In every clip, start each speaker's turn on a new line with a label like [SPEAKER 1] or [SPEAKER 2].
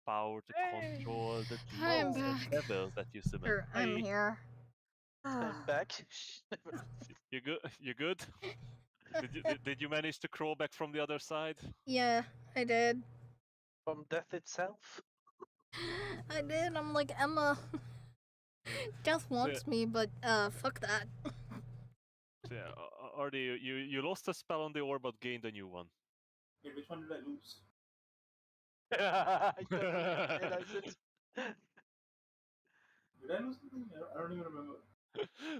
[SPEAKER 1] power to control the
[SPEAKER 2] I'm
[SPEAKER 1] demons and
[SPEAKER 2] back.
[SPEAKER 1] devils that you summon.
[SPEAKER 2] Or I'm
[SPEAKER 1] Hi.
[SPEAKER 2] here.
[SPEAKER 3] I'm back.
[SPEAKER 1] You good? You good? Did you manage to crawl back from the other side?
[SPEAKER 2] Yeah, I did.
[SPEAKER 3] From death itself.
[SPEAKER 2] I did. I'm like Emma. Death wants me, but fuck that.
[SPEAKER 1] So yeah, Artie, you lost a spell on the orb but gained a new one.
[SPEAKER 4] Wait, which one did I lose?
[SPEAKER 3] I don't realize it.
[SPEAKER 4] Did I lose something? I don't even remember.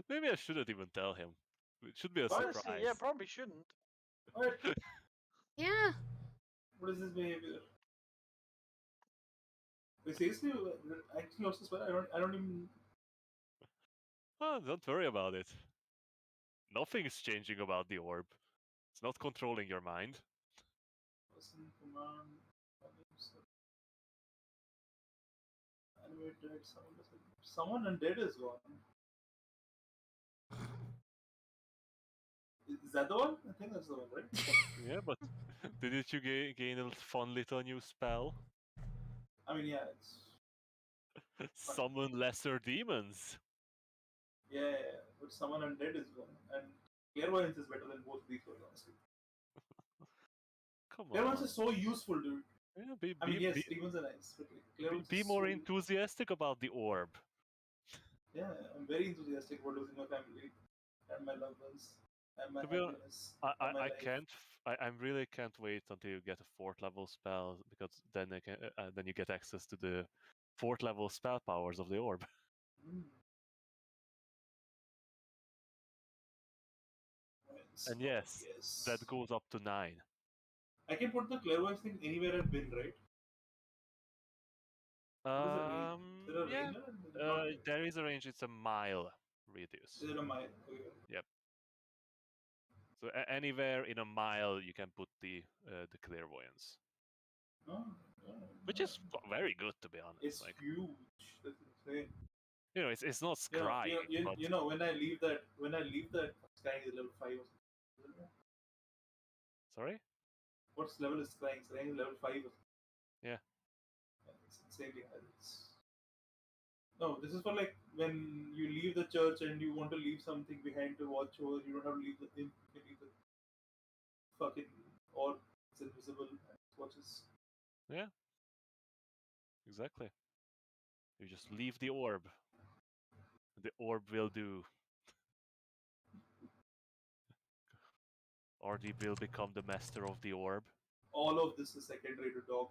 [SPEAKER 1] Maybe I shouldn't even tell him. It should be a
[SPEAKER 3] Honestly,
[SPEAKER 1] surprise.
[SPEAKER 3] yeah, probably shouldn't.
[SPEAKER 4] What?
[SPEAKER 2] Yeah.
[SPEAKER 4] What is this behavior? Wait, seriously? I actually lost this spell? I don't even...
[SPEAKER 1] Oh, don't worry about it. Nothing's changing about the orb. It's not controlling your mind.
[SPEAKER 4] Person, command... Animated, someone undead is gone. Is that the one? I think that's the one, right?
[SPEAKER 1] Yeah, but didn't you gain a fun little new spell?
[SPEAKER 4] I mean, yeah, it's...
[SPEAKER 1] Summon lesser demons.
[SPEAKER 4] Yeah, but someone undead is gone. And clairvoyance is better than both these ones, honestly.
[SPEAKER 1] Come
[SPEAKER 4] Clairvoyance
[SPEAKER 1] on.
[SPEAKER 4] is so useful, dude.
[SPEAKER 1] Yeah,
[SPEAKER 4] I mean, yes, demons are nice, but like, clairvoyance
[SPEAKER 1] be
[SPEAKER 4] is
[SPEAKER 1] more
[SPEAKER 4] so
[SPEAKER 1] enthusiastic about the orb.
[SPEAKER 4] Yeah, I'm very enthusiastic about losing my family and my loved ones and my
[SPEAKER 1] To be honest,
[SPEAKER 4] happiness and my
[SPEAKER 1] I
[SPEAKER 4] life.
[SPEAKER 1] can't. I really can't wait until you get a 4th level spell because then then you get access to the 4th level spell powers of the orb.
[SPEAKER 4] Mm.
[SPEAKER 1] And yes, that goes up to 9.
[SPEAKER 4] I can put the clairvoyance thing anywhere I've been, right? What is the range? Is there a
[SPEAKER 1] Yeah.
[SPEAKER 4] range? Not yet.
[SPEAKER 1] There is a range. It's a mile radius.
[SPEAKER 4] Is it a mile? Okay.
[SPEAKER 1] Yep. So anywhere in a mile you can put the clairvoyance,
[SPEAKER 4] Oh,
[SPEAKER 1] which is very good to be honest.
[SPEAKER 4] it's
[SPEAKER 1] Like,
[SPEAKER 4] huge. That's insane.
[SPEAKER 1] you know, it's not
[SPEAKER 4] You know,
[SPEAKER 1] scrying, but
[SPEAKER 4] you know, when I leave that Scrying is level 5 or something.
[SPEAKER 1] sorry.
[SPEAKER 4] What's level is Scrying? Scrying is level 5 or something.
[SPEAKER 1] Yeah.
[SPEAKER 4] It's insanely high. No, this is for like when you leave the church and you want to leave something behind to watch over. You don't have to leave the thing. You can leave the fucking orb. It's invisible and it watches.
[SPEAKER 1] Yeah. Exactly. You just leave the orb. The orb will do. Artie will become the master of the orb.
[SPEAKER 4] All of this is secondary to dog.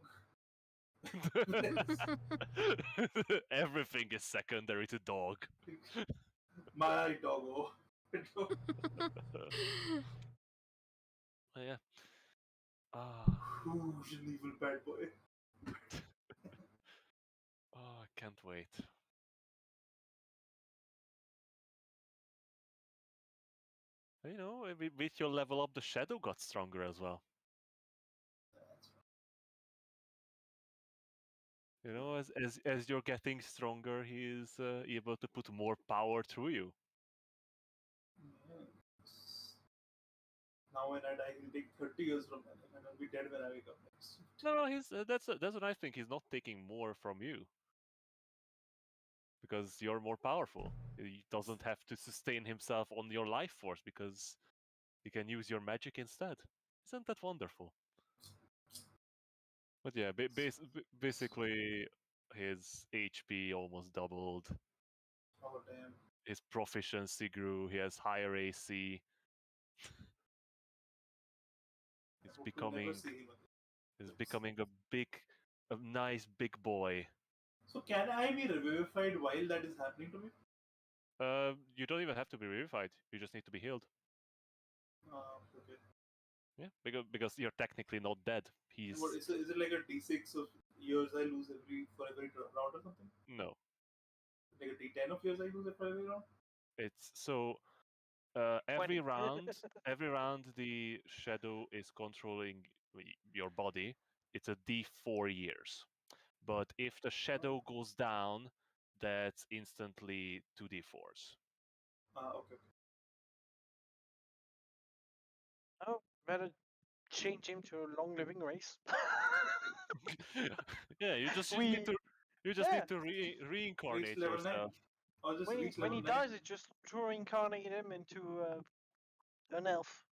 [SPEAKER 1] Everything is secondary to dog.
[SPEAKER 4] My doggo.
[SPEAKER 1] Yeah.
[SPEAKER 4] Who's an evil bad boy?
[SPEAKER 1] I can't wait. You know, with your level up, the shadow got stronger as well. You know, as you're getting stronger, he is able to put more power through you.
[SPEAKER 4] Now when I die, he'll take 30 years from now, and I'll be dead when I wake up next.
[SPEAKER 1] No, he's that's what I think. He's not taking more from you because you're more powerful. He doesn't have to sustain himself on your life force because he can use your magic instead. Isn't that wonderful? But yeah, basically his HP almost doubled.
[SPEAKER 4] Oh damn!
[SPEAKER 1] His proficiency grew. He has higher AC. He's becoming a nice big boy.
[SPEAKER 4] So can I be revivified while that is happening to me?
[SPEAKER 1] You don't even have to be revivified. You just need to be healed.
[SPEAKER 4] Okay.
[SPEAKER 1] Yeah, because you're technically not dead. He's
[SPEAKER 4] What is it like a D6 of years I lose for every round or something?
[SPEAKER 1] no.
[SPEAKER 4] Like a D10 of years I lose for every round?
[SPEAKER 1] It's so every round the shadow is controlling your body. It's a D4 years. But if the shadow goes down, that's instantly 2d4s.
[SPEAKER 4] Okay.
[SPEAKER 3] Oh, better change him to a long living race.
[SPEAKER 1] Yeah, you just
[SPEAKER 3] We-
[SPEAKER 1] need to
[SPEAKER 3] Yeah.
[SPEAKER 1] need to reincarnate
[SPEAKER 4] Reach level 9.
[SPEAKER 1] yourself.
[SPEAKER 4] Or just
[SPEAKER 3] When
[SPEAKER 4] reach
[SPEAKER 3] he
[SPEAKER 4] level 9.
[SPEAKER 3] dies, it just reincarnate him into an elf.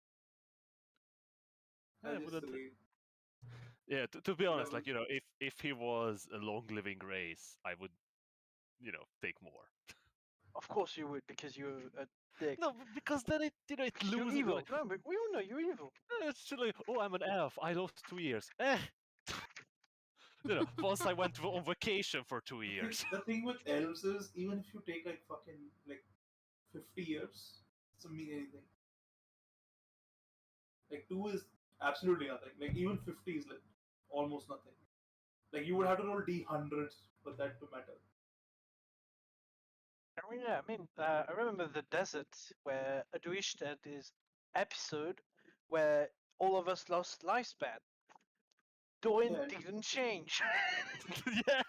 [SPEAKER 4] I
[SPEAKER 1] Yeah, but
[SPEAKER 4] just read.
[SPEAKER 1] yeah, to be honest,
[SPEAKER 4] Level-
[SPEAKER 1] like, if he was a long living race, I would, take more.
[SPEAKER 3] Of course you would, because you're a dick.
[SPEAKER 1] No, because then it it
[SPEAKER 3] You're
[SPEAKER 1] loses.
[SPEAKER 3] evil.
[SPEAKER 1] Like,
[SPEAKER 3] No, but we all know you're evil.
[SPEAKER 1] it's just like, oh, I'm an elf. I lost 2 years. Once I went on vacation for 2 years.
[SPEAKER 4] The thing with elves is, even if you take like fucking like 50 years, it doesn't mean anything. Like 2 is absolutely nothing. Like even 50 is like almost nothing. Like you would have to roll D100s for that to matter.
[SPEAKER 3] I remember the desert where Adwish had this episode where all of us lost lifespan. Doin
[SPEAKER 4] Yeah.
[SPEAKER 3] didn't change.
[SPEAKER 1] Yeah.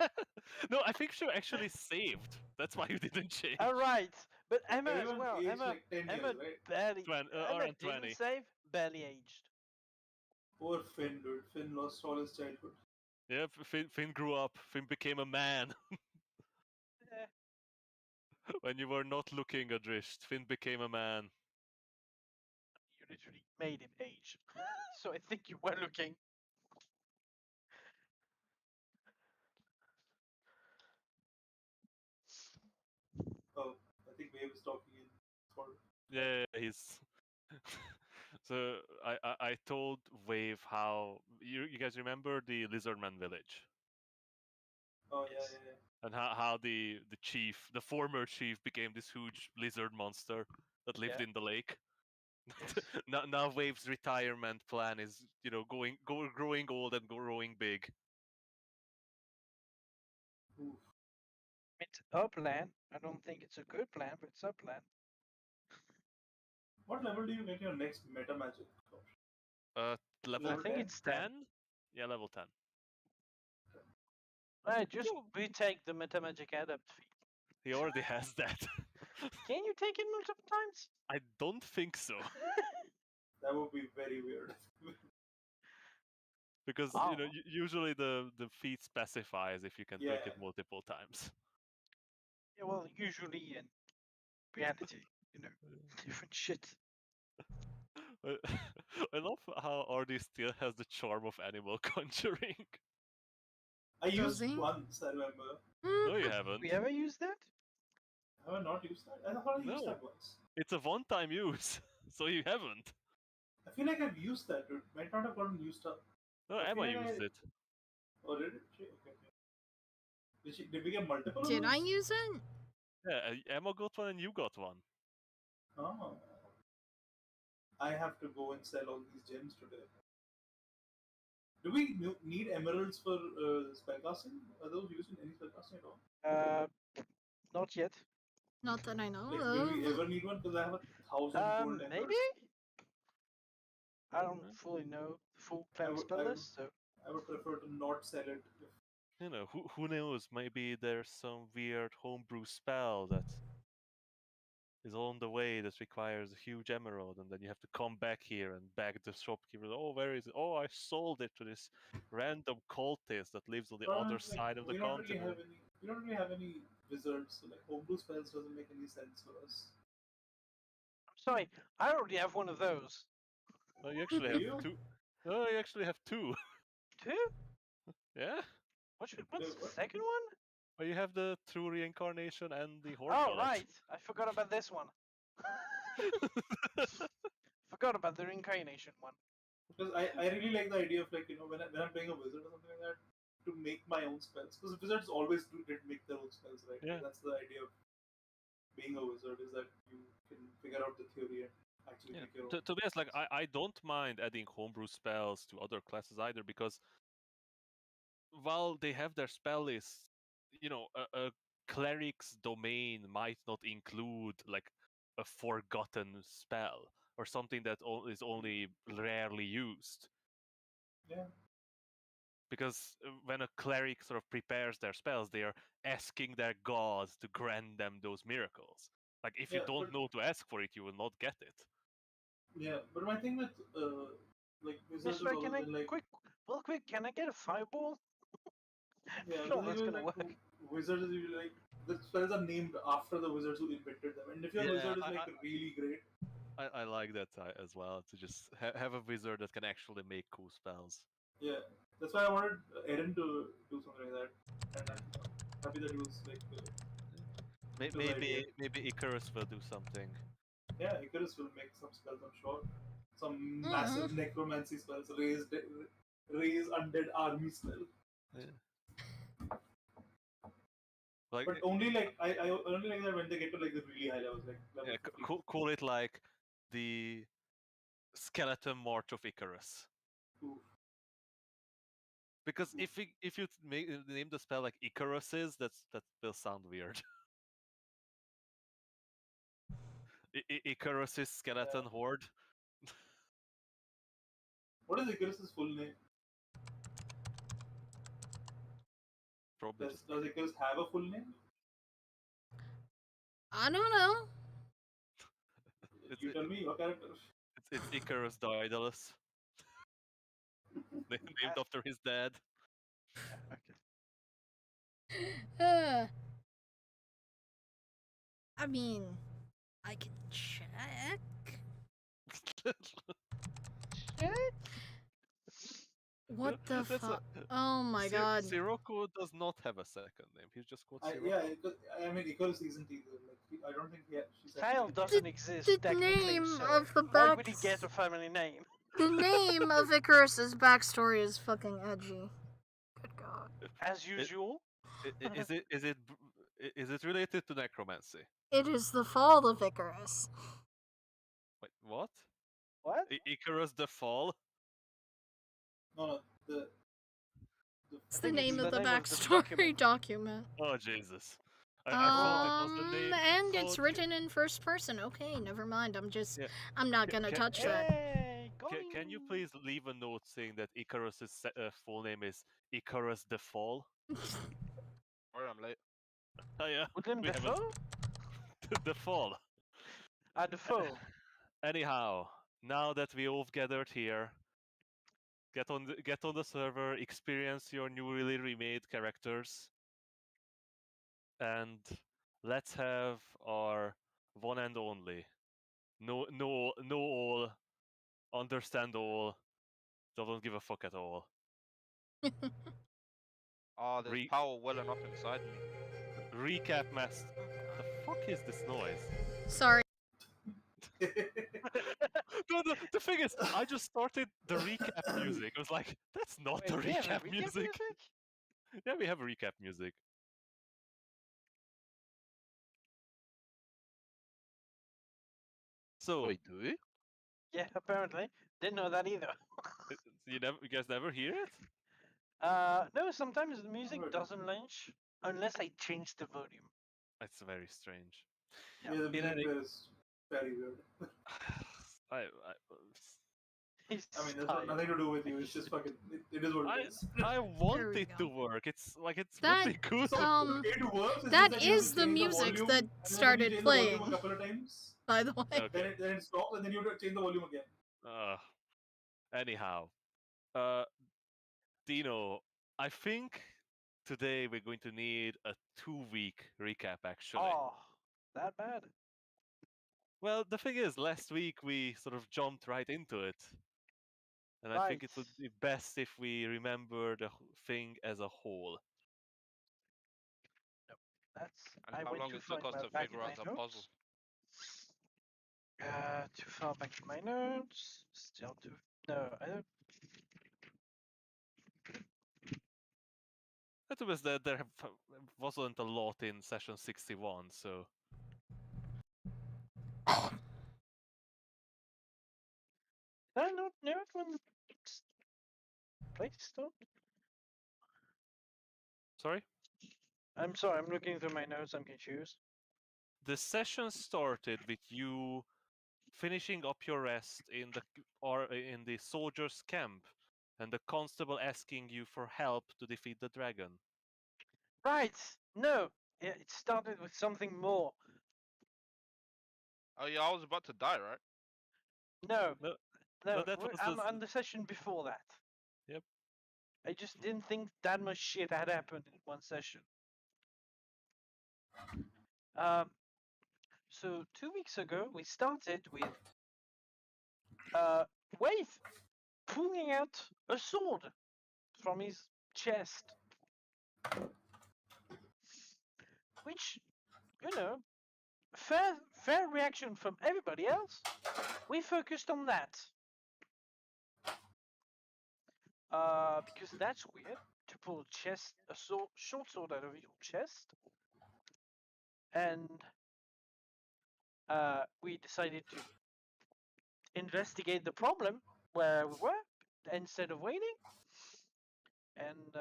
[SPEAKER 1] No, I think she actually saved. That's why you didn't change.
[SPEAKER 3] All right, but Emma as
[SPEAKER 4] Everyone
[SPEAKER 3] well.
[SPEAKER 4] aged
[SPEAKER 3] Emma,
[SPEAKER 4] like 10
[SPEAKER 3] Emma
[SPEAKER 4] years, right?
[SPEAKER 3] barely. Emma
[SPEAKER 1] around
[SPEAKER 3] didn't
[SPEAKER 1] 20.
[SPEAKER 3] save, barely aged.
[SPEAKER 4] Poor Finn, dude. Finn lost all his childhood.
[SPEAKER 1] Yeah, Finn grew up. Finn became a man.
[SPEAKER 3] Eh,
[SPEAKER 1] When you were not looking, Adrisht, Finn became a man.
[SPEAKER 3] you literally made him age. So I think you were looking.
[SPEAKER 4] Oh, I think Wave is talking in Discord.
[SPEAKER 1] Yeah, he's. So I told Wave how you guys remember the Lizardman village
[SPEAKER 4] Oh yeah, yeah, yeah.
[SPEAKER 1] and how the chief, the former chief, became this huge lizard monster that lived
[SPEAKER 3] Yeah.
[SPEAKER 1] in the lake.
[SPEAKER 3] Yes.
[SPEAKER 1] Now Wave's retirement plan is growing old and growing big.
[SPEAKER 4] Oof.
[SPEAKER 3] It's a plan. I don't think it's a good plan, but it's a plan.
[SPEAKER 4] What level do you get your next meta magic?
[SPEAKER 1] Level
[SPEAKER 3] I think
[SPEAKER 4] 10?
[SPEAKER 3] it's 10.
[SPEAKER 1] 10? Yeah, level 10.
[SPEAKER 3] I just
[SPEAKER 1] No.
[SPEAKER 3] retake the Metamagic Adapt feat.
[SPEAKER 1] He already has that.
[SPEAKER 3] Can you take it multiple times?
[SPEAKER 1] I don't think so.
[SPEAKER 4] That would be very weird.
[SPEAKER 1] Because
[SPEAKER 3] Oh.
[SPEAKER 1] usually the feat specifies if you can take
[SPEAKER 4] Yeah.
[SPEAKER 1] it multiple times.
[SPEAKER 3] Yeah, well, usually in reality, different shit.
[SPEAKER 1] I love how RD still has the charm of animal conjuring.
[SPEAKER 4] I used
[SPEAKER 2] he?
[SPEAKER 4] once, I remember.
[SPEAKER 1] No, you haven't.
[SPEAKER 3] We ever use that?
[SPEAKER 4] Have I not used that? I thought I used
[SPEAKER 1] No.
[SPEAKER 4] that once.
[SPEAKER 1] It's a one-time use, so you haven't.
[SPEAKER 4] I feel like I've used that, dude. Might not have gotten used up.
[SPEAKER 1] No,
[SPEAKER 4] I
[SPEAKER 1] Emma
[SPEAKER 4] feel like
[SPEAKER 1] used
[SPEAKER 4] I-
[SPEAKER 1] it.
[SPEAKER 4] Oh, did it? Okay, okay. Did we get multiple?
[SPEAKER 2] Did
[SPEAKER 4] of
[SPEAKER 2] I
[SPEAKER 4] those?
[SPEAKER 2] use it?
[SPEAKER 1] Yeah, Emma got one and you got one.
[SPEAKER 4] Oh. I have to go and sell all these gems today. Do we need emeralds for spellcasting? Are those used in any spellcasting at all?
[SPEAKER 3] Not yet.
[SPEAKER 2] Not that I know
[SPEAKER 4] Like, will we
[SPEAKER 2] of.
[SPEAKER 4] ever need one? Because I have 1,000 gold
[SPEAKER 3] Maybe?
[SPEAKER 4] emeralds.
[SPEAKER 3] I don't fully know the full clan
[SPEAKER 4] would-
[SPEAKER 3] spell
[SPEAKER 4] I would-
[SPEAKER 3] list, so
[SPEAKER 4] I would prefer to not sell it.
[SPEAKER 1] Who knows? Maybe there's some weird homebrew spell that is on the way that requires a huge emerald, and then you have to come back here and beg the shopkeeper. Oh, where is it? Oh, I sold it to this random cultist that lives on the other side of the continent.
[SPEAKER 4] We don't really have any wizards, so like homebrew spells doesn't make any sense for us.
[SPEAKER 3] I'm sorry, I already have one of those.
[SPEAKER 1] No, you actually
[SPEAKER 4] Do
[SPEAKER 1] have
[SPEAKER 4] you?
[SPEAKER 1] two. No, you actually have two.
[SPEAKER 3] Two?
[SPEAKER 1] Yeah.
[SPEAKER 3] What's the
[SPEAKER 4] what?
[SPEAKER 3] second one?
[SPEAKER 1] Well, you have the true reincarnation and the horde
[SPEAKER 3] Oh,
[SPEAKER 1] bullet.
[SPEAKER 3] right. I forgot about this one. Forgot about the reincarnation one.
[SPEAKER 4] Because I really like the idea of, like, when I'm playing a wizard or something like that, to make my own spells. Because wizards always did make their own spells, right?
[SPEAKER 1] Yeah.
[SPEAKER 4] That's the idea of being a wizard, is that you can figure out the theory and actually
[SPEAKER 1] Yeah.
[SPEAKER 4] make your own.
[SPEAKER 1] To be honest, like I don't mind adding homebrew spells to other classes either, because while they have their spell list, a cleric's domain might not include like a forgotten spell or something that is only rarely used.
[SPEAKER 4] Yeah.
[SPEAKER 1] Because when a cleric sort of prepares their spells, they are asking their gods to grant them those miracles. Like, if you
[SPEAKER 4] Yeah,
[SPEAKER 1] don't
[SPEAKER 4] but-
[SPEAKER 1] know to ask for it, you will not get it.
[SPEAKER 4] Yeah, but my thing with like wizards
[SPEAKER 3] Yes,
[SPEAKER 4] has
[SPEAKER 3] can
[SPEAKER 4] always
[SPEAKER 3] I
[SPEAKER 4] been like,
[SPEAKER 3] quick real quick, can I get a fireball?
[SPEAKER 4] Yeah,
[SPEAKER 3] No,
[SPEAKER 4] the
[SPEAKER 3] that's
[SPEAKER 4] thing is,
[SPEAKER 3] gonna
[SPEAKER 4] like,
[SPEAKER 3] work.
[SPEAKER 4] wizards is usually like the spells are named after the wizards who invented them, and if your
[SPEAKER 1] Yeah,
[SPEAKER 4] wizard is like really great,
[SPEAKER 1] I like that as well, to just have a wizard that can actually make cool spells.
[SPEAKER 4] yeah, that's why I wanted Eren to do something like that, and I'm happy that he was like into the idea.
[SPEAKER 1] Maybe Icarus will do something.
[SPEAKER 4] Yeah, Icarus will make some spells, I'm sure. Some
[SPEAKER 2] Mm-mm.
[SPEAKER 4] massive necromancy spells, raise undead army spell.
[SPEAKER 1] Yeah. Like,
[SPEAKER 4] But only like I only like that when they get to like the really high levels, like level
[SPEAKER 1] yeah,
[SPEAKER 4] 50.
[SPEAKER 1] call it like the skeleton march of Icarus.
[SPEAKER 4] Ooh.
[SPEAKER 1] Because if you name the spell like Icaruses, that will sound weird. Icarus's skeleton horde.
[SPEAKER 4] What is Icarus's full name?
[SPEAKER 1] Probably
[SPEAKER 4] Does
[SPEAKER 1] just
[SPEAKER 4] Icarus have a full name?
[SPEAKER 2] I don't know.
[SPEAKER 4] You tell me your character.
[SPEAKER 1] it's Icarus Daedalus, named after his dad.
[SPEAKER 3] Okay.
[SPEAKER 2] I mean, I can check. What the fuck? Oh my god.
[SPEAKER 1] Sirocco does not have a second name. He's just called Sirocco.
[SPEAKER 4] Yeah, I mean Icarus isn't either. Like I don't think she's
[SPEAKER 3] Kyle
[SPEAKER 4] actually.
[SPEAKER 3] doesn't exist
[SPEAKER 2] The
[SPEAKER 3] technically,
[SPEAKER 2] name
[SPEAKER 3] so
[SPEAKER 2] of the
[SPEAKER 3] why would he get a family name?
[SPEAKER 2] The name of Icarus's backstory is fucking edgy. Good god.
[SPEAKER 3] As usual.
[SPEAKER 1] Is it related to necromancy?
[SPEAKER 2] It is the fall of Icarus.
[SPEAKER 1] Wait, what?
[SPEAKER 3] What?
[SPEAKER 1] Icarus the Fall?
[SPEAKER 4] No, the
[SPEAKER 2] It's
[SPEAKER 3] I
[SPEAKER 2] the
[SPEAKER 3] think it's
[SPEAKER 2] name of
[SPEAKER 3] the
[SPEAKER 2] the
[SPEAKER 3] name of the
[SPEAKER 2] backstory document.
[SPEAKER 1] Oh Jesus! I thought it was the name.
[SPEAKER 2] And it's written in first person. Okay, never mind.
[SPEAKER 1] Yeah.
[SPEAKER 2] I'm not gonna touch that.
[SPEAKER 3] Hey,
[SPEAKER 1] Can you please leave a note saying that Icarus's full name is Icarus the Fall?
[SPEAKER 5] Or I'm late.
[SPEAKER 1] Oh yeah,
[SPEAKER 3] William
[SPEAKER 1] we haven't-
[SPEAKER 3] Defoe?
[SPEAKER 1] the Fall.
[SPEAKER 3] Defoe.
[SPEAKER 1] Anyhow, now that we all gathered here, get on the server, experience your newly remade characters, and let's have our one and only. Know all, understand all, don't give a fuck at all.
[SPEAKER 5] Oh, there's power welling up inside me.
[SPEAKER 1] Recap master. The fuck is this noise?
[SPEAKER 2] Sorry.
[SPEAKER 1] The thing is, I just started the recap music. I was like, that's not the
[SPEAKER 3] Wait, we have a
[SPEAKER 1] recap music. Yeah, we have a recap music. So
[SPEAKER 5] Wait, do we?
[SPEAKER 3] Yeah, apparently. Didn't know that either.
[SPEAKER 1] you guys never hear it?
[SPEAKER 3] No, sometimes the music doesn't launch unless I change the volume.
[SPEAKER 1] It's very strange.
[SPEAKER 4] Yeah, the
[SPEAKER 1] In
[SPEAKER 4] music
[SPEAKER 1] any-
[SPEAKER 4] there is very weird.
[SPEAKER 1] I
[SPEAKER 4] I mean, that's got nothing to do with you. It's just fucking. It is what it is.
[SPEAKER 1] want
[SPEAKER 2] we
[SPEAKER 1] it
[SPEAKER 2] go.
[SPEAKER 1] to work. It's like it's
[SPEAKER 2] That-
[SPEAKER 1] really good.
[SPEAKER 4] So, it works. It's
[SPEAKER 2] that
[SPEAKER 4] just you have
[SPEAKER 2] is
[SPEAKER 4] to
[SPEAKER 2] the
[SPEAKER 4] change
[SPEAKER 2] music
[SPEAKER 4] volume,
[SPEAKER 2] that
[SPEAKER 4] and then
[SPEAKER 2] started
[SPEAKER 4] you change
[SPEAKER 2] playing.
[SPEAKER 4] the volume a couple of times.
[SPEAKER 2] By the way.
[SPEAKER 1] Okay.
[SPEAKER 4] Then it stops, and then you have to change the volume again.
[SPEAKER 1] Anyhow, Dino, I think today we're going to need a 2-week recap. Actually,
[SPEAKER 3] Oh, that bad?
[SPEAKER 1] well, the thing is, last week we sort of jumped right into it, and I think it would be best if we remember the thing as a whole.
[SPEAKER 3] That's.
[SPEAKER 5] And
[SPEAKER 3] I
[SPEAKER 5] how
[SPEAKER 3] went
[SPEAKER 5] long
[SPEAKER 3] too
[SPEAKER 5] it took
[SPEAKER 3] far
[SPEAKER 5] us to
[SPEAKER 3] back in
[SPEAKER 5] figure
[SPEAKER 3] my
[SPEAKER 5] out the
[SPEAKER 3] notes.
[SPEAKER 5] puzzle.
[SPEAKER 3] Too far back in my notes. Still too. No, I don't.
[SPEAKER 1] That was that there wasn't a lot in session 61, so
[SPEAKER 3] Did I not know it when place stopped?
[SPEAKER 1] sorry.
[SPEAKER 3] I'm sorry. I'm looking through my notes. I'm confused.
[SPEAKER 1] The session started with you finishing up your rest in the soldiers' camp, and the constable asking you for help to defeat the dragon.
[SPEAKER 3] Right. No. It started with something more.
[SPEAKER 5] Oh yeah, I was about to die, right?
[SPEAKER 3] No.
[SPEAKER 1] No,
[SPEAKER 3] No.
[SPEAKER 1] that was
[SPEAKER 3] I'm on the session before that.
[SPEAKER 1] Yep.
[SPEAKER 3] I just didn't think that much shit had happened in one session. So 2 weeks ago, we started with Wave pulling out a sword from his chest, which, you know, fair reaction from everybody else. We focused on that because that's weird to pull a short sword out of your chest, and we decided to investigate the problem where we were instead of waiting, and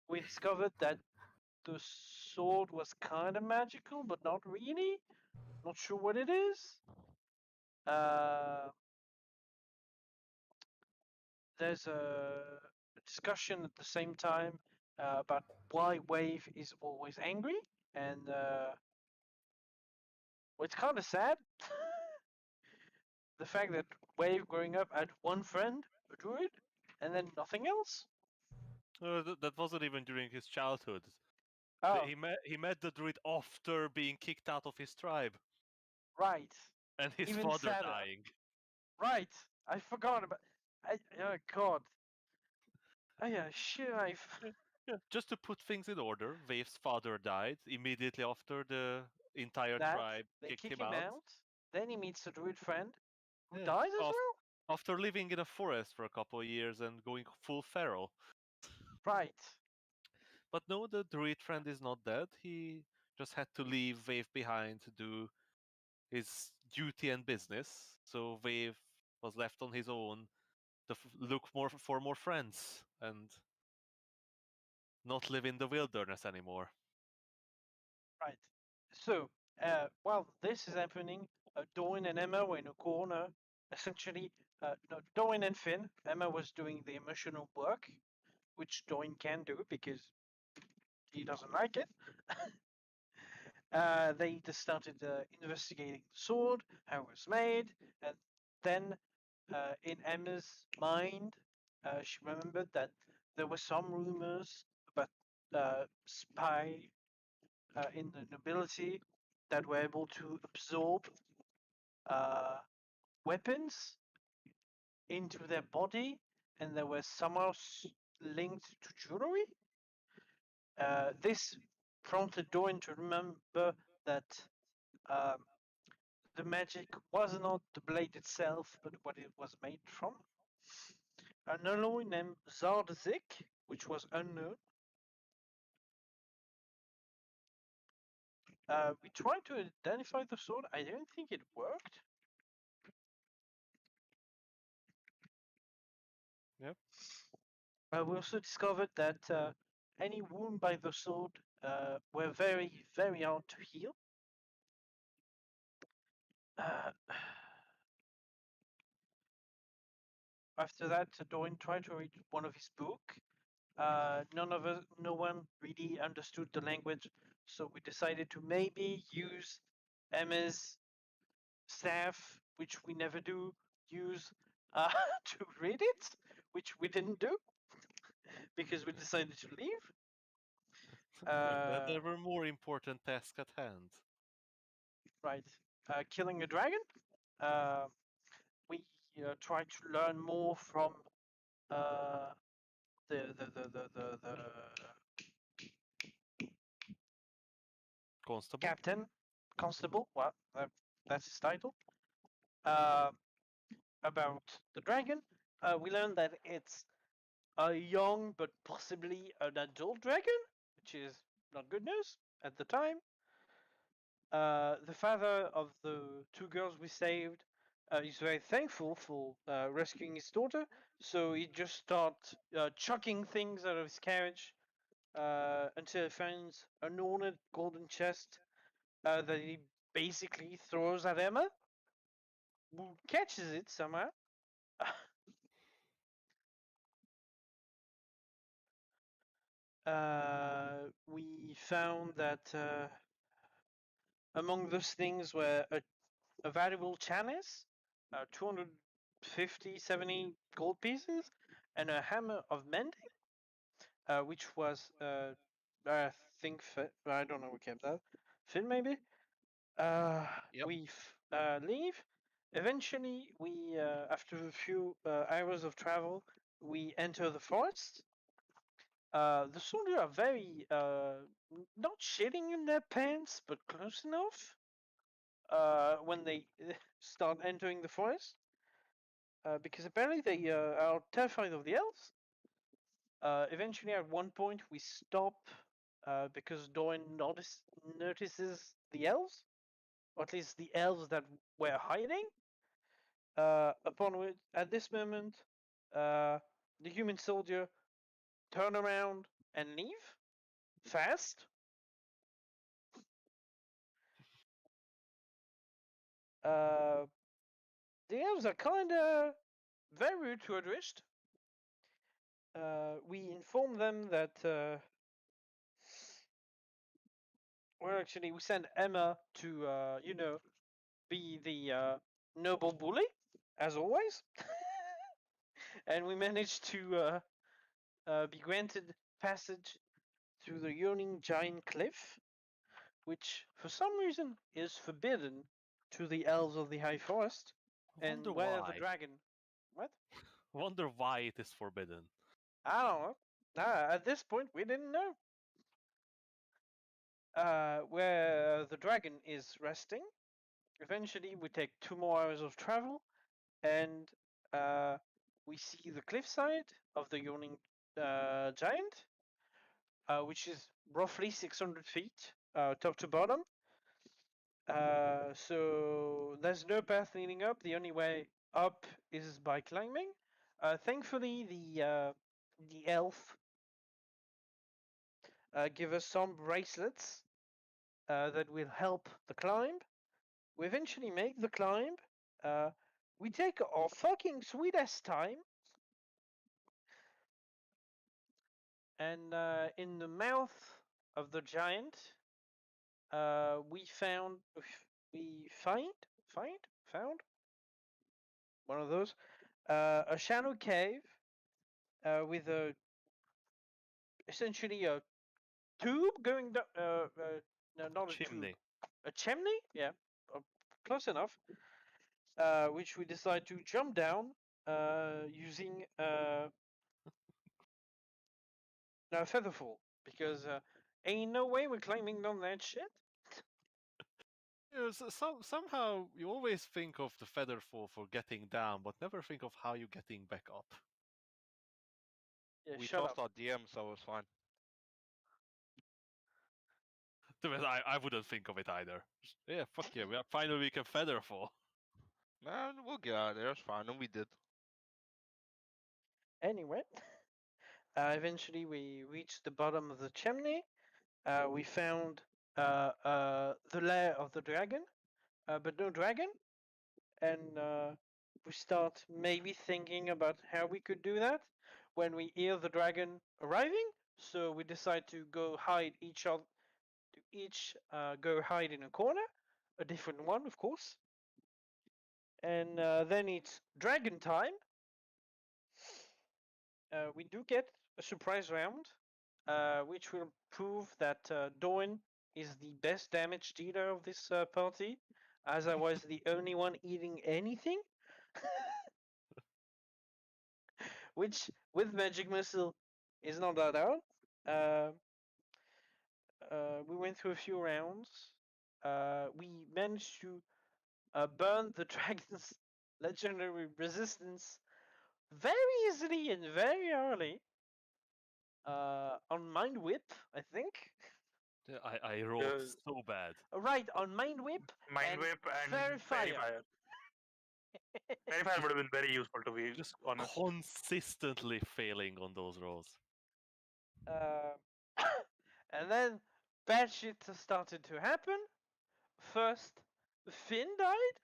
[SPEAKER 3] we discovered that the sword was kind of magical, but not really. Not sure what it is. There's a discussion at the same time about why Wave is always angry, and well, it's kind of sad. The fact that Wave growing up had one friend, a druid, and then nothing else.
[SPEAKER 1] That wasn't even during his childhood.
[SPEAKER 3] Oh,
[SPEAKER 1] He met the druid after being kicked out of his tribe
[SPEAKER 3] right.
[SPEAKER 1] and his
[SPEAKER 3] Even
[SPEAKER 1] father
[SPEAKER 3] sadder.
[SPEAKER 1] dying.
[SPEAKER 3] Right. I forgot about. Oh God. Oh yeah, shit.
[SPEAKER 1] Yeah, just to put things in order, Wave's father died immediately after the entire
[SPEAKER 3] That
[SPEAKER 1] tribe
[SPEAKER 3] they
[SPEAKER 1] kicked
[SPEAKER 3] kick
[SPEAKER 1] him
[SPEAKER 3] him
[SPEAKER 1] out.
[SPEAKER 3] out. Then he meets a druid friend who
[SPEAKER 1] Yeah,
[SPEAKER 3] dies as well.
[SPEAKER 1] after living in a forest for a couple of years and going full feral.
[SPEAKER 3] Right.
[SPEAKER 1] But no, the druid friend is not dead. He just had to leave Wave behind to do his duty and business. So Wave was left on his own to look for more friends and not live in the wilderness anymore.
[SPEAKER 3] Right. So, while this is happening, Doran and Emma were in a corner. Essentially, no, Doran and Finn. Emma was doing the emotional work, which Doran can do because he doesn't like it. They just started investigating the sword, how it was made, and then in Emma's mind, she remembered that there were some rumors about spy in the nobility that were able to absorb weapons into their body, and they were somehow linked to jewelry. This prompted Dorian to remember that um, the magic was not the blade itself, but what it was made from. An alloy named Zardzik, which was unknown. We tried to identify the sword. I don't think it worked.
[SPEAKER 1] Yep.
[SPEAKER 3] We also discovered that any wound by the sword were very, very hard to heal. After that, Dorian tried to read one of his books. No one really understood the language, so we decided to maybe use Emma's staff, which we never do use, to read it, which we didn't do because we decided to leave.
[SPEAKER 1] There were more important tasks at hand.
[SPEAKER 3] Right, killing a dragon. We tried to learn more from the constable. Well, that's his title. About the dragon, we learned that it's a young but possibly an adult dragon, which is not good news at the time. The father of the two girls we saved is very thankful for rescuing his daughter, so he just starts chucking things out of his carriage until he finds an ornate golden chest that he basically throws at Emma, who catches it somehow. We found that among those things were a valuable chalice, 250, 70 gold pieces, and a hammer of mending, which was I think I don't know who kept that. Finn maybe.
[SPEAKER 5] Yep.
[SPEAKER 3] We leave. Eventually, we after a few hours of travel, we enter the forest. The soldiers are very not shitting in their pants, but close enough. When they start entering the forest, because apparently they are terrified of the elves. Eventually, at one point, we stop because Doran notices the elves, or at least the elves that were hiding. Upon which, at this moment, the human soldier turn around and leave fast. The elves are kind of very rude to Adrisht. We inform them that well, actually, we send Emma to, be the noble bully, as always. And we managed to be granted passage through the yawning giant cliff, which, for some reason, is forbidden to the elves of the High Forest. And
[SPEAKER 1] Wonder
[SPEAKER 3] where the
[SPEAKER 1] why.
[SPEAKER 3] dragon. What?
[SPEAKER 1] Wonder why it is forbidden.
[SPEAKER 3] I don't know. At this point, we didn't know. Where the dragon is resting. Eventually, we take 2 more hours of travel, and we see the cliffside of the yawning giant, which is roughly 600 feet, top to bottom. So there's no path leading up. The only way up is by climbing. Thankfully, the elf give us some bracelets that will help the climb. We eventually make the climb. We take our fucking sweet ass time. And in the mouth of the giant, we found one of those a shallow cave with essentially a tube going down. No, not
[SPEAKER 1] Chimney.
[SPEAKER 3] a tube. A chimney? Yeah, close enough. Which we decide to jump down using Featherfall, because ain't no way we're climbing down that shit.
[SPEAKER 1] Somehow you always think of the featherfall for getting down, but never think of how you're getting back up.
[SPEAKER 3] Yeah,
[SPEAKER 5] We
[SPEAKER 3] shut
[SPEAKER 5] tossed
[SPEAKER 3] up.
[SPEAKER 5] our DM, so it's fine.
[SPEAKER 1] To be honest, I wouldn't think of it either. Yeah, fuck yeah, finally we can featherfall.
[SPEAKER 5] Man, we'll get out of there. It's fine, and we did.
[SPEAKER 3] Anyway, eventually we reached the bottom of the chimney. We found the lair of the dragon, but no dragon. And we start maybe thinking about how we could do that when we hear the dragon arriving. So we decide to go hide go hide in a corner, a different one, of course. And then it's dragon time. We do get a surprise round, which will prove that Doran is the best damage dealer of this party, as I was the only one eating anything. Which, with Magic Missile, is not that hard. We went through a few rounds. We managed to burn the dragon's legendary resistance very easily and very early. On Mind Whip, I think.
[SPEAKER 1] I rolled so bad.
[SPEAKER 3] Right, on Mind Whip.
[SPEAKER 6] Mind Whip and
[SPEAKER 3] Fairy Fire.
[SPEAKER 6] Fairy Fire would have been very useful, to be
[SPEAKER 1] Just
[SPEAKER 6] honest.
[SPEAKER 1] consistently failing on those rolls.
[SPEAKER 3] And then bad shit started to happen. First, Finn died.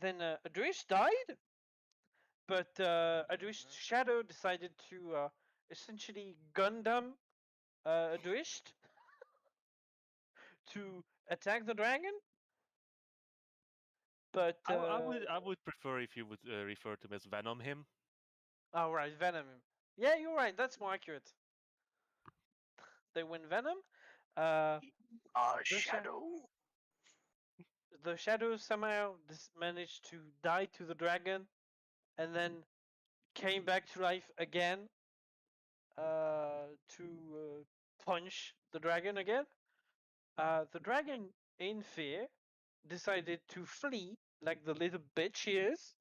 [SPEAKER 3] Then Adrish died. But Adrish's shadow decided to essentially Gundam Adrish to attack the dragon. But
[SPEAKER 1] I would prefer if you would refer to him as Venom him.
[SPEAKER 3] oh right, Venom. Yeah, you're right. That's more accurate. They win Venom. The
[SPEAKER 6] Shadow.
[SPEAKER 3] The shadow somehow managed to die to the dragon, and then came back to life again to punch the dragon again. The dragon, in fear, decided to flee like the little bitch he is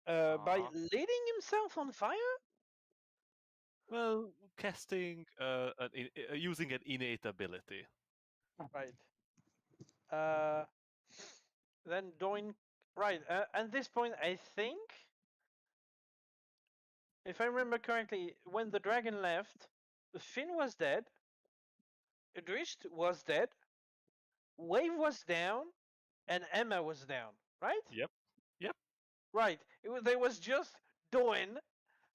[SPEAKER 3] by lighting himself on fire.
[SPEAKER 1] Well, casting using an innate ability.
[SPEAKER 3] Right. Then doing right. At this point, I think, if I remember correctly, when the dragon left, Finn was dead. Idris was dead. Wave was down, and Emma was down. Right.
[SPEAKER 1] Yep. Yep.
[SPEAKER 3] Right. There was just Doin.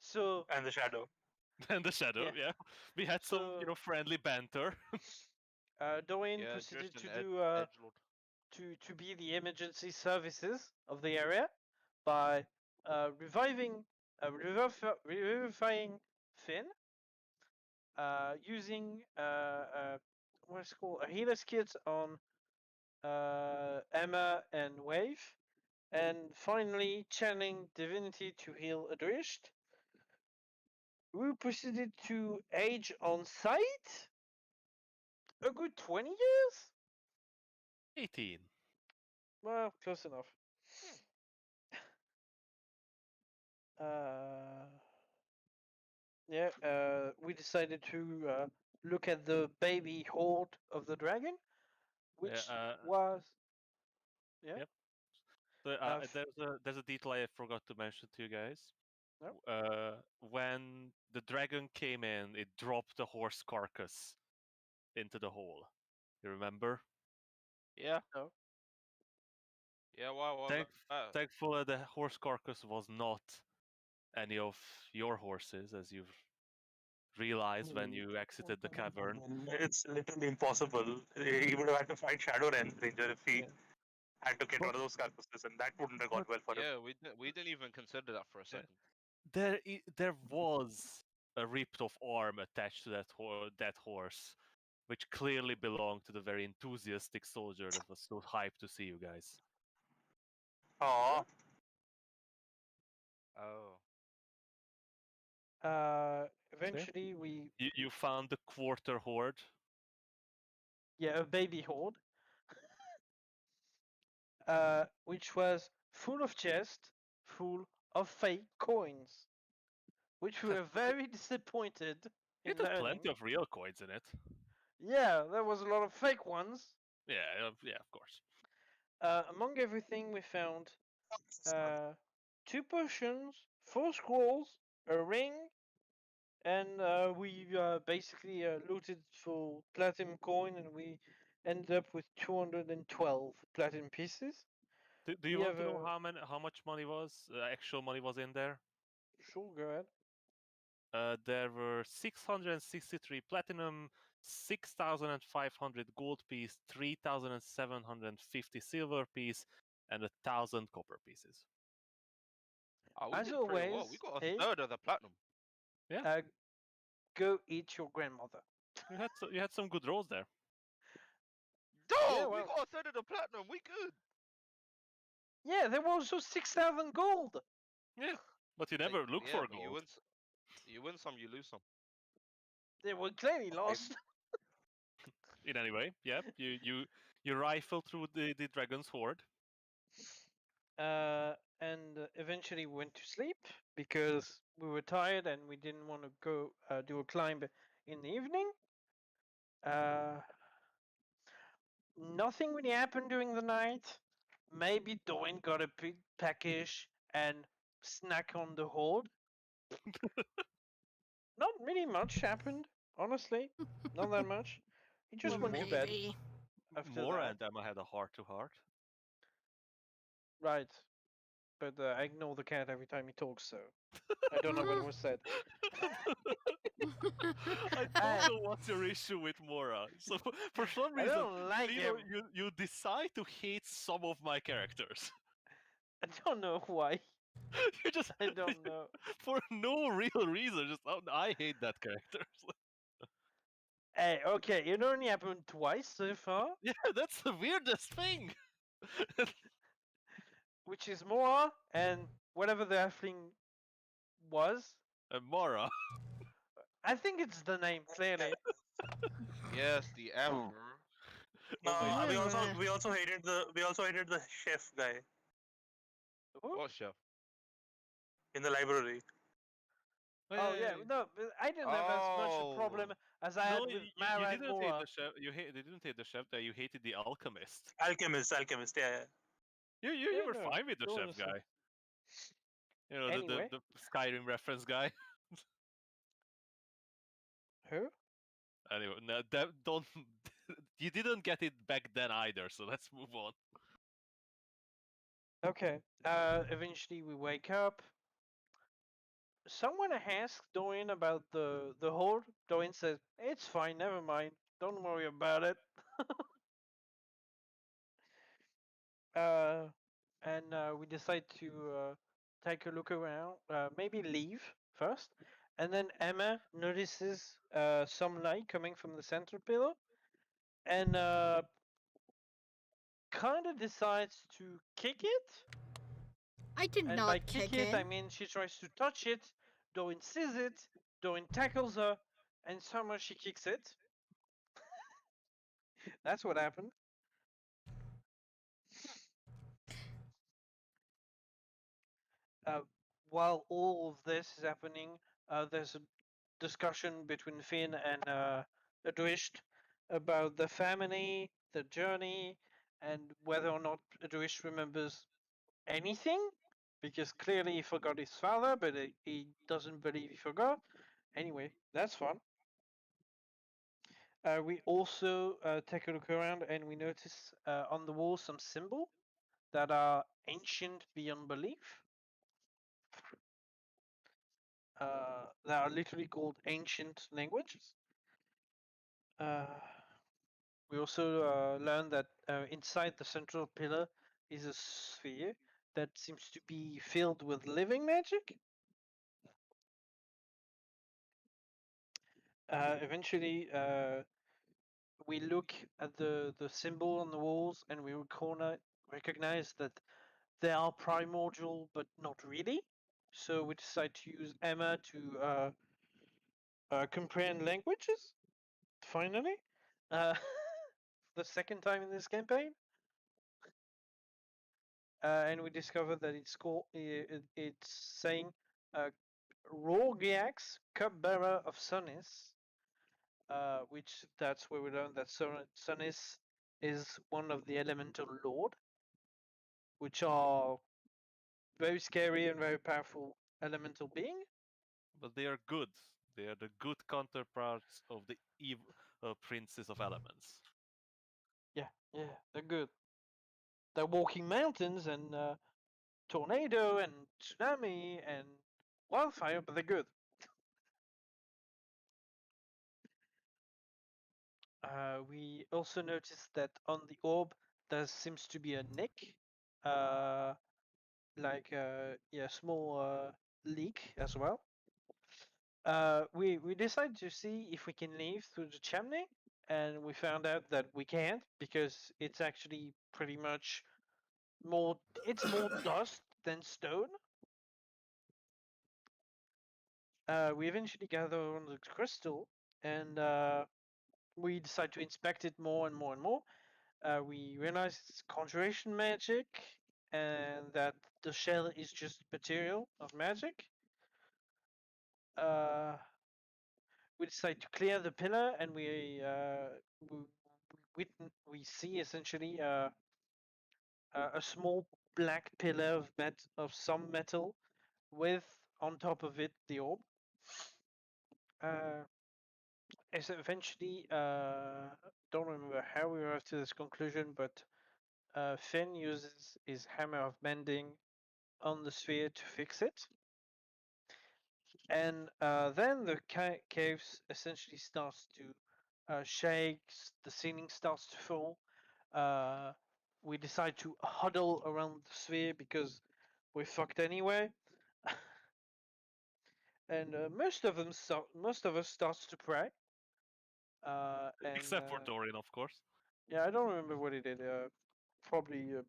[SPEAKER 3] So
[SPEAKER 6] And the Shadow.
[SPEAKER 1] And the shadow.
[SPEAKER 3] Yeah.
[SPEAKER 1] Yeah. We had some
[SPEAKER 3] So-
[SPEAKER 1] friendly banter.
[SPEAKER 3] Doin
[SPEAKER 5] Yeah,
[SPEAKER 3] proceeded
[SPEAKER 5] just
[SPEAKER 3] to
[SPEAKER 5] an
[SPEAKER 3] do
[SPEAKER 5] edgelord.
[SPEAKER 3] to be the emergency services of the area by reviving, revivifying Finn, using what's it called a healer's kit on Emma and Wave, and finally channeling divinity to heal Adrisht, who proceeded to age on sight a good 20 years.
[SPEAKER 1] 18.
[SPEAKER 3] Well, close enough. Yeah, we decided to look at the baby horde of the dragon, which was yeah.
[SPEAKER 1] Yep. So, there's a detail I forgot to mention to you guys.
[SPEAKER 3] Yep.
[SPEAKER 1] When the dragon came in, it dropped the horse carcass into the hole. You remember?
[SPEAKER 5] Yeah.
[SPEAKER 3] No.
[SPEAKER 5] Yeah. Why?
[SPEAKER 1] Thankfully, the horse carcass was not any of your horses, as you've realized when you exited the cavern.
[SPEAKER 6] It's literally impossible. He would have had to fight Shadow Ranger if he had to get one of those carcasses, and that wouldn't have gone well for him.
[SPEAKER 5] Yeah, we didn't even consider that for a second.
[SPEAKER 1] There was a ripped-off arm attached to that horse, which clearly belonged to the very enthusiastic soldier that was so hyped to see you guys.
[SPEAKER 6] Aww.
[SPEAKER 5] Oh.
[SPEAKER 3] Eventually we
[SPEAKER 1] You found the quarter horde.
[SPEAKER 3] a baby horde, which was full of chests, full of fake coins, which we were very disappointed in
[SPEAKER 1] It has
[SPEAKER 3] learning.
[SPEAKER 1] plenty of real coins in it.
[SPEAKER 3] Yeah, there was a lot of fake ones.
[SPEAKER 1] Yeah, of course.
[SPEAKER 3] Among everything, we found 2 potions, 4 scrolls, a ring, and we basically looted for platinum coin, and we ended up with 212 platinum pieces.
[SPEAKER 1] Do you
[SPEAKER 3] We
[SPEAKER 1] want to
[SPEAKER 3] have
[SPEAKER 1] know how much money was actual money was in there?
[SPEAKER 3] Sure, go ahead.
[SPEAKER 1] There were 663 platinum, 6,500 gold piece, 3,750 silver piece, and 1,000 copper pieces.
[SPEAKER 5] We
[SPEAKER 3] As
[SPEAKER 5] did pretty well.
[SPEAKER 3] always,
[SPEAKER 5] We got a
[SPEAKER 3] hey,
[SPEAKER 5] third of the platinum.
[SPEAKER 3] go eat your grandmother.
[SPEAKER 1] You had some good rolls there.
[SPEAKER 5] Dog, we
[SPEAKER 3] well-
[SPEAKER 5] got a third of the platinum. We good.
[SPEAKER 3] Yeah, there was also 6,000 gold.
[SPEAKER 1] Yeah, but you never look for
[SPEAKER 5] but
[SPEAKER 1] gold.
[SPEAKER 5] You win some, you lose some.
[SPEAKER 3] They were clearly lost.
[SPEAKER 1] In any way, yeah, you rifle through the dragon's horde.
[SPEAKER 3] And eventually we went to sleep because we were tired and we didn't want to go do a climb in the evening. Nothing really happened during the night. Maybe Doin got a big package and snack on the horde. Not really much happened, honestly. Not that much. He just
[SPEAKER 2] Well,
[SPEAKER 3] went to bed
[SPEAKER 2] maybe.
[SPEAKER 3] after
[SPEAKER 1] Mora
[SPEAKER 3] that.
[SPEAKER 1] and Emma had a heart-to-heart.
[SPEAKER 3] Right. But I ignore the cat every time he talks, so I don't know what was said.
[SPEAKER 1] I don't know what's your issue with Mora. So for some
[SPEAKER 3] I
[SPEAKER 1] reason,
[SPEAKER 3] don't like him.
[SPEAKER 1] you decide to hate some of my characters.
[SPEAKER 3] I don't know why.
[SPEAKER 1] You just
[SPEAKER 3] I don't know.
[SPEAKER 1] for no real reason. Just I hate that character.
[SPEAKER 3] Hey, okay, it only happened twice so far,
[SPEAKER 1] Yeah, that's the weirdest thing.
[SPEAKER 3] which is Moa and whatever the halfling was.
[SPEAKER 1] Mora.
[SPEAKER 3] I think it's the name, clearly.
[SPEAKER 5] Yes, the emperor.
[SPEAKER 6] No,
[SPEAKER 1] Oh my
[SPEAKER 6] we
[SPEAKER 1] God.
[SPEAKER 6] also hated the chef guy
[SPEAKER 3] Who?
[SPEAKER 5] What chef?
[SPEAKER 6] in the library.
[SPEAKER 3] Oh yeah, no, but I didn't have as much a problem as I had
[SPEAKER 1] No,
[SPEAKER 3] with
[SPEAKER 1] you
[SPEAKER 3] Mara and
[SPEAKER 1] didn't hate
[SPEAKER 3] Mora.
[SPEAKER 1] the chef. You didn't hate the chef guy. You hated the alchemist.
[SPEAKER 6] Alchemist, yeah.
[SPEAKER 1] You
[SPEAKER 3] Yeah,
[SPEAKER 1] were
[SPEAKER 3] no,
[SPEAKER 1] fine with the
[SPEAKER 3] don't
[SPEAKER 1] chef
[SPEAKER 3] understand.
[SPEAKER 1] guy. You know
[SPEAKER 3] Anyway.
[SPEAKER 1] the Skyrim reference guy.
[SPEAKER 3] Who?
[SPEAKER 1] Anyway, no, don't. You didn't get it back then either. So let's move on.
[SPEAKER 3] Okay. Eventually we wake up. Someone asks Dorian about the horde. Dorian says, "It's fine, never mind. Don't worry about it." We decide to take a look around. Maybe leave first, and then Emma notices some light coming from the center pillar, and kind of decides to kick it.
[SPEAKER 2] I did
[SPEAKER 3] And by
[SPEAKER 2] not
[SPEAKER 3] kick
[SPEAKER 2] kick
[SPEAKER 3] it,
[SPEAKER 2] it.
[SPEAKER 3] I mean she tries to touch it. Dorian sees it. Dorian tackles her, and somehow she kicks it. That's what happened. While all of this is happening, there's a discussion between Finn and Adrisht about the family, the journey, and whether or not Adrisht remembers anything. Because clearly he forgot his father, but he doesn't believe he forgot. Anyway, that's fun. We also take a look around and we notice on the wall some symbols that are ancient beyond belief. They are literally called ancient languages. We also learn that inside the central pillar is a sphere that seems to be filled with living magic. Eventually, we look at the symbol on the walls and we recognize that they are primordial, but not really. So we decide to use Emma to comprehend languages. Finally, the second time in this campaign, and we discover that it's saying Rorgiax, cupbearer of Sunis, which that's where we learn that Sunis is one of the elemental lord, which are very scary and very powerful elemental being.
[SPEAKER 1] But they are good. They are the good counterparts of the evil princes of elements.
[SPEAKER 3] Yeah, they're good. They're walking mountains and tornado and tsunami and wildfire, but they're good. We also noticed that on the orb there seems to be a nick, like yeah, small leak as well. We decided to see if we can leave through the chimney, and we found out that we can't because it's actually pretty much more. It's more dust than stone. We eventually gather on the crystal, and we decide to inspect it more and more and more. We realize it's conjuration magic, and that the shell is just material of magic. We decide to clear the pillar, and we see essentially a small black pillar of some metal with on top of it the orb. As eventually, don't remember how we arrived to this conclusion, but Finn uses his hammer of mending on the sphere to fix it. And then the caves essentially starts to shake. The ceiling starts to fall. We decide to huddle around the sphere because we're fucked anyway. And most of us starts to pray.
[SPEAKER 1] Except for Dorian, of course.
[SPEAKER 3] Yeah, I don't remember what he did. Probably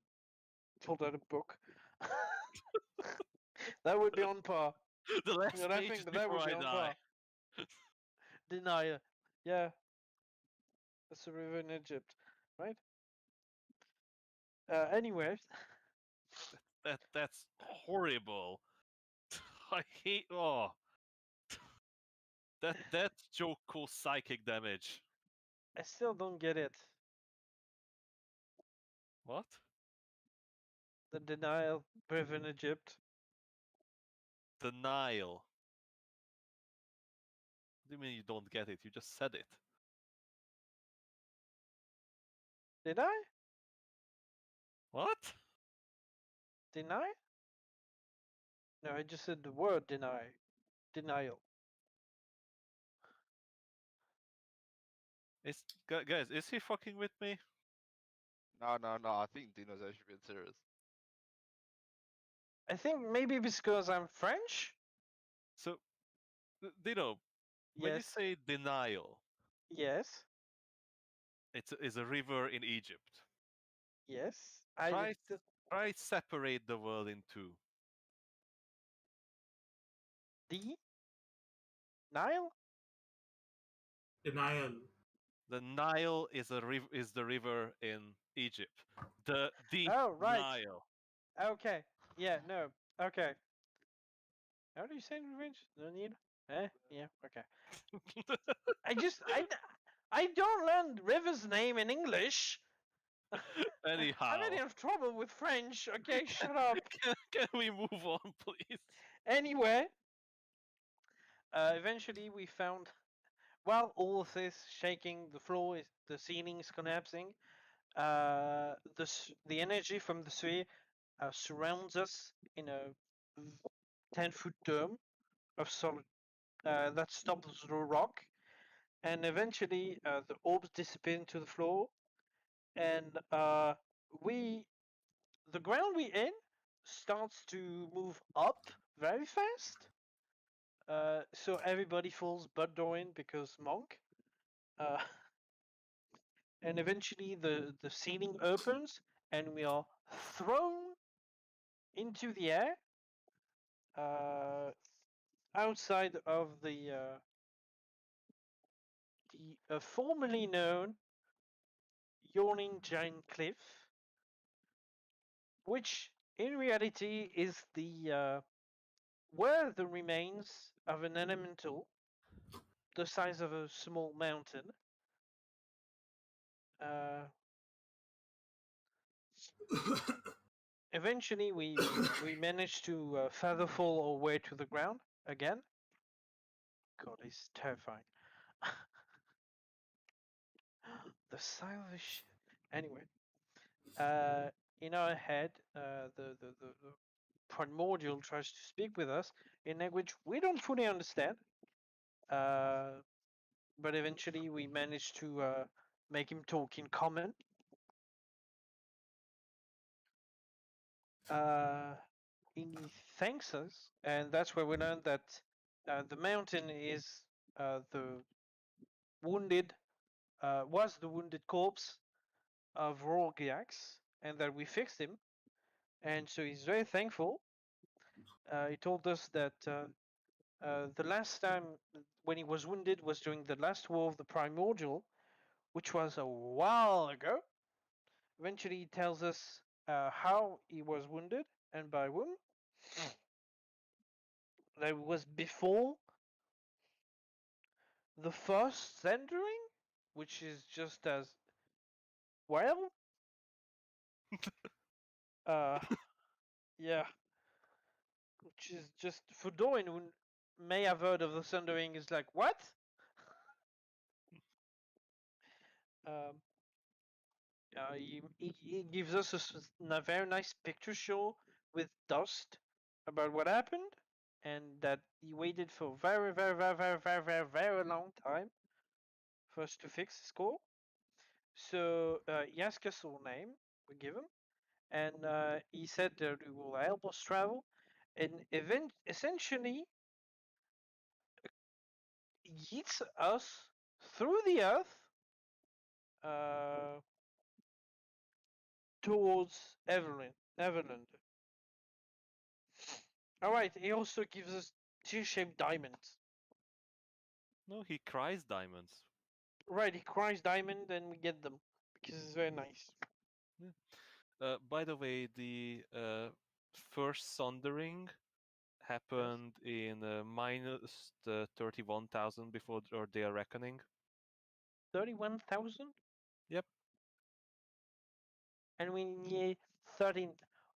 [SPEAKER 3] pulled out a book. That would be on par.
[SPEAKER 1] The last
[SPEAKER 3] You know, I
[SPEAKER 1] pages
[SPEAKER 3] think that
[SPEAKER 1] before
[SPEAKER 3] would be
[SPEAKER 1] I
[SPEAKER 3] on
[SPEAKER 1] die.
[SPEAKER 3] par. Denier. Yeah. That's a river in Egypt, right? Anyway.
[SPEAKER 1] That's horrible. I hate. Oh, that joke caused psychic damage.
[SPEAKER 3] I still don't get it.
[SPEAKER 1] What?
[SPEAKER 3] The denial river in Egypt.
[SPEAKER 1] The Nile. What do you mean you don't get it? You just said it.
[SPEAKER 3] Did I?
[SPEAKER 1] What?
[SPEAKER 3] Deny? No, I just said the word deny. Denial.
[SPEAKER 1] Guys, is he fucking with me?
[SPEAKER 5] No, no, no. I think Dino's actually being serious.
[SPEAKER 3] I think maybe because I'm French?
[SPEAKER 1] So, Dino, when you
[SPEAKER 3] Yes.
[SPEAKER 1] say denial,
[SPEAKER 3] Yes.
[SPEAKER 1] it's a river in Egypt.
[SPEAKER 3] Yes.
[SPEAKER 1] Try separate the world in two.
[SPEAKER 3] The Nile?
[SPEAKER 4] Denial.
[SPEAKER 1] The Nile is the river in Egypt. The
[SPEAKER 3] Oh, right.
[SPEAKER 1] Nile.
[SPEAKER 3] Okay. Yeah, no. Okay. How do you say it in French? No need? Yeah, okay. I don't learn river's name in English.
[SPEAKER 1] Anyhow,
[SPEAKER 3] I'm in enough trouble with French. Okay, shut up.
[SPEAKER 1] can we move on, please?
[SPEAKER 3] Anyway, eventually we found, while all of this shaking, the floor is, the ceiling is collapsing. The energy from the sphere surrounds us in a 10-foot dome of solid that stops the rock, and eventually the orbs disappear into the floor, and the ground we in starts to move up very fast. So everybody falls but Dorian because monk. And eventually the ceiling opens and we are thrown into the air outside of the formerly known yawning giant cliff, which in reality is the where the remains of an elemental the size of a small mountain. Eventually, we managed to feather fall our way to the ground again. God, it's terrifying. The size of the shit. Anyway, in our head, the primordial tries to speak with us in language we don't fully understand. But eventually, we managed to make him talk in common. He thanks us, and that's where we learned that the mountain is the wounded was the wounded corpse of Rorgiax, and that we fixed him. And so he's very thankful. He told us that the last time when he was wounded was during the last war of the Primordial, which was a while ago. Eventually, he tells us how he was wounded and by whom. That was before the first centering, which is just as well. Yeah, which is just for Doin, who may have heard of the Sundering, is like, what? He gives us a very nice picture show with dust about what happened. and that he waited for very long time for us to fix the score. So he asked us our name, we give him, and he said that he will help us travel, and essentially leads us through the earth towards Everland. Alright, he also gives us tear-shaped diamonds.
[SPEAKER 1] No, he cries diamonds.
[SPEAKER 3] Right, he cries diamond and we get them because it's very nice.
[SPEAKER 1] By the way, the first sundering happened in minus 31,000 before their reckoning.
[SPEAKER 3] 31,000?
[SPEAKER 1] Yep.
[SPEAKER 3] And we need 13.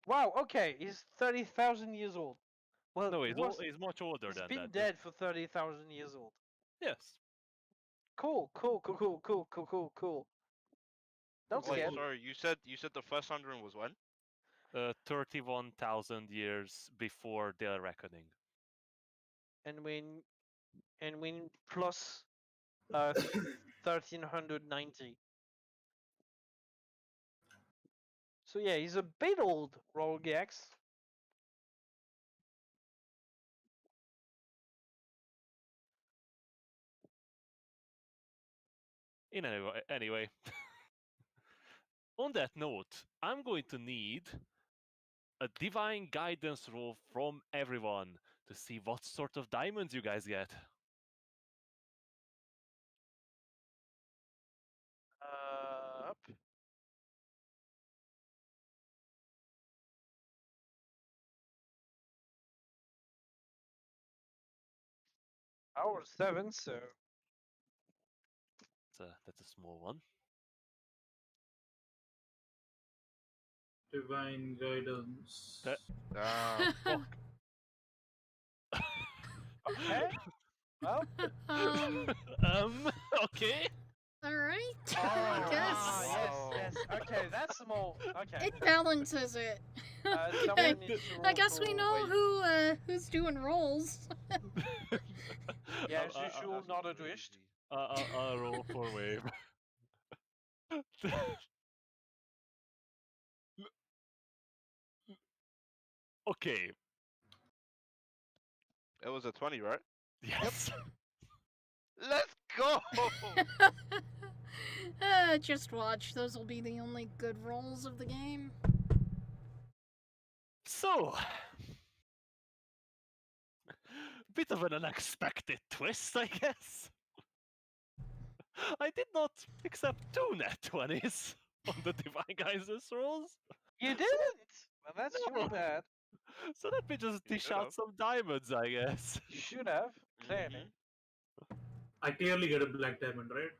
[SPEAKER 3] Wow, okay, he's 30,000 years old. Well,
[SPEAKER 1] No,
[SPEAKER 3] he's
[SPEAKER 1] much older
[SPEAKER 3] he's
[SPEAKER 1] than
[SPEAKER 3] been
[SPEAKER 1] that.
[SPEAKER 3] dead for 30,000 years old.
[SPEAKER 1] Yes.
[SPEAKER 3] Cool. Don't
[SPEAKER 5] Wait,
[SPEAKER 3] skip.
[SPEAKER 5] sorry. You said the first 100 was when?
[SPEAKER 1] 31,000 years before their reckoning.
[SPEAKER 3] And when plus 1390. So yeah, he's a bit old, Rolgax.
[SPEAKER 1] Anyway. On that note, I'm going to need a divine guidance roll from everyone to see what sort of diamonds you guys get.
[SPEAKER 3] Up. Hour 7, so
[SPEAKER 1] That's a small one.
[SPEAKER 4] Divine guidance.
[SPEAKER 5] Damn.
[SPEAKER 3] okay. Well,
[SPEAKER 1] Okay.
[SPEAKER 2] Alright,
[SPEAKER 3] oh,
[SPEAKER 2] I guess.
[SPEAKER 3] yes. Okay, that's the more. Okay.
[SPEAKER 2] It balances it.
[SPEAKER 3] Someone needs to
[SPEAKER 2] I
[SPEAKER 3] roll
[SPEAKER 2] guess we
[SPEAKER 3] for
[SPEAKER 2] know
[SPEAKER 3] wave.
[SPEAKER 2] who's doing rolls.
[SPEAKER 3] Yeah, as usual, not a twist.
[SPEAKER 1] I'll roll for wave. Okay.
[SPEAKER 5] It was a 20, right?
[SPEAKER 1] Yes.
[SPEAKER 5] Let's go.
[SPEAKER 2] Just watch. Those will be the only good rolls of the game.
[SPEAKER 1] So, bit of an unexpected twist, I guess. I did not accept 2 nat 20s on the Divine Geysers rolls.
[SPEAKER 3] You didn't. Well, that's
[SPEAKER 1] No.
[SPEAKER 3] your bad.
[SPEAKER 1] So let me just
[SPEAKER 5] You
[SPEAKER 1] dish
[SPEAKER 5] should've.
[SPEAKER 1] out some diamonds, I guess.
[SPEAKER 3] You should have clearly.
[SPEAKER 4] I clearly get a black diamond, right?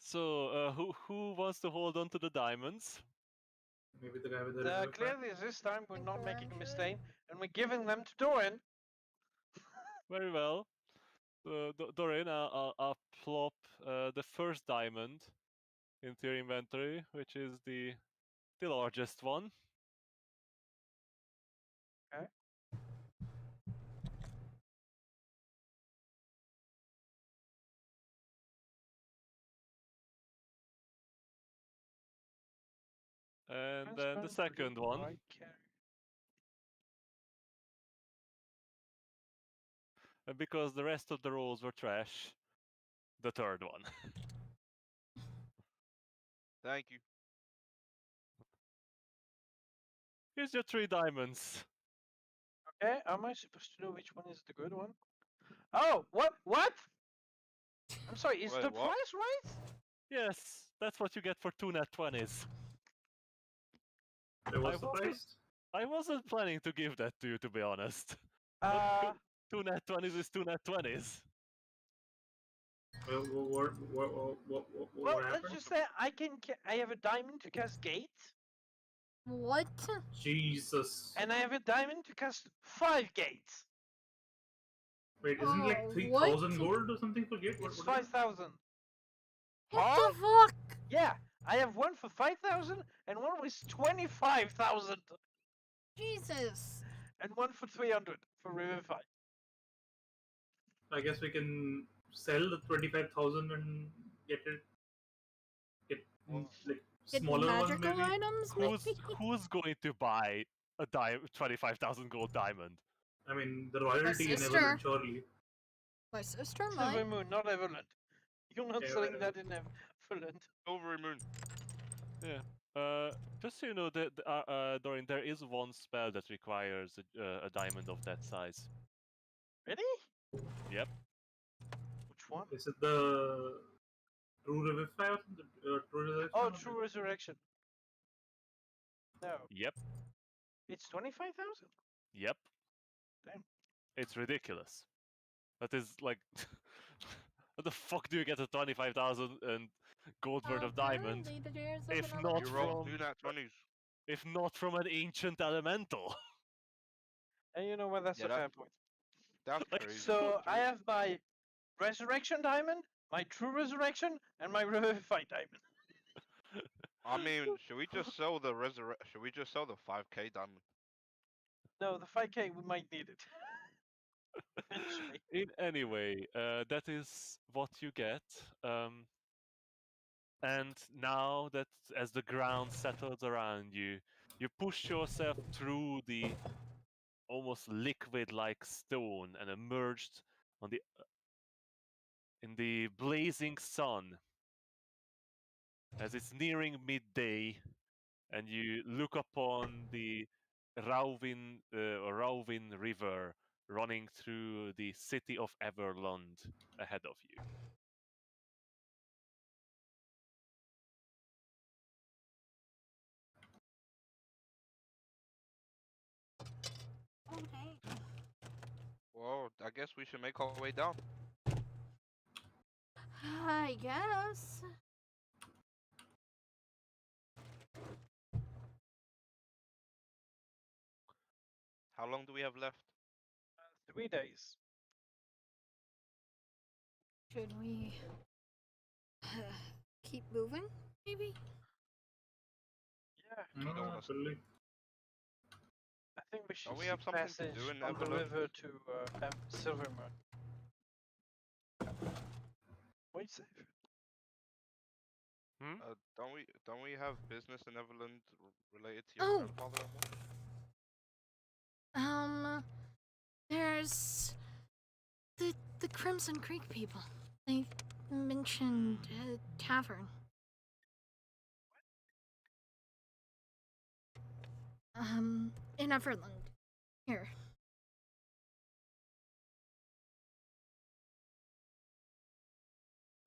[SPEAKER 1] So, who wants to hold on to the diamonds?
[SPEAKER 4] Maybe the guy with the reserve
[SPEAKER 3] Clearly, this time we're
[SPEAKER 2] Think
[SPEAKER 3] not
[SPEAKER 2] Doran
[SPEAKER 3] making a
[SPEAKER 2] should.
[SPEAKER 3] mistake, and we're giving them to Doran.
[SPEAKER 1] Very well. Doreen, I'll plop the first diamond into your inventory, which is the largest one.
[SPEAKER 3] Okay.
[SPEAKER 1] And then the second one. And because the rest of the rolls were trash, the third one.
[SPEAKER 5] Thank you.
[SPEAKER 1] Here's your 3 diamonds.
[SPEAKER 3] Okay, am I supposed to know which one is the good one? Oh, what? I'm sorry, is
[SPEAKER 5] Wait,
[SPEAKER 3] the
[SPEAKER 5] what?
[SPEAKER 3] price right?
[SPEAKER 1] Yes, that's what you get for 2 nat 20s.
[SPEAKER 4] What's the price?
[SPEAKER 1] I wasn't planning to give that to you, to be honest.
[SPEAKER 3] Uh,
[SPEAKER 1] 2 nat 20s is 2 nat 20s.
[SPEAKER 4] What
[SPEAKER 3] well, let's
[SPEAKER 4] happened?
[SPEAKER 3] just say I have a diamond to cast gate,
[SPEAKER 2] What?
[SPEAKER 4] Jesus.
[SPEAKER 3] and I have a diamond to cast 5 gates.
[SPEAKER 4] Wait, isn't it like 3,000
[SPEAKER 2] what?
[SPEAKER 4] gold or something for gate?
[SPEAKER 3] It's
[SPEAKER 4] What is it?
[SPEAKER 3] 5,000.
[SPEAKER 2] What the fuck?
[SPEAKER 3] Yeah, I have one for 5,000, and one with 25,000,
[SPEAKER 2] Jesus.
[SPEAKER 3] and one for 300 for Revivify.
[SPEAKER 4] I guess we can sell the 25,000 and get it. Get like
[SPEAKER 2] Get
[SPEAKER 4] smaller ones
[SPEAKER 2] magical
[SPEAKER 4] maybe.
[SPEAKER 2] items,
[SPEAKER 1] Who's
[SPEAKER 2] maybe?
[SPEAKER 1] who's going to buy a 25,000 gold diamond?
[SPEAKER 4] I mean, the royalty in
[SPEAKER 2] sister.
[SPEAKER 4] Evelyn, surely.
[SPEAKER 2] My sister
[SPEAKER 3] Silver
[SPEAKER 2] might.
[SPEAKER 3] Moon, not Everland. You're not
[SPEAKER 4] Yeah,
[SPEAKER 3] selling
[SPEAKER 4] whatever.
[SPEAKER 3] that in Everland.
[SPEAKER 5] Silvery Moon.
[SPEAKER 1] Yeah. Just so you know, Dorian, there is one spell that requires a diamond of that size.
[SPEAKER 3] Really?
[SPEAKER 1] Yep.
[SPEAKER 3] Which one?
[SPEAKER 4] Is it the True Revivify or something? True Resurrection?
[SPEAKER 3] Oh,
[SPEAKER 4] or
[SPEAKER 3] True Resurrection. No,
[SPEAKER 1] Yep.
[SPEAKER 3] it's 25,000.
[SPEAKER 1] Yep.
[SPEAKER 3] Damn.
[SPEAKER 1] It's ridiculous. That is like, how the fuck do you get a 25,000 and gold worth of diamond
[SPEAKER 2] Apparently the Dares of
[SPEAKER 1] if
[SPEAKER 2] an
[SPEAKER 1] not
[SPEAKER 5] You
[SPEAKER 2] elemental.
[SPEAKER 5] roll
[SPEAKER 1] from
[SPEAKER 5] 2 nat 20s.
[SPEAKER 1] if not from an ancient elemental?
[SPEAKER 3] And you know what? That's
[SPEAKER 5] Yeah,
[SPEAKER 3] a fair point.
[SPEAKER 5] That's
[SPEAKER 1] Like,
[SPEAKER 5] crazy.
[SPEAKER 3] So I have my Resurrection Diamond, my True Resurrection, and my Revivify Diamond.
[SPEAKER 5] I mean, should we just sell the 5k diamond?
[SPEAKER 3] No, the 5K, we might need it. Eventually.
[SPEAKER 1] Anyway, that is what you get. And now that as the ground settles around you, you push yourself through the almost liquid-like stone and emerged on the in the blazing sun as it's nearing midday, and you look upon the Rauvin River running through the city of Everlund ahead of you.
[SPEAKER 2] Okay.
[SPEAKER 5] Well, I guess we should make our way down.
[SPEAKER 2] I guess.
[SPEAKER 5] How long do we have left?
[SPEAKER 3] 3 days.
[SPEAKER 2] Should we keep moving? Maybe.
[SPEAKER 3] Yeah,
[SPEAKER 5] You don't
[SPEAKER 4] No,
[SPEAKER 5] wanna-
[SPEAKER 4] absolutely.
[SPEAKER 3] I think we should
[SPEAKER 5] Don't we
[SPEAKER 3] seek
[SPEAKER 5] have something to
[SPEAKER 3] passage
[SPEAKER 5] do in
[SPEAKER 3] on the
[SPEAKER 5] Everland?
[SPEAKER 3] river to Silver Moon. Wait, safe.
[SPEAKER 5] Don't we have business in Everland related to your
[SPEAKER 2] Oh.
[SPEAKER 5] grandfather-in-law?
[SPEAKER 2] There's the Crimson Creek people. They mentioned a tavern. In Everland. Here.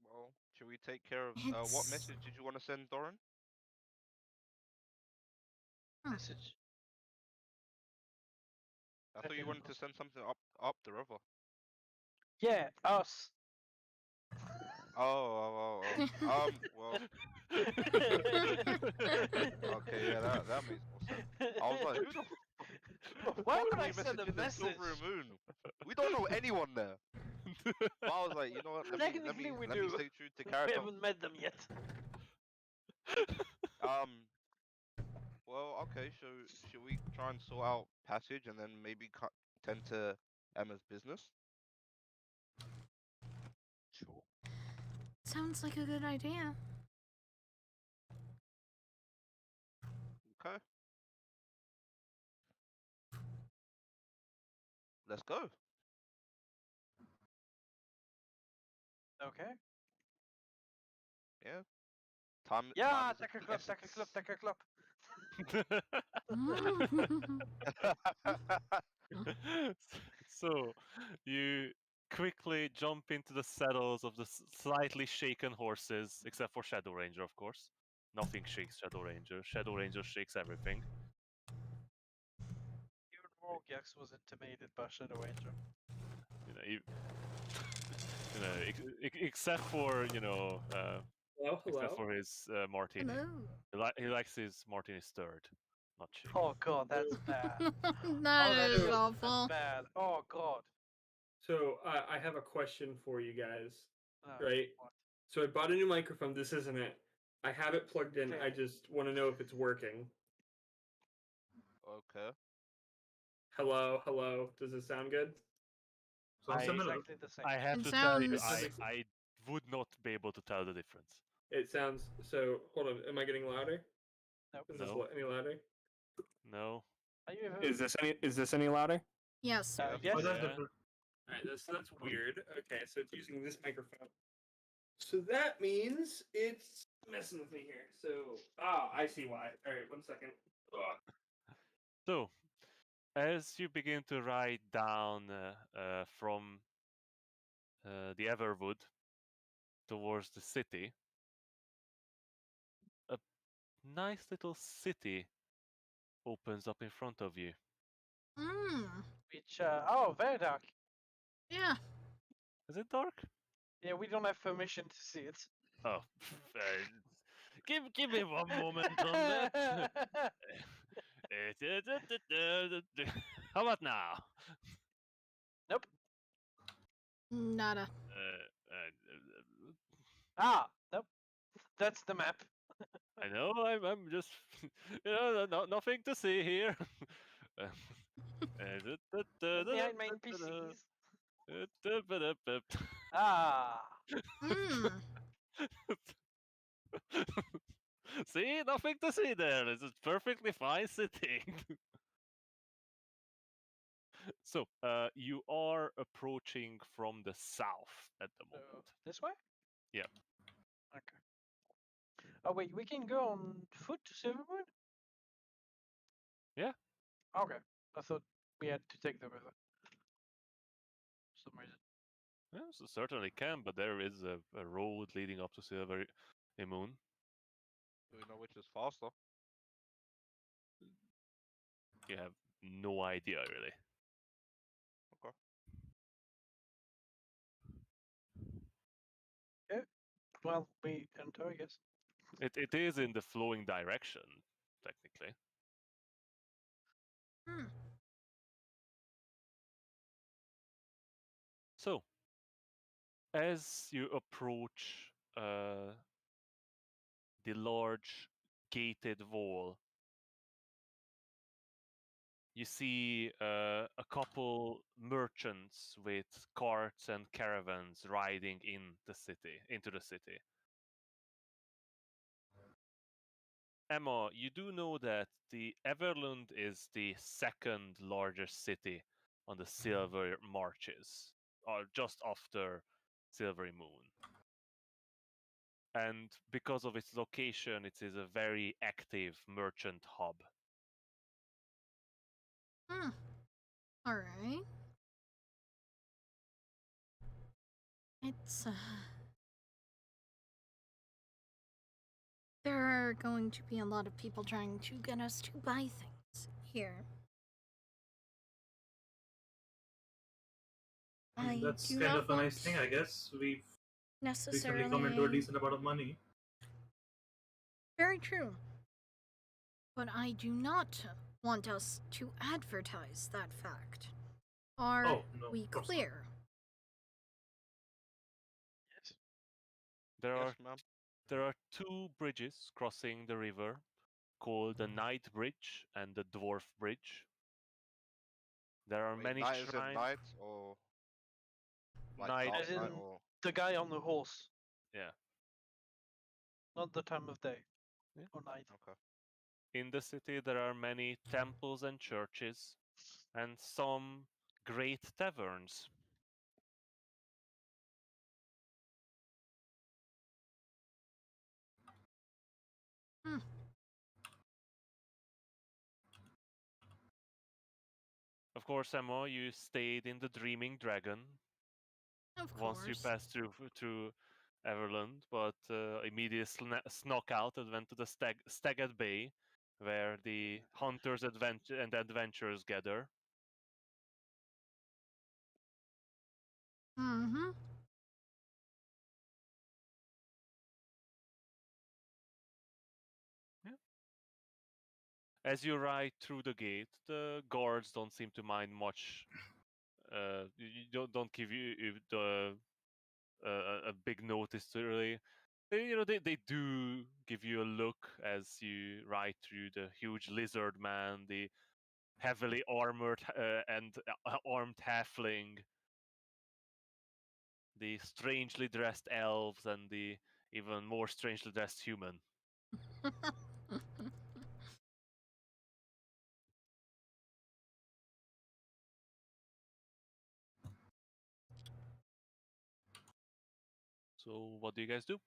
[SPEAKER 5] Well, should we take care of what
[SPEAKER 2] It's-
[SPEAKER 5] message did you want to send, Doran?
[SPEAKER 3] Message.
[SPEAKER 5] I thought you wanted to send something up the river.
[SPEAKER 3] Yeah, us.
[SPEAKER 5] Well. Okay, yeah, that makes more sense. I was like, who the
[SPEAKER 3] Why
[SPEAKER 5] fuck
[SPEAKER 3] would
[SPEAKER 5] are
[SPEAKER 3] I
[SPEAKER 5] we
[SPEAKER 3] send a
[SPEAKER 5] messaging the
[SPEAKER 3] message?
[SPEAKER 5] Silver Moon? We don't know anyone there. But I was like, you know what? Let
[SPEAKER 3] Technically,
[SPEAKER 5] me
[SPEAKER 3] we
[SPEAKER 5] let
[SPEAKER 3] do.
[SPEAKER 5] me stay true to
[SPEAKER 3] We
[SPEAKER 5] character.
[SPEAKER 3] haven't met them yet.
[SPEAKER 5] Well, okay. So should we try and sort out passage and then maybe tend to Emma's business?
[SPEAKER 3] Sure.
[SPEAKER 2] Sounds like a good idea.
[SPEAKER 5] Okay. Let's go.
[SPEAKER 3] Okay.
[SPEAKER 5] Yeah. Time.
[SPEAKER 3] Yeah,
[SPEAKER 5] time is
[SPEAKER 3] take a
[SPEAKER 5] of the
[SPEAKER 3] club, take a club, take a club.
[SPEAKER 1] So, you quickly jump into the saddles of the slightly shaken horses, except for Shadow Ranger, of course. Nothing shakes Shadow Ranger. Shadow Ranger shakes everything.
[SPEAKER 3] Even Morgax was intimidated by Shadow Ranger.
[SPEAKER 1] You know, except for
[SPEAKER 7] Hello, hello.
[SPEAKER 1] except for his martini.
[SPEAKER 2] Hello.
[SPEAKER 1] He likes his martini stirred, not shaken.
[SPEAKER 3] Oh god, that's bad.
[SPEAKER 2] That
[SPEAKER 3] that
[SPEAKER 2] is
[SPEAKER 3] is
[SPEAKER 2] awful.
[SPEAKER 3] bad. Oh god.
[SPEAKER 7] So I have a question for you guys,
[SPEAKER 3] Oh,
[SPEAKER 7] right?
[SPEAKER 3] what?
[SPEAKER 7] So I bought a new microphone. This isn't it. I have it plugged in. I
[SPEAKER 3] Okay.
[SPEAKER 7] just want to know if it's working.
[SPEAKER 5] Okay.
[SPEAKER 7] Hello, hello. Does it sound good?
[SPEAKER 4] Sounds similar.
[SPEAKER 3] Exactly the same.
[SPEAKER 1] I have
[SPEAKER 2] It
[SPEAKER 1] to tell you,
[SPEAKER 2] sounds-
[SPEAKER 1] I would not be able to tell the difference.
[SPEAKER 7] It sounds so. Hold on. Am I getting louder?
[SPEAKER 3] Nope.
[SPEAKER 7] Is this
[SPEAKER 1] No.
[SPEAKER 7] any louder?
[SPEAKER 1] No.
[SPEAKER 3] Are you ever...
[SPEAKER 7] Is this any louder?
[SPEAKER 2] Yes.
[SPEAKER 5] Yeah.
[SPEAKER 3] yes.
[SPEAKER 4] Oh, that's
[SPEAKER 1] Yeah.
[SPEAKER 4] different.
[SPEAKER 7] All right, that's weird. Okay, so it's using this microphone. So that means it's messing with me here. So I see why. All right, 1 second. Ugh.
[SPEAKER 1] So, as you begin to ride down from the Everwood towards the city, a nice little city opens up in front of you.
[SPEAKER 3] Which, oh, very dark.
[SPEAKER 2] Yeah.
[SPEAKER 1] Is it dark?
[SPEAKER 3] Yeah, we don't have permission to see it.
[SPEAKER 1] Oh, give me one moment on that. How about now?
[SPEAKER 3] Nope.
[SPEAKER 2] Nada.
[SPEAKER 3] Ah, nope. That's the map.
[SPEAKER 1] I know. I'm just, nothing to see here.
[SPEAKER 3] Behind my NPCs. Ah.
[SPEAKER 1] See, nothing to see there. It's a perfectly fine sitting. So, you are approaching from the south at the moment.
[SPEAKER 3] This way?
[SPEAKER 1] Yeah.
[SPEAKER 3] Okay. Oh wait, we can go on foot to Silverwood?
[SPEAKER 1] Yeah.
[SPEAKER 3] Okay. I thought we had to take the river. For some reason.
[SPEAKER 1] Yeah, so certainly can, but there is a road leading up to Silver Moon.
[SPEAKER 5] Do we know which is faster?
[SPEAKER 1] You have no idea, really.
[SPEAKER 3] Well, we enter, I guess.
[SPEAKER 1] It is in the flowing direction, technically. So, as you approach the large gated wall, you see a couple merchants with carts and caravans riding into the city. Emma, you do know that the Everlund is the second largest city on the Silver Marches, or just after Silvery Moon. And because of its location, it is a very active merchant hub.
[SPEAKER 2] All right. It's there are going to be a lot of people trying to get us to buy things here. I
[SPEAKER 4] That's
[SPEAKER 2] do
[SPEAKER 4] kind
[SPEAKER 2] not
[SPEAKER 4] of a nice
[SPEAKER 2] want
[SPEAKER 4] thing, I guess. We've
[SPEAKER 2] necessarily
[SPEAKER 4] recently come into a decent amount of money.
[SPEAKER 2] Very true. But I do not want us to advertise that fact. Are
[SPEAKER 4] Oh, no,
[SPEAKER 2] we
[SPEAKER 4] of course not.
[SPEAKER 2] clear?
[SPEAKER 3] Yes.
[SPEAKER 5] Yes, ma'am.
[SPEAKER 1] There are two bridges crossing the river, called the Night Bridge and the Dwarf Bridge. There are
[SPEAKER 5] Wait,
[SPEAKER 1] many
[SPEAKER 5] night is in
[SPEAKER 1] shrines.
[SPEAKER 5] night or like
[SPEAKER 1] Night.
[SPEAKER 5] dark
[SPEAKER 3] As in-
[SPEAKER 5] night or
[SPEAKER 3] The guy on the horse.
[SPEAKER 1] Yeah.
[SPEAKER 3] Not the time of day.
[SPEAKER 1] Yeah.
[SPEAKER 3] Or night.
[SPEAKER 5] okay.
[SPEAKER 1] In the city, there are many temples and churches, and some great taverns.
[SPEAKER 2] Hmm.
[SPEAKER 1] Of course, Emma, you stayed in the Dreaming Dragon
[SPEAKER 2] Of
[SPEAKER 1] once you
[SPEAKER 2] course.
[SPEAKER 1] passed through Everland, but immediately snuck out and went to the Staggered Bay, where the hunters and adventurers gather.
[SPEAKER 2] Mm-hmm.
[SPEAKER 1] As you ride through the gate, the guards don't seem to mind much. Don't give you the a big notice to really. They do give you a look as you ride through the huge lizard man, the heavily armored and armed halfling, the strangely dressed elves and the even more strangely dressed human. So what do you guys do?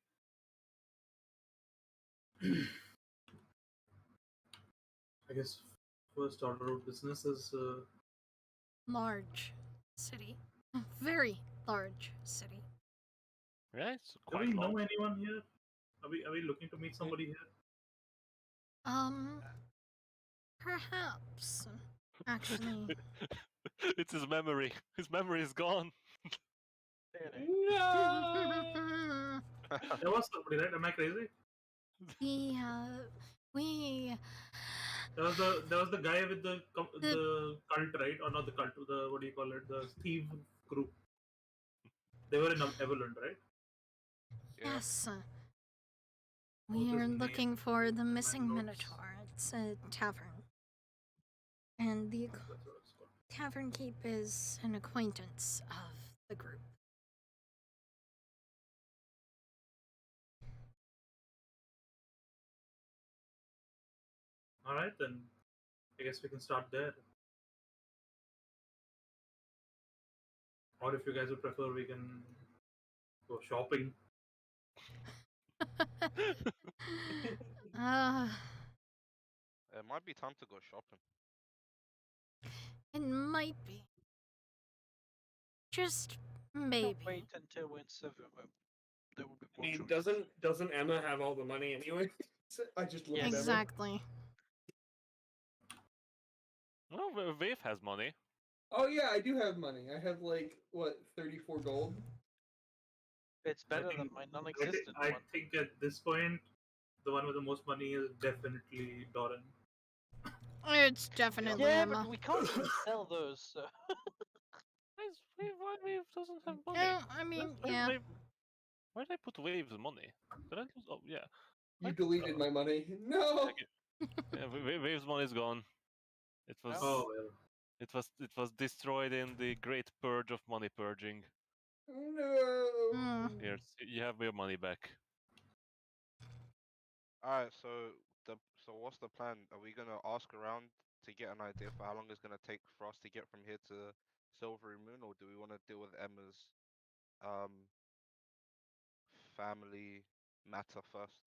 [SPEAKER 4] I guess first order of business is
[SPEAKER 2] Large city. Very large city.
[SPEAKER 1] Right, it's
[SPEAKER 4] do
[SPEAKER 1] quite
[SPEAKER 4] we know
[SPEAKER 1] large.
[SPEAKER 4] anyone here? Are we looking to meet somebody here?
[SPEAKER 2] Perhaps. Actually.
[SPEAKER 1] It's his memory. His memory is gone.
[SPEAKER 7] No.
[SPEAKER 4] There was somebody, right? Am I crazy?
[SPEAKER 2] we
[SPEAKER 4] There was the guy with the cult, right? Or not the cult, the what do you call it? The thief group. They were in Evelyn, right?
[SPEAKER 5] Yeah.
[SPEAKER 2] Yes.
[SPEAKER 4] What was
[SPEAKER 2] We
[SPEAKER 4] his
[SPEAKER 2] are
[SPEAKER 4] name?
[SPEAKER 2] looking for the
[SPEAKER 4] My
[SPEAKER 2] missing
[SPEAKER 4] notes.
[SPEAKER 2] Minotaur. It's a tavern. And the
[SPEAKER 4] That's what it's called.
[SPEAKER 2] tavern keep is an acquaintance of the group.
[SPEAKER 4] All right, then I guess we can start there. Or if you guys would prefer, we can go shopping.
[SPEAKER 5] It might be time to go shopping.
[SPEAKER 2] It might be. Just
[SPEAKER 3] Don't
[SPEAKER 2] maybe.
[SPEAKER 3] wait until we're in Seville. There will be
[SPEAKER 7] I
[SPEAKER 3] more
[SPEAKER 7] mean,
[SPEAKER 3] choices.
[SPEAKER 7] doesn't Emma have all the money anyway? I just look at Emma.
[SPEAKER 2] Exactly.
[SPEAKER 1] Well, Wave has money.
[SPEAKER 7] Oh yeah, I do have money. I have like what 34 gold.
[SPEAKER 3] It's better than
[SPEAKER 4] think-
[SPEAKER 3] my non-existent
[SPEAKER 4] I
[SPEAKER 3] one.
[SPEAKER 4] think at this point, the one with the most money is definitely Doran.
[SPEAKER 2] It's definitely
[SPEAKER 3] Yeah,
[SPEAKER 2] Emma.
[SPEAKER 3] but we can't even sell those. So.
[SPEAKER 1] Why Wave doesn't have money?
[SPEAKER 2] Yeah, I mean, yeah.
[SPEAKER 1] Where did I put Wave's money? Did I lose? Oh yeah.
[SPEAKER 7] You deleted my money. No.
[SPEAKER 1] Yeah, Wave's money is gone. It was.
[SPEAKER 4] Oh well.
[SPEAKER 1] It was destroyed in the great purge of money purging.
[SPEAKER 7] No.
[SPEAKER 1] Here, you have your money back.
[SPEAKER 5] Alright, so what's the plan? Are we gonna ask around to get an idea for how long it's gonna take for us to get from here to Silvery Moon, or do we want to deal with Emma's family matter first?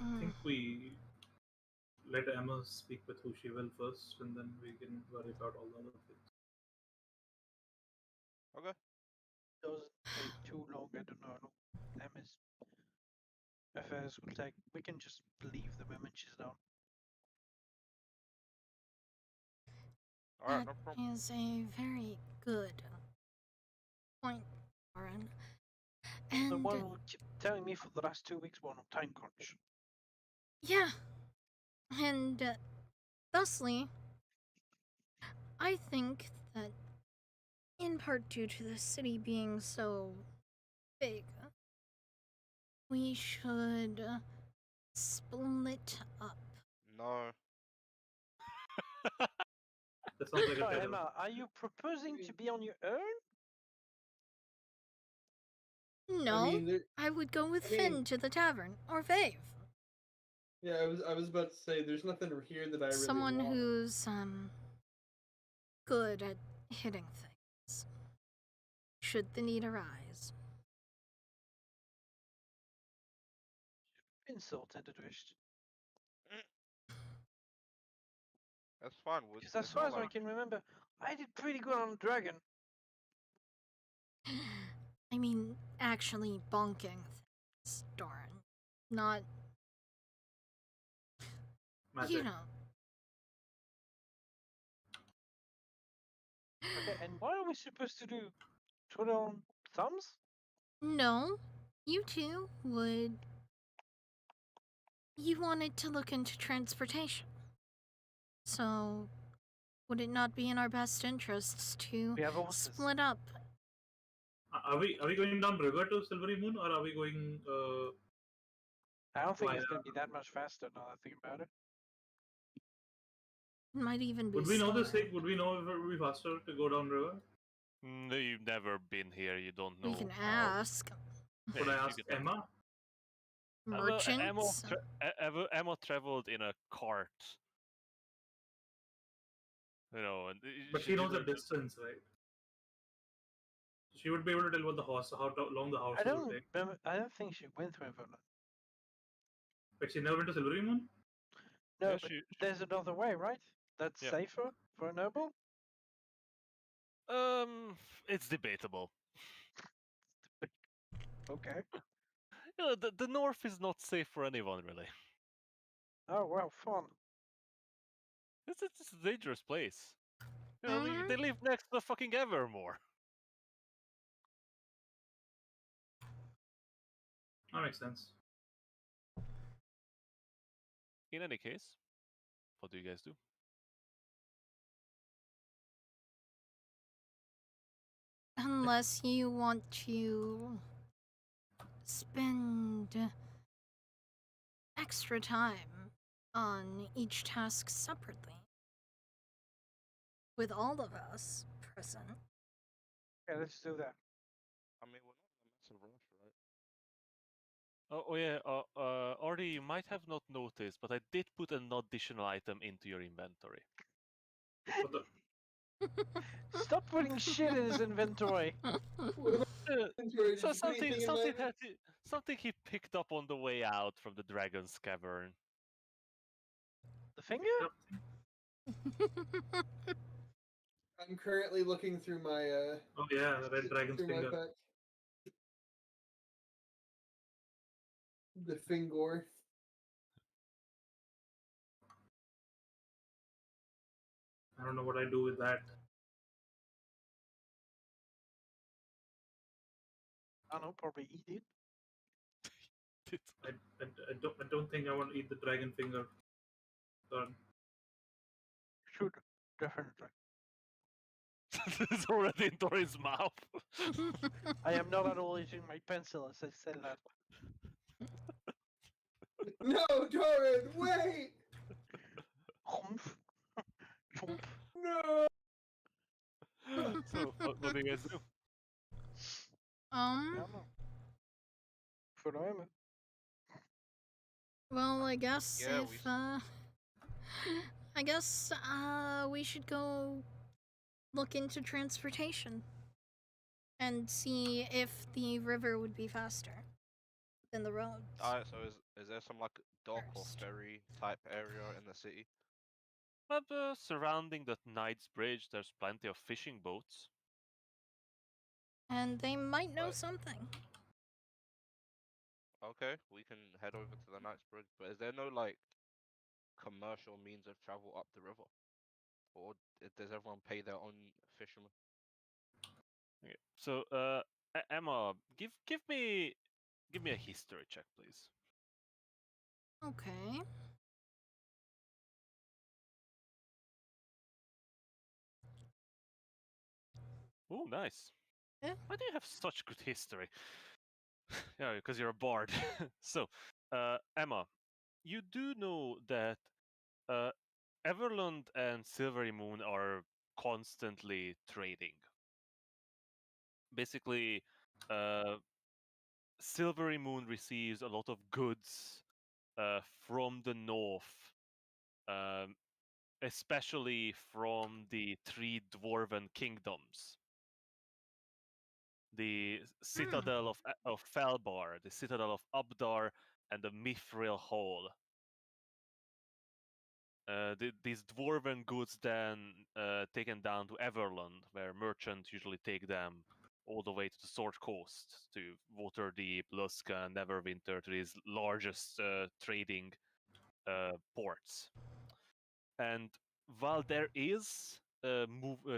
[SPEAKER 4] I think we let Emma speak with who she will first, and then we can worry about all the other things.
[SPEAKER 5] Okay.
[SPEAKER 3] Doesn't take too long. I don't know. Emma's affairs will take. We can just leave the moment she's done.
[SPEAKER 5] Alright,
[SPEAKER 2] That
[SPEAKER 5] no problem.
[SPEAKER 2] is a very good point, Warren.
[SPEAKER 3] The
[SPEAKER 2] And
[SPEAKER 3] one who kept telling me for the last 2 weeks we're on a time crunch.
[SPEAKER 2] yeah, and thusly, I think that in part due to the city being so big, we should split up.
[SPEAKER 5] No.
[SPEAKER 4] That sounds like a
[SPEAKER 3] So,
[SPEAKER 4] terrible.
[SPEAKER 3] Emma, are you proposing to be on your own?
[SPEAKER 2] No,
[SPEAKER 7] I mean,
[SPEAKER 2] I would go with
[SPEAKER 7] I mean-
[SPEAKER 2] Finn to the tavern or Vave.
[SPEAKER 7] yeah, I was about to say there's nothing here that I really
[SPEAKER 2] Someone
[SPEAKER 7] want.
[SPEAKER 2] who's good at hitting things. Should the need arise.
[SPEAKER 3] Insult at the twist.
[SPEAKER 5] That's fine.
[SPEAKER 3] Because as far as I can remember, I did pretty good on Dragon.
[SPEAKER 2] I mean, actually bonking things, Doran. Not,
[SPEAKER 4] Magic.
[SPEAKER 2] you know.
[SPEAKER 3] Okay, and what are we supposed to do? Twiddle on thumbs?
[SPEAKER 2] No, you two would. You wanted to look into transportation. So, would it not be in our best interests to
[SPEAKER 3] We have horses.
[SPEAKER 2] split up?
[SPEAKER 4] Are we going down river to Silvery Moon, or are we going?
[SPEAKER 3] I don't think it's
[SPEAKER 4] Why,
[SPEAKER 3] going to be that much faster now that I think about it.
[SPEAKER 2] Might even be
[SPEAKER 4] Would we know this
[SPEAKER 2] slower.
[SPEAKER 4] thing? Would we know if it would be faster to go down river?
[SPEAKER 1] No, you've never been here. You don't know.
[SPEAKER 2] We can
[SPEAKER 1] how-
[SPEAKER 2] ask
[SPEAKER 1] Yeah,
[SPEAKER 4] Would I
[SPEAKER 1] you
[SPEAKER 4] ask
[SPEAKER 1] could ask.
[SPEAKER 4] Emma?
[SPEAKER 1] Well,
[SPEAKER 2] merchants.
[SPEAKER 1] Emma traveled in a cart. You know, and
[SPEAKER 4] But she knows the
[SPEAKER 1] didn't-
[SPEAKER 4] distance, right? She would be able to tell what the horse, how long the horse
[SPEAKER 3] I
[SPEAKER 4] would
[SPEAKER 3] don't
[SPEAKER 4] take.
[SPEAKER 3] remember. I don't think she went through Everland.
[SPEAKER 4] But she never went to Silvery Moon?
[SPEAKER 3] No,
[SPEAKER 1] Yeah,
[SPEAKER 3] but
[SPEAKER 1] she-
[SPEAKER 3] there's another way, right? That's
[SPEAKER 1] Yeah.
[SPEAKER 3] safer for a noble.
[SPEAKER 1] It's debatable.
[SPEAKER 3] Okay.
[SPEAKER 1] You know, the north is not safe for anyone, really.
[SPEAKER 3] Oh well, fun.
[SPEAKER 1] It's a dangerous place. You know, they live next to the fucking Evermore.
[SPEAKER 4] That makes sense.
[SPEAKER 1] In any case, what do you guys do?
[SPEAKER 2] Unless you want to spend extra time on each task separately. With all of us present.
[SPEAKER 3] Okay, let's do that.
[SPEAKER 5] I mean, we're not in a massive rush, right?
[SPEAKER 1] Oh yeah, Artie, you might have not noticed, but I did put an additional item into your inventory.
[SPEAKER 4] What the?
[SPEAKER 3] Stop putting shit in his inventory.
[SPEAKER 1] So something he picked up on the way out from the dragon's cavern.
[SPEAKER 3] The finger?
[SPEAKER 8] I'm currently looking through my
[SPEAKER 4] Oh yeah, the red dragon's
[SPEAKER 8] through my
[SPEAKER 4] finger.
[SPEAKER 8] pack. The Fingor.
[SPEAKER 4] I don't know what I do with that.
[SPEAKER 3] I don't know, probably eat it.
[SPEAKER 4] I don't think I want to eat the dragon finger. Done.
[SPEAKER 3] Should definitely.
[SPEAKER 1] It's already in Dorin's mouth.
[SPEAKER 3] I am not at all using my pencil as I said that.
[SPEAKER 8] No, Doran, wait!
[SPEAKER 3] Humph. Chomp.
[SPEAKER 8] No!
[SPEAKER 1] So what do you guys do?
[SPEAKER 3] I don't know. For the moment.
[SPEAKER 2] Well, I guess
[SPEAKER 5] Yeah,
[SPEAKER 2] if I guess we should go look into transportation and see if the river would be faster than the roads.
[SPEAKER 5] Alright, so is there some like dock or
[SPEAKER 2] First.
[SPEAKER 5] ferry type area in the city?
[SPEAKER 1] But surrounding the Knight's Bridge, there's plenty of fishing boats.
[SPEAKER 2] And they might know
[SPEAKER 5] Right.
[SPEAKER 2] something.
[SPEAKER 5] Okay, we can head over to the Knight's Bridge, but is there no like commercial means of travel up the river? Or does everyone pay their own fishermen?
[SPEAKER 1] Okay. So Emma, give me a history check, please.
[SPEAKER 2] Okay.
[SPEAKER 1] Oh, nice.
[SPEAKER 2] Yeah.
[SPEAKER 1] Why do you have such good history? Yeah, because you're a bard. So, Emma, you do know that Everland and Silvery Moon are constantly trading. Basically, Silvery Moon receives a lot of goods from the north, um, especially from the three dwarven kingdoms. The citadel of Felbar, the citadel of Abdar, and the Mithril Hall. These dwarven goods then taken down to Everland, where merchants usually take them all the way to the Sword Coast, to Waterdeep, Luska, and Neverwinter, to these largest trading ports. And while there is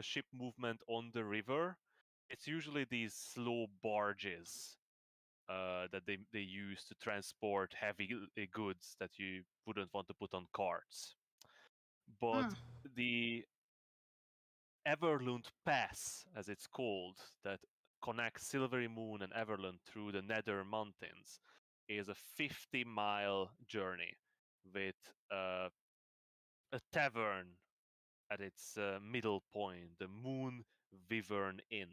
[SPEAKER 1] ship movement on the river, it's usually these slow barges that they use to transport heavy goods that you wouldn't want to put on carts. But the Everlund Pass, as it's called, that connects Silvery Moon and Everlund through the Nether Mountains, is a 50-mile journey with a tavern at its middle point, the Moon Wyvern Inn.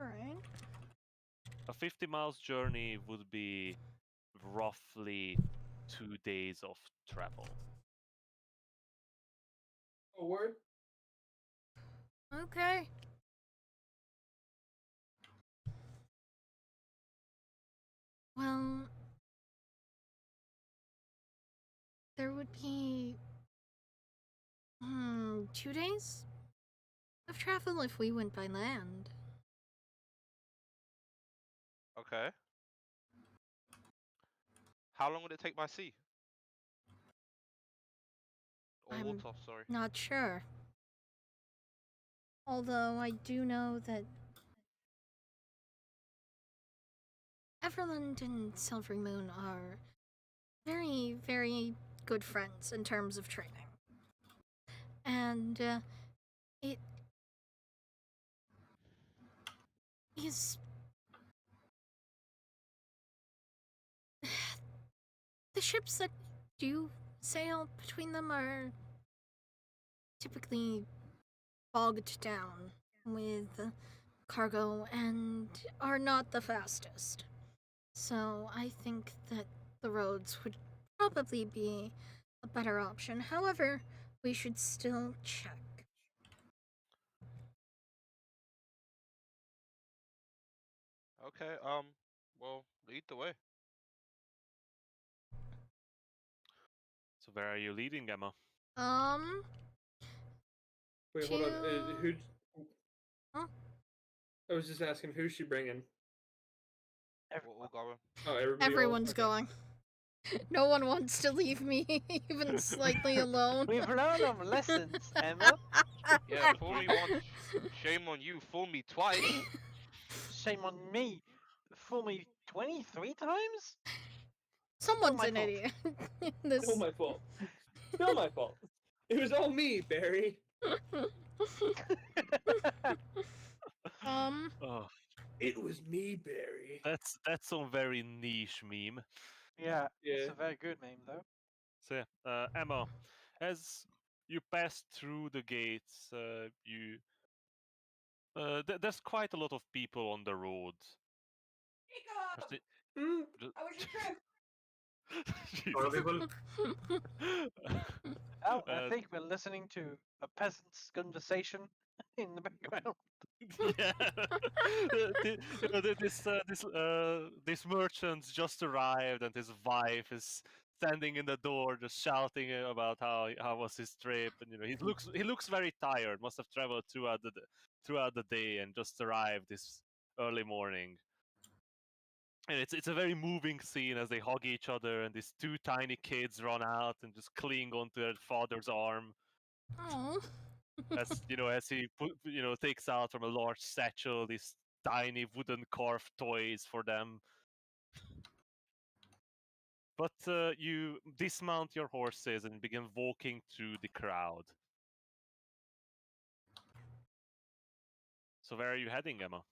[SPEAKER 2] Alright.
[SPEAKER 1] A 50 miles journey would be roughly 2 days of travel.
[SPEAKER 7] A word?
[SPEAKER 2] Okay. Well, there would be 2 days of travel if we went by land.
[SPEAKER 5] Okay. How long would it take by sea? Or
[SPEAKER 2] I'm
[SPEAKER 5] water, sorry.
[SPEAKER 2] not sure. Although I do know that Everland and Silvery Moon are very, very good friends in terms of trading. And it is. The ships that do sail between them are typically bogged down with cargo and are not the fastest. So I think that the roads would probably be a better option. However, we should still check.
[SPEAKER 5] Okay, well, lead the way.
[SPEAKER 1] So where are you leading, Emma?
[SPEAKER 7] Wait, hold on. Who?
[SPEAKER 2] Huh?
[SPEAKER 7] I was just asking who's she bringing.
[SPEAKER 5] We're all going.
[SPEAKER 7] Oh, everybody.
[SPEAKER 2] Everyone's
[SPEAKER 7] okay.
[SPEAKER 2] going. No one wants to leave me even slightly alone.
[SPEAKER 3] We've learned our lessons, Emma.
[SPEAKER 5] Yeah, fool me once, shame on you. Fool me twice.
[SPEAKER 3] Shame on me. Fool me 23 times?
[SPEAKER 2] Someone's
[SPEAKER 3] my
[SPEAKER 2] an
[SPEAKER 3] fault.
[SPEAKER 2] idiot. This.
[SPEAKER 7] Still my fault. Still my fault. It was all me, Barry.
[SPEAKER 1] Oh,
[SPEAKER 7] It was me, Barry.
[SPEAKER 1] that's some very niche meme.
[SPEAKER 3] yeah, it's
[SPEAKER 7] Yeah.
[SPEAKER 3] a very good name, though.
[SPEAKER 1] So yeah, Emma, as you pass through the gates, there's quite a lot of people on the road.
[SPEAKER 7] How was your trip?
[SPEAKER 4] A lot of people.
[SPEAKER 3] Oh, I
[SPEAKER 1] Uh,
[SPEAKER 3] think we're listening to a peasant's conversation in the background.
[SPEAKER 1] yeah, this merchant just arrived, and his wife is standing in the door, just shouting about how was his trip, and he looks very tired. Must have traveled throughout the day, and just arrived this early morning. And it's a very moving scene as they hug each other, and these two tiny kids run out and just cling onto their father's arm.
[SPEAKER 2] Oh.
[SPEAKER 1] As he takes out from a large satchel these tiny wooden carved toys for them. But you dismount your horses and begin walking through the crowd. So where are you heading, Emma?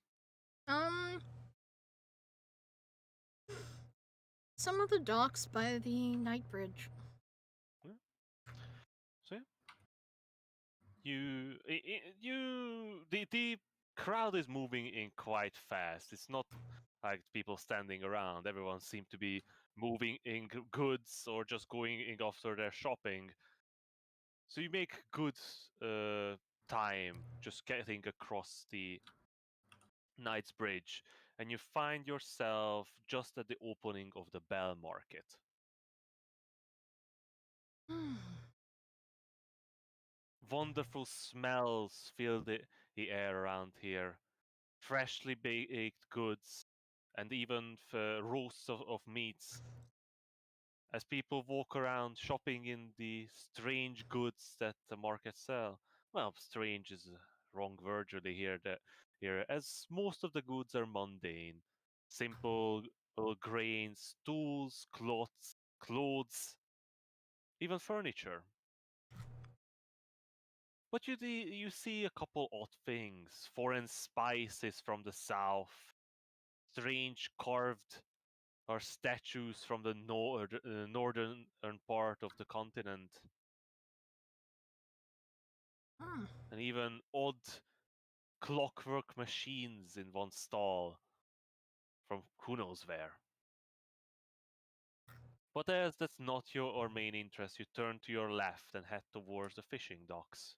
[SPEAKER 2] Some of the docks by the night bridge.
[SPEAKER 1] So yeah, the crowd is moving in quite fast. It's not like people standing around. Everyone seems to be moving in goods or just going in after their shopping. So you make good time just getting across the Knight's Bridge, and you find yourself just at the opening of the Bell Market. Wonderful smells fill the air around here. Freshly baked goods, and even roasts of meats. As people walk around shopping in the strange goods that the market sell. Well, strange is a wrong word really here, as most of the goods are mundane. Simple grains, tools, clothes, even furniture. But you see a couple odd things. Foreign spices from the south, strange carved or statues from the northern part of the continent.
[SPEAKER 2] Hmm.
[SPEAKER 1] and even odd clockwork machines in one stall from who knows where. But as that's not your main interest, you turn to your left and head towards the fishing docks.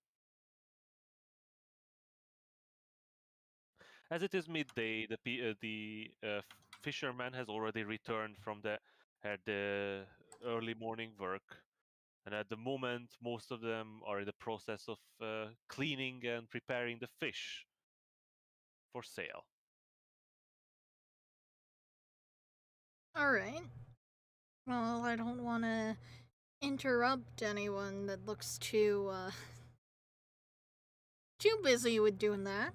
[SPEAKER 1] As it is midday, the fisherman has already returned from the early morning work, and at the moment, most of them are in the process of cleaning and preparing the fish for sale.
[SPEAKER 2] All right. Well, I don't want to interrupt anyone that looks too busy with doing that.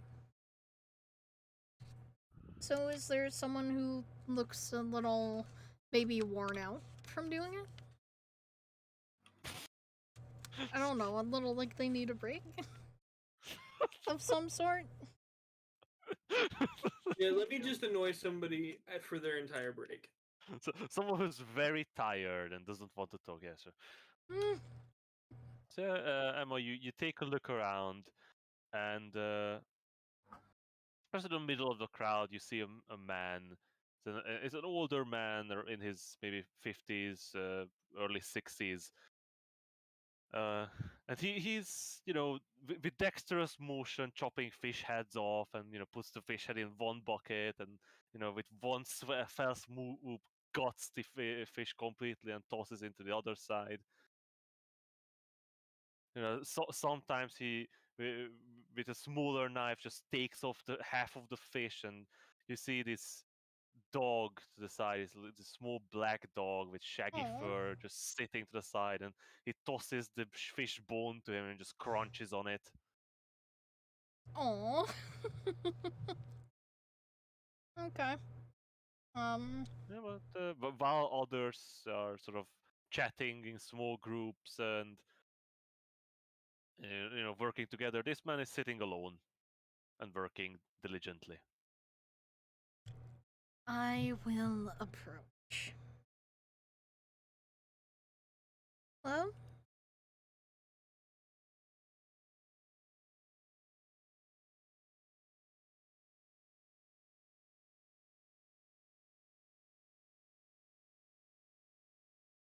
[SPEAKER 2] So, is there someone who looks a little maybe worn out from doing it? I don't know, a little like they need a break of some sort?
[SPEAKER 7] Yeah, let me just annoy somebody for their entire break.
[SPEAKER 1] So, someone who's very tired and doesn't want to talk. Yes, sir.
[SPEAKER 2] Hmm.
[SPEAKER 1] So, Emma, you take a look around, and especially in the middle of the crowd, you see a man. It's an older man, or in his maybe 50s, early 60s. And he's with dexterous motion chopping fish heads off, and puts the fish head in one bucket, and with one fell swoop guts the fish completely and tosses into the other side. So sometimes he with a smaller knife just takes off the half of the fish, and you see this dog to the side, this small black dog with shaggy
[SPEAKER 2] Aw.
[SPEAKER 1] fur, just sitting to the side, and he tosses the fish bone to him and just crunches on it.
[SPEAKER 2] Aww. Okay.
[SPEAKER 1] Yeah, but while others are sort of chatting in small groups and working together, this man is sitting alone and working diligently.
[SPEAKER 2] I will approach. Hello?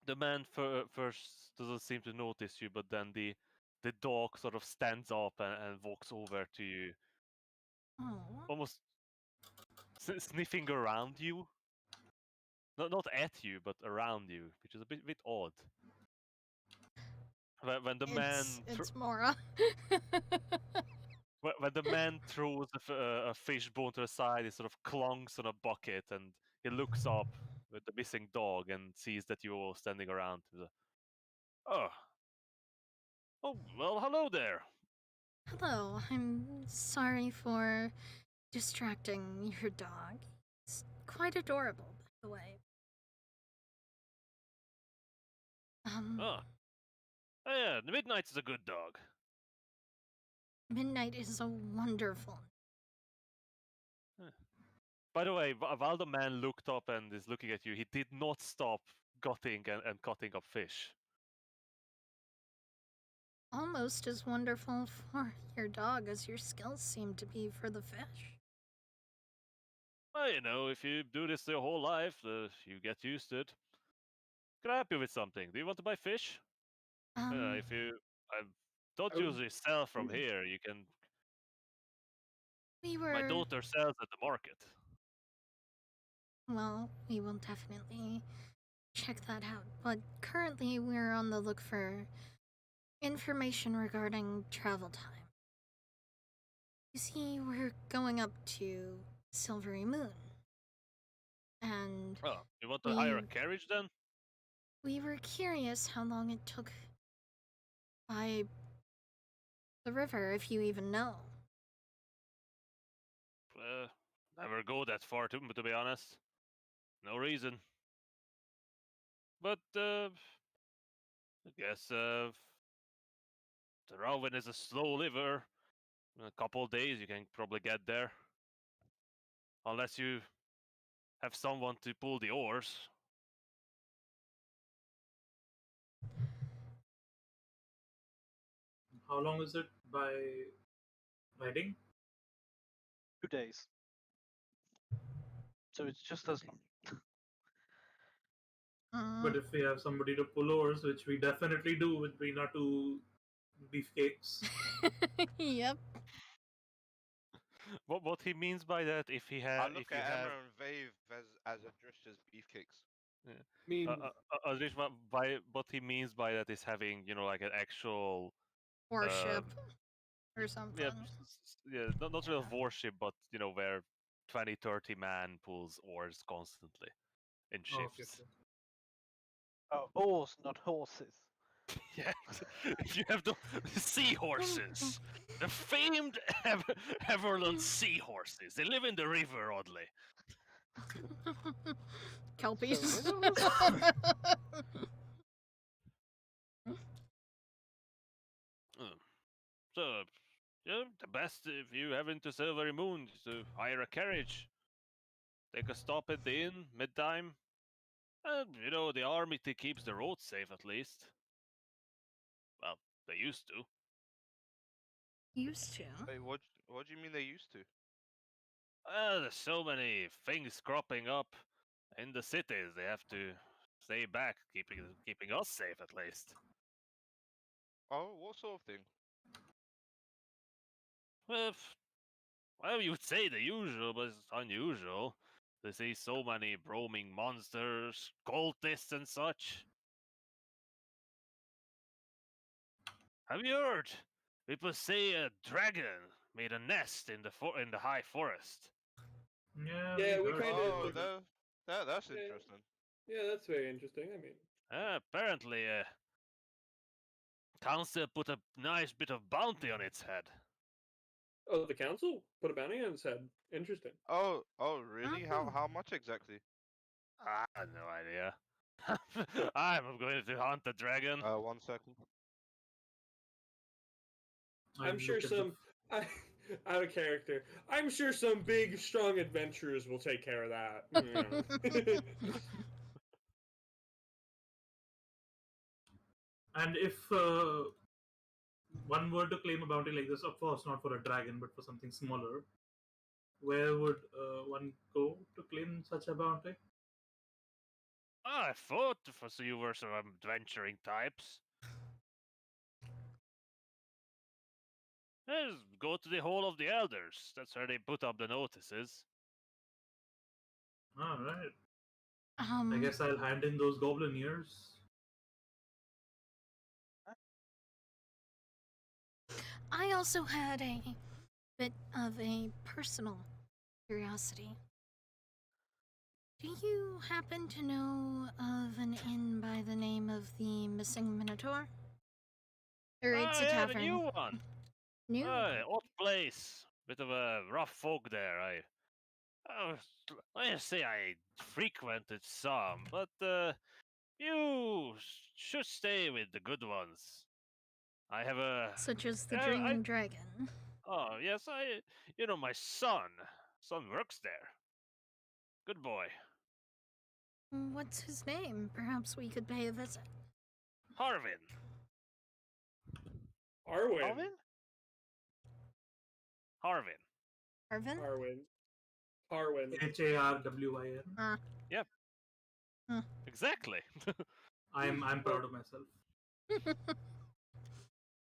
[SPEAKER 1] The man first doesn't seem to notice you, but then the dog sort of stands up and walks over to you,
[SPEAKER 2] Aww.
[SPEAKER 1] almost sniffing around you. Not at you, but around you, which is a bit odd. When the man
[SPEAKER 2] It's Mora.
[SPEAKER 1] when the man throws a fish bone to the side, he sort of clunks on a bucket, and he looks up with the missing dog and sees that you're all standing around. Oh, oh, well, hello there.
[SPEAKER 2] Hello, I'm sorry for distracting your dog. It's quite adorable, by the way.
[SPEAKER 1] Oh, yeah, the Midnight is a good dog.
[SPEAKER 2] Midnight is a wonderful.
[SPEAKER 1] By the way, while the man looked up and is looking at you, he did not stop gutting and cutting up fish.
[SPEAKER 2] Almost as wonderful for your dog as your skills seem to be for the fish.
[SPEAKER 1] Well, if you do this your whole life, you get used to it. Can I help you with something? Do you want to buy fish? If you, I don't
[SPEAKER 7] Oh.
[SPEAKER 1] usually sell from here. You can.
[SPEAKER 2] We
[SPEAKER 1] My
[SPEAKER 2] were.
[SPEAKER 1] daughter sells at the market.
[SPEAKER 2] Well, we will definitely check that out. But currently, we're on the look for information regarding travel time. You see, we're going up to Silvery Moon. And
[SPEAKER 1] Oh, you want to hire a carriage then?
[SPEAKER 2] we were curious how long it took by the river, if you even know.
[SPEAKER 1] Never go that far to be honest. No reason. But I guess the Rowan is a slow liver. In a couple of days, you can probably get there. Unless you have someone to pull the oars.
[SPEAKER 4] How long is it by riding?
[SPEAKER 3] 2 days. So it's just as long.
[SPEAKER 4] But if we have somebody to pull oars, which we definitely do between our two beefcakes.
[SPEAKER 2] Yep.
[SPEAKER 1] What he means by that, if he
[SPEAKER 5] I
[SPEAKER 1] has,
[SPEAKER 5] look
[SPEAKER 1] if you
[SPEAKER 5] at
[SPEAKER 1] have,
[SPEAKER 5] Emma and Vave as Adrish's beefcakes.
[SPEAKER 8] I mean,
[SPEAKER 1] Aldrich, by what he means by that is having, like an actual
[SPEAKER 2] Warship or
[SPEAKER 1] yeah,
[SPEAKER 2] something.
[SPEAKER 1] yeah, not really a warship, but where 20, 30 man pulls oars constantly in
[SPEAKER 4] Oh, okay,
[SPEAKER 1] shifts.
[SPEAKER 4] okay.
[SPEAKER 3] Oars, not horses.
[SPEAKER 1] Yeah, you have the seahorses, the famed Everland seahorses. They live in the river, oddly.
[SPEAKER 2] Kelpies.
[SPEAKER 1] So, yeah, the best if you haven't to Silvery Moon is to hire a carriage, take a stop at the inn mid-time, and the army keeps the roads safe at least. Well, they used to.
[SPEAKER 2] Used to.
[SPEAKER 5] Wait, what do you mean they used to?
[SPEAKER 1] There's so many things cropping up in the cities. They have to stay back, keeping us safe at least.
[SPEAKER 5] Oh, what sort of thing?
[SPEAKER 1] Well, you would say the usual, but it's unusual to see so many roaming monsters, cultists, and such. Have you heard? People say a dragon made a nest in the high forest.
[SPEAKER 4] Yeah,
[SPEAKER 7] Yeah, we
[SPEAKER 4] heard
[SPEAKER 7] kind
[SPEAKER 5] Oh,
[SPEAKER 7] of.
[SPEAKER 5] that's
[SPEAKER 7] Yeah.
[SPEAKER 5] interesting.
[SPEAKER 7] Yeah, that's very interesting. I mean,
[SPEAKER 1] Apparently, council put a nice bit of bounty on its head.
[SPEAKER 7] oh, the council put a bounty on its head. Interesting.
[SPEAKER 5] Oh, really?
[SPEAKER 2] Oh.
[SPEAKER 5] How much exactly?
[SPEAKER 1] I have no idea. I'm going to hunt the dragon.
[SPEAKER 5] 1 second.
[SPEAKER 7] I'm sure some. Out of character. I'm sure some big, strong adventurers will take care of that.
[SPEAKER 4] And if one were to claim a bounty like this, of course not for a dragon, but for something smaller, where would one go to claim such a bounty?
[SPEAKER 1] I thought for you were some adventuring types. Just go to the Hall of the Elders. That's where they put up the notices.
[SPEAKER 4] All right. I guess I'll hand in those goblin ears.
[SPEAKER 2] I also had a bit of a personal curiosity. Do you happen to know of an inn by the name of the Missing Minotaur? Or it's a
[SPEAKER 1] Yeah,
[SPEAKER 2] tavern.
[SPEAKER 1] the new one.
[SPEAKER 2] New?
[SPEAKER 1] Odd place. Bit of a rough folk there. I say I frequented some, but you should stay with the good ones. I have a.
[SPEAKER 2] Such as the
[SPEAKER 1] Yeah,
[SPEAKER 2] Dreaming Dragon.
[SPEAKER 1] Oh yes, my son works there. Good boy.
[SPEAKER 2] What's his name? Perhaps we could pay a visit.
[SPEAKER 1] Harvin.
[SPEAKER 7] Arwen.
[SPEAKER 3] Alvin?
[SPEAKER 1] Harvin.
[SPEAKER 2] Arvin?
[SPEAKER 7] Arwen.
[SPEAKER 4] Harwin.
[SPEAKER 1] Yep.
[SPEAKER 2] Huh.
[SPEAKER 1] Exactly.
[SPEAKER 4] I'm proud of myself.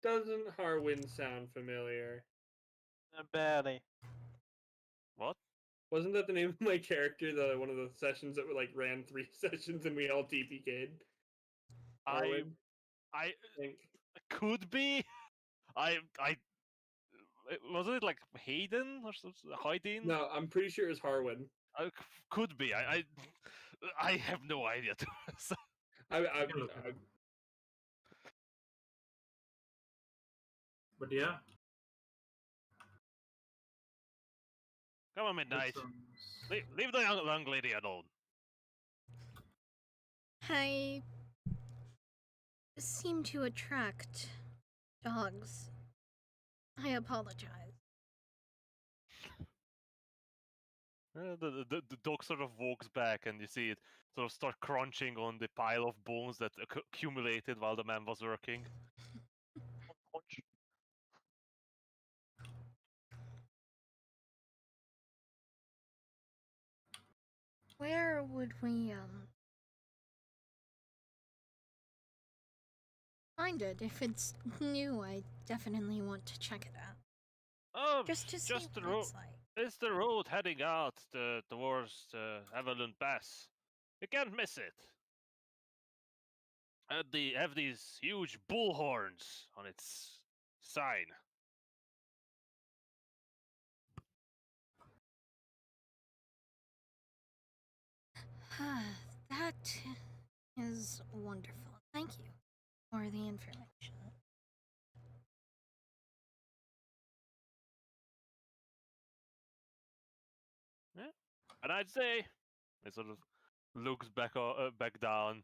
[SPEAKER 7] Doesn't Harwin sound familiar?
[SPEAKER 3] Barely.
[SPEAKER 1] What?
[SPEAKER 7] Wasn't that the name of my character? One of the sessions that ran 3 sessions and we all TPK'd.
[SPEAKER 1] I
[SPEAKER 7] think.
[SPEAKER 1] could be. Wasn't it like Hayden or something? Hayden?
[SPEAKER 7] No, I'm pretty sure it's Harwin.
[SPEAKER 1] Could be. I have no idea.
[SPEAKER 4] But yeah.
[SPEAKER 1] Come on, Midnight. Leave the young lady alone.
[SPEAKER 2] I seem to attract dogs. I apologize.
[SPEAKER 1] The dog sort of walks back, and you see it sort of start crunching on the pile of bones that accumulated while the man was working.
[SPEAKER 2] Where would we find it? If it's new, I definitely want to check it out.
[SPEAKER 1] Oh,
[SPEAKER 2] Just to see
[SPEAKER 1] just the
[SPEAKER 2] what
[SPEAKER 1] road.
[SPEAKER 2] it's like.
[SPEAKER 1] It's the road heading out towards Avalon Pass. You can't miss it. Have these huge bull horns on its sign.
[SPEAKER 2] That is wonderful. Thank you for the information.
[SPEAKER 1] Yeah. And I'd say, he sort of looks back down,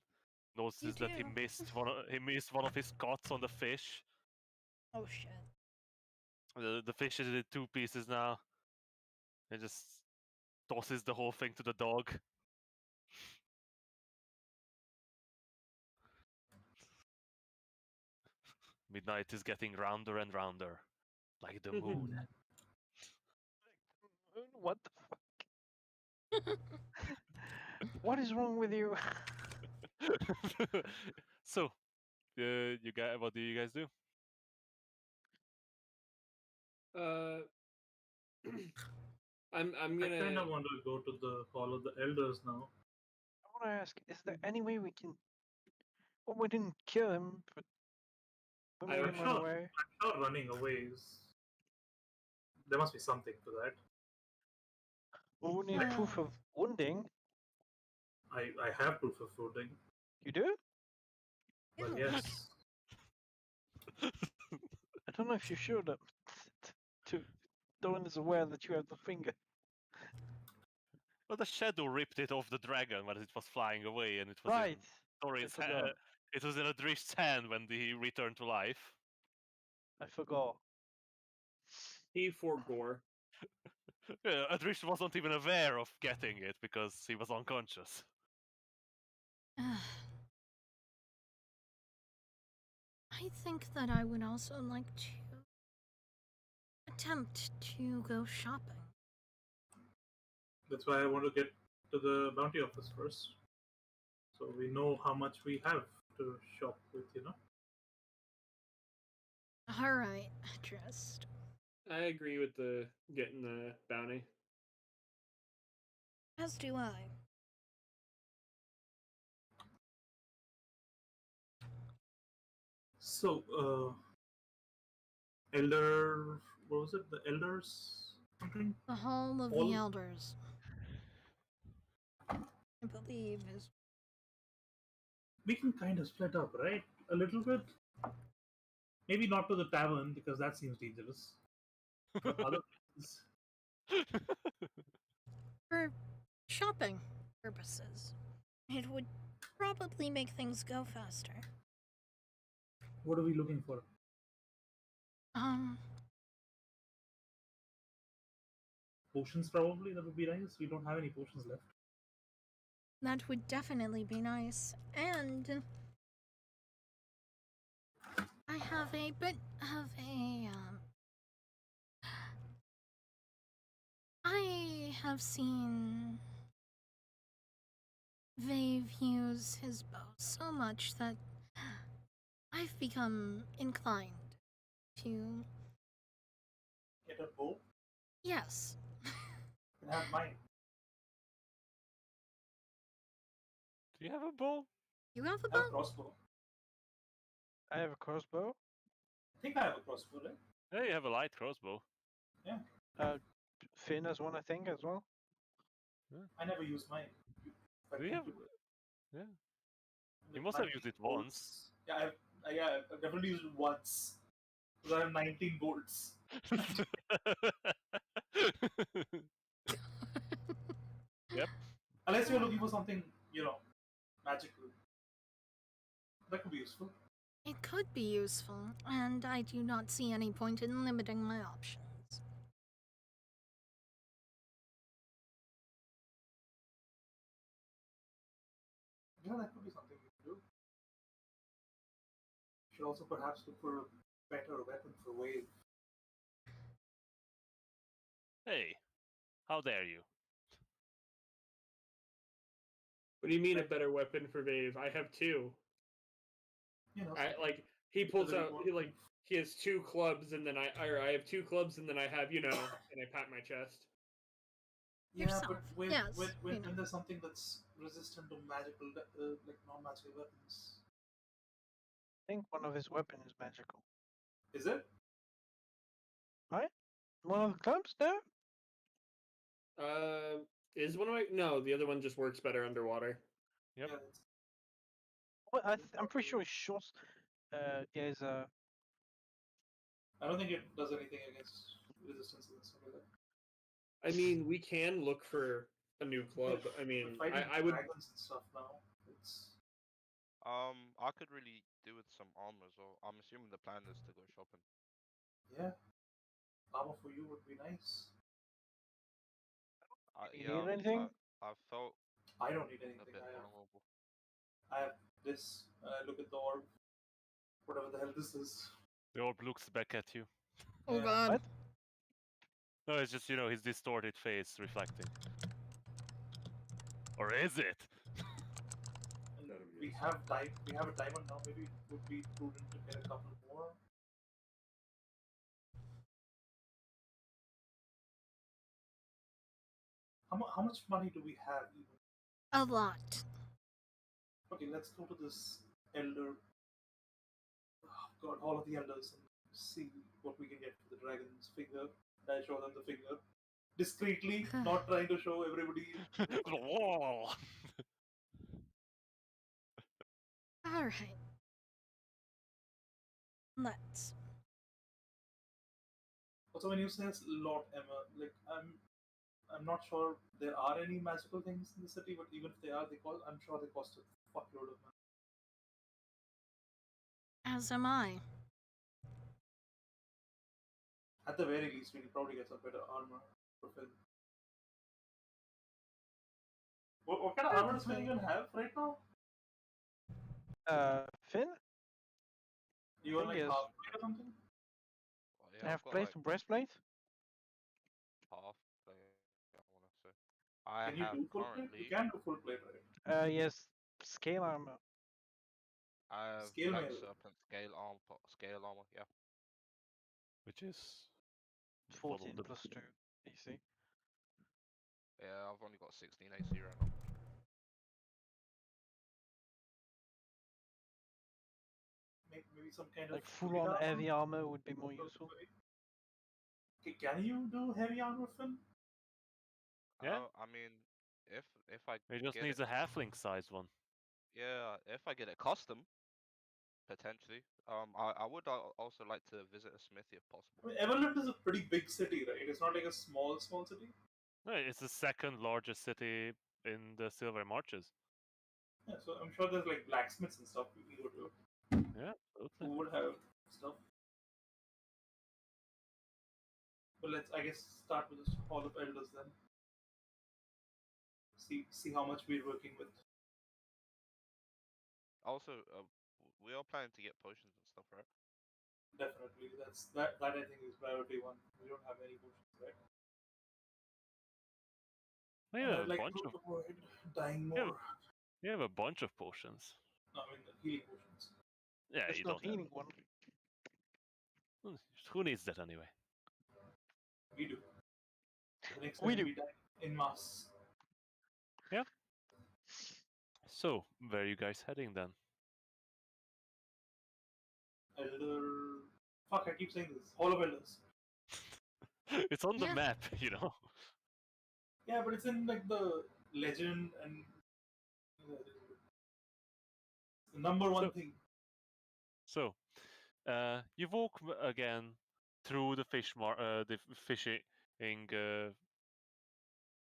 [SPEAKER 1] notices that he
[SPEAKER 2] do.
[SPEAKER 1] missed one of his cuts on the fish.
[SPEAKER 2] Oh shit.
[SPEAKER 1] The fish is in two pieces now. And just tosses the whole thing to the dog. Midnight is getting rounder and rounder, like the moon.
[SPEAKER 3] What the fuck? What is wrong with you?
[SPEAKER 1] So, you guys, what do you guys do?
[SPEAKER 7] I'm
[SPEAKER 4] I kind
[SPEAKER 7] gonna.
[SPEAKER 4] of want to go to the Hall of the Elders now.
[SPEAKER 3] I want to ask: is there any way we can? Well, we didn't kill him, but we made
[SPEAKER 7] I'm
[SPEAKER 3] him run
[SPEAKER 4] sure.
[SPEAKER 3] away.
[SPEAKER 4] I'm sure running away is. There must be something to that.
[SPEAKER 3] Well, we need proof of wounding.
[SPEAKER 4] I have proof of voting.
[SPEAKER 3] You do?
[SPEAKER 4] Well,
[SPEAKER 2] Ew.
[SPEAKER 4] yes.
[SPEAKER 3] I don't know if you showed up. No one is aware that you have the finger.
[SPEAKER 1] Well, the shadow ripped it off the dragon when it was flying away, and it was
[SPEAKER 3] Right.
[SPEAKER 1] in Thorin's
[SPEAKER 3] I forgot.
[SPEAKER 1] it was in Adrish's hand when he returned to life.
[SPEAKER 3] I forgot.
[SPEAKER 7] He forgore.
[SPEAKER 1] Adrish wasn't even aware of getting it because he was unconscious.
[SPEAKER 2] I think that I would also like to attempt to go shopping.
[SPEAKER 4] That's why I want to get to the bounty office first. So we know how much we have to shop with, you know?
[SPEAKER 2] Alright, dressed.
[SPEAKER 7] I agree with the getting the bounty.
[SPEAKER 2] As do I.
[SPEAKER 4] So, Elder. What was it? The Elders? Something?
[SPEAKER 2] The Hall of
[SPEAKER 4] Hall?
[SPEAKER 2] the Elders. I believe is.
[SPEAKER 4] We can kind of split up, right? A little bit? Maybe not to the tavern, because that seems dangerous. But other places.
[SPEAKER 2] For shopping purposes. It would probably make things go faster.
[SPEAKER 4] What are we looking for? Potions, probably? That would be nice. We don't have any potions left.
[SPEAKER 2] That would definitely be nice. And I have a bit of a I have seen Vave use his bow so much that I've become inclined to.
[SPEAKER 4] Get a bow?
[SPEAKER 2] Yes.
[SPEAKER 4] Can have mine.
[SPEAKER 1] Do you have a bow?
[SPEAKER 2] You have a
[SPEAKER 4] I have a
[SPEAKER 2] bow?
[SPEAKER 4] crossbow.
[SPEAKER 3] I have a crossbow.
[SPEAKER 4] I think I have a crossbow, right?
[SPEAKER 1] Yeah, you have a light crossbow.
[SPEAKER 3] Finn has one, I think, as well.
[SPEAKER 4] I never use mine.
[SPEAKER 1] Do you have? Yeah. You must have used it once.
[SPEAKER 4] Yeah, I've definitely used it once. Because I have 19 bolts.
[SPEAKER 1] Yep.
[SPEAKER 4] Unless you're looking for something, you know, magical. That could be useful.
[SPEAKER 2] It could be useful, and I do not see any point in limiting my options.
[SPEAKER 4] Yeah, that could be something you can do. Should also perhaps look for a better weapon for Wave.
[SPEAKER 1] Hey, how dare you?
[SPEAKER 7] What do you mean a better weapon for Vave? I have two.
[SPEAKER 4] You know,
[SPEAKER 7] He pulls
[SPEAKER 4] Whether you
[SPEAKER 7] out
[SPEAKER 4] want-
[SPEAKER 7] he has two clubs, and then I have two clubs, and then I have and I pat my chest.
[SPEAKER 4] yeah,
[SPEAKER 2] Yourself,
[SPEAKER 4] but when
[SPEAKER 2] yes,
[SPEAKER 4] when there's something that's resistant to magical, like non-magical weapons,
[SPEAKER 3] I think one of his weapons is magical.
[SPEAKER 4] is it?
[SPEAKER 3] One of the clubs, no?
[SPEAKER 7] Is one of my no? The other one just works better underwater.
[SPEAKER 1] Yep.
[SPEAKER 4] Yeah,
[SPEAKER 3] Well, I'm pretty sure it's short. There's a.
[SPEAKER 4] I don't think it does anything against resistance and stuff like that.
[SPEAKER 7] I mean, we can look for a new club. I mean,
[SPEAKER 4] We're fighting
[SPEAKER 7] I would.
[SPEAKER 4] dragons and stuff now. It's
[SPEAKER 5] I could really do with some armor as well. I'm assuming the plan is to go shopping.
[SPEAKER 4] yeah, armor for you would be nice.
[SPEAKER 3] You need anything?
[SPEAKER 5] I felt
[SPEAKER 4] I don't need
[SPEAKER 5] a
[SPEAKER 4] anything.
[SPEAKER 5] bit vulnerable.
[SPEAKER 4] I have this. Look at the orb. Whatever the hell this is.
[SPEAKER 1] The orb looks back at you.
[SPEAKER 2] Oh
[SPEAKER 4] Yeah.
[SPEAKER 2] god.
[SPEAKER 3] What?
[SPEAKER 1] No, it's just his distorted face reflecting. Or is it?
[SPEAKER 4] And we have we have a diamond now. Maybe it would be prudent to get a couple more. How much money do we have even?
[SPEAKER 2] A lot.
[SPEAKER 4] Okay, let's go to this elder. Oh God, all of the elders and see what we can get for the dragon's finger. I show them the finger discreetly, not trying to show everybody.
[SPEAKER 1] Whoa!
[SPEAKER 2] Alright. Let's.
[SPEAKER 4] Also, when you say Lord Emma, like I'm not sure there are any magical things in the city, but even if they are, I'm sure they cost a fuckload of money.
[SPEAKER 2] As am I.
[SPEAKER 4] At the very least, we can probably get some better armor for Finn. What kind of armor does Finn even have right now?
[SPEAKER 3] Finn?
[SPEAKER 4] You want like
[SPEAKER 3] Yes.
[SPEAKER 4] half plate or something?
[SPEAKER 5] Well,
[SPEAKER 3] I
[SPEAKER 5] yeah,
[SPEAKER 3] have
[SPEAKER 5] I've got
[SPEAKER 3] plate
[SPEAKER 5] like
[SPEAKER 3] for breastplate.
[SPEAKER 5] half. I want to say. I
[SPEAKER 4] Can you
[SPEAKER 5] have
[SPEAKER 4] do full plate?
[SPEAKER 5] currently.
[SPEAKER 4] You can do full plate, right?
[SPEAKER 3] Yes. Scale armor.
[SPEAKER 5] I have
[SPEAKER 4] Scale
[SPEAKER 5] Black
[SPEAKER 4] mail.
[SPEAKER 5] Serpent scale armor. Yeah.
[SPEAKER 1] Which is
[SPEAKER 3] 14
[SPEAKER 1] the-
[SPEAKER 3] plus 2 AC.
[SPEAKER 5] Yeah, I've only got 16 AC right now.
[SPEAKER 4] Maybe some kind
[SPEAKER 3] Like
[SPEAKER 4] of
[SPEAKER 3] full on heavy armor would be more useful.
[SPEAKER 4] Okay, can you do heavy armor, Finn?
[SPEAKER 1] Yeah.
[SPEAKER 5] I mean, if I
[SPEAKER 1] He just
[SPEAKER 5] get
[SPEAKER 1] needs
[SPEAKER 5] it,
[SPEAKER 1] a halfling sized one.
[SPEAKER 5] yeah, if I get it custom, potentially. I would also like to visit a smithy if possible.
[SPEAKER 4] I mean, Everland is a pretty big city, right? It's not like a small city.
[SPEAKER 1] No, it's the second largest city in the Silver Marches.
[SPEAKER 4] Yeah, so I'm sure there's like blacksmiths and stuff we can go to
[SPEAKER 1] Yeah,
[SPEAKER 4] who
[SPEAKER 1] absolutely.
[SPEAKER 4] would have stuff. But let's, I guess, start with this Hall of Elders then. See how much we're working with.
[SPEAKER 5] Also, we are planning to get potions and stuff, right?
[SPEAKER 4] Definitely, that I think is priority one. We don't have any potions, right?
[SPEAKER 1] We have
[SPEAKER 4] I'd
[SPEAKER 1] a
[SPEAKER 4] like
[SPEAKER 1] bunch
[SPEAKER 4] to
[SPEAKER 1] of
[SPEAKER 4] avoid dying
[SPEAKER 1] Yeah.
[SPEAKER 4] more.
[SPEAKER 1] we have a bunch of potions.
[SPEAKER 4] No, I mean the healing potions.
[SPEAKER 1] Yeah,
[SPEAKER 3] There's
[SPEAKER 1] you
[SPEAKER 3] no
[SPEAKER 1] don't have.
[SPEAKER 3] healing one.
[SPEAKER 1] Who needs that anyway?
[SPEAKER 4] We do. The next
[SPEAKER 3] We
[SPEAKER 4] time
[SPEAKER 3] do.
[SPEAKER 4] we die in mass.
[SPEAKER 1] So, where are you guys heading then?
[SPEAKER 4] Elder. Fuck, I keep saying this. Hall of Elders.
[SPEAKER 1] It's on the
[SPEAKER 2] Yeah.
[SPEAKER 1] map,
[SPEAKER 4] Yeah, but it's in like the legend and the number one
[SPEAKER 1] So-
[SPEAKER 4] thing.
[SPEAKER 1] So, you walk again through the the fishing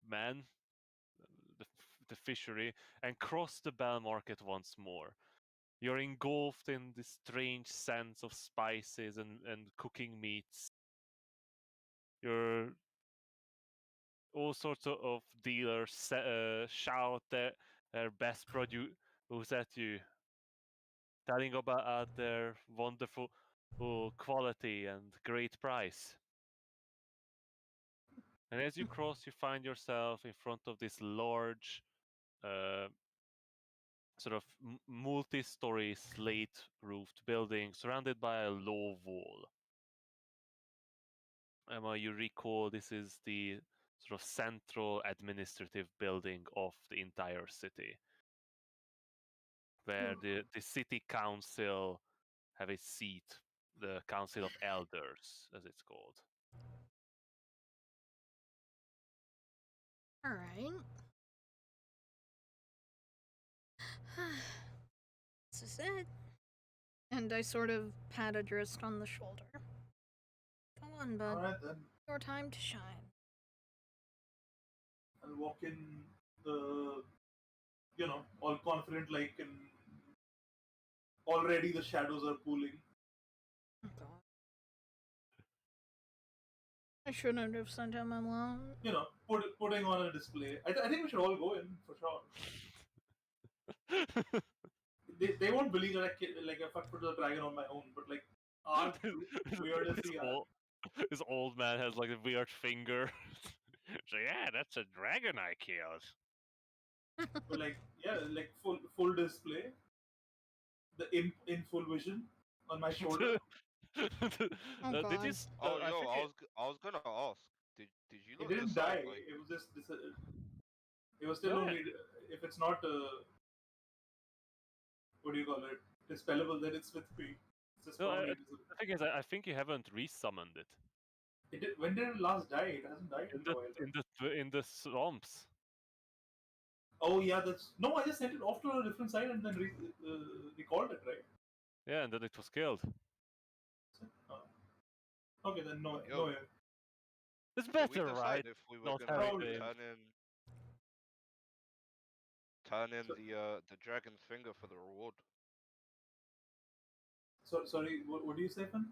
[SPEAKER 1] man, the fishery, and cross the Bell Market once more. You're engulfed in this strange sense of spices and cooking meats. You're all sorts of dealers shout their best produce at you, telling about their wonderful quality and great price. And as you cross, you find yourself in front of this large sort of multi-story slate-roofed building surrounded by a low wall. Emma, you recall this is the sort of central administrative building of the entire city, where the city council have a seat, the Council of Elders, as it's called.
[SPEAKER 2] All right. This is it. And I sort of pat Adrist on the shoulder. Go on, bud.
[SPEAKER 4] Alright then.
[SPEAKER 2] Your time to shine.
[SPEAKER 4] I'll walk in the, all confident like, and already the shadows are pooling.
[SPEAKER 2] Oh, God. I shouldn't have sent him alone.
[SPEAKER 4] Putting on a display. I think we should all go in for sure. They won't believe that I fucked with the dragon on my own, but like, our weird as they are.
[SPEAKER 1] This old man has like a weird finger. So yeah, that's a dragon I killed.
[SPEAKER 4] But like, yeah, like full display. The imp in full vision on my shoulder.
[SPEAKER 2] Oh,
[SPEAKER 1] Did
[SPEAKER 2] God.
[SPEAKER 1] you?
[SPEAKER 5] Oh,
[SPEAKER 1] I
[SPEAKER 5] yo,
[SPEAKER 1] think
[SPEAKER 5] I was gonna ask. Did you
[SPEAKER 4] It
[SPEAKER 5] not
[SPEAKER 4] didn't
[SPEAKER 5] decide
[SPEAKER 4] die.
[SPEAKER 5] like
[SPEAKER 4] It was just it was still
[SPEAKER 1] Yeah.
[SPEAKER 4] only if it's not what do you call it? Dispellable, then it's with me. It's just
[SPEAKER 1] No,
[SPEAKER 4] probably
[SPEAKER 1] the thing is, I think you haven't resummoned it.
[SPEAKER 4] when did it last die? It hasn't died in a while. Right?
[SPEAKER 1] In the swamps.
[SPEAKER 4] Oh yeah, that's no. I just sent it off to a different side and then recalled it, right?
[SPEAKER 1] Yeah, and then it was killed.
[SPEAKER 4] Okay, then no.
[SPEAKER 5] Yo.
[SPEAKER 4] No.
[SPEAKER 1] It's
[SPEAKER 5] did we
[SPEAKER 1] better,
[SPEAKER 5] decide
[SPEAKER 1] right?
[SPEAKER 5] if we were
[SPEAKER 1] Not
[SPEAKER 5] gonna
[SPEAKER 1] having
[SPEAKER 4] the-
[SPEAKER 5] turn in the dragon's finger for the reward?
[SPEAKER 4] Sorry, what do you say, Finn?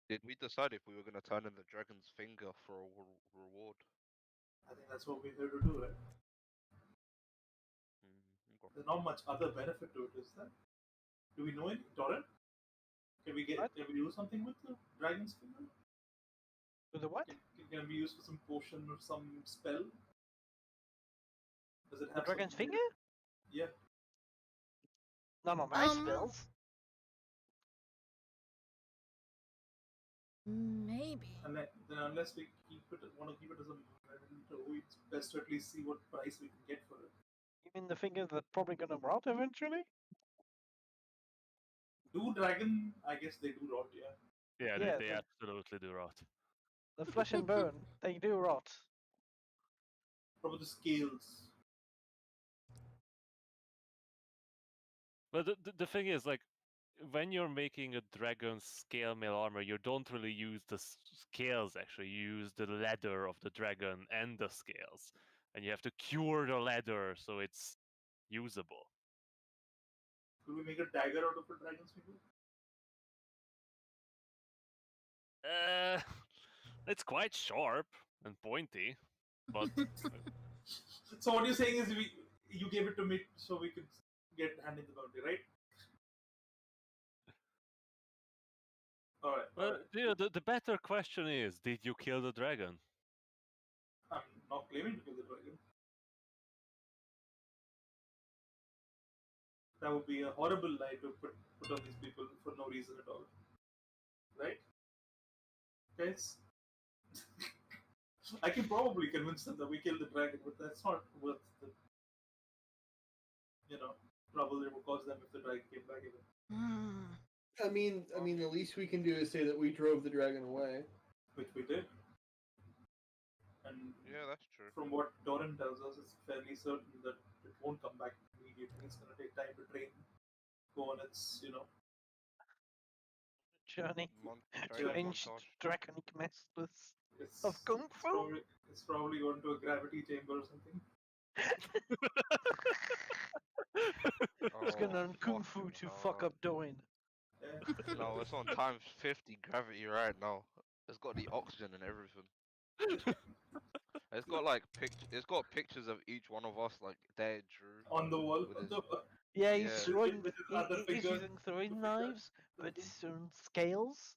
[SPEAKER 5] Did we decide if we were gonna turn in the dragon's finger for a reward?
[SPEAKER 4] I think that's what we're here to do, right?
[SPEAKER 5] Okay.
[SPEAKER 4] There's not much other benefit to it, is there? Do we know any? Torrent? Can we do something with the dragon's finger?
[SPEAKER 3] With the what?
[SPEAKER 4] Can we use for some potion or some spell? Does it
[SPEAKER 3] The
[SPEAKER 4] have
[SPEAKER 3] dragon's
[SPEAKER 4] something-
[SPEAKER 3] finger?
[SPEAKER 4] Yeah.
[SPEAKER 3] None of my spells.
[SPEAKER 2] Maybe.
[SPEAKER 4] And then unless we want to keep it as a memento, it's best to at least see what price we can get for it.
[SPEAKER 3] You mean the finger that's probably gonna rot eventually?
[SPEAKER 4] Do dragon? I guess they do rot, yeah.
[SPEAKER 1] Yeah,
[SPEAKER 3] Yeah,
[SPEAKER 1] they absolutely do rot.
[SPEAKER 3] The flesh and bone, they do rot.
[SPEAKER 4] What about the scales?
[SPEAKER 1] But the thing is, like, when you're making a dragon scale mail armor, you don't really use the scales, actually. You use the leather of the dragon and the scales. And you have to cure the leather so it's usable.
[SPEAKER 4] Could we make a dagger out of a dragon's finger?
[SPEAKER 1] It's quite sharp and pointy, but
[SPEAKER 4] So what you're saying is you gave it to me so we could get hand in the bounty, right? Alright.
[SPEAKER 1] well, the better question is, did you kill the dragon?
[SPEAKER 4] I'm not claiming to kill the dragon. That would be a horrible lie to put on these people for no reason at all. Right? Guys? I can probably convince them that we killed the dragon, but that's not worth the trouble it would cause them if the dragon came back again.
[SPEAKER 8] I mean, the least we can do is say that we drove the dragon away.
[SPEAKER 4] Which we did. And
[SPEAKER 5] Yeah, that's true.
[SPEAKER 4] from what Doran tells us, it's fairly certain that it won't come back immediately. It's going to take time to train, go on its,
[SPEAKER 3] Journey to
[SPEAKER 5] Dragon
[SPEAKER 3] ancient
[SPEAKER 5] montage.
[SPEAKER 3] draconic masters
[SPEAKER 4] it's,
[SPEAKER 3] of Kung Fu.
[SPEAKER 4] It's probably going to a gravity chamber or something.
[SPEAKER 3] It's gonna learn Kung
[SPEAKER 5] fuck,
[SPEAKER 3] Fu to
[SPEAKER 5] no.
[SPEAKER 3] fuck up Doin.
[SPEAKER 4] Yeah.
[SPEAKER 5] No, it's on times 50 gravity right now. It's got the oxygen and everything. It's got like it's got pictures of each one of us like there drew.
[SPEAKER 4] On the wall.
[SPEAKER 5] With his-
[SPEAKER 3] Yeah, he's
[SPEAKER 5] Yeah.
[SPEAKER 3] throwing.
[SPEAKER 4] With his other
[SPEAKER 3] He's
[SPEAKER 4] finger.
[SPEAKER 3] using throwing
[SPEAKER 4] finger.
[SPEAKER 3] knives, but it's on scales.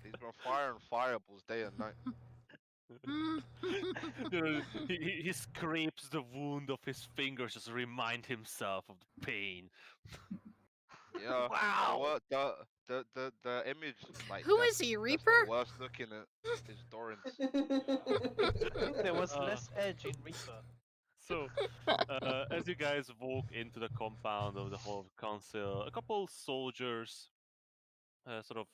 [SPEAKER 5] He's been firing fireballs day and night.
[SPEAKER 1] He scrapes the wound of his fingers just to remind himself of the pain.
[SPEAKER 5] Yeah. You know what? The image like
[SPEAKER 2] Who is he,
[SPEAKER 5] that's the
[SPEAKER 2] Reaper?
[SPEAKER 5] worst looking is Doran's.
[SPEAKER 3] There was
[SPEAKER 1] Uh,
[SPEAKER 3] less edge in Reaper.
[SPEAKER 1] So, as you guys walk into the compound of the Hall of Council, a couple soldiers sort of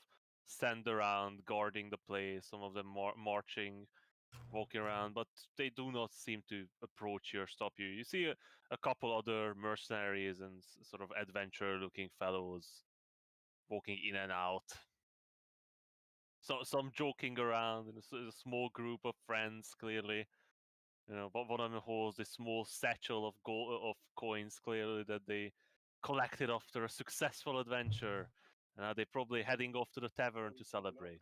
[SPEAKER 1] stand around guarding the place, some of them marching, walking around, but they do not seem to approach you or stop you. You see a couple other mercenaries and sort of adventure looking fellows walking in and out. So some joking around in a small group of friends, clearly. But one of them holds this small satchel of gold of coins, clearly that they collected after a successful adventure. They're probably heading off to the tavern to celebrate.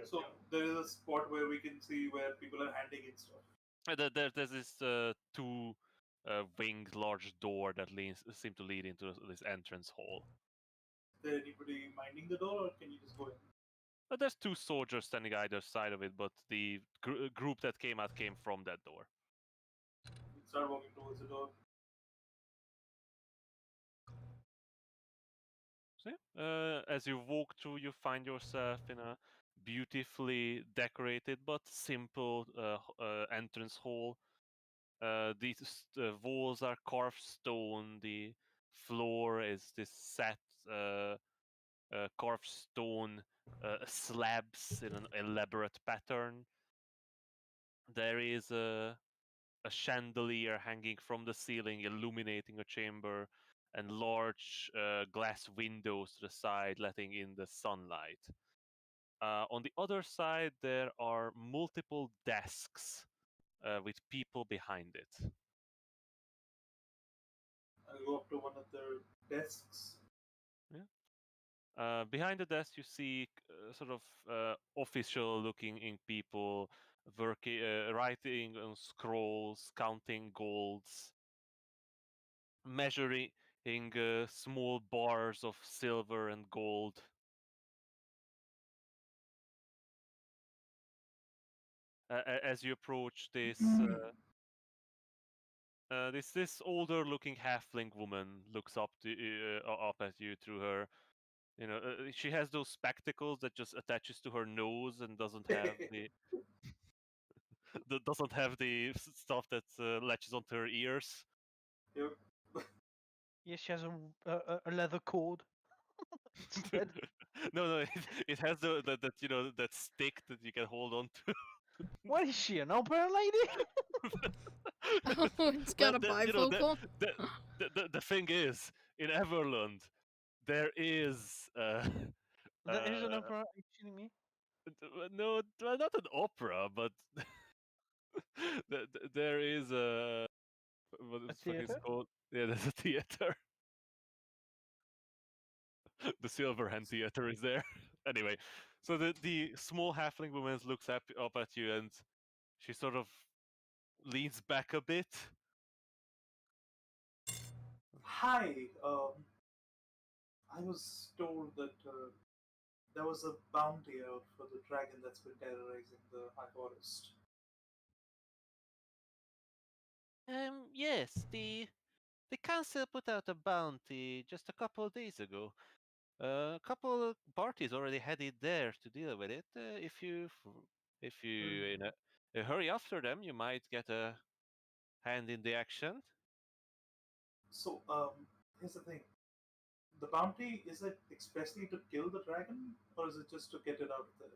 [SPEAKER 4] So there is a spot where we can see where people are handing in stuff.
[SPEAKER 1] There's this two winged large door that seem to lead into this entrance hall.
[SPEAKER 4] Is there anybody minding the door, or can you just go in?
[SPEAKER 1] There's two soldiers standing either side of it, but the group that came out came from that door.
[SPEAKER 4] We start walking towards the door.
[SPEAKER 1] So, as you walk through, you find yourself in a beautifully decorated but simple entrance hall. These walls are carved stone. The floor is this set carved stone slabs in an elaborate pattern. There is a chandelier hanging from the ceiling, illuminating a chamber, and large glass windows to the side, letting in the sunlight. On the other side, there are multiple desks with people behind it.
[SPEAKER 4] I'll go up to one of the desks.
[SPEAKER 1] Behind the desk, you see sort of official-looking people working, writing on scrolls, counting golds, measuring small bars of silver and gold. As you approach this, this older-looking halfling woman looks up at you through her. She has those spectacles that just attaches to her nose and doesn't have the that doesn't have the stuff that latches onto her ears.
[SPEAKER 4] Yep.
[SPEAKER 3] Yes, she has a leather cord. Instead.
[SPEAKER 1] No, it has that stick that you can hold on to.
[SPEAKER 3] What is she, an opera lady?
[SPEAKER 2] Oh, it's got a bifocal.
[SPEAKER 1] The thing is, in Everland, there is
[SPEAKER 3] There's an opera. Are you kidding me?
[SPEAKER 1] no, well, not an opera, but there is what
[SPEAKER 3] A
[SPEAKER 1] the fuck is
[SPEAKER 3] theater?
[SPEAKER 1] called? Yeah, there's a theater. The Silver Hand Theater is there. Anyway, so the small halfling woman looks up at you and she sort of leans back a bit.
[SPEAKER 4] Hi. I was told that there was a bounty out for the dragon that's been terrorizing the High Forest.
[SPEAKER 1] Yes, the council put out a bounty just a couple of days ago. A couple of parties already headed there to deal with it. If you hurry after them, you might get a hand in the action.
[SPEAKER 4] So, here's the thing. The bounty, is it expressly to kill the dragon, or is it just to get it out of there?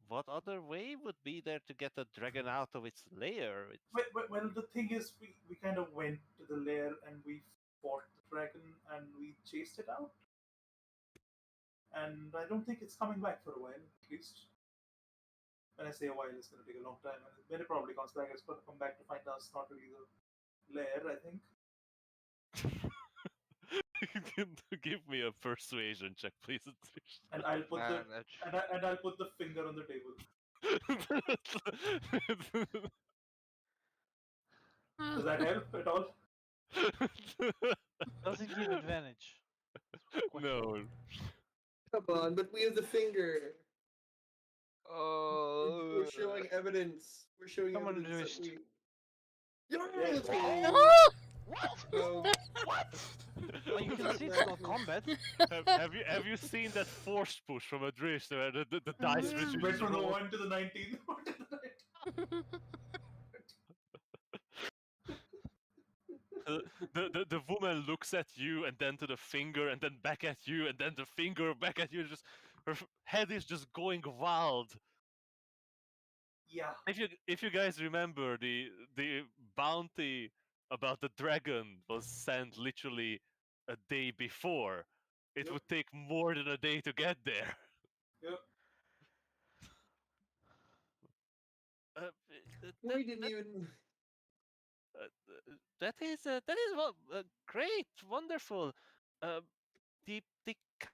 [SPEAKER 1] What other way would be there to get a dragon out of its lair?
[SPEAKER 4] Well, the thing is, we kind of went to the lair and we fought the dragon and we chased it out. And I don't think it's coming back for a while, at least. When I say a while, it's going to take a long time. And when it probably comes back, it's going to come back to find us not really the lair, I think.
[SPEAKER 1] Give me a persuasion check, please.
[SPEAKER 4] And I'll put
[SPEAKER 5] Man,
[SPEAKER 4] and I'll put the finger on the table. Does that help at all?
[SPEAKER 3] Does it give advantage?
[SPEAKER 1] No.
[SPEAKER 7] Come on, but we have the finger.
[SPEAKER 5] Oh.
[SPEAKER 7] We're showing evidence. We're showing
[SPEAKER 3] Someone
[SPEAKER 7] evidence that
[SPEAKER 3] just-
[SPEAKER 7] we. Yes!
[SPEAKER 2] Oh!
[SPEAKER 3] What?
[SPEAKER 7] No.
[SPEAKER 3] Well, you can see it's not combat.
[SPEAKER 1] Have you seen that force push from a drift where the dice
[SPEAKER 2] Mm.
[SPEAKER 1] which
[SPEAKER 4] Went
[SPEAKER 1] is
[SPEAKER 4] from the
[SPEAKER 1] rolled?
[SPEAKER 4] 1 to the 19. 1 to the 19.
[SPEAKER 1] The woman looks at you and then to the finger and then back at you and then the finger back at you. Just her head is just going wild.
[SPEAKER 4] Yeah.
[SPEAKER 1] If you guys remember, the bounty about the dragon was sent literally a day before. It
[SPEAKER 4] Yep.
[SPEAKER 1] would take more than a day to get there.
[SPEAKER 4] Yep.
[SPEAKER 1] Uh,
[SPEAKER 7] We didn't even.
[SPEAKER 1] that is what great, wonderful. Uh, the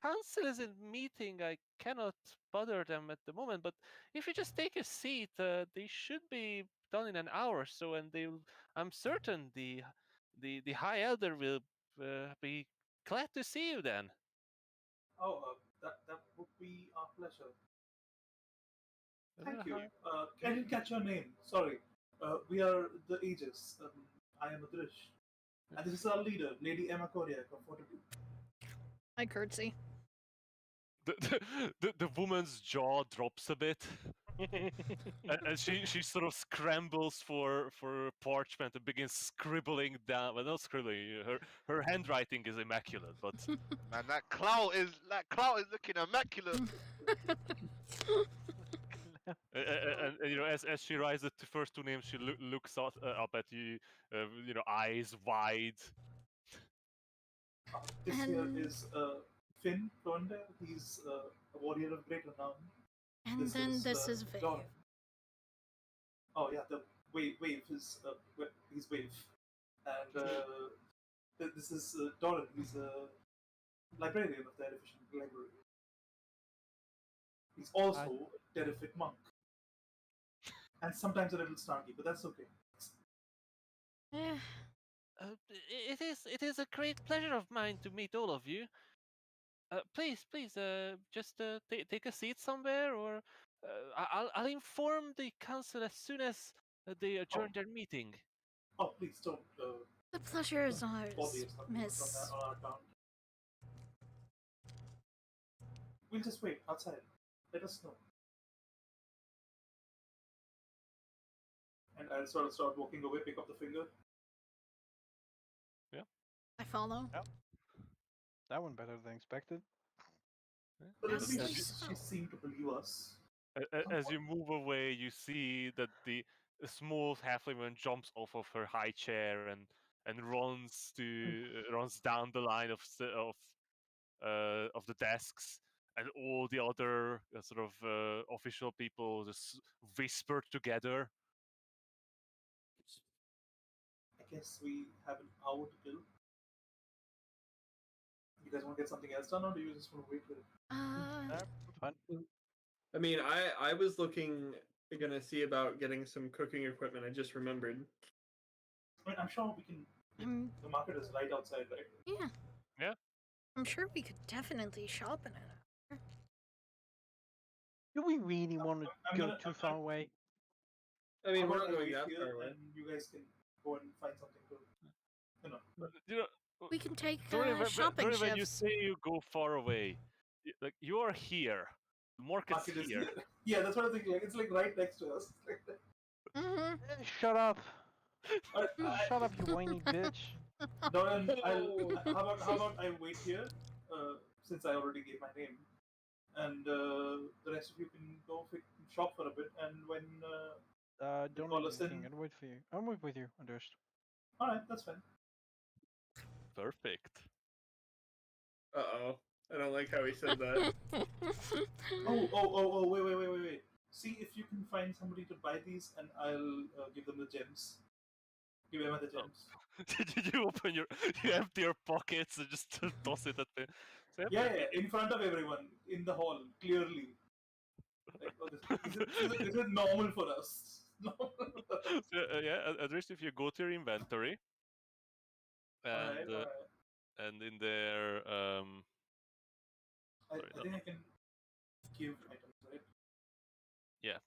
[SPEAKER 1] council is in meeting. I cannot bother them at the moment, but if you just take a seat, they should be done in an hour or so, and I'm certain the high elder will be glad to see you then.
[SPEAKER 4] Oh, that would be our pleasure. Thank you.
[SPEAKER 1] Hi.
[SPEAKER 4] I didn't catch your name. Sorry. We are the Aegis. I am Adrish. And this is our leader, Lady Emma Kodiak of Waterloo.
[SPEAKER 2] I curtsy.
[SPEAKER 1] The woman's jaw drops a bit. And she sort of scrambles for parchment and begins scribbling down. Well, not scribbling. Her handwriting is immaculate, but
[SPEAKER 5] Man, that clout is looking immaculate.
[SPEAKER 1] and you know, as she writes the first two names, she looks up at you, you know, eyes wide.
[SPEAKER 4] This here
[SPEAKER 2] And-
[SPEAKER 4] is Finn Flonder. He's a warrior of great renown.
[SPEAKER 2] And
[SPEAKER 4] This
[SPEAKER 2] then
[SPEAKER 4] is,
[SPEAKER 2] this is Viv.
[SPEAKER 4] Doran. Oh yeah, the wave is he's wave, and this is Doran. He's a librarian of the Edification Library. He's also a terrific monk, and sometimes a little snarky, but that's okay.
[SPEAKER 2] Eh,
[SPEAKER 1] It is a great pleasure of mine to meet all of you. Please, just take a seat somewhere, or I'll inform the council as soon as they adjourn their meeting.
[SPEAKER 4] Oh, please don't
[SPEAKER 2] the pleasure is
[SPEAKER 4] bother
[SPEAKER 2] ours,
[SPEAKER 4] yourself
[SPEAKER 2] Miss.
[SPEAKER 4] on our account. We'll just wait outside. Let us know. And I'll sort of start walking away, pick up the finger.
[SPEAKER 2] I follow.
[SPEAKER 3] Yep. That went better than expected.
[SPEAKER 4] But at
[SPEAKER 2] Yes,
[SPEAKER 4] least
[SPEAKER 2] so.
[SPEAKER 4] she seemed to believe us.
[SPEAKER 1] As you move away, you see that the small halfling woman jumps off of her high chair and runs down the line of the desks, and all the other sort of official people just whisper together.
[SPEAKER 4] I guess we have an hour to kill. You guys want to get something else done, or do you just want to wait for it?
[SPEAKER 3] Fun.
[SPEAKER 7] I mean, I was gonna see about getting some cooking equipment. I just remembered.
[SPEAKER 4] I mean, I'm sure we can. The market is right outside, right?
[SPEAKER 2] Yeah.
[SPEAKER 1] Yeah.
[SPEAKER 2] I'm sure we could definitely shop in it.
[SPEAKER 3] Do we really want to
[SPEAKER 4] I'm
[SPEAKER 3] go
[SPEAKER 4] gonna-
[SPEAKER 3] too
[SPEAKER 4] I'm
[SPEAKER 3] far
[SPEAKER 4] gonna-
[SPEAKER 3] away?
[SPEAKER 7] I mean,
[SPEAKER 4] How
[SPEAKER 7] we're
[SPEAKER 4] about
[SPEAKER 7] not
[SPEAKER 4] I
[SPEAKER 7] going
[SPEAKER 4] wait
[SPEAKER 7] that
[SPEAKER 4] here
[SPEAKER 7] far away.
[SPEAKER 4] and you guys can go and find something to, you know.
[SPEAKER 1] You know,
[SPEAKER 2] We can take
[SPEAKER 1] Dory,
[SPEAKER 2] shopping
[SPEAKER 1] Dory, when you
[SPEAKER 2] shifts.
[SPEAKER 1] say you go far away, like you are here. The market's
[SPEAKER 4] Market is
[SPEAKER 1] here.
[SPEAKER 4] here. Yeah, that's what I'm thinking. Like it's like right next to us.
[SPEAKER 2] Mm-hmm.
[SPEAKER 3] Shut up!
[SPEAKER 4] I-
[SPEAKER 3] Shut up, you whiny bitch!
[SPEAKER 4] Doran,
[SPEAKER 7] Oh.
[SPEAKER 4] how about I wait here, since I already gave my name, and the rest of you can go shop for a bit, and when
[SPEAKER 3] Don't
[SPEAKER 4] call
[SPEAKER 3] need
[SPEAKER 4] us
[SPEAKER 3] anything.
[SPEAKER 4] in.
[SPEAKER 3] I'll wait for you. I'll wait with you, Andres.
[SPEAKER 4] All right, that's fine.
[SPEAKER 1] Perfect.
[SPEAKER 7] Uh-oh. I don't like how he said that.
[SPEAKER 4] Oh, wait. See if you can find somebody to buy these, and I'll give them the gems. Give Emma the gems.
[SPEAKER 1] Did you you empty your pockets and just toss it at me? So,
[SPEAKER 4] Yeah, in front of everyone, in the hall, clearly. Like, oh, is it normal for us? Normal for us.
[SPEAKER 1] yeah, Adrish, if you go to your inventory and
[SPEAKER 4] Alright.
[SPEAKER 1] and in there,
[SPEAKER 4] I
[SPEAKER 1] sorry,
[SPEAKER 4] think I can give items, right?
[SPEAKER 1] yeah.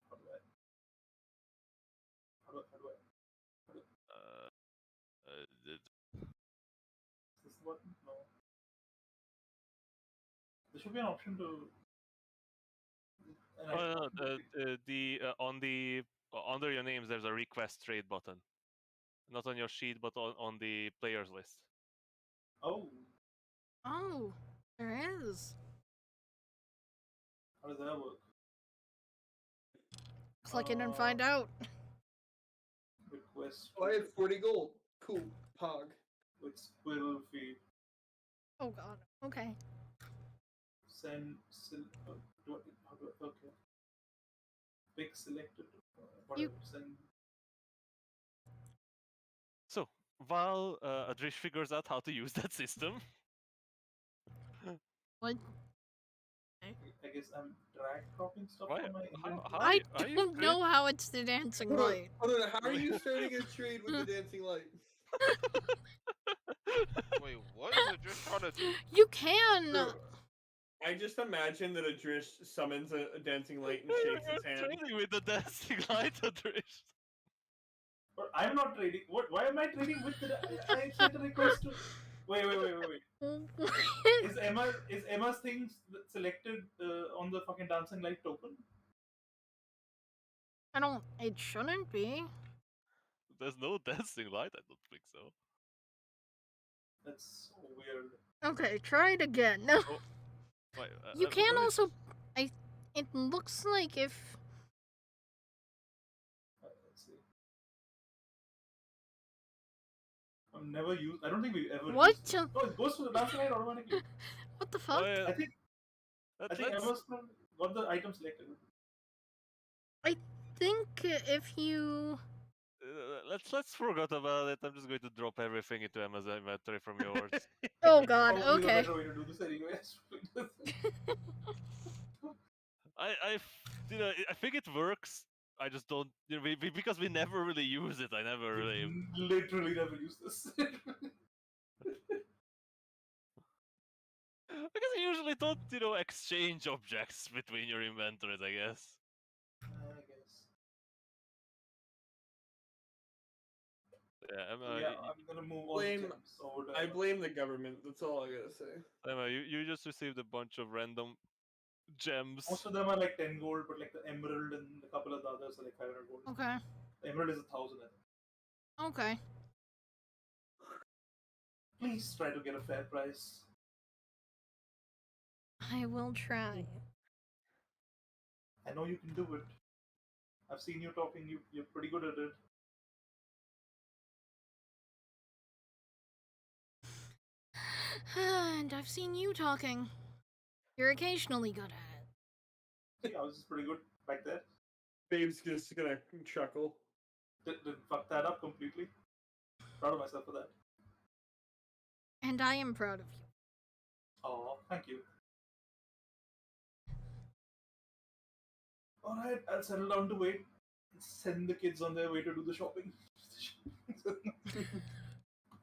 [SPEAKER 4] How do I? How do I? Is this the button? No. There should be an option to. An
[SPEAKER 1] Oh, no,
[SPEAKER 4] option to
[SPEAKER 1] the on the under your names, there's a request trade button. Not on your sheet, but on the players list.
[SPEAKER 4] Oh,
[SPEAKER 2] Oh, there is.
[SPEAKER 4] how does that work?
[SPEAKER 2] Click it and find out.
[SPEAKER 4] Request
[SPEAKER 8] Oh, I have 40 gold. Cool. Pog.
[SPEAKER 4] with squirrel feed.
[SPEAKER 2] Oh god. Okay.
[SPEAKER 4] Send. How do I? Okay. Pick selected. Whatever. Send.
[SPEAKER 1] So while Adrish figures out how to use that system,
[SPEAKER 2] What?
[SPEAKER 4] I guess I'm drag dropping stuff
[SPEAKER 1] Why-
[SPEAKER 4] from my inventory.
[SPEAKER 2] I
[SPEAKER 1] are you
[SPEAKER 2] don't know how it's the dancing
[SPEAKER 8] Hold on,
[SPEAKER 2] light.
[SPEAKER 8] hold on. How are you starting a trade with the dancing light?
[SPEAKER 5] Wait, what is it just trying to do?
[SPEAKER 2] You can.
[SPEAKER 8] Bro,
[SPEAKER 7] I just imagine that Adrish summons a dancing light and shakes its hand.
[SPEAKER 1] trading with the dancing light, Adrish.
[SPEAKER 4] But I'm not trading. What? Why am I trading with the? I sent a request to. Wait. Is Emma's thing selected on the fucking dancing light token?
[SPEAKER 2] I don't. It shouldn't be.
[SPEAKER 1] There's no dancing light. I don't think so.
[SPEAKER 4] That's so weird.
[SPEAKER 2] Okay, try it again. No.
[SPEAKER 1] Oh, wait,
[SPEAKER 2] You can
[SPEAKER 1] let me-
[SPEAKER 2] also. It looks like if.
[SPEAKER 4] Let's see. I've never used. I don't think we've ever.
[SPEAKER 2] What?
[SPEAKER 4] Used it. Oh, it goes to the dancing light automatically.
[SPEAKER 2] What the fuck?
[SPEAKER 1] Oh, yeah.
[SPEAKER 4] I think
[SPEAKER 1] Let's-
[SPEAKER 4] Emma's got the item selected.
[SPEAKER 2] I think if you.
[SPEAKER 1] let's forget about it. I'm just going to drop everything into Amazon inventory from yours.
[SPEAKER 2] Oh god.
[SPEAKER 4] Probably the
[SPEAKER 2] Okay.
[SPEAKER 4] better way to do this anyways.
[SPEAKER 1] I think it works. I just don't, because we never really use it. I never really.
[SPEAKER 4] Literally never use this.
[SPEAKER 1] Because you usually don't, exchange objects between your inventories, I guess.
[SPEAKER 4] I guess.
[SPEAKER 1] Yeah,
[SPEAKER 4] Yeah, I'm gonna move all the
[SPEAKER 8] Blame-
[SPEAKER 4] gems over to
[SPEAKER 8] I
[SPEAKER 4] Emma.
[SPEAKER 8] blame the government. That's all I gotta say.
[SPEAKER 1] Emma, you just received a bunch of random gems.
[SPEAKER 4] Most of them are like 10 gold, but like the emerald and a couple of the others are like 500 gold.
[SPEAKER 2] Okay.
[SPEAKER 4] The emerald is 1,000, I think.
[SPEAKER 2] Okay.
[SPEAKER 4] Please try to get a fair price.
[SPEAKER 2] I will try.
[SPEAKER 4] I know you can do it. I've seen you talking. You're pretty good at it.
[SPEAKER 2] And I've seen you talking. You're occasionally good at it.
[SPEAKER 4] Yeah, I was just pretty good back there.
[SPEAKER 8] Babe's just gonna chuckle.
[SPEAKER 4] Didn't fuck that up completely. Proud of myself for that.
[SPEAKER 2] And I am proud of you.
[SPEAKER 4] Oh, thank you. Alright, I'll settle down to wait. Send the kids on their way to do the shopping.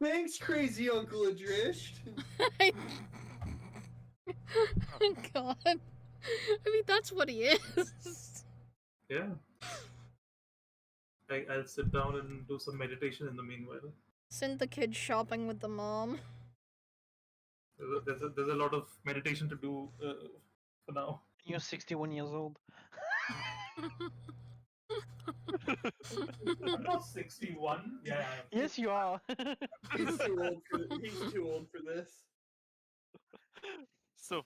[SPEAKER 8] Thanks, crazy Uncle Adrish.
[SPEAKER 2] God. I mean, that's what he is.
[SPEAKER 4] Yeah. I'll sit down and do some meditation in the meanwhile.
[SPEAKER 2] Send the kids shopping with the mom.
[SPEAKER 4] There's a lot of meditation to do for now.
[SPEAKER 3] You're 61 years old.
[SPEAKER 4] I'm not 61. Yeah.
[SPEAKER 3] Yes, you are.
[SPEAKER 8] He's too old for this.
[SPEAKER 1] So,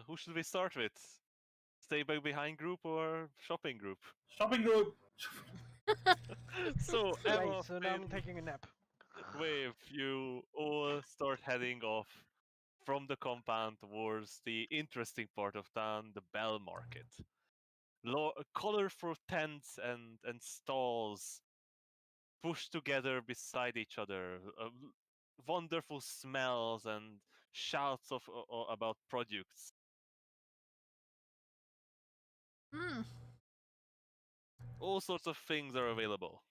[SPEAKER 1] who should we start with? Stay back behind group or shopping group?
[SPEAKER 4] Shopping group.
[SPEAKER 1] So,
[SPEAKER 3] Right,
[SPEAKER 1] Emma,
[SPEAKER 3] so now I'm taking a nap.
[SPEAKER 1] Wave, you all start heading off from the compound towards the interesting part of town, the Bell Market. Colorful tents and stalls pushed together beside each other. Wonderful smells and shouts about produce.
[SPEAKER 2] Hmm.
[SPEAKER 1] All sorts of things are available.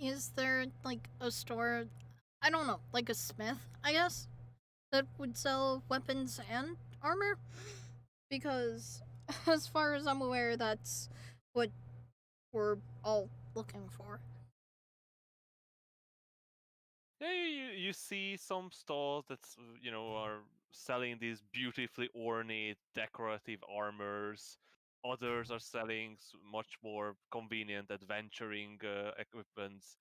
[SPEAKER 2] Is there like a store? I don't know, like a smith, I guess, that would sell weapons and armor? Because, as far as I'm aware, that's what we're all looking for.
[SPEAKER 1] Yeah, you see some stalls that's are selling these beautifully ornate decorative armors. Others are selling much more convenient adventuring equipments.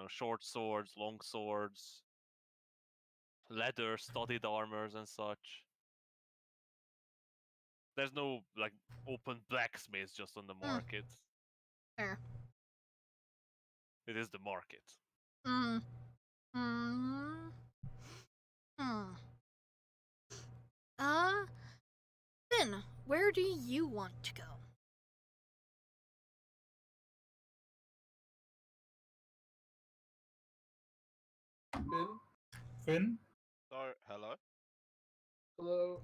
[SPEAKER 1] Short swords, long swords, leather studded armors and such. There's no like open blacksmiths just on the market.
[SPEAKER 2] Fair.
[SPEAKER 1] It is the market.
[SPEAKER 2] Hmm. Hmm. Hmm. Uh, Finn, where do you want to go?
[SPEAKER 8] Finn?
[SPEAKER 4] Finn?
[SPEAKER 5] So, hello?
[SPEAKER 8] Hello?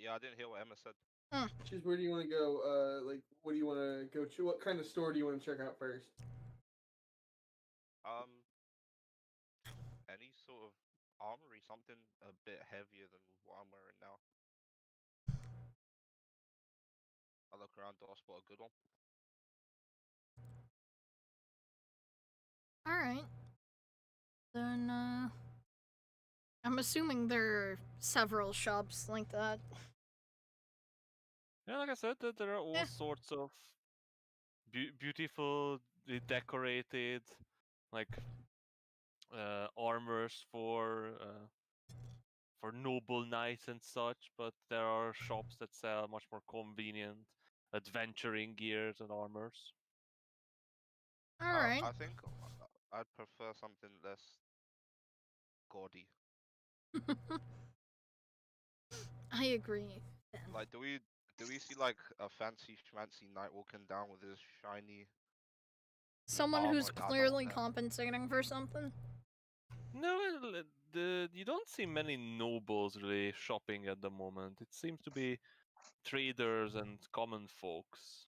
[SPEAKER 5] Yeah, I didn't hear what Emma said.
[SPEAKER 8] Just where do you want to go? Like, what do you want to go to? What kind of store do you want to check out first?
[SPEAKER 5] Any sort of armory, something a bit heavier than what I'm wearing now. I look around, do I spot a good one?
[SPEAKER 2] Alright. Then, I'm assuming there are several shops like that.
[SPEAKER 1] Yeah, like I said, there are all
[SPEAKER 2] Yeah.
[SPEAKER 1] sorts of beautiful, decorated, like armors for noble knights and such. But there are shops that sell much more convenient adventuring gears and armors.
[SPEAKER 2] Alright.
[SPEAKER 5] I think I'd prefer something less gaudy.
[SPEAKER 2] I agree. Finn.
[SPEAKER 5] Like, do we see like a fancy schmancy knight walking down with his shiny?
[SPEAKER 2] Someone
[SPEAKER 5] armor?
[SPEAKER 2] who's
[SPEAKER 5] I don't want
[SPEAKER 2] clearly
[SPEAKER 5] that.
[SPEAKER 2] compensating for something?
[SPEAKER 1] No, you don't see many nobles really shopping at the moment. It seems to be traders and common folks.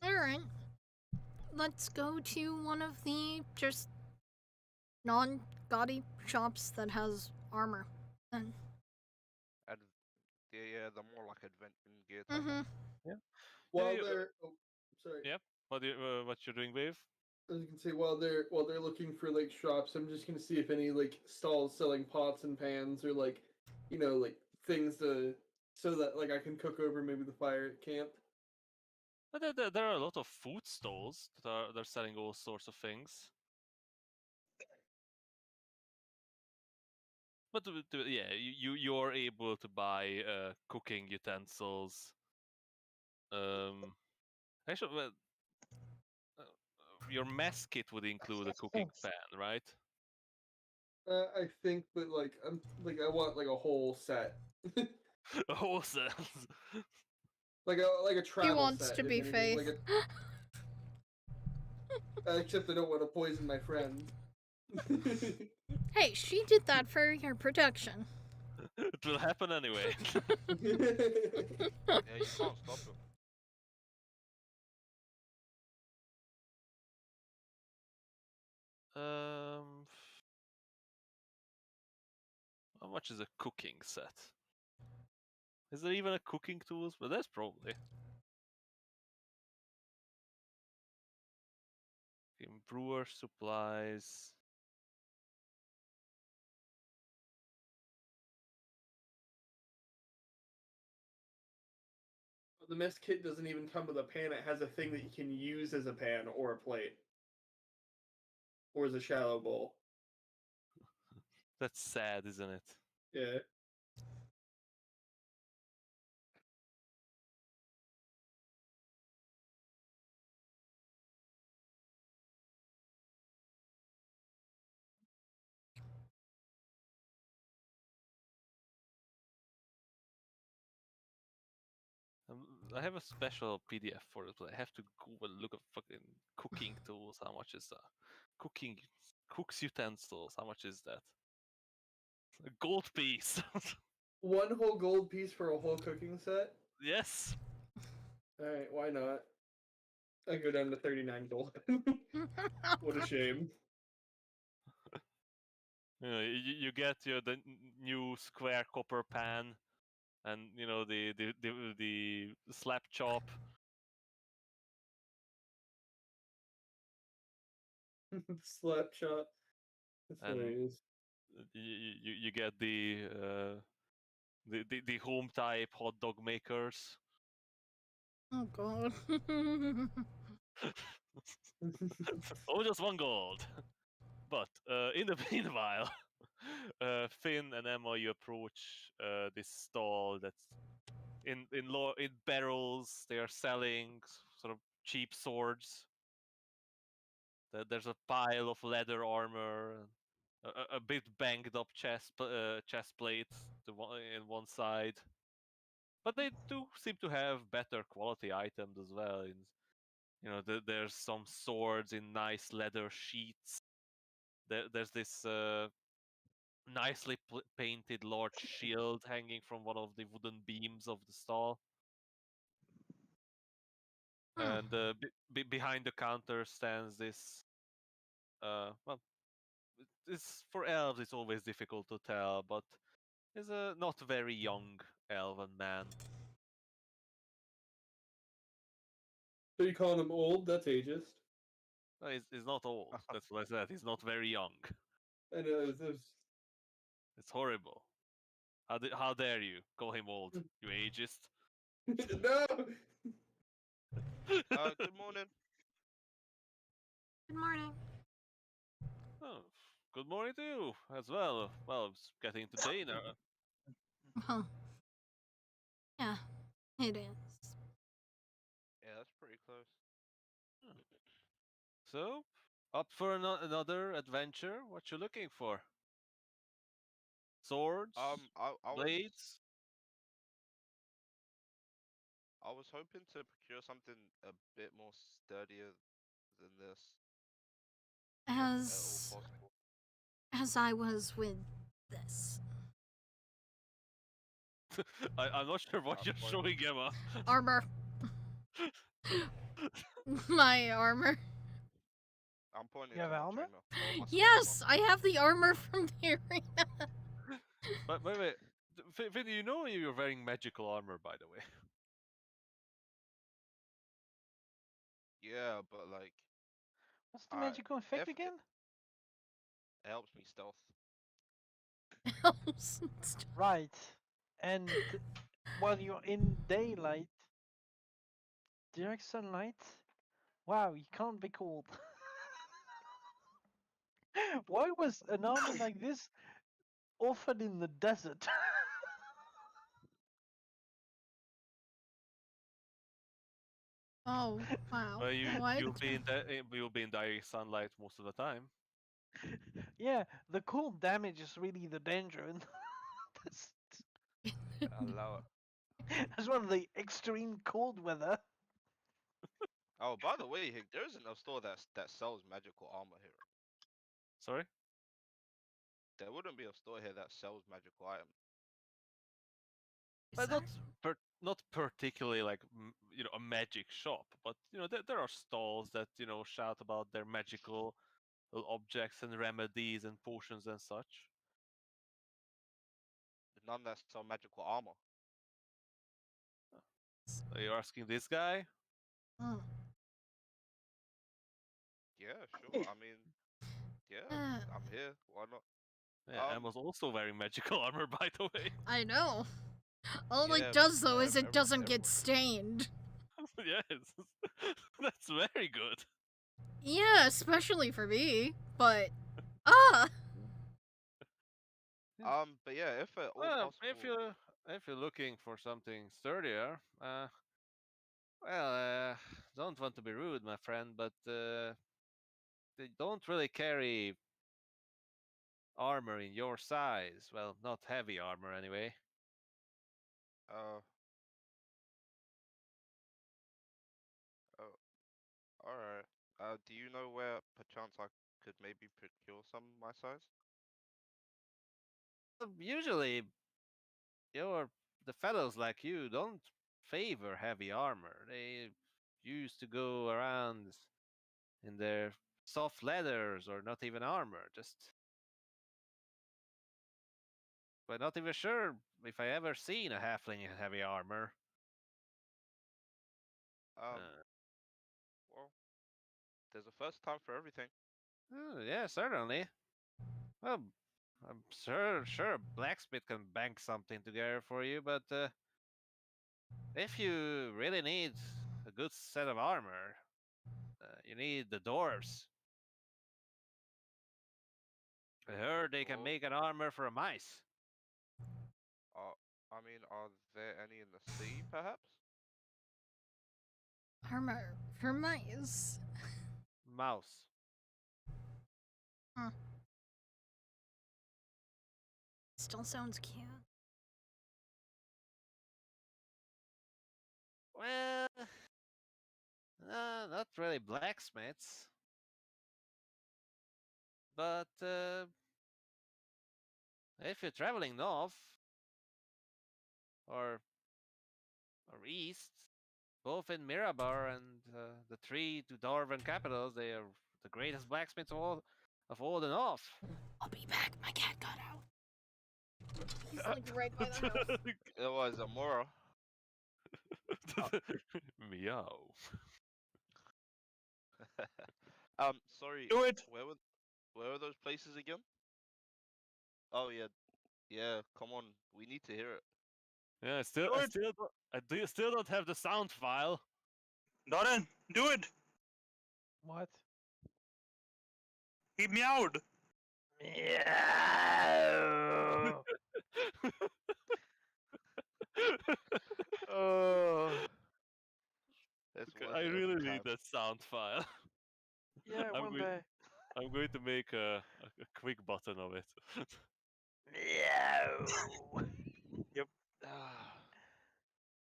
[SPEAKER 2] Alright. Let's go to one of the just non-gaudy shops that has armor. Then.
[SPEAKER 5] Ad- yeah, the more like adventuring gear type
[SPEAKER 2] Mm-hmm.
[SPEAKER 5] one.
[SPEAKER 1] Yeah.
[SPEAKER 8] While
[SPEAKER 1] you-
[SPEAKER 8] they're, oh, sorry.
[SPEAKER 1] Yeah. What you're doing, Wave?
[SPEAKER 8] I was gonna say while they're looking for like shops, I'm just gonna see if any like stalls selling pots and pans or like, like things to so that like I can cook over maybe the fire at camp.
[SPEAKER 1] But there are a lot of food stalls that they're selling all sorts of things. But yeah, you're able to buy cooking utensils. Actually, well, your mess kit would include a cooking pan, right?
[SPEAKER 8] I think, but like I want like a whole set,
[SPEAKER 1] Awesome.
[SPEAKER 8] like a
[SPEAKER 2] He
[SPEAKER 8] travel
[SPEAKER 2] wants
[SPEAKER 8] set.
[SPEAKER 2] to
[SPEAKER 8] if
[SPEAKER 2] be
[SPEAKER 8] anything,
[SPEAKER 2] Faith.
[SPEAKER 8] except I don't want to poison my friend.
[SPEAKER 2] Hey, she did that for your protection.
[SPEAKER 1] It will happen anyway.
[SPEAKER 5] Yeah, you can't stop it.
[SPEAKER 1] um, how much is a cooking set? Is there even a cooking tools? But that's probably. Okay, brewer supplies.
[SPEAKER 8] The mess kit doesn't even come with a pan. It has a thing that you can use as a pan or a plate, or as a shallow bowl.
[SPEAKER 1] That's sad, isn't it?
[SPEAKER 8] Yeah.
[SPEAKER 1] I have a special PDF for it, but I have to go and look at fucking cooking tools. How much is that? Cooks utensils. How much is that? A gold piece.
[SPEAKER 8] One whole gold piece for a whole cooking set.
[SPEAKER 1] Yes.
[SPEAKER 8] All right, why not? I go down to 39 gold. What a shame.
[SPEAKER 1] You get the new square copper pan, and the slap chop.
[SPEAKER 8] Slap shot. That's
[SPEAKER 1] And
[SPEAKER 8] hilarious.
[SPEAKER 1] you get the home type hot dog makers.
[SPEAKER 2] Oh god.
[SPEAKER 1] Oh, just one gold. But in the meanwhile, Finn and Emma, you approach this stall that's in barrels. They are selling sort of cheap swords. There's a pile of leather armor, a bit banged up chest plates in one side. But they do seem to have better quality items as well. There's some swords in nice leather sheaths. There's this nicely painted large shield hanging from one of the wooden beams of the stall. And behind the counter stands this. Well, this for elves it's always difficult to tell, but is a not very young elven man.
[SPEAKER 8] So you calling him old? That's ageist.
[SPEAKER 1] No, he's not old. That's what I said. He's not very young.
[SPEAKER 8] I know. It was...
[SPEAKER 1] It's horrible. How dare you call him old, you ageist?
[SPEAKER 8] No.
[SPEAKER 5] Good morning.
[SPEAKER 2] Good morning.
[SPEAKER 1] Oh, good morning to you as well. Well, it's getting to dinner.
[SPEAKER 2] Well, yeah, it is.
[SPEAKER 5] Yeah, that's pretty close.
[SPEAKER 1] So, up for another adventure? What you looking for? Swords,
[SPEAKER 5] I
[SPEAKER 1] blades.
[SPEAKER 5] was hoping to procure something a bit more sturdier than this, if at all
[SPEAKER 2] As
[SPEAKER 5] possible.
[SPEAKER 2] as I was with this
[SPEAKER 1] I'm not sure what you're
[SPEAKER 5] Point.
[SPEAKER 1] showing, Emma.
[SPEAKER 2] armor. My armor.
[SPEAKER 5] I'm pointing
[SPEAKER 3] You have
[SPEAKER 5] to my
[SPEAKER 3] armor?
[SPEAKER 5] trainer. Or my
[SPEAKER 2] Yes,
[SPEAKER 5] armor.
[SPEAKER 2] I have the armor from the arena.
[SPEAKER 1] But wait. Finn, you know you're wearing magical armor, by the way.
[SPEAKER 5] Yeah, but like
[SPEAKER 3] What's the
[SPEAKER 5] Alright,
[SPEAKER 3] magical effect
[SPEAKER 5] if it-
[SPEAKER 3] again?
[SPEAKER 5] it helps me stealth.
[SPEAKER 3] Right. And while you're in daylight, direct sunlight, wow, you can't be cold. Why was an armor like this offered in the desert?
[SPEAKER 2] Oh wow!
[SPEAKER 1] Well,
[SPEAKER 2] What?
[SPEAKER 1] you'll be in direct sunlight most of the time.
[SPEAKER 3] Yeah, the cold damage is really the danger, and that's,
[SPEAKER 5] Allow it.
[SPEAKER 3] that's one of the extreme cold weather.
[SPEAKER 5] Oh, by the way, Hick, there isn't a store that sells magical armor here.
[SPEAKER 1] Sorry.
[SPEAKER 5] There wouldn't be a store here that sells magical items.
[SPEAKER 2] Is
[SPEAKER 1] But
[SPEAKER 2] there?
[SPEAKER 1] not particularly like a magic shop, but there are stalls that shout about their magical objects and remedies and potions and such.
[SPEAKER 5] None that sell magical armor.
[SPEAKER 1] Are you asking this guy?
[SPEAKER 2] Oh.
[SPEAKER 5] Yeah, sure. I mean, yeah,
[SPEAKER 2] Uh,
[SPEAKER 5] I'm here. Why not?
[SPEAKER 1] Yeah, Emma's also wearing magical armor, by the way.
[SPEAKER 2] I know. All
[SPEAKER 5] Yeah,
[SPEAKER 2] it does though is it
[SPEAKER 5] everyone-
[SPEAKER 2] doesn't get
[SPEAKER 5] everyone-
[SPEAKER 2] stained.
[SPEAKER 1] Yes, that's very good.
[SPEAKER 2] Yeah, especially for me. But ah,
[SPEAKER 5] But yeah, if at all
[SPEAKER 1] Well,
[SPEAKER 5] possible,
[SPEAKER 1] if you're looking for something sturdier, don't want to be rude, my friend, but they don't really carry armor in your size. Well, not heavy armor anyway.
[SPEAKER 5] oh, all right. Do you know where perchance I could maybe procure some my size?
[SPEAKER 9] Usually, the fellows like you don't favor heavy armor. They used to go around in their soft leathers or not even armor. But not even sure if I ever seen a halfling in heavy armor. Uh,
[SPEAKER 5] Well, there's a first time for everything.
[SPEAKER 9] yeah, certainly. Well, I'm sure a blacksmith can bank something together for you, but if you really need a good set of armor, you need the dwarves. I heard they can
[SPEAKER 5] Dwarves?
[SPEAKER 9] make an armor for a mice.
[SPEAKER 5] I mean, are there any in the sea, perhaps?
[SPEAKER 2] Armor for mice.
[SPEAKER 9] Mouse.
[SPEAKER 2] Still sounds cute.
[SPEAKER 9] Well, not really blacksmiths. But if you're traveling north or east, both in Mirabar and the three Dwarven capitals, they are the greatest blacksmiths of all the north.
[SPEAKER 2] I'll be back. My cat got out. He's like right by the house.
[SPEAKER 5] It was Amora.
[SPEAKER 1] Meow.
[SPEAKER 5] Sorry.
[SPEAKER 6] Do it.
[SPEAKER 5] Where were those places again? Oh yeah. Come on, we need to hear it.
[SPEAKER 1] Yeah,
[SPEAKER 6] Do it.
[SPEAKER 1] I still don't have the sound file.
[SPEAKER 6] Doran, do it.
[SPEAKER 3] What?
[SPEAKER 6] He meowed.
[SPEAKER 3] Meow.
[SPEAKER 5] Oh, it's
[SPEAKER 1] Okay,
[SPEAKER 5] worth
[SPEAKER 1] I
[SPEAKER 5] it every
[SPEAKER 1] really
[SPEAKER 5] time.
[SPEAKER 1] need that sound file.
[SPEAKER 3] Yeah,
[SPEAKER 1] I'm
[SPEAKER 3] one
[SPEAKER 1] going,
[SPEAKER 3] day.
[SPEAKER 1] I'm going to make a quick button of it.
[SPEAKER 3] Meow.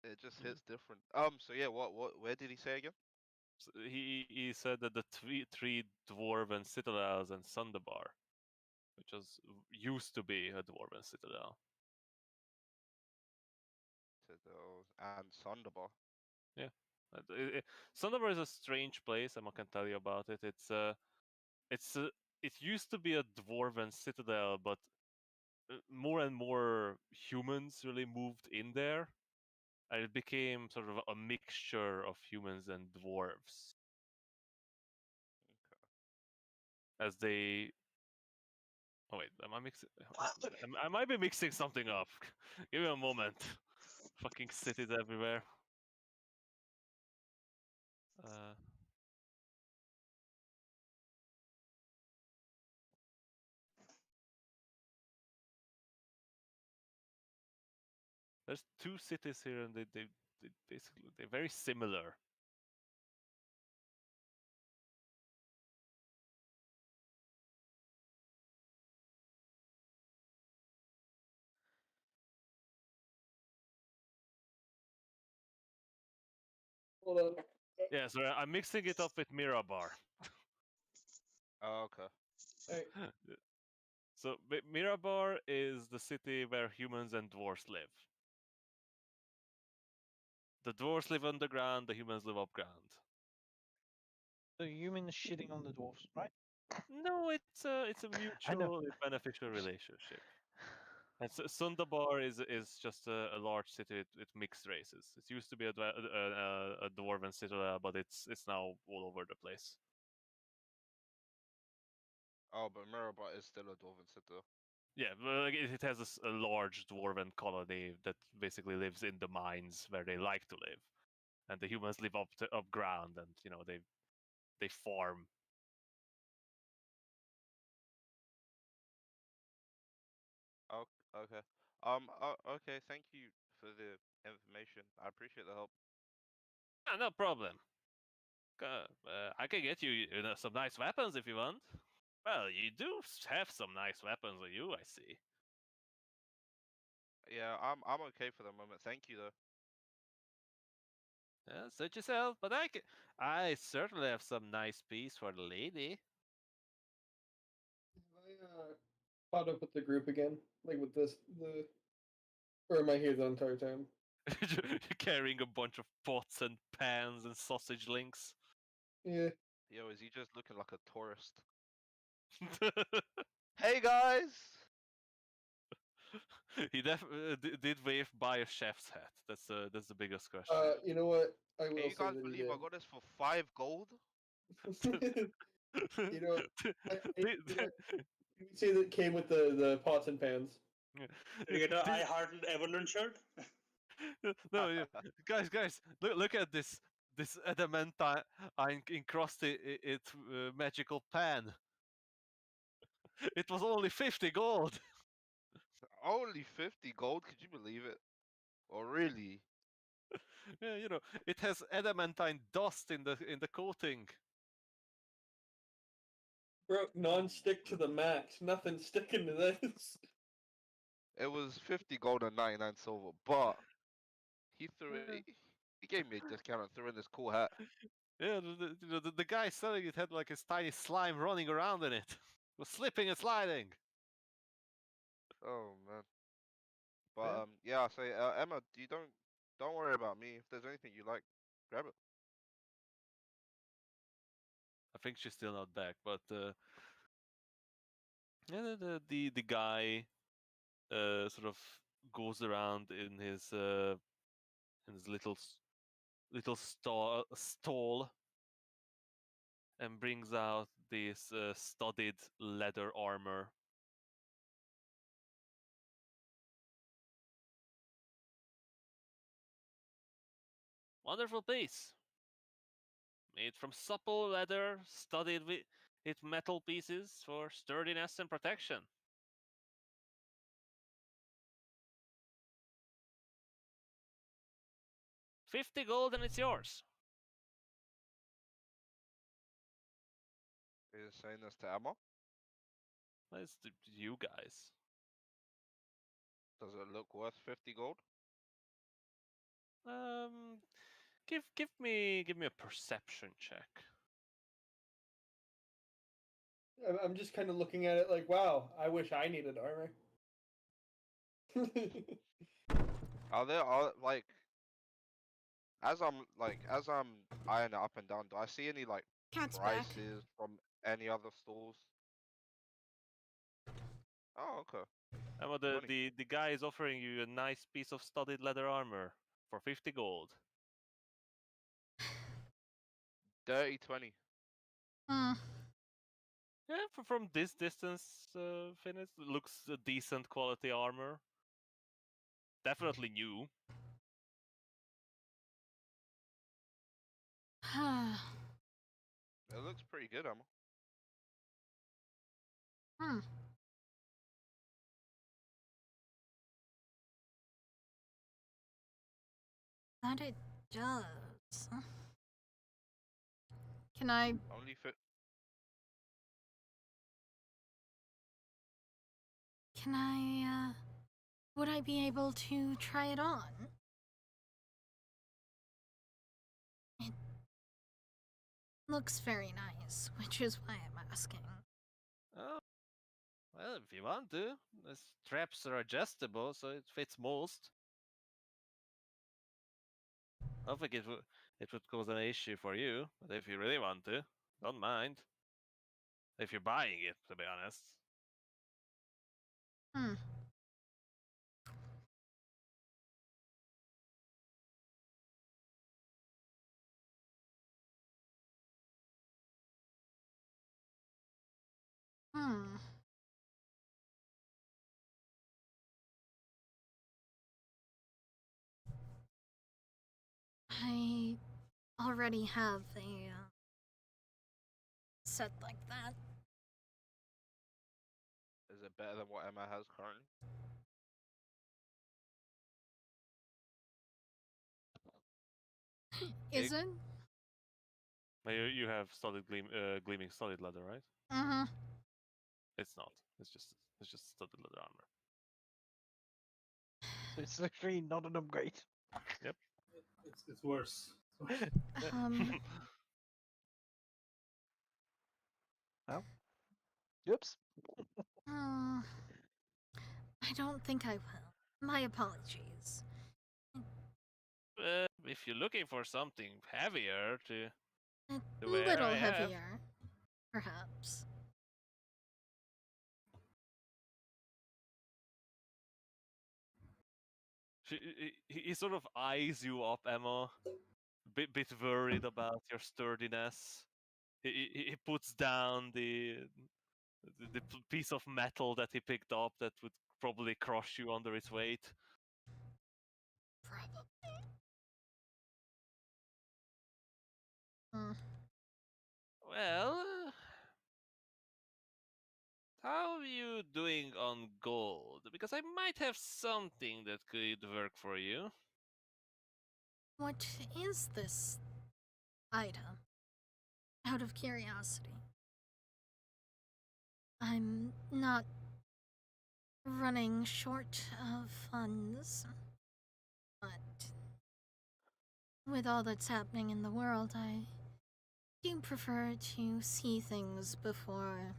[SPEAKER 5] It just hits different. So yeah, where did he say again?
[SPEAKER 1] So he said that the three dwarven citadels and Sundabar, which used to be a dwarven citadel.
[SPEAKER 5] And Sonderbar.
[SPEAKER 1] Yeah, Sundabar is a strange place. I can tell you about it. It used to be a dwarven citadel, but more and more humans really moved in there, and it became sort of a mixture of humans and dwarves. As they Oh wait, am I mixing? I might be mixing something up. Give me a moment. Fucking cities everywhere. Uh, there's two cities here, and they basically they're very similar.
[SPEAKER 8] Hold on.
[SPEAKER 1] Yeah, so I'm mixing it up with Mirabar.
[SPEAKER 5] Oh, okay.
[SPEAKER 8] Alright.
[SPEAKER 1] So Mirabar is the city where humans and dwarves live. The dwarves live underground, the humans live upground.
[SPEAKER 3] So humans shitting on the dwarfs, right?
[SPEAKER 1] No, it's a mutually beneficial relationship. And Sundabar is just a large city with mixed races. It used to be a dwarven citadel, but it's now all over the place.
[SPEAKER 5] Oh, but Mirabat is still a Dwarven citadel.
[SPEAKER 1] Yeah, but like, it has a large dwarven colony that basically lives in the mines where they like to live, and the humans live up ground, and they farm.
[SPEAKER 5] Oh, okay. Okay. Thank you for the information. I appreciate the help.
[SPEAKER 1] No problem. I can get you some nice weapons if you want. Well, you do have some nice weapons on you, I see.
[SPEAKER 5] Yeah, I'm okay for the moment. Thank you though.
[SPEAKER 9] Suit yourself, but I certainly have some nice piece for the lady.
[SPEAKER 8] Have I caught up with the group again? Like with or am I here the entire time?
[SPEAKER 9] You're carrying a bunch of pots and pans and sausage links.
[SPEAKER 8] Yeah.
[SPEAKER 5] Yo, is he just looking like a tourist? Hey guys!
[SPEAKER 9] He did wave by a chef's hat. That's the biggest question.
[SPEAKER 8] You know what? I
[SPEAKER 5] Can
[SPEAKER 8] will
[SPEAKER 5] you
[SPEAKER 8] say
[SPEAKER 5] guys
[SPEAKER 8] that he
[SPEAKER 5] believe I
[SPEAKER 8] did.
[SPEAKER 5] got this for 5 gold?
[SPEAKER 8] You know, you know what? Can we say that it came with the pots and pans?
[SPEAKER 6] Did you get an I Heart Everland shirt?
[SPEAKER 9] No, guys, look at this adamantine encrusted magical pan. It was only 50 gold.
[SPEAKER 5] Only 50 gold? Could you believe it? Or really?
[SPEAKER 9] Yeah, it has adamantine dust in the coating.
[SPEAKER 8] Bro, non-stick to the max. Nothing sticking to this.
[SPEAKER 5] It was 50 gold and 99 silver, but he threw it. He gave me a discount and threw in this cool hat.
[SPEAKER 9] Yeah, the guy selling it had like his tiny slime running around in it. Was slipping and sliding.
[SPEAKER 5] Oh man. But yeah, so Emma, you don't worry about me. If there's anything you like, grab it.
[SPEAKER 9] I think she's still not back, but yeah, the guy sort of goes around in his little stall and brings out this studded leather armor. Wonderful piece. Made from supple leather, studded with metal pieces for sturdiness and protection. $50 gold and it's yours.
[SPEAKER 5] Are you saying this to Emma?
[SPEAKER 9] It's you guys.
[SPEAKER 5] Does it look worth 50 gold?
[SPEAKER 9] Give me a perception check.
[SPEAKER 8] I'm just kind of looking at it like, wow, I wish I needed armor.
[SPEAKER 5] Are there like as I'm eyeing it up and down, do I see any like
[SPEAKER 2] Cat's back.
[SPEAKER 5] prices from any other stores? Oh, okay.
[SPEAKER 9] Emma, the guy is offering you a nice piece of studded leather armor for 50 gold.
[SPEAKER 5] Dirty 20.
[SPEAKER 2] Hmm.
[SPEAKER 9] Yeah, from this distance, Finnis, looks a decent quality armor. Definitely new.
[SPEAKER 5] It looks pretty good, Emma.
[SPEAKER 2] That it does. Can I?
[SPEAKER 5] Only fit.
[SPEAKER 2] Can I? Would I be able to try it on? It looks very nice, which is why I'm asking.
[SPEAKER 9] Oh, well, if you want to. The straps are adjustable, so it fits most. I don't think it would cause an issue for you, but if you really want to, don't mind. If you're buying it, to be honest.
[SPEAKER 2] Hmm. Hmm. I already have a set like that.
[SPEAKER 5] Is it better than what Emma has currently?
[SPEAKER 2] Is it?
[SPEAKER 9] You have gleaming studded leather, right?
[SPEAKER 2] Mm-hmm.
[SPEAKER 9] It's not. It's just studded leather armor.
[SPEAKER 3] So it's literally not an upgrade.
[SPEAKER 4] It's worse.
[SPEAKER 3] Well, oops.
[SPEAKER 2] I don't think I will. My apologies.
[SPEAKER 9] If you're looking for something heavier to
[SPEAKER 2] A
[SPEAKER 9] wear,
[SPEAKER 2] little
[SPEAKER 9] I have.
[SPEAKER 2] heavier, perhaps.
[SPEAKER 1] He sort of eyes you up, Emma, bit worried about your sturdiness. He puts down the piece of metal that he picked up that would probably crush you under its weight.
[SPEAKER 2] Probably. Hmm.
[SPEAKER 9] Well, how are you doing on gold? Because I might have something that could work for you.
[SPEAKER 2] What is this item? Out of curiosity. I'm not running short of funds, but with all that's happening in the world, I do prefer to see things before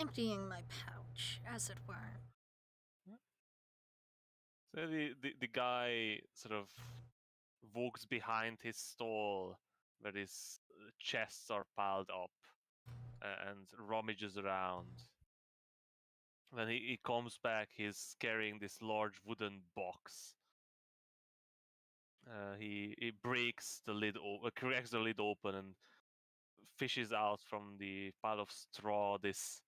[SPEAKER 2] emptying my pouch, as it were.
[SPEAKER 1] So the guy sort of walks behind his stall where his chests are piled up and rummages around. When he comes back, he's carrying this large wooden box. He breaks the lid, cracks the lid open, and fishes out from the pile of straw this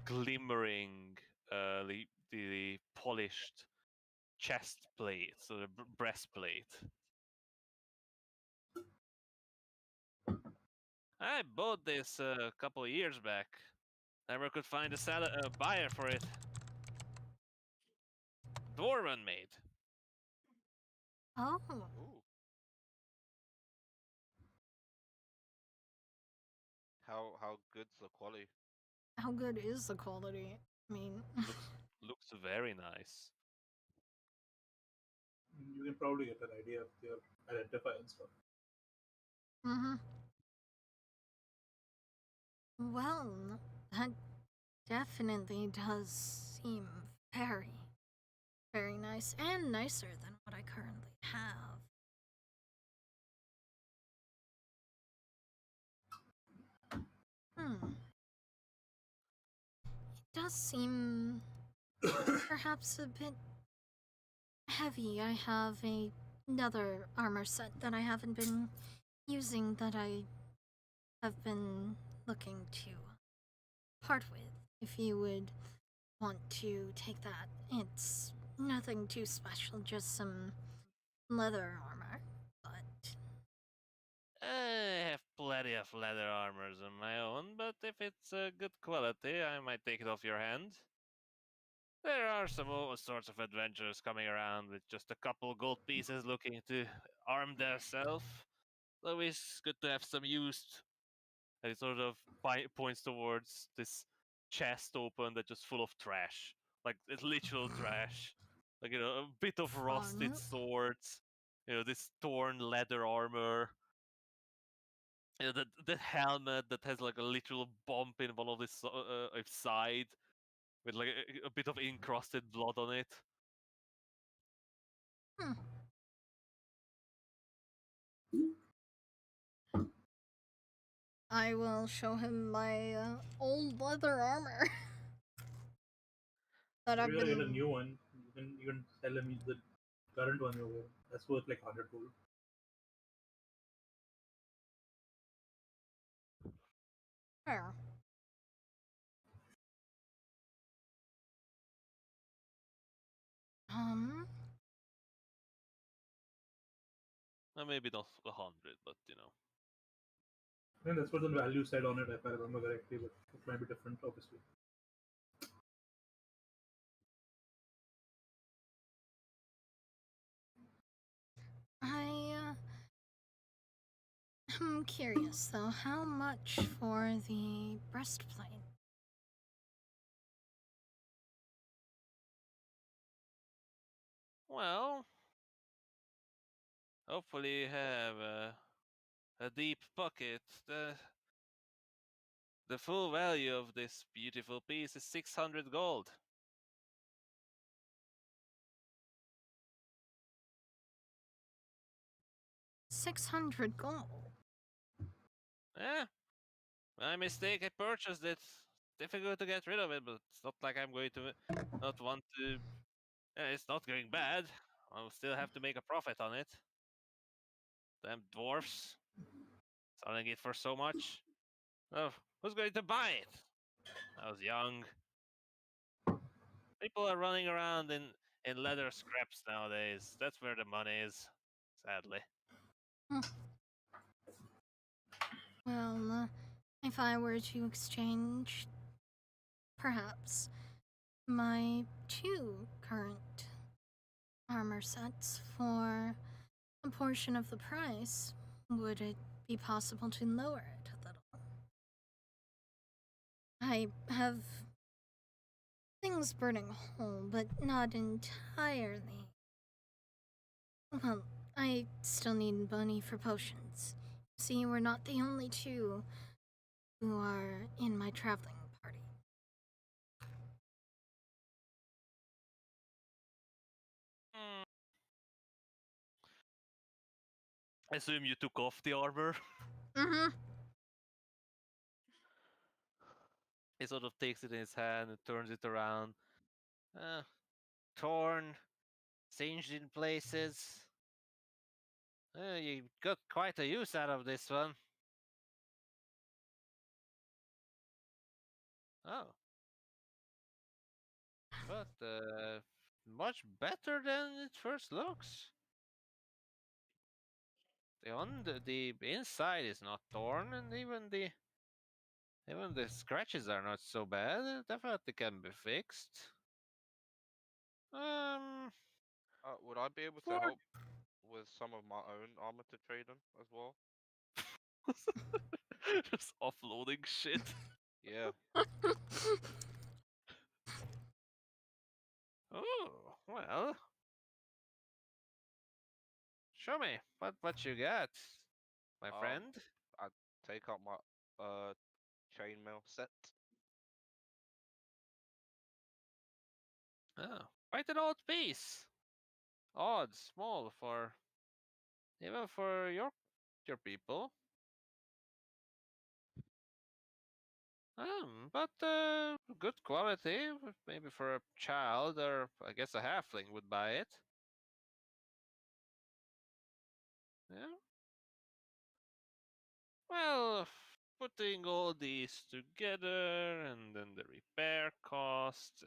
[SPEAKER 1] glimmering, the polished chest plate, so the breastplate.
[SPEAKER 9] I bought this a couple of years back. Never could find a buyer for it. Dwarven made.
[SPEAKER 2] Oh,
[SPEAKER 5] Ooh. How good's the quality?
[SPEAKER 2] how good is the quality? I mean,
[SPEAKER 1] Looks very nice.
[SPEAKER 4] You can probably get an idea of their identifier and stuff.
[SPEAKER 2] mm-hmm. Well, that definitely does seem very, very nice, and nicer than what I currently have. Hmm. It does seem perhaps a bit heavy. I have another armor set that I haven't been using that I have been looking to part with. If you would want to take that, it's nothing too special, just some leather armor. But
[SPEAKER 9] I have plenty of leather armors of my own, but if it's good quality, I might take it off your hand. There are some all sorts of adventurers coming around with just a couple gold pieces looking to arm themselves. So it's good to have some used.
[SPEAKER 1] And he sort of points towards this chest open that's just full of trash, like it's literal trash. Like a bit of rusted
[SPEAKER 2] fun.
[SPEAKER 1] swords, this torn leather armor, that helmet that has like a literal bump in one of the side with like a bit of encrusted blood on it.
[SPEAKER 2] Hmm. I will show him my old leather armor that
[SPEAKER 4] If
[SPEAKER 2] I've
[SPEAKER 4] you're gonna get a
[SPEAKER 2] been.
[SPEAKER 4] new one, you can sell him the current one you're wearing. That's worth like 100 gold.
[SPEAKER 2] Fair. Um.
[SPEAKER 1] Maybe not 100, but
[SPEAKER 4] I think that's what the value said on it, if I remember correctly, but it might be different, obviously.
[SPEAKER 2] I'm curious though, how much for the breastplate?
[SPEAKER 9] Well, Hopefully you have a deep pocket. The full value of this beautiful piece is 600 gold.
[SPEAKER 2] $600 gold.
[SPEAKER 9] Eh, my mistake. I purchased it. Difficult to get rid of it, but it's not like I'm going to not want to. It's not going bad. I'll still have to make a profit on it. Damn dwarfs. Selling it for so much. Oh, who's going to buy it? I was young. People are running around in leather scraps nowadays. That's where the money is, sadly.
[SPEAKER 2] Well, if I were to exchange, perhaps, my 2 current armor sets for a portion of the price, would it be possible to lower it a little? I have things burning a hole, but not entirely. Well, I still need money for potions. See, we're not the only 2 who are in my traveling party.
[SPEAKER 1] I assume you took off the armor.
[SPEAKER 2] Mm-hmm.
[SPEAKER 9] He sort of takes it in his hand and turns it around. Torn, singed in places. You got quite a use out of this one. Oh. But much better than it first looks. The inside is not torn, and even the scratches are not so bad. It definitely can be fixed.
[SPEAKER 5] Would I be able to
[SPEAKER 9] For
[SPEAKER 5] help with some of my own armor to trade in as well?
[SPEAKER 1] Just offloading shit.
[SPEAKER 5] Yeah.
[SPEAKER 9] Oh, well. Show me what you got, my friend.
[SPEAKER 5] I take out my chainmail set.
[SPEAKER 9] Oh, quite an odd piece. Odd, small for even for your people. But good quality. Maybe for a child, or I guess a halfling would buy it. Yeah. Well, putting all these together, and then the repair costs,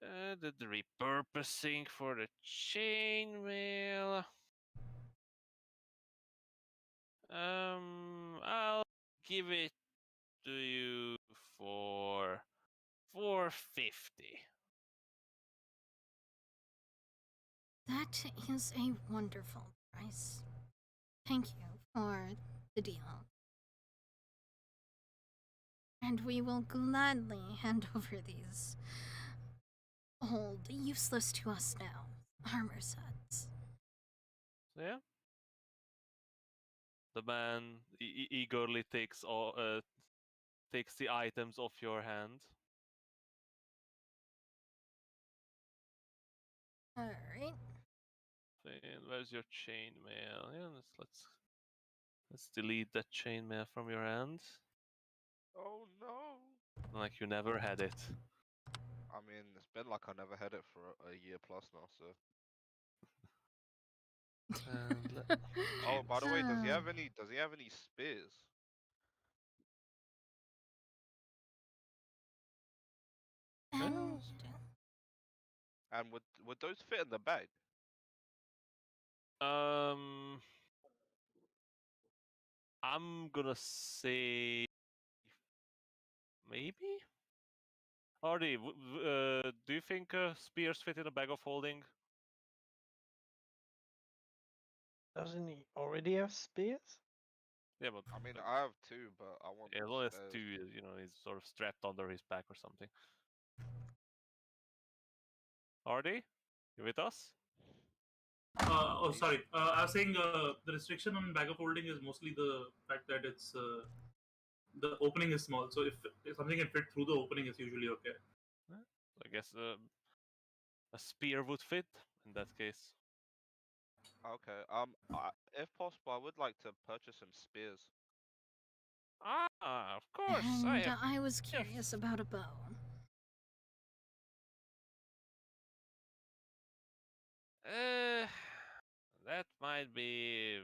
[SPEAKER 9] and the repurposing for the chainmail. I'll give it to you for 450.
[SPEAKER 2] That is a wonderful price. Thank you for the deal. And we will gladly hand over these old, useless to us now armor sets.
[SPEAKER 1] Yeah. The man eagerly takes the items off your hand.
[SPEAKER 2] All right.
[SPEAKER 1] And where's your chainmail? Yeah, let's delete that chainmail from your hand.
[SPEAKER 5] Oh no!
[SPEAKER 1] Like you never had it.
[SPEAKER 5] I mean, it's been like I never had it for a year plus now, so.
[SPEAKER 1] And
[SPEAKER 5] Oh, by the way, does he
[SPEAKER 2] Ah.
[SPEAKER 5] have any? Does he have any spears?
[SPEAKER 2] And
[SPEAKER 5] And would those fit in the bag?
[SPEAKER 1] I'm gonna say maybe. Hardy, do you think spears fit in a bag of holding?
[SPEAKER 3] Doesn't he already have spears?
[SPEAKER 1] Yeah, but
[SPEAKER 5] I mean, I have two, but I want
[SPEAKER 1] as
[SPEAKER 5] more
[SPEAKER 1] long as
[SPEAKER 5] spares.
[SPEAKER 1] two, he's sort of strapped under his back or something. Hardy, you with us?
[SPEAKER 4] Sorry. I was saying the restriction on bag of holding is mostly the fact that it's the opening is small. So if something can fit through the opening, it's usually okay.
[SPEAKER 1] I guess a spear would fit in that case.
[SPEAKER 5] Okay. If possible, I would like to purchase some spears.
[SPEAKER 1] Ah, of course. I
[SPEAKER 2] And
[SPEAKER 1] have.
[SPEAKER 2] I was curious about a bow.
[SPEAKER 1] That might be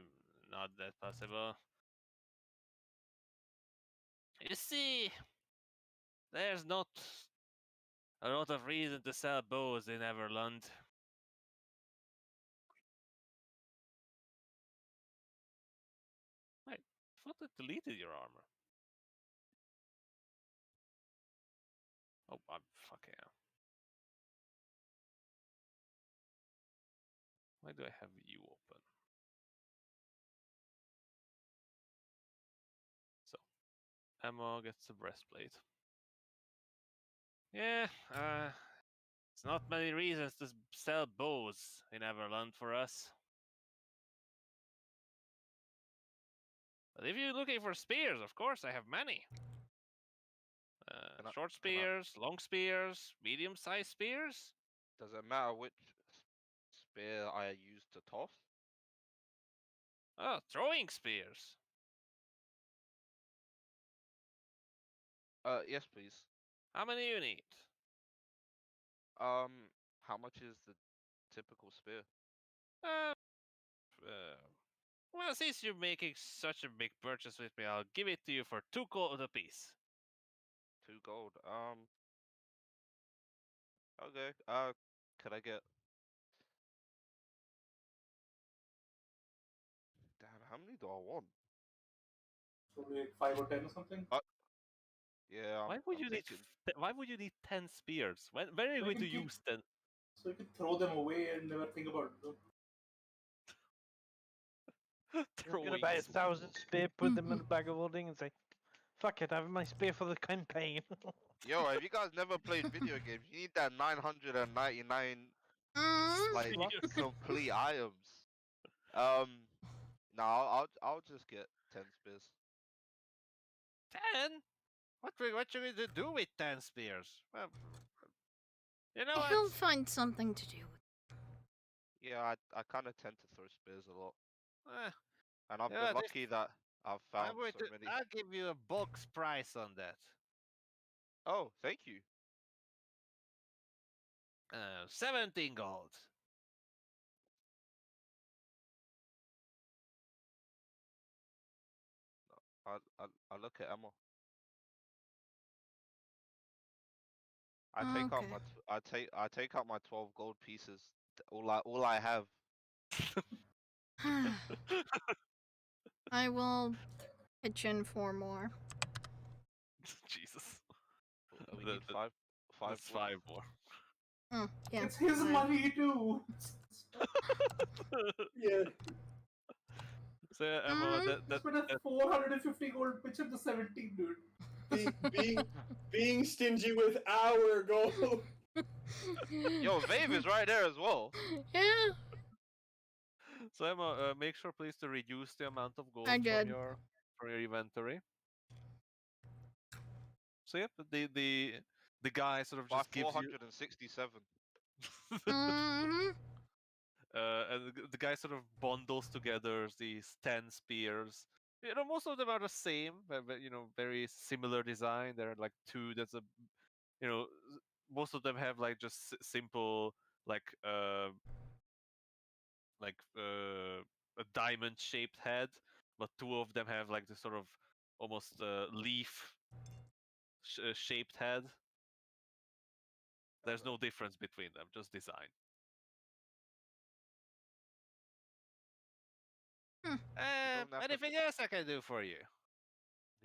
[SPEAKER 1] not that possible. You see, there's not a lot of reason to sell bows in Everland. Wait, I thought it deleted your armor. Oh, I'm fucking hell. Why do I have you open? So, Emma gets a breastplate. Yeah, it's not many reasons to sell bows in Everland for us. But if you're looking for spears, of course, I have many. Short spears, long spears, medium-sized spears.
[SPEAKER 5] Does it matter which spear I use to toss?
[SPEAKER 1] Oh, throwing spears.
[SPEAKER 5] Yes, please.
[SPEAKER 1] How many you need?
[SPEAKER 5] How much is the typical spear?
[SPEAKER 1] Uh, well, since you're making such a big purchase with me, I'll give it to you for 2 gold apiece.
[SPEAKER 5] 2 gold. Okay. Could I get? Damn, how many do I want?
[SPEAKER 4] Probably like 5 or 10 or something.
[SPEAKER 5] Yeah.
[SPEAKER 1] Why would you need 10 spears? Where are you
[SPEAKER 4] So
[SPEAKER 1] going to
[SPEAKER 4] you can
[SPEAKER 1] use 10?
[SPEAKER 4] So you can throw them away and never think about it.
[SPEAKER 3] You're gonna buy 1,000 spear, put them in a bag of holding, and say, "Fuck it, I have my spear for the campaign."
[SPEAKER 5] Yo, have you guys never played video games? You need that 999 like complete items. No, I'll just get 10 spears.
[SPEAKER 1] 10? What are you going to do with 10 spears? Well, you know what?
[SPEAKER 2] He'll find something to do.
[SPEAKER 5] Yeah, I kind of tend to throw spears a lot. And I've
[SPEAKER 1] yeah,
[SPEAKER 5] been lucky that I've found so many.
[SPEAKER 1] I'll give you a box price on that.
[SPEAKER 5] Oh, thank you.
[SPEAKER 1] 17 gold.
[SPEAKER 5] I look at Emma. I take out my 12 gold pieces. All I have.
[SPEAKER 2] I will pitch in 4 more.
[SPEAKER 1] Jesus.
[SPEAKER 5] We need 5
[SPEAKER 1] That's 5 more.
[SPEAKER 2] Oh, yeah.
[SPEAKER 4] It's his
[SPEAKER 2] 5.
[SPEAKER 4] money too.
[SPEAKER 8] Yeah.
[SPEAKER 1] So Emma,
[SPEAKER 4] That's been a 450 gold pitch at the 17, dude.
[SPEAKER 8] Being stingy with our gold.
[SPEAKER 5] Yo, Vave is right there as well.
[SPEAKER 2] Yeah.
[SPEAKER 1] So Emma, make sure please to reduce the amount of gold
[SPEAKER 2] I did.
[SPEAKER 1] from your inventory. So yep, the guy sort of
[SPEAKER 5] By
[SPEAKER 1] just gives you
[SPEAKER 5] 467.
[SPEAKER 2] Mm-hmm.
[SPEAKER 1] and the guy sort of bundles together these 10 spears. You know, most of them are the same, but you know, very similar design. There are like 2 that's you know, most of them have like just simple like a diamond shaped head, but 2 of them have like this sort of almost leaf shaped head. There's no difference between them, just design. Anything else I can do for you?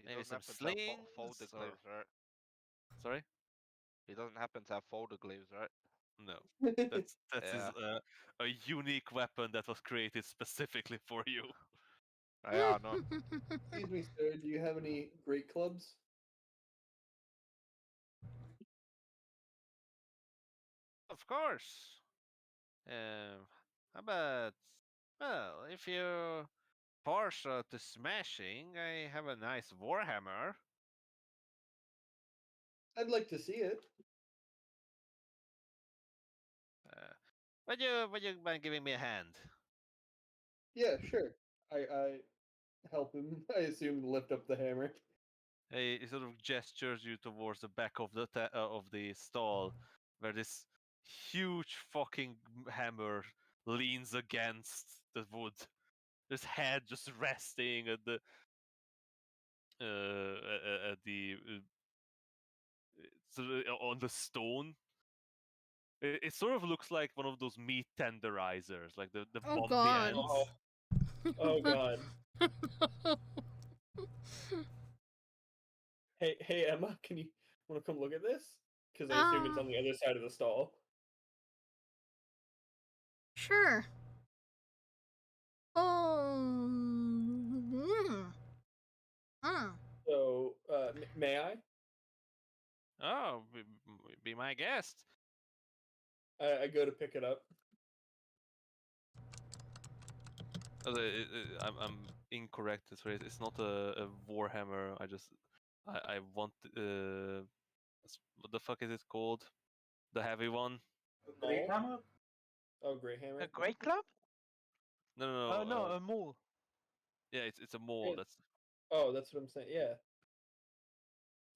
[SPEAKER 1] Maybe some slings?
[SPEAKER 5] Folder glaives, right?
[SPEAKER 1] Sorry?
[SPEAKER 5] He doesn't happen to have folder glaives, right?
[SPEAKER 1] No. That's
[SPEAKER 5] Yeah.
[SPEAKER 1] a unique weapon that was created specifically for you.
[SPEAKER 5] Yeah, I know.
[SPEAKER 8] Excuse me, sir. Do you have any great clubs?
[SPEAKER 1] Of course.
[SPEAKER 9] But, well, if you're partial to smashing, I have a nice warhammer.
[SPEAKER 8] I'd like to see it.
[SPEAKER 9] Would you mind giving me a hand?
[SPEAKER 8] Yeah, sure. I help him. I assume lift up the hammer.
[SPEAKER 1] He sort of gestures you towards the back of the stall, where this huge fucking hammer leans against the wood. His head just resting at the on the stone. It sort of looks like one of those meat tenderizers, like the
[SPEAKER 2] Oh
[SPEAKER 1] bumpy
[SPEAKER 2] God.
[SPEAKER 1] ends.
[SPEAKER 8] Oh God. Hey Emma, can you want to come look at this? Because I assume it's on the other side of the stall.
[SPEAKER 2] Sure. Oh. Mm. Mm.
[SPEAKER 8] So, may I?
[SPEAKER 9] Oh, be my guest.
[SPEAKER 8] I go to pick it up.
[SPEAKER 1] I'm incorrect. Sorry, it's not a warhammer. I want what the fuck is it called? The heavy one?
[SPEAKER 4] Great hammer?
[SPEAKER 8] Oh, great hammer.
[SPEAKER 3] A great club?
[SPEAKER 1] No,
[SPEAKER 3] Oh no, a mole.
[SPEAKER 1] yeah, it's a mole.
[SPEAKER 8] Yeah.
[SPEAKER 1] That's
[SPEAKER 8] Oh, that's what I'm saying. Yeah.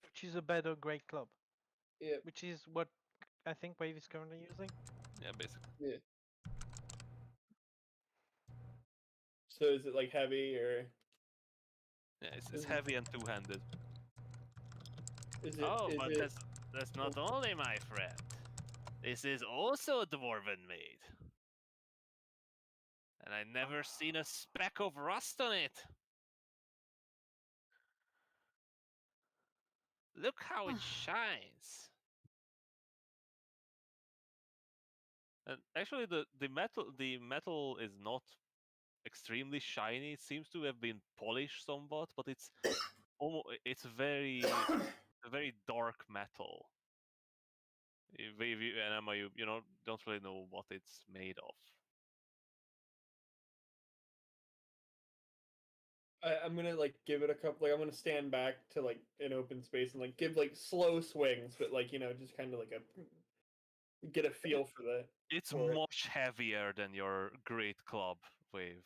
[SPEAKER 3] Which is a better great club.
[SPEAKER 8] Yeah.
[SPEAKER 3] Which is what I think Wave is currently using.
[SPEAKER 1] yeah, basically.
[SPEAKER 8] Yeah. So is it like heavy or
[SPEAKER 1] Yeah, it's
[SPEAKER 8] is
[SPEAKER 1] heavy and two-handed.
[SPEAKER 8] it?
[SPEAKER 9] Oh,
[SPEAKER 8] Is
[SPEAKER 9] but
[SPEAKER 8] it?
[SPEAKER 9] that's not only, my friend. This is also dwarven made. And I never seen a speck of rust on it. Look how it shines.
[SPEAKER 1] And actually, the metal is not extremely shiny. It seems to have been polished somewhat, but it's a very dark metal. And Emma, you know, don't really know what it's made of.
[SPEAKER 8] I'm gonna like give it a couple. Like I'm gonna stand back to like an open space and like give like slow swings, but like just kind of like get a feel for the.
[SPEAKER 1] It's
[SPEAKER 8] for it.
[SPEAKER 1] much heavier than your great club wave.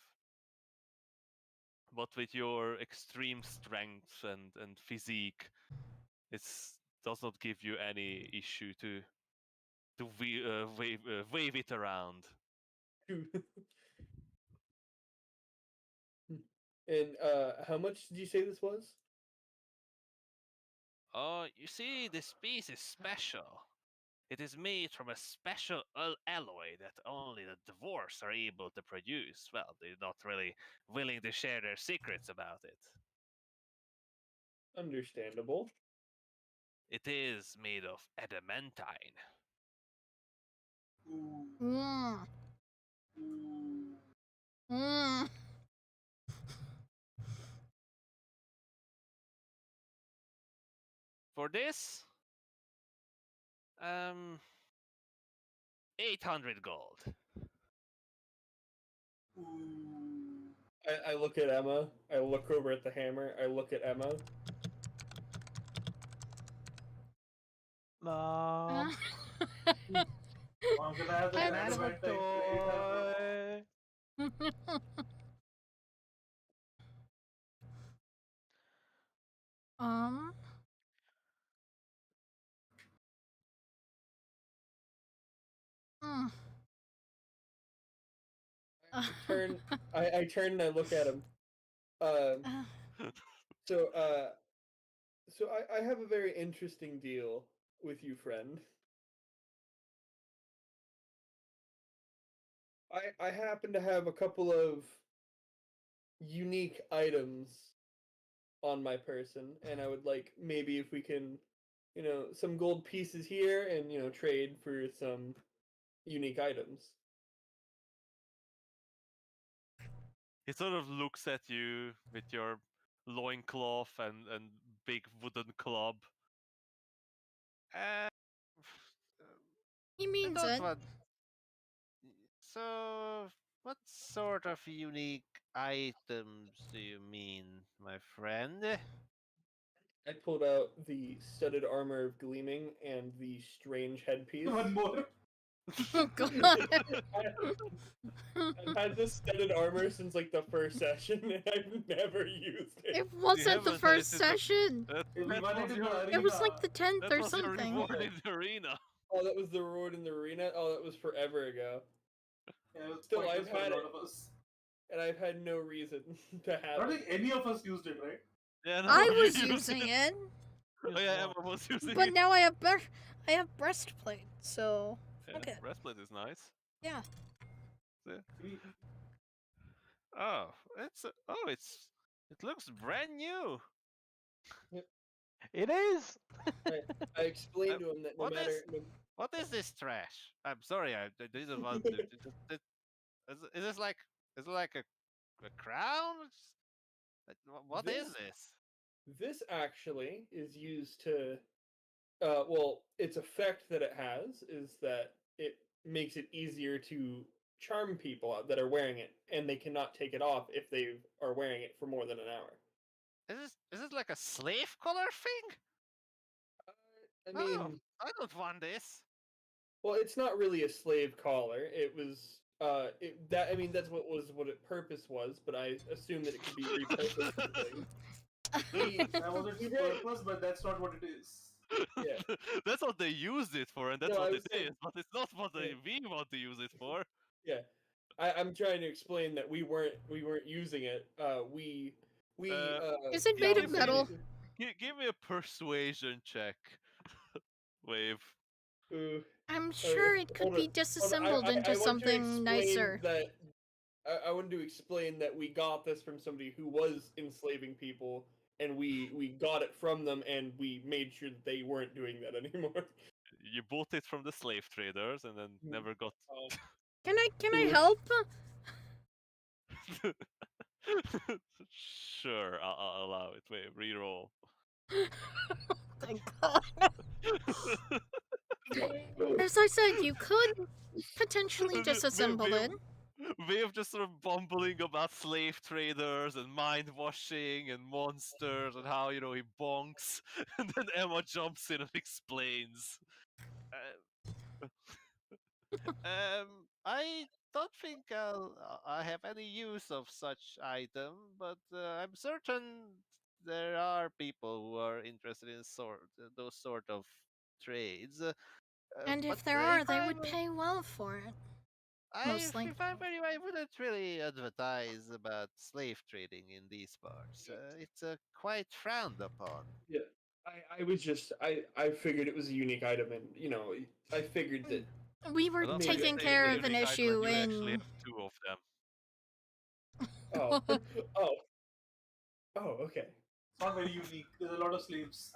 [SPEAKER 1] But with your extreme strength and physique, it does not give you any issue to wave it around.
[SPEAKER 8] And how much did you say this was?
[SPEAKER 9] Oh, you see, this piece is special. It is made from a special alloy that only the dwarves are able to produce. Well, they're not really willing to share their secrets about it.
[SPEAKER 8] Understandable.
[SPEAKER 9] It is made of adamantine.
[SPEAKER 2] Mm. Mm.
[SPEAKER 9] For this, 800 gold.
[SPEAKER 8] I look at Emma. I look over at the hammer. I look at Emma.
[SPEAKER 3] Mom.
[SPEAKER 4] I'm gonna have the
[SPEAKER 2] I'm-
[SPEAKER 3] Can I have a
[SPEAKER 4] dynamite
[SPEAKER 3] toy?
[SPEAKER 2] um. Mm.
[SPEAKER 8] I turn. I turn and I look at him. So so I have a very interesting deal with you, friend. I happen to have a couple of unique items on my person, and I would like maybe if we can, some gold pieces here, and trade for some unique items.
[SPEAKER 1] He sort of looks at you with your loincloth and big wooden club.
[SPEAKER 9] Uh,
[SPEAKER 2] He
[SPEAKER 9] I
[SPEAKER 2] means
[SPEAKER 9] don't
[SPEAKER 2] it.
[SPEAKER 9] want. So, what sort of unique items do you mean, my friend?
[SPEAKER 8] I pulled out the studded armor of gleaming and the strange headpiece.
[SPEAKER 4] One more.
[SPEAKER 2] Oh god.
[SPEAKER 8] I've had this studded armor since like the first session, and I've never used it.
[SPEAKER 2] It wasn't the
[SPEAKER 9] haven't
[SPEAKER 2] first
[SPEAKER 9] tasted the-
[SPEAKER 2] session.
[SPEAKER 4] We
[SPEAKER 9] That
[SPEAKER 4] won it
[SPEAKER 9] was
[SPEAKER 4] in the
[SPEAKER 9] your,
[SPEAKER 4] arena.
[SPEAKER 2] It was like the 10th
[SPEAKER 9] that
[SPEAKER 2] or
[SPEAKER 9] was your
[SPEAKER 2] something.
[SPEAKER 9] reward in the arena.
[SPEAKER 8] Oh, that was the reward in the arena. Oh, that was forever ago,
[SPEAKER 4] Yeah, it was
[SPEAKER 8] Still,
[SPEAKER 4] pointless
[SPEAKER 8] I've
[SPEAKER 4] for
[SPEAKER 8] had
[SPEAKER 4] a lot
[SPEAKER 8] it.
[SPEAKER 4] of us.
[SPEAKER 8] and I've had no reason to
[SPEAKER 4] I
[SPEAKER 8] have
[SPEAKER 4] don't
[SPEAKER 8] it.
[SPEAKER 4] think any of us used it, right?
[SPEAKER 9] Yeah, no,
[SPEAKER 2] I
[SPEAKER 9] you
[SPEAKER 2] was
[SPEAKER 9] used
[SPEAKER 2] using it,
[SPEAKER 9] Oh yeah, Emma was using
[SPEAKER 2] but
[SPEAKER 9] it.
[SPEAKER 2] now I have breastplate, so
[SPEAKER 9] Yeah,
[SPEAKER 2] fuck it.
[SPEAKER 9] breastplate is nice.
[SPEAKER 2] Yeah.
[SPEAKER 4] We,
[SPEAKER 9] Oh, it looks brand new.
[SPEAKER 3] It is.
[SPEAKER 8] I explained to him that no
[SPEAKER 9] what
[SPEAKER 8] matter.
[SPEAKER 9] What is this trash? I'm sorry, I didn't want to. Is this like is it like a crown? What is this?
[SPEAKER 8] This actually is used to. Well, its effect that it has is that it makes it easier to charm people that are wearing it, and they cannot take it off if they are wearing it for more than an hour.
[SPEAKER 9] Is this like a slave collar thing?
[SPEAKER 8] I
[SPEAKER 9] No,
[SPEAKER 8] mean,
[SPEAKER 9] I don't want this.
[SPEAKER 8] well, it's not really a slave collar. It was that I mean that's what its purpose was, but I assume that it could be repurposed for things.
[SPEAKER 4] that was its purpose, but that's not what it is.
[SPEAKER 8] Yeah.
[SPEAKER 9] That's what they used it for, and that's
[SPEAKER 8] No, I
[SPEAKER 9] what
[SPEAKER 8] was
[SPEAKER 9] it
[SPEAKER 8] saying-
[SPEAKER 9] is. But it's not what
[SPEAKER 8] Yeah.
[SPEAKER 9] we want to use it for.
[SPEAKER 8] Yeah, I'm trying to explain that we weren't using it.
[SPEAKER 2] Is it
[SPEAKER 8] yeah,
[SPEAKER 2] made
[SPEAKER 8] I'll
[SPEAKER 2] of
[SPEAKER 8] say
[SPEAKER 2] metal?
[SPEAKER 9] Give me a persuasion check. Wave.
[SPEAKER 2] I'm sure it could
[SPEAKER 8] hold
[SPEAKER 2] be
[SPEAKER 8] on.
[SPEAKER 2] disassembled
[SPEAKER 8] I
[SPEAKER 2] into
[SPEAKER 8] want to
[SPEAKER 2] something
[SPEAKER 8] explain
[SPEAKER 2] nicer.
[SPEAKER 8] That I wanted to explain that we got this from somebody who was enslaving people, and we got it from them, and we made sure that they weren't doing that anymore.
[SPEAKER 9] You bought it from the slave traders and then never got.
[SPEAKER 2] Can I
[SPEAKER 8] Oof.
[SPEAKER 2] help?
[SPEAKER 9] Sure, I'll allow it. Wait, reroll.
[SPEAKER 2] Thank God. As I said, you could potentially disassemble it.
[SPEAKER 9] Wave just sort of bumbling about slave traders and mind washing and monsters and how he bonks, and then Emma jumps in and explains. I don't think I have any use of such item, but I'm certain there are people who are interested in those sort of trades.
[SPEAKER 2] And
[SPEAKER 9] But
[SPEAKER 2] if there are, they would pay well for it. Mostly.
[SPEAKER 9] If I were you, I wouldn't really advertise about slave trading in these parts. It's quite frowned upon.
[SPEAKER 8] Yeah, I was just I figured it was a unique item, and I figured that
[SPEAKER 2] We were
[SPEAKER 9] I don't
[SPEAKER 8] Maybe-
[SPEAKER 2] taking
[SPEAKER 9] think
[SPEAKER 2] care
[SPEAKER 9] it's
[SPEAKER 2] of an
[SPEAKER 9] unique item,
[SPEAKER 2] issue
[SPEAKER 9] you actually
[SPEAKER 2] in.
[SPEAKER 9] have two of them.
[SPEAKER 8] oh okay.
[SPEAKER 4] It's not very unique. There's a lot of slaves.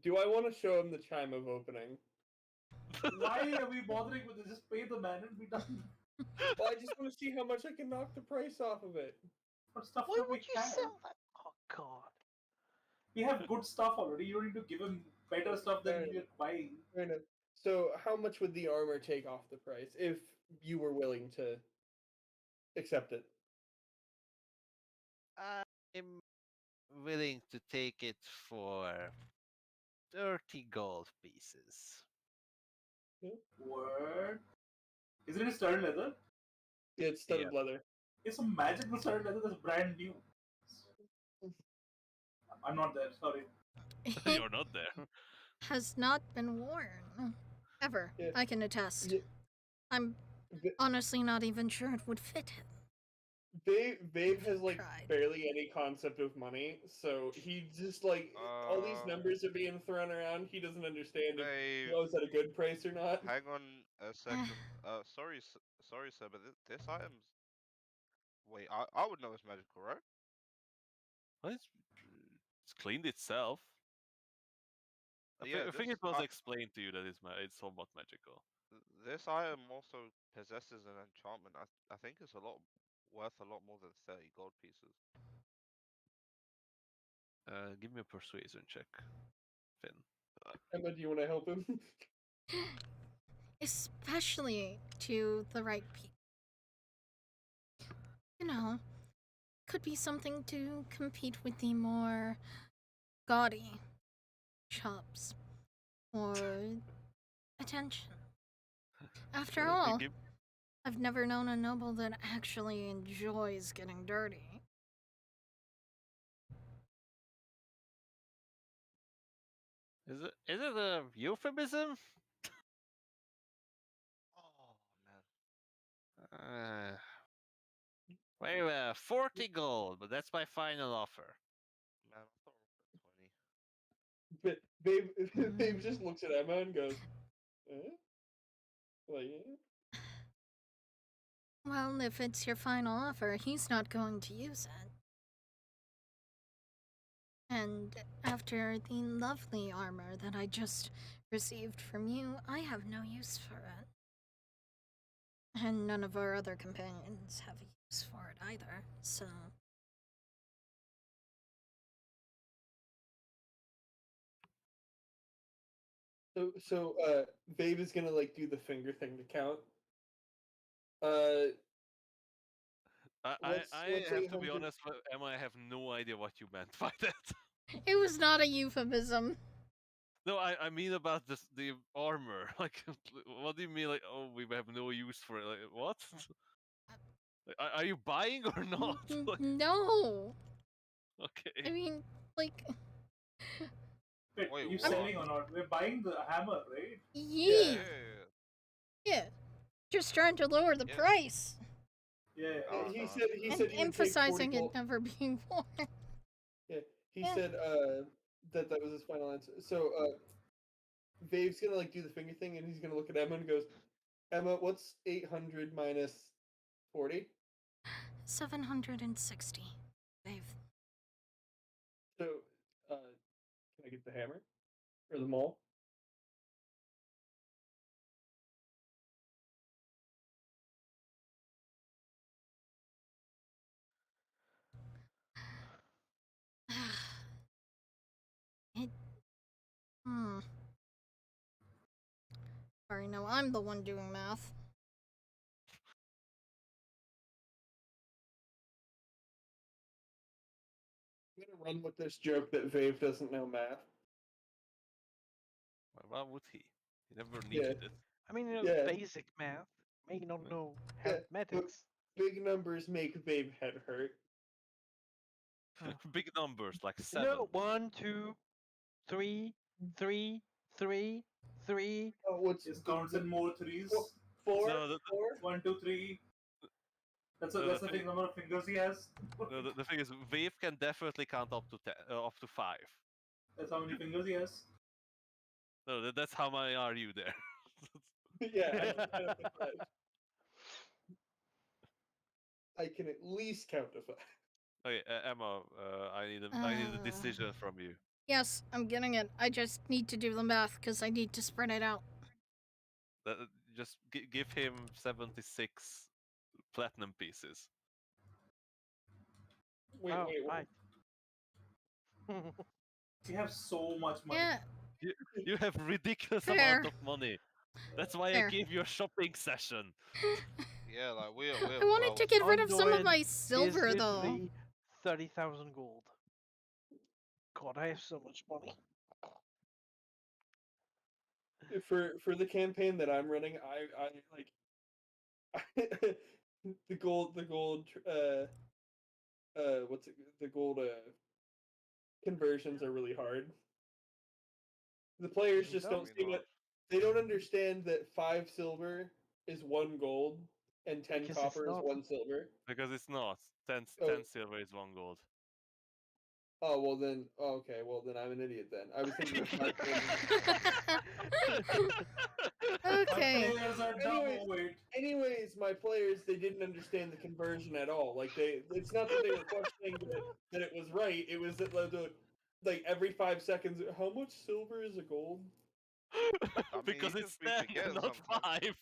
[SPEAKER 8] Do I want to show him the chime of opening?
[SPEAKER 4] Why are we bothering with this? Just pay the man and be done.
[SPEAKER 8] Well, I just want to see how much I can knock the price off of it.
[SPEAKER 4] What stuff
[SPEAKER 3] Why
[SPEAKER 4] do we
[SPEAKER 3] would you
[SPEAKER 4] have?
[SPEAKER 3] sell that? Oh God.
[SPEAKER 4] We have good stuff already. You don't need to give him better stuff than we're buying.
[SPEAKER 8] Fair enough. So, how much would the armor take off the price if you were willing to accept it?
[SPEAKER 9] I'm willing to take it for 30 gold pieces.
[SPEAKER 4] What? Isn't it studded leather?
[SPEAKER 8] Yeah, it's studded leather.
[SPEAKER 4] It's a magical studded leather that's brand new. I'm not there. Sorry.
[SPEAKER 9] You're not there.
[SPEAKER 2] Has not been worn. Ever.
[SPEAKER 8] Yeah.
[SPEAKER 2] I can attest.
[SPEAKER 8] Yeah.
[SPEAKER 2] I'm honestly not even sure it would fit him.
[SPEAKER 8] Babe has like
[SPEAKER 2] Tried.
[SPEAKER 8] barely any concept of money, so he just like all these numbers are being thrown around. He doesn't understand if is that a good price or not.
[SPEAKER 5] Hang on a second. Sorry, sir, but this item's. Wait, I would know it's magical, right?
[SPEAKER 9] Well, it's cleaned itself.
[SPEAKER 5] Yeah,
[SPEAKER 9] I think it
[SPEAKER 5] this
[SPEAKER 9] was explained to you that it's somewhat magical.
[SPEAKER 5] This item also possesses an enchantment. I think it's worth a lot more than 30 gold pieces.
[SPEAKER 9] Give me a persuasion check, Finn.
[SPEAKER 8] Emma, do you want to help him?
[SPEAKER 2] especially to the right people. You know, could be something to compete with the more gaudy shops or attention. After all, I've never known a noble that actually enjoys getting dirty.
[SPEAKER 9] Is it a euphemism?
[SPEAKER 5] Oh man.
[SPEAKER 9] Well, 40 gold, but that's my final offer.
[SPEAKER 5] Man, I thought we were 20.
[SPEAKER 8] But Babe just looks at Emma and goes, eh? Like, eh?
[SPEAKER 2] Well, if it's your final offer, he's not going to use it. And after the lovely armor that I just received from you, I have no use for it. And none of our other companions have a use for it either, so...
[SPEAKER 8] So, Babe is gonna like do the finger thing to count.
[SPEAKER 9] I have to be
[SPEAKER 8] 800?
[SPEAKER 9] honest, Emma, I have no idea what you meant by that.
[SPEAKER 2] It was not a euphemism.
[SPEAKER 9] No, I mean about the armor. Like, what do you mean? Like, oh, we have no use for it. Like, what? Like, are you buying or not? Like,
[SPEAKER 2] No!
[SPEAKER 9] okay.
[SPEAKER 2] I mean, like...
[SPEAKER 4] Wait,
[SPEAKER 5] Wait,
[SPEAKER 4] are you
[SPEAKER 5] what?
[SPEAKER 4] selling or not? We're buying the hammer, right?
[SPEAKER 2] Yeah.
[SPEAKER 5] Yeah.
[SPEAKER 2] Yeah. Just trying to lower the
[SPEAKER 5] Yeah.
[SPEAKER 2] price.
[SPEAKER 4] Yeah.
[SPEAKER 5] No,
[SPEAKER 8] He
[SPEAKER 5] no,
[SPEAKER 8] said he
[SPEAKER 2] And
[SPEAKER 8] said he would take 40
[SPEAKER 2] emphasizing it
[SPEAKER 8] gold.
[SPEAKER 2] never being worn.
[SPEAKER 8] Yeah, he
[SPEAKER 2] Yeah.
[SPEAKER 8] said that was his final answer. So Vave's gonna like do the finger thing, and he's gonna look at Emma and goes, "Emma, what's 800 minus 40?"
[SPEAKER 2] 760. Dave.
[SPEAKER 8] So, can I get the hammer or the maul?
[SPEAKER 2] It... Sorry, no, I'm the one doing math.
[SPEAKER 8] I'm gonna run with this joke that Vave doesn't know math.
[SPEAKER 9] Why would he? He never
[SPEAKER 8] Yeah.
[SPEAKER 9] needed it.
[SPEAKER 3] I mean,
[SPEAKER 8] Yeah.
[SPEAKER 3] basic math. May not know
[SPEAKER 8] Yeah,
[SPEAKER 3] arithmetics.
[SPEAKER 8] Big numbers make Vave head hurt.
[SPEAKER 9] Big numbers, like
[SPEAKER 3] You
[SPEAKER 9] 7.
[SPEAKER 3] know, 1, 2, 3, 3, 3, 3.
[SPEAKER 8] Oh, what's
[SPEAKER 4] Just counts in more threes.
[SPEAKER 8] four?
[SPEAKER 9] No,
[SPEAKER 8] 4?
[SPEAKER 4] 1, 2, 3. That's
[SPEAKER 9] No,
[SPEAKER 4] the
[SPEAKER 9] the
[SPEAKER 4] thing, number of fingers he has.
[SPEAKER 9] No, the thing is, Wave can definitely count up to up to 5.
[SPEAKER 4] That's how many fingers he has.
[SPEAKER 9] No, that's how many are you there?
[SPEAKER 8] Yeah, I can count to 5. I can at least count to 5.
[SPEAKER 9] Okay, Emma, I need a decision from you.
[SPEAKER 2] Yes, I'm getting it. I just need to do the math because I need to spread it out.
[SPEAKER 9] Just give him 76 platinum pieces.
[SPEAKER 8] Wait,
[SPEAKER 3] Oh,
[SPEAKER 8] wait,
[SPEAKER 3] right.
[SPEAKER 4] We have so much money.
[SPEAKER 2] Yeah,
[SPEAKER 9] You have ridiculous
[SPEAKER 2] Fair.
[SPEAKER 9] amount of money. That's why
[SPEAKER 2] Fair.
[SPEAKER 9] I gave you a shopping session.
[SPEAKER 5] Yeah, like we're
[SPEAKER 2] I wanted
[SPEAKER 5] well,
[SPEAKER 2] to get rid of some of
[SPEAKER 3] Undoid
[SPEAKER 2] my
[SPEAKER 3] is
[SPEAKER 2] silver, though.
[SPEAKER 3] literally 30,000 gold. God, I have so much money.
[SPEAKER 8] For the campaign that I'm running, I like the gold what's it, the gold conversions are really hard. The players
[SPEAKER 3] You
[SPEAKER 8] just
[SPEAKER 3] don't?
[SPEAKER 8] don't see what they don't understand that 5 silver is 1 gold and 10
[SPEAKER 3] Because it's
[SPEAKER 8] copper is
[SPEAKER 3] not.
[SPEAKER 8] 1 silver.
[SPEAKER 9] Because it's not. 10
[SPEAKER 8] Oh.
[SPEAKER 9] silver is 1 gold.
[SPEAKER 8] Oh well then okay, well then I'm an idiot then. I was thinking 5
[SPEAKER 2] Okay.
[SPEAKER 4] My players are dumb.
[SPEAKER 8] Anyways,
[SPEAKER 4] Wait.
[SPEAKER 8] Anyways, my players they didn't understand the conversion at all. Like it's not that they were questioning that it was right. It was that like every 5 seconds, how much silver is a gold?
[SPEAKER 5] mean,
[SPEAKER 9] Because
[SPEAKER 5] you
[SPEAKER 9] it's
[SPEAKER 5] just
[SPEAKER 9] 10,
[SPEAKER 5] forget
[SPEAKER 9] not
[SPEAKER 5] sometimes.
[SPEAKER 9] 5.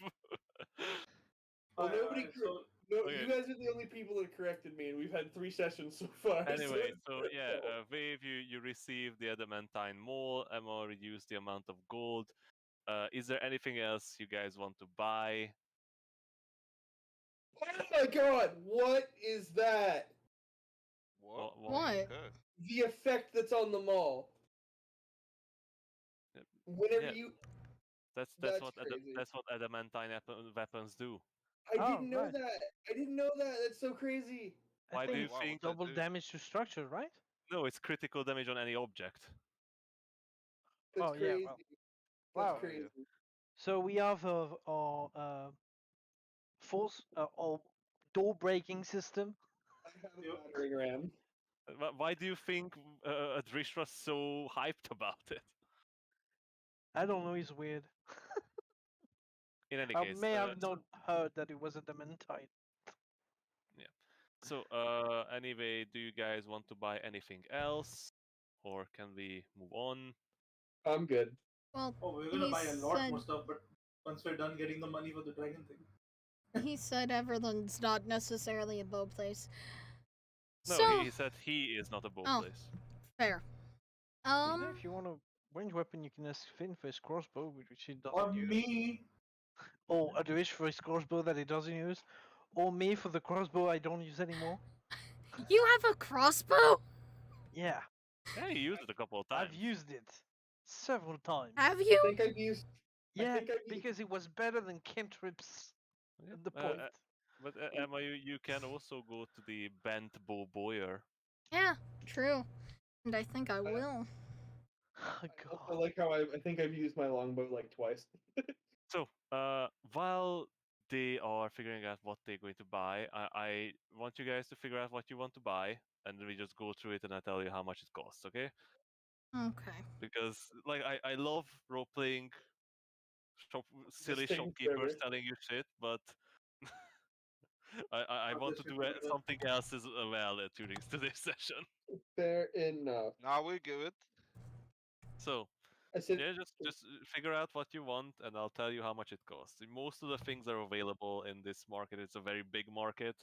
[SPEAKER 8] Well,
[SPEAKER 4] Alright,
[SPEAKER 8] nobody.
[SPEAKER 4] alright, so
[SPEAKER 8] No,
[SPEAKER 9] Okay.
[SPEAKER 8] you guys are the only people that corrected me, and we've had 3 sessions so far.
[SPEAKER 9] Anyway,
[SPEAKER 8] it's
[SPEAKER 9] so
[SPEAKER 8] their
[SPEAKER 9] yeah,
[SPEAKER 8] fault.
[SPEAKER 9] Wave, you receive the adamantine maul. Emma reduced the amount of gold.
[SPEAKER 1] Is there anything else you guys want to buy?
[SPEAKER 8] Oh my god, what is that?
[SPEAKER 2] What?
[SPEAKER 5] Okay.
[SPEAKER 8] The effect that's on the mall. Whenever
[SPEAKER 1] Yeah.
[SPEAKER 8] you.
[SPEAKER 1] That's
[SPEAKER 8] That's
[SPEAKER 1] what
[SPEAKER 8] crazy.
[SPEAKER 1] that's what adamantine weapons do.
[SPEAKER 8] I
[SPEAKER 3] Oh,
[SPEAKER 8] didn't know
[SPEAKER 3] right.
[SPEAKER 8] that. I didn't know that. That's so crazy.
[SPEAKER 1] Why
[SPEAKER 3] I
[SPEAKER 1] do
[SPEAKER 3] think
[SPEAKER 1] you
[SPEAKER 3] it's
[SPEAKER 5] Wow,
[SPEAKER 1] think?
[SPEAKER 5] what's that
[SPEAKER 3] double
[SPEAKER 5] do?
[SPEAKER 3] damage to structure, right?
[SPEAKER 1] No, it's critical damage on any object.
[SPEAKER 8] That's
[SPEAKER 3] Oh, yeah,
[SPEAKER 8] crazy.
[SPEAKER 3] well,
[SPEAKER 8] That's
[SPEAKER 3] wow.
[SPEAKER 8] crazy.
[SPEAKER 3] So we have our force or door breaking system.
[SPEAKER 8] I have a
[SPEAKER 4] Yep.
[SPEAKER 8] battering ram.
[SPEAKER 1] Why do you think Adrish was so hyped about it?
[SPEAKER 3] I don't know. He's weird.
[SPEAKER 1] In any
[SPEAKER 3] I
[SPEAKER 1] case,
[SPEAKER 3] may have not heard that it was a Dementine.
[SPEAKER 1] so anyway, do you guys want to buy anything else, or can we move on?
[SPEAKER 8] I'm good.
[SPEAKER 2] Well,
[SPEAKER 4] Oh, we're gonna
[SPEAKER 2] he
[SPEAKER 4] buy a lot more
[SPEAKER 2] said
[SPEAKER 4] stuff, but once we're done getting the money for the dragon thing.
[SPEAKER 2] he said Everland's not necessarily a bow place.
[SPEAKER 1] No,
[SPEAKER 2] So
[SPEAKER 1] he said he is not a bow
[SPEAKER 2] Oh.
[SPEAKER 1] place.
[SPEAKER 2] fair.
[SPEAKER 3] If you want a range weapon, you can ask Finn for his crossbow, which he doesn't
[SPEAKER 4] Or
[SPEAKER 3] use.
[SPEAKER 4] me.
[SPEAKER 3] Or Adwish for his crossbow that he doesn't use. Or me for the crossbow I don't use anymore.
[SPEAKER 2] you have a crossbow?
[SPEAKER 3] Yeah,
[SPEAKER 1] Yeah, he used it a couple of times.
[SPEAKER 3] I've used it several times.
[SPEAKER 2] Have
[SPEAKER 8] I
[SPEAKER 2] you?
[SPEAKER 8] think I've used.
[SPEAKER 3] Yeah,
[SPEAKER 8] think I've used-
[SPEAKER 3] because it was better than cantrips
[SPEAKER 1] Yeah,
[SPEAKER 3] at the point.
[SPEAKER 1] But Emma, you can also go to the bent bow boyer.
[SPEAKER 2] Yeah, true. And I think I will.
[SPEAKER 3] Oh,
[SPEAKER 8] I
[SPEAKER 3] God.
[SPEAKER 8] also like how I think I've used my longbow like twice.
[SPEAKER 1] So, while they are figuring out what they're going to buy, I want you guys to figure out what you want to buy, and we just go through it, and I tell you how much it costs, okay?
[SPEAKER 2] Okay.
[SPEAKER 1] Because like I love role playing, silly
[SPEAKER 8] taking
[SPEAKER 1] shopkeepers
[SPEAKER 8] forever.
[SPEAKER 1] telling you shit, but I
[SPEAKER 4] I'll
[SPEAKER 1] want to
[SPEAKER 4] just
[SPEAKER 1] do
[SPEAKER 4] repeat it.
[SPEAKER 1] something else as well during today's session.
[SPEAKER 8] Fair enough.
[SPEAKER 5] Nah, we're good.
[SPEAKER 1] So
[SPEAKER 8] I said.
[SPEAKER 1] yeah, just figure out what you want, and I'll tell you how much it costs. Most of the things are available in this market. It's a very big market.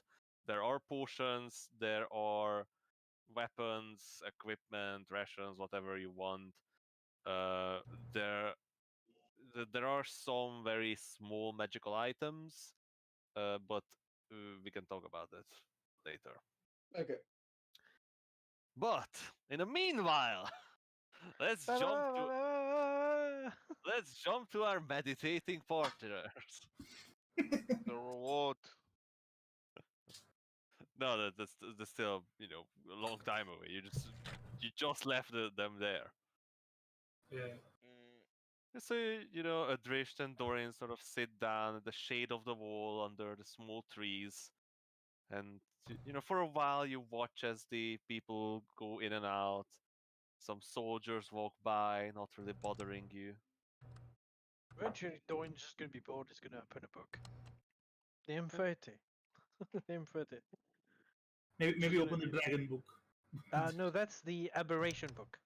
[SPEAKER 1] There are potions, there are weapons, equipment, rations, whatever you want. Uh, there there are some very small magical items, but we can talk about it later.
[SPEAKER 8] Okay.
[SPEAKER 1] But in the meanwhile, let's jump to our meditating partners.
[SPEAKER 5] The reward.
[SPEAKER 1] No, that's still a long time away. You just left them there.
[SPEAKER 4] Yeah.
[SPEAKER 5] Mm,
[SPEAKER 1] So Adrish and Dorian sort of sit down in the shade of the wall under the small trees, and for a while you watch as the people go in and out. Some soldiers walk by, not really bothering you.
[SPEAKER 3] Eventually, Doran's just gonna be bored. He's gonna open a book. The M30. The M30.
[SPEAKER 4] Maybe
[SPEAKER 3] Just
[SPEAKER 4] open the
[SPEAKER 3] gonna
[SPEAKER 4] dragon book.
[SPEAKER 3] No, that's the aberration book.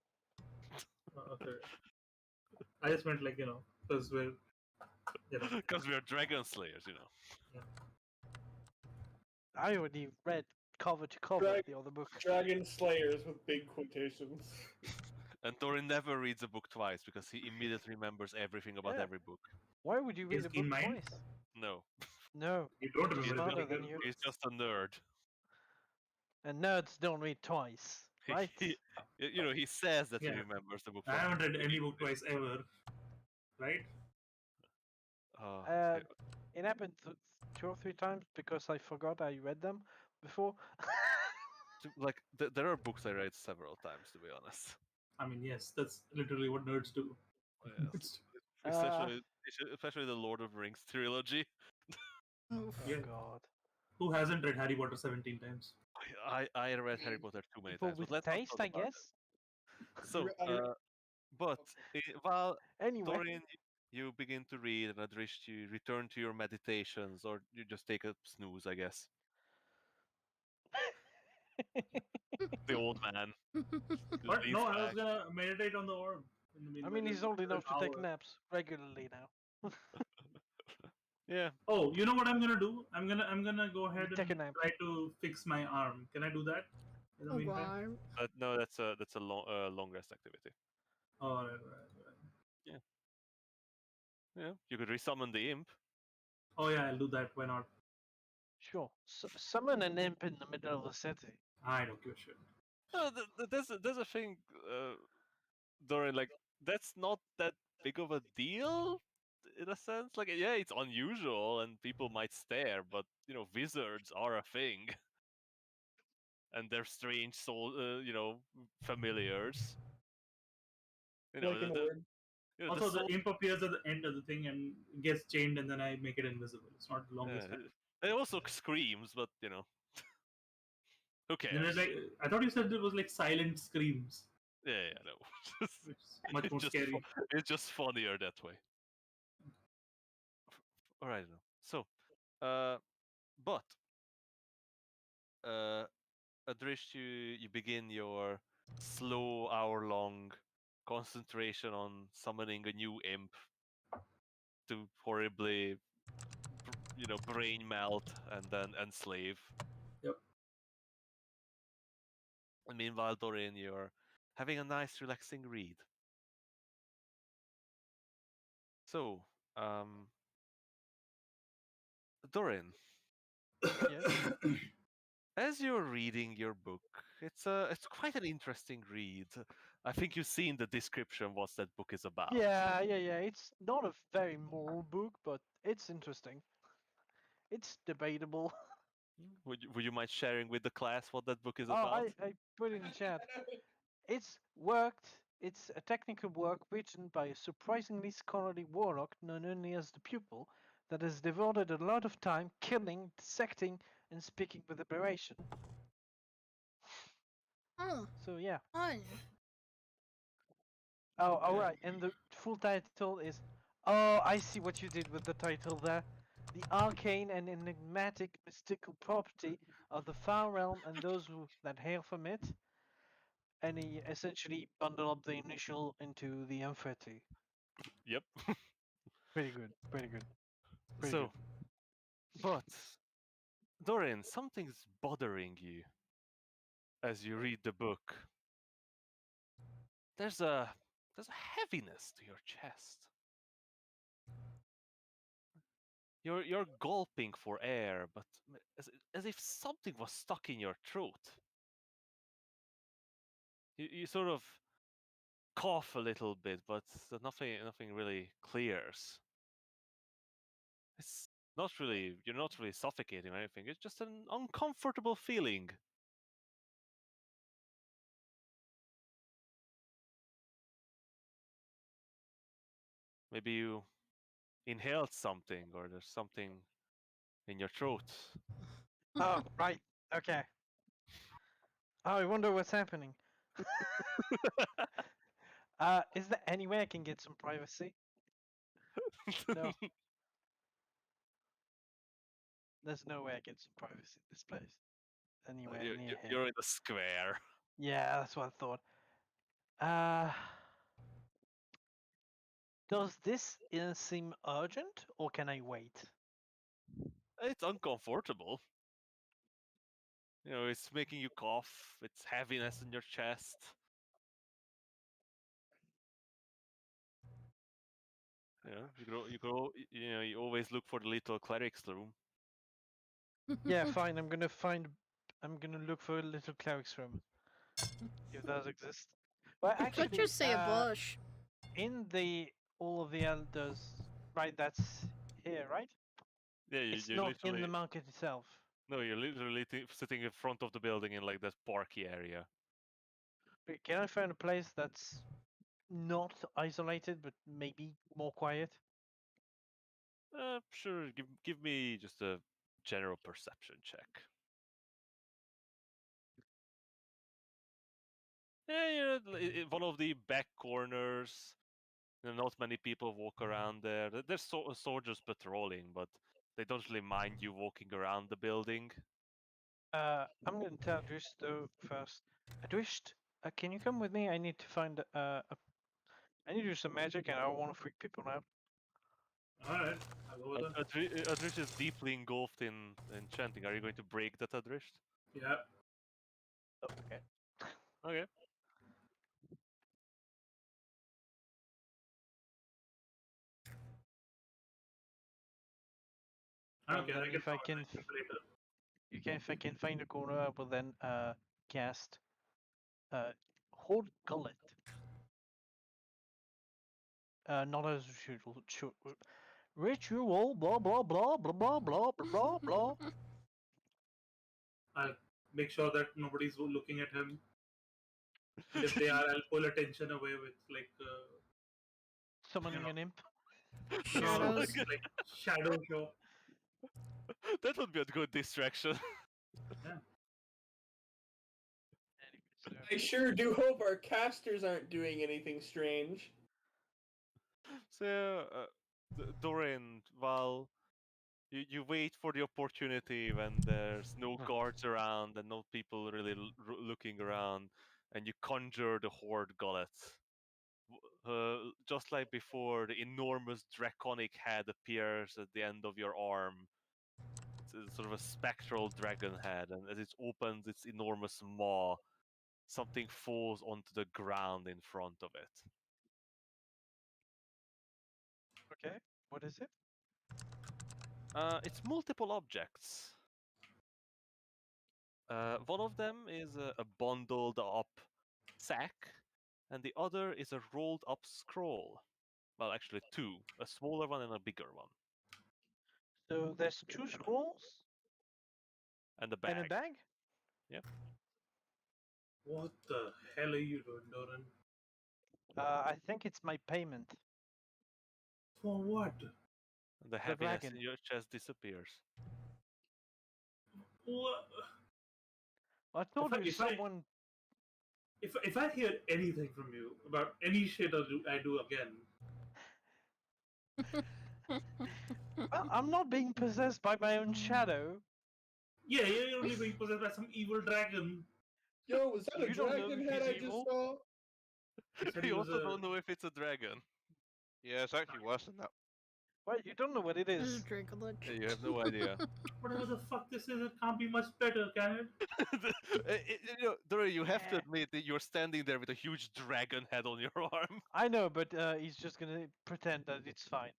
[SPEAKER 4] Okay. I just meant because we're
[SPEAKER 1] Because we are dragon slayers,
[SPEAKER 3] I already read cover to cover
[SPEAKER 8] Drag-
[SPEAKER 3] the other book.
[SPEAKER 8] Dragon Slayers with big quotations.
[SPEAKER 1] And Dorian never reads a book twice because he immediately remembers everything about
[SPEAKER 3] Yeah.
[SPEAKER 1] every book.
[SPEAKER 3] Why would you read
[SPEAKER 4] Is
[SPEAKER 3] a
[SPEAKER 4] in
[SPEAKER 3] book
[SPEAKER 4] mind?
[SPEAKER 3] twice?
[SPEAKER 1] No.
[SPEAKER 3] No,
[SPEAKER 4] You don't
[SPEAKER 3] He's
[SPEAKER 4] remember
[SPEAKER 3] smarter
[SPEAKER 4] anything.
[SPEAKER 3] than you.
[SPEAKER 1] He's just a nerd.
[SPEAKER 3] and nerds don't read twice, right?
[SPEAKER 1] He says that he
[SPEAKER 4] Yeah.
[SPEAKER 1] remembers the book.
[SPEAKER 4] I
[SPEAKER 1] from
[SPEAKER 4] haven't read
[SPEAKER 1] the
[SPEAKER 4] any book
[SPEAKER 1] beginning.
[SPEAKER 4] twice ever. Right?
[SPEAKER 3] Uh, It happened 2 or 3 times because I forgot I read them before.
[SPEAKER 1] Like there are books I read several times, to be honest.
[SPEAKER 4] I mean, yes, that's literally what nerds do.
[SPEAKER 1] Yes. Especially the Lord of the Rings trilogy.
[SPEAKER 2] Oof.
[SPEAKER 3] Oh
[SPEAKER 4] Yeah.
[SPEAKER 3] God.
[SPEAKER 4] Who hasn't read Harry Potter 17 times?
[SPEAKER 1] I read Harry Potter too many
[SPEAKER 3] People
[SPEAKER 1] times,
[SPEAKER 3] with
[SPEAKER 1] but let's not
[SPEAKER 3] taste,
[SPEAKER 1] talk
[SPEAKER 3] I
[SPEAKER 1] about it.
[SPEAKER 3] guess.
[SPEAKER 1] So,
[SPEAKER 8] I-
[SPEAKER 1] but while
[SPEAKER 3] Anyway,
[SPEAKER 1] Dorian, you begin to read, and Adrish, you return to your meditations, or you just take a snooze, I guess. The old man.
[SPEAKER 4] What?
[SPEAKER 1] leans
[SPEAKER 4] No, I was
[SPEAKER 1] back.
[SPEAKER 4] gonna meditate on the orb. In the
[SPEAKER 3] I
[SPEAKER 4] meanwhile,
[SPEAKER 3] mean, he's old
[SPEAKER 4] an
[SPEAKER 3] enough to take
[SPEAKER 4] hour.
[SPEAKER 3] naps regularly now.
[SPEAKER 1] Yeah.
[SPEAKER 4] Oh, you know what I'm gonna do? I'm gonna go ahead
[SPEAKER 3] take a
[SPEAKER 4] and
[SPEAKER 3] nap.
[SPEAKER 4] try to fix my arm. Can I do that in the
[SPEAKER 2] Oh,
[SPEAKER 4] meantime?
[SPEAKER 2] wow.
[SPEAKER 1] No, that's a long rest activity.
[SPEAKER 4] All right.
[SPEAKER 1] Yeah. Yeah, you could resummon the imp.
[SPEAKER 4] Oh yeah, I'll do that. Why not?
[SPEAKER 3] Sure. Summon an imp in the middle of the city.
[SPEAKER 4] I don't give a shit.
[SPEAKER 1] There's a thing, Dorian. Like that's not that big of a deal, in a sense. Like yeah, it's unusual and people might stare, but wizards are a thing, and they're strange soul, familiars.
[SPEAKER 8] Like an orb.
[SPEAKER 4] Also, the
[SPEAKER 1] soul.
[SPEAKER 4] imp appears at the end of the thing and gets chained, and then I make it invisible. It's not the longest time.
[SPEAKER 1] It also screams, but who
[SPEAKER 4] Then
[SPEAKER 1] cares?
[SPEAKER 4] it's like I thought you said it was like silent screams.
[SPEAKER 1] Yeah, no.
[SPEAKER 4] It's much more scary.
[SPEAKER 1] It's just funnier that way. All right, so, but Adrish, you begin your slow hour-long concentration on summoning a new imp to horribly, brain melt and then enslave.
[SPEAKER 4] Yep.
[SPEAKER 1] And meanwhile, Dorian, you're having a nice, relaxing read. So, Dorian,
[SPEAKER 3] Yes.
[SPEAKER 1] as you're reading your book, it's quite an interesting read. I think you've seen the description what that book is about.
[SPEAKER 3] Yeah. It's not a very moral book, but it's interesting. It's debatable.
[SPEAKER 1] Would you mind sharing with the class what that book is
[SPEAKER 3] Oh,
[SPEAKER 1] about?
[SPEAKER 3] I put it in chat. It's worked. It's a technical work written by a surprisingly scholarly warlock known only as the Pupil that has devoted a lot of time killing, dissecting, and speaking with liberation.
[SPEAKER 2] Oh,
[SPEAKER 3] So yeah.
[SPEAKER 2] fun.
[SPEAKER 3] Oh, alright. And the full title is. Oh, I see what you did with the title there. The arcane and enigmatic mystical property of the far realm and those that hail from it. And he essentially bundled up the initial into the emphaty.
[SPEAKER 1] Yep.
[SPEAKER 3] Pretty good. Pretty good. Pretty
[SPEAKER 1] So,
[SPEAKER 3] good.
[SPEAKER 1] but Dorian, something's bothering you as you read the book. There's a heaviness to your chest. You're gulping for air, but as if something was stuck in your throat. You sort of cough a little bit, but nothing really clears. It's not really you're not really suffocating or anything. It's just an uncomfortable feeling. Maybe you inhaled something or there's something in your throat.
[SPEAKER 3] Oh, right. Okay. Oh, I wonder what's happening. Is there any way I can get some privacy? No. There's no way I get some privacy in this place. Anywhere near here.
[SPEAKER 1] You're in the square.
[SPEAKER 3] Yeah, that's what I thought. Does this seem urgent, or can I wait?
[SPEAKER 1] It's uncomfortable. It's making you cough. It's heaviness in your chest. You always look for the little cleric's room.
[SPEAKER 3] Yeah, fine. I'm gonna look for a little cleric's room. If those exist. Well, actually,
[SPEAKER 2] Could just say a bush.
[SPEAKER 3] In all of the elders, right? That's here, right?
[SPEAKER 1] Yeah,
[SPEAKER 3] It's
[SPEAKER 1] you're
[SPEAKER 3] not
[SPEAKER 1] literally
[SPEAKER 3] in the market itself.
[SPEAKER 1] no, you're literally sitting in front of the building in like that parky area.
[SPEAKER 3] But can I find a place that's not isolated, but maybe more quiet?
[SPEAKER 1] Sure. Give me just a general perception check. Yeah, one of the back corners. Not many people walk around there. There's soldiers patrolling, but they don't really mind you walking around the building.
[SPEAKER 3] I'm gonna tell Adrish though first. Adrish, can you come with me? I need to find I need to do some magic, and I don't want to freak people out.
[SPEAKER 4] Alright, I'll go with that.
[SPEAKER 1] Adrish is deeply engulfed in chanting. Are you going to break that, Adrish?
[SPEAKER 4] Yeah.
[SPEAKER 3] Oh, okay.
[SPEAKER 1] Okay.
[SPEAKER 4] I don't care.
[SPEAKER 3] then
[SPEAKER 4] I can
[SPEAKER 3] if I
[SPEAKER 4] comment
[SPEAKER 3] can,
[SPEAKER 4] on it later.
[SPEAKER 3] if I can find a corner, I will then cast Hold Gullet. Not as ritual, blah blah blah blah blah blah blah blah.
[SPEAKER 4] I'll make sure that nobody's looking at him. And if they are, I'll pull attention away with like
[SPEAKER 3] Summoning an imp.
[SPEAKER 2] Shadows.
[SPEAKER 4] like shadow show.
[SPEAKER 1] That would be a good distraction.
[SPEAKER 8] I sure do hope our casters aren't doing anything strange.
[SPEAKER 1] So, Dorin, while you wait for the opportunity when there's no guards around and no people really looking around, and you conjure the Horde Gullet. Just like before, the enormous draconic head appears at the end of your arm. It's sort of a spectral dragon head, and as it opens its enormous maw, something falls onto the ground in front of it.
[SPEAKER 3] Okay, what is it?
[SPEAKER 1] It's multiple objects. One of them is a bundled up sack, and the other is a rolled up scroll. Well, actually, two, a smaller one and a bigger one.
[SPEAKER 3] So there's 2 scrolls
[SPEAKER 1] And a bag.
[SPEAKER 3] and a bag.
[SPEAKER 1] Yep.
[SPEAKER 4] What the hell are you doing, Doran?
[SPEAKER 3] I think it's my payment.
[SPEAKER 4] For what?
[SPEAKER 1] The heaviness
[SPEAKER 3] dragon.
[SPEAKER 1] in your chest disappears.
[SPEAKER 4] What?
[SPEAKER 3] I thought it was
[SPEAKER 4] if I-
[SPEAKER 3] someone.
[SPEAKER 4] If I hear anything from you about any shit I do again,
[SPEAKER 3] Well, I'm not being possessed by my own shadow.
[SPEAKER 4] yeah, you're only being possessed by some evil dragon.
[SPEAKER 8] Yo, was that a
[SPEAKER 3] You don't know
[SPEAKER 8] dragon
[SPEAKER 3] if
[SPEAKER 8] head
[SPEAKER 3] he's
[SPEAKER 8] I just
[SPEAKER 3] evil?
[SPEAKER 8] saw?
[SPEAKER 4] He said
[SPEAKER 1] You
[SPEAKER 4] he was
[SPEAKER 1] also
[SPEAKER 4] a-
[SPEAKER 1] don't know if it's a dragon.
[SPEAKER 5] Yeah, it's actually worse than that.
[SPEAKER 3] Well, you don't know what it
[SPEAKER 2] This
[SPEAKER 3] is.
[SPEAKER 2] is Dracolich.
[SPEAKER 1] You have no idea.
[SPEAKER 4] Whatever the fuck this is, it can't be much better, can it?
[SPEAKER 1] Dory, you have to
[SPEAKER 3] Yeah.
[SPEAKER 1] admit that you're standing there with a huge dragon head on your arm.
[SPEAKER 3] I know, but he's just gonna pretend that it's fine.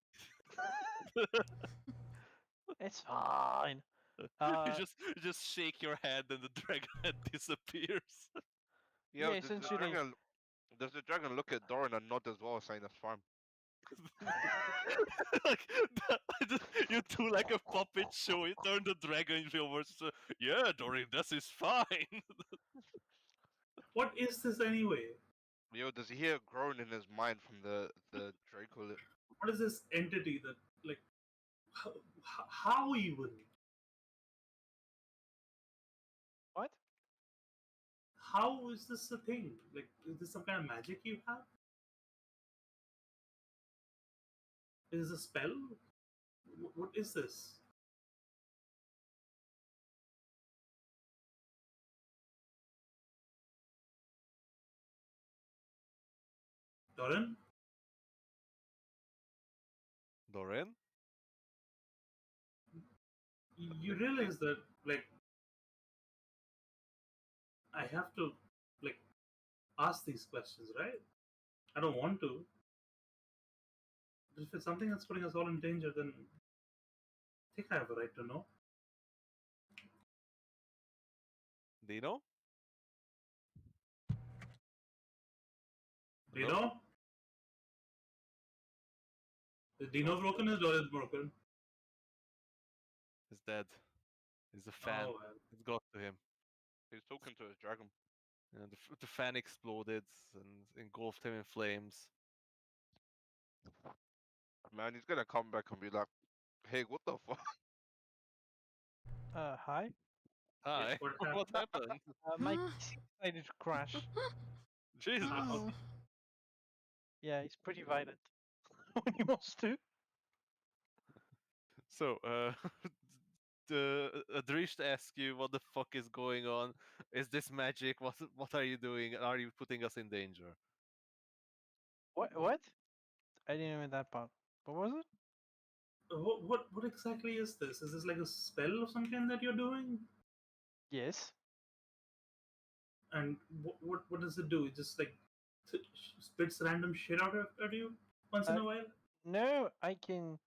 [SPEAKER 3] It's fine.
[SPEAKER 1] You just shake your head and the dragon head disappears.
[SPEAKER 3] Yeah,
[SPEAKER 5] Does the
[SPEAKER 3] essentially.
[SPEAKER 5] does the dragon look at Doran and nod as well, saying that's fine?
[SPEAKER 1] Like, you do like a puppet show. You turn the dragon over. Yeah, Dory, this is fine.
[SPEAKER 4] What is this anyway?
[SPEAKER 5] Yo, does he hear a groan in his mind from the Draco?
[SPEAKER 4] What is this entity that, like, how even?
[SPEAKER 3] What?
[SPEAKER 4] How is this a thing? Like, is this some kind of magic you have? Is this a spell? What is this? Doran?
[SPEAKER 1] Doran?
[SPEAKER 4] You realize that, like, I have to, like, ask these questions, right? I don't want to. But if it's something that's putting us all in danger, then I think I have a right to know.
[SPEAKER 1] Dino?
[SPEAKER 4] Dino? Is Dino broken? His door is broken.
[SPEAKER 1] He's dead. He's a fan.
[SPEAKER 4] Oh, well.
[SPEAKER 1] It got to him.
[SPEAKER 5] He's talking to his dragon.
[SPEAKER 1] And the fan exploded and engulfed him in flames.
[SPEAKER 5] Man, he's gonna come back and be like, "Hey, what the fuck?"
[SPEAKER 3] Hi.
[SPEAKER 1] Hi.
[SPEAKER 4] what
[SPEAKER 1] What happened?
[SPEAKER 3] My PC decided to crash.
[SPEAKER 1] Jesus.
[SPEAKER 2] Oh.
[SPEAKER 3] Yeah, he's pretty violent when he wants to.
[SPEAKER 1] So, Adrish asks you what the fuck is going on. Is this magic? What are you doing? Are you putting us in danger?
[SPEAKER 3] What? What? I didn't know that part. What was it?
[SPEAKER 4] What exactly is this? Is this like a spell of some kind that you're doing?
[SPEAKER 3] Yes.
[SPEAKER 4] And what does it do? It just like spits random shit out at you once in a while?
[SPEAKER 3] No, I can.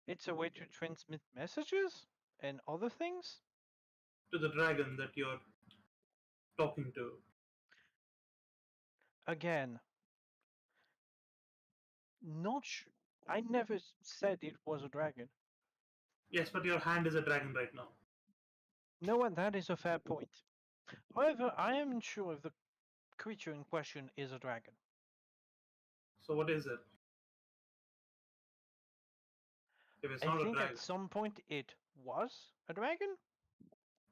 [SPEAKER 3] It's a way to transmit messages and other things?
[SPEAKER 4] To the dragon that you're talking to.
[SPEAKER 3] Again, not sure. I never said it was a dragon.
[SPEAKER 4] Yes, but your hand is a dragon right now.
[SPEAKER 3] No, and that is a fair point. However, I am unsure if the creature in question is a dragon.
[SPEAKER 4] So what is it? If it's
[SPEAKER 3] I
[SPEAKER 4] not a
[SPEAKER 3] think
[SPEAKER 4] dragon,
[SPEAKER 3] at some point it was a dragon?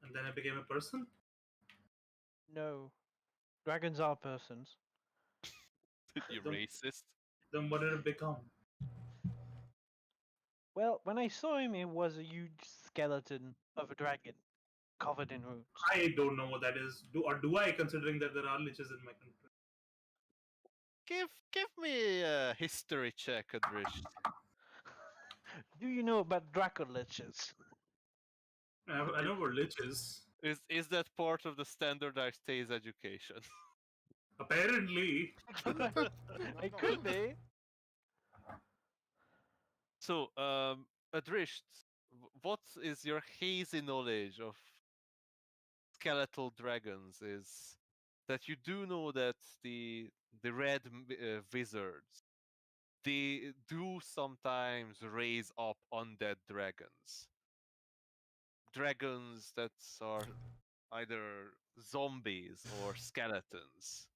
[SPEAKER 4] and then it became a person?
[SPEAKER 3] No. Dragons are persons.
[SPEAKER 9] You
[SPEAKER 4] Then-
[SPEAKER 9] racist.
[SPEAKER 4] Then what did it become?
[SPEAKER 3] Well, when I saw him, it was a huge skeleton of a dragon covered in wounds.
[SPEAKER 4] I don't know what that is. Do I, considering that there are liches in my country?
[SPEAKER 9] Give me a history check, Adrish.
[SPEAKER 3] Do you know about Dracoliches?
[SPEAKER 4] I know what liches.
[SPEAKER 9] Is that part of the standardized TASE education?
[SPEAKER 4] Apparently,
[SPEAKER 3] It could be.
[SPEAKER 9] So, Adrish, what is your hazy knowledge of skeletal dragons? Is that you do know that the red wizards, they do sometimes raise up undead dragons. Dragons that are either zombies or skeletons.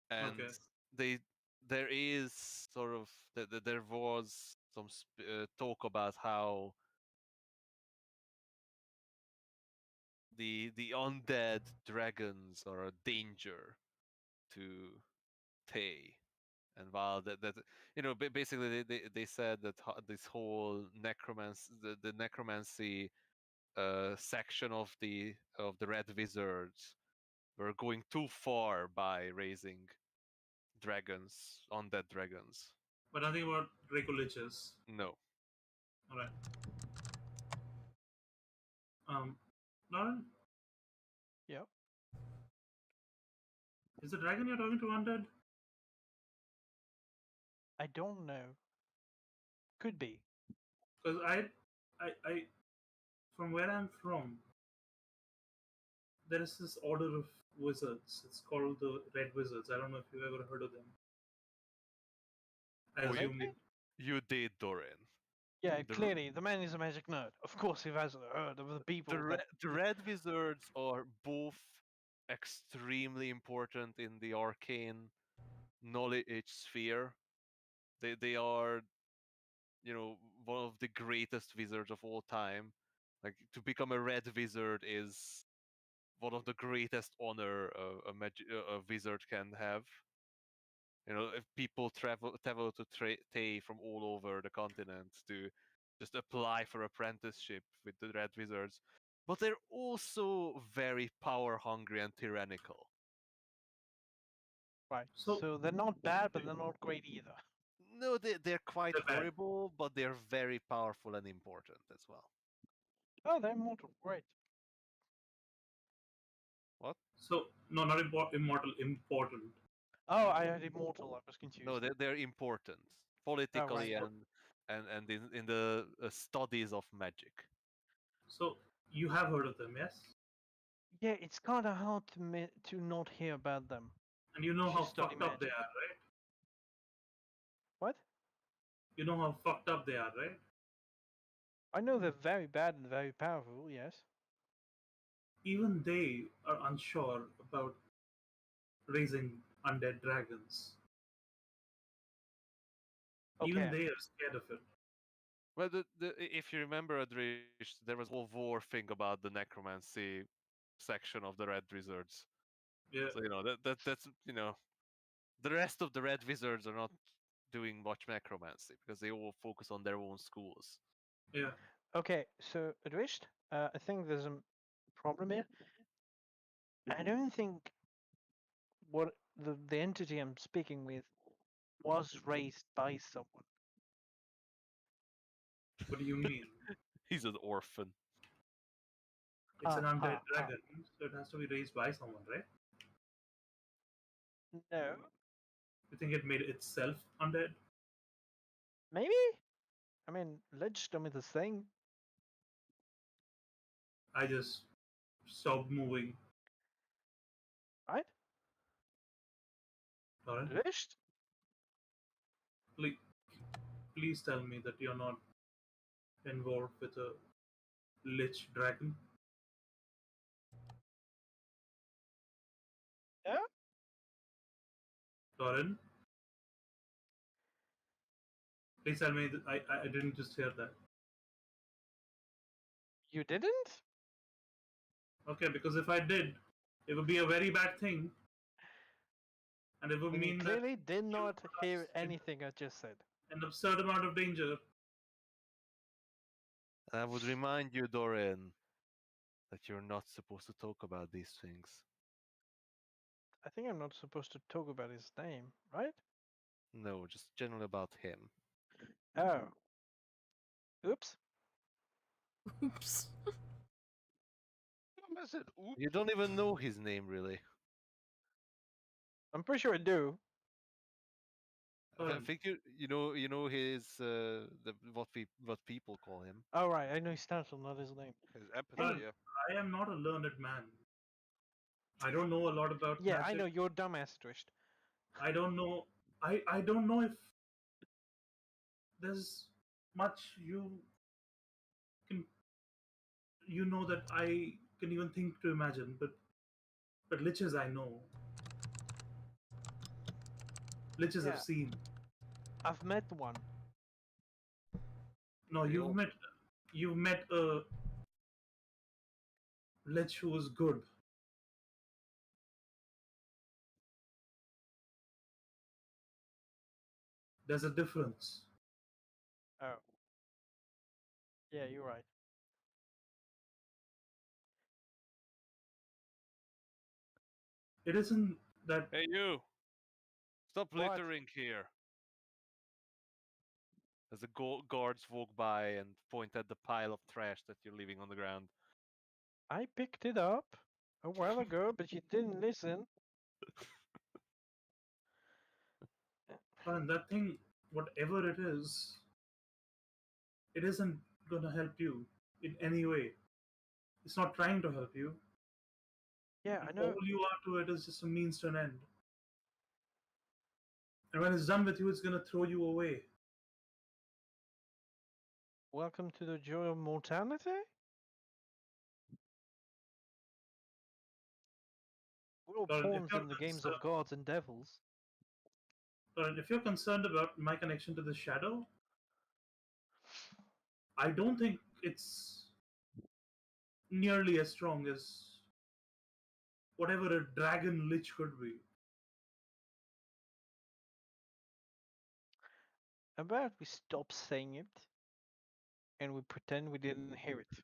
[SPEAKER 9] And
[SPEAKER 4] okay.
[SPEAKER 9] there is sort of there was some talk about how the undead dragons are a danger to Tay. And while that basically they said that this whole the necromancy section of the red wizards were going too far by raising undead dragons.
[SPEAKER 4] But nothing about Draco liches.
[SPEAKER 9] No.
[SPEAKER 4] Alright. Lauren?
[SPEAKER 3] Yep.
[SPEAKER 4] Is the dragon you're talking to undead?
[SPEAKER 3] I don't know. Could be.
[SPEAKER 4] Because I, from where I'm from, there is this order of wizards. It's called the Red Wizards. I don't know if you've ever heard of them. I
[SPEAKER 9] Oh,
[SPEAKER 4] assume you.
[SPEAKER 9] You did, Dorian.
[SPEAKER 3] Yeah, clearly, the man is a magic nerd. Of course, he has heard of the people.
[SPEAKER 9] The red wizards are both extremely important in the arcane knowledge sphere. They are, one of the greatest wizards of all time. Like, to become a red wizard is one of the greatest honor a wizard can have. If people travel to Tay from all over the continent to just apply for apprenticeship with the red wizards, but they're also very power hungry and tyrannical.
[SPEAKER 3] Right.
[SPEAKER 4] So-
[SPEAKER 3] So they're not bad, but they're not great either.
[SPEAKER 9] No, they're quite
[SPEAKER 4] They're bad.
[SPEAKER 9] horrible, but they're very powerful and important as well.
[SPEAKER 3] Oh, they're immortal. Great.
[SPEAKER 9] What?
[SPEAKER 4] So no, not immortal. Important.
[SPEAKER 3] Oh, I heard immortal. I was confused.
[SPEAKER 9] No, they're important politically
[SPEAKER 3] right.
[SPEAKER 9] and in the studies of magic.
[SPEAKER 4] So you have heard of them, yes?
[SPEAKER 3] Yeah, it's kind of hard to not hear about them.
[SPEAKER 4] And you know
[SPEAKER 3] You
[SPEAKER 4] how
[SPEAKER 3] study
[SPEAKER 4] fucked up they
[SPEAKER 3] magic.
[SPEAKER 4] are, right?
[SPEAKER 3] What?
[SPEAKER 4] You know how fucked up they are, right?
[SPEAKER 3] I know they're very bad and very powerful. Yes.
[SPEAKER 4] Even they are unsure about raising undead dragons.
[SPEAKER 3] Okay.
[SPEAKER 4] Even they are scared of it.
[SPEAKER 9] Well, if you remember, Adrish, there was a whole war thing about the necromancy section of the Red Wizards.
[SPEAKER 4] Yeah.
[SPEAKER 9] So that's the rest of the Red Wizards are not doing much necromancy because they all focus on their own schools.
[SPEAKER 4] Yeah.
[SPEAKER 3] Okay. So, Adrisht, I think there's a problem here. I don't think what the entity I'm speaking with was raised by someone.
[SPEAKER 4] What do you mean?
[SPEAKER 9] He's an orphan.
[SPEAKER 4] It's an undead
[SPEAKER 3] Ah.
[SPEAKER 4] dragon, so it has to be raised by someone, right?
[SPEAKER 3] No.
[SPEAKER 4] You think it made itself undead?
[SPEAKER 3] Maybe? I mean, Lich told me the thing.
[SPEAKER 4] I just stopped moving.
[SPEAKER 3] Right?
[SPEAKER 4] Alright?
[SPEAKER 3] Lich?
[SPEAKER 4] Please tell me that you're not involved with a lich dragon.
[SPEAKER 3] Yeah?
[SPEAKER 4] Lauren? Please tell me that I didn't just hear that.
[SPEAKER 3] You didn't?
[SPEAKER 4] Okay, because if I did, it would be a very bad thing. And it would
[SPEAKER 3] And you
[SPEAKER 4] mean that
[SPEAKER 3] clearly did not
[SPEAKER 4] put
[SPEAKER 3] hear
[SPEAKER 4] us in
[SPEAKER 3] anything I just said.
[SPEAKER 4] an absurd amount of danger.
[SPEAKER 1] I would remind you, Dorian, that you're not supposed to talk about these things.
[SPEAKER 3] I think I'm not supposed to talk about his name, right?
[SPEAKER 1] No, just generally about him.
[SPEAKER 3] Oh. Oops.
[SPEAKER 2] Oops.
[SPEAKER 5] I said, oops.
[SPEAKER 1] You don't even know his name, really.
[SPEAKER 3] I'm pretty sure I do.
[SPEAKER 1] I think you know his what people call him.
[SPEAKER 3] Oh, right. I know his title, not his name.
[SPEAKER 5] His empathy,
[SPEAKER 4] But
[SPEAKER 5] yeah.
[SPEAKER 4] I am not a learned man. I don't know a lot about
[SPEAKER 3] Yeah,
[SPEAKER 4] magic.
[SPEAKER 3] I know. You're dumbass, Twist.
[SPEAKER 4] I don't know. I don't know if there's much can you know that I can even think to imagine. But liches I know. Liches
[SPEAKER 3] Yeah.
[SPEAKER 4] I've seen.
[SPEAKER 3] I've met one.
[SPEAKER 4] No,
[SPEAKER 5] We all-
[SPEAKER 4] you've met a lich who was good. There's a difference.
[SPEAKER 3] Oh. Yeah, you're right.
[SPEAKER 4] It isn't that
[SPEAKER 1] Hey, you! Stop
[SPEAKER 3] What?
[SPEAKER 1] littering here. As the guards walk by and point at the pile of trash that you're leaving on the ground.
[SPEAKER 3] I picked it up a while ago, but you didn't listen.
[SPEAKER 4] and that thing, whatever it isn't gonna help you in any way. It's not trying to help you.
[SPEAKER 3] Yeah, I
[SPEAKER 4] And
[SPEAKER 3] know.
[SPEAKER 4] all you are to it is just a means to an end. And when it's done with you, it's gonna throw you away.
[SPEAKER 3] Welcome to the joy of mortality? We're all
[SPEAKER 4] Lauren, if
[SPEAKER 3] pawns
[SPEAKER 4] you're
[SPEAKER 3] in the games
[SPEAKER 4] concerned,
[SPEAKER 3] of gods and devils.
[SPEAKER 4] Lauren, if you're concerned about my connection to the shadow, I don't think it's nearly as strong as whatever a dragon lich could be.
[SPEAKER 3] How about we stop saying it and we pretend we didn't hear it?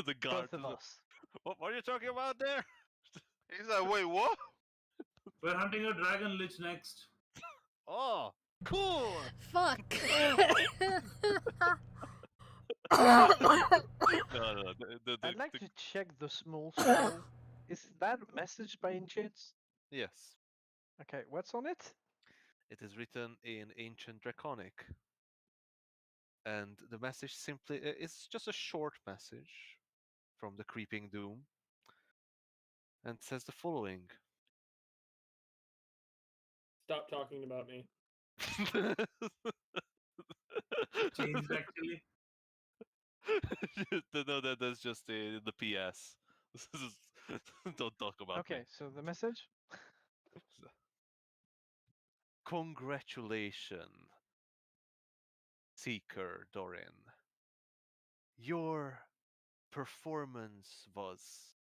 [SPEAKER 1] The guard.
[SPEAKER 3] Both of us.
[SPEAKER 1] What are you talking about there?
[SPEAKER 5] He's like, wait, what?
[SPEAKER 4] We're hunting a dragon lich next.
[SPEAKER 1] Oh, cool!
[SPEAKER 2] Fuck.
[SPEAKER 1] No,
[SPEAKER 3] I'd like to check the small scroll. Is that a message by any chance?
[SPEAKER 1] Yes,
[SPEAKER 3] Okay, what's on it?
[SPEAKER 1] it is written in ancient Draconic. And the message simply it's just a short message from the creeping doom and says the following.
[SPEAKER 7] Stop talking about me.
[SPEAKER 4] Changed actually.
[SPEAKER 1] No, that's just the PS. Don't talk about
[SPEAKER 3] Okay,
[SPEAKER 1] me.
[SPEAKER 3] so the message?
[SPEAKER 1] Congratulations, Seeker Dorin. Your performance was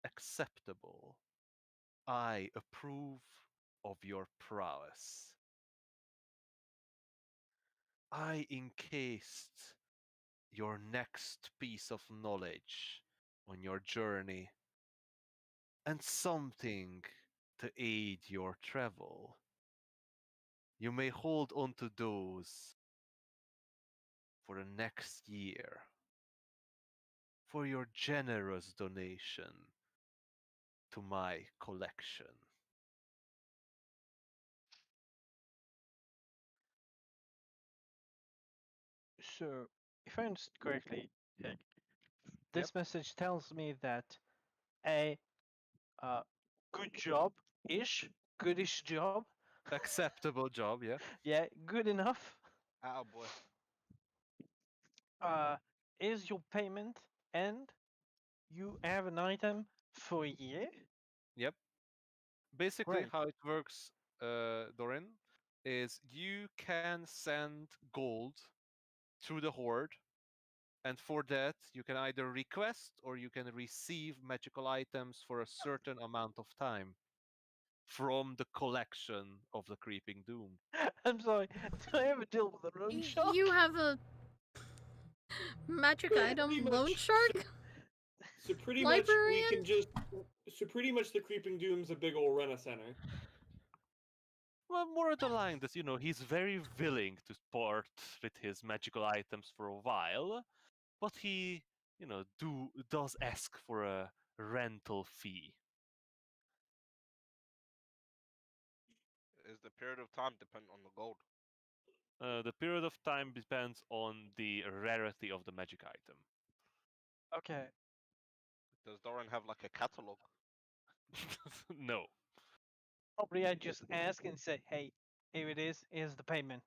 [SPEAKER 1] acceptable. I approve of your prowess. I encased your next piece of knowledge on your journey and something to aid your travel. You may hold on to those for the next year for your generous donation to my collection.
[SPEAKER 3] So, if I understood correctly, this message tells me that a good job-ish, goodish job,
[SPEAKER 1] Acceptable job, yeah.
[SPEAKER 3] yeah, good enough,
[SPEAKER 5] Oh boy.
[SPEAKER 3] is your payment, and you have an item for a year.
[SPEAKER 1] Yep. Basically,
[SPEAKER 3] Great.
[SPEAKER 1] how it works, Dorin, is you can send gold to the horde, and for that you can either request or you can receive magical items for a certain amount of time from the collection of the Creeping Doom.
[SPEAKER 3] I'm sorry. Do I have a deal with a loan shark?
[SPEAKER 2] You have a magic
[SPEAKER 7] Pretty
[SPEAKER 2] item
[SPEAKER 7] much,
[SPEAKER 2] loan shark?
[SPEAKER 7] So pretty much we
[SPEAKER 2] Librarian?
[SPEAKER 7] can just. So pretty much the Creeping Doom's a big old rent-a-center.
[SPEAKER 1] Well, more of the line that, he's very willing to part with his magical items for a while, but he, does ask for a rental fee.
[SPEAKER 5] Is the period of time dependent on the gold?
[SPEAKER 1] The period of time depends on the rarity of the magic item.
[SPEAKER 3] Okay.
[SPEAKER 5] Does Doran have like a catalog?
[SPEAKER 1] No.
[SPEAKER 3] Probably I just ask and say, hey, here it is. Here's the payment.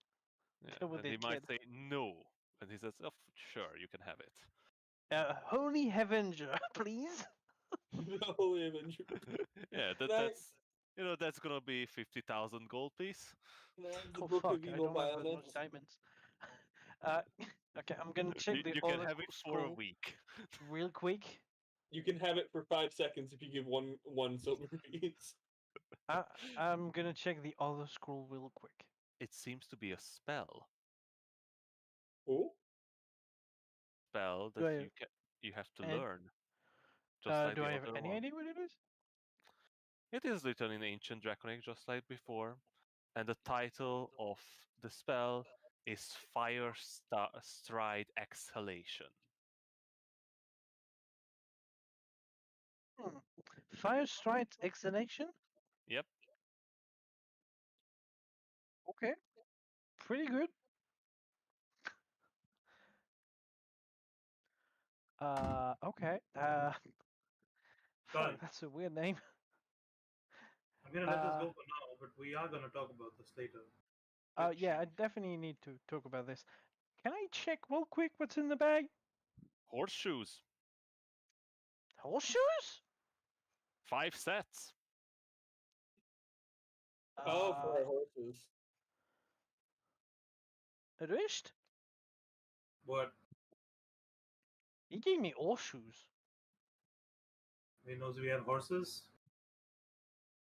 [SPEAKER 1] Yeah.
[SPEAKER 3] Deal with
[SPEAKER 1] And he
[SPEAKER 3] it,
[SPEAKER 1] might
[SPEAKER 3] kid.
[SPEAKER 1] say no. And he says, oh, sure, you can have it.
[SPEAKER 3] Holy Heavenger, please.
[SPEAKER 7] The Holy Avenger.
[SPEAKER 1] Yeah,
[SPEAKER 7] Can I-
[SPEAKER 1] that's gonna be 50,000 gold piece.
[SPEAKER 7] can I have the
[SPEAKER 3] Oh
[SPEAKER 7] Book
[SPEAKER 3] fuck,
[SPEAKER 7] of
[SPEAKER 3] I
[SPEAKER 7] Evil
[SPEAKER 3] don't have that
[SPEAKER 7] Violence?
[SPEAKER 3] much diamonds. Okay, I'm gonna check
[SPEAKER 1] You,
[SPEAKER 3] the
[SPEAKER 1] you can
[SPEAKER 3] other
[SPEAKER 1] have it for a
[SPEAKER 3] scroll
[SPEAKER 1] week.
[SPEAKER 3] real quick.
[SPEAKER 7] You can have it for 5 seconds if you give one silver piece.
[SPEAKER 3] I'm gonna check the other scroll real quick.
[SPEAKER 1] It seems to be a spell.
[SPEAKER 7] Oh,
[SPEAKER 1] Spell
[SPEAKER 3] Do
[SPEAKER 1] that
[SPEAKER 3] I
[SPEAKER 1] you have to
[SPEAKER 3] and-
[SPEAKER 1] learn. Just like
[SPEAKER 3] do
[SPEAKER 1] the
[SPEAKER 3] I have
[SPEAKER 1] other
[SPEAKER 3] any
[SPEAKER 1] one.
[SPEAKER 3] idea what it is?
[SPEAKER 1] It is written in Ancient Draconic, just like before, and the title of the spell is Fire Stride Exhalation.
[SPEAKER 3] Fire Stride's exhalation?
[SPEAKER 1] Yep.
[SPEAKER 3] Okay. Pretty good. Okay.
[SPEAKER 4] Done.
[SPEAKER 3] That's a weird name.
[SPEAKER 4] I'm gonna let this go for now, but we are gonna talk about this later.
[SPEAKER 3] Yeah, I definitely need to talk about this. Can I check real quick what's in the bag?
[SPEAKER 1] Horseshoes.
[SPEAKER 3] Horseshoes?
[SPEAKER 1] 5 sets.
[SPEAKER 7] for our horses.
[SPEAKER 3] Erwischt?
[SPEAKER 4] What?
[SPEAKER 3] He gave me horseshoes.
[SPEAKER 4] He knows we have horses.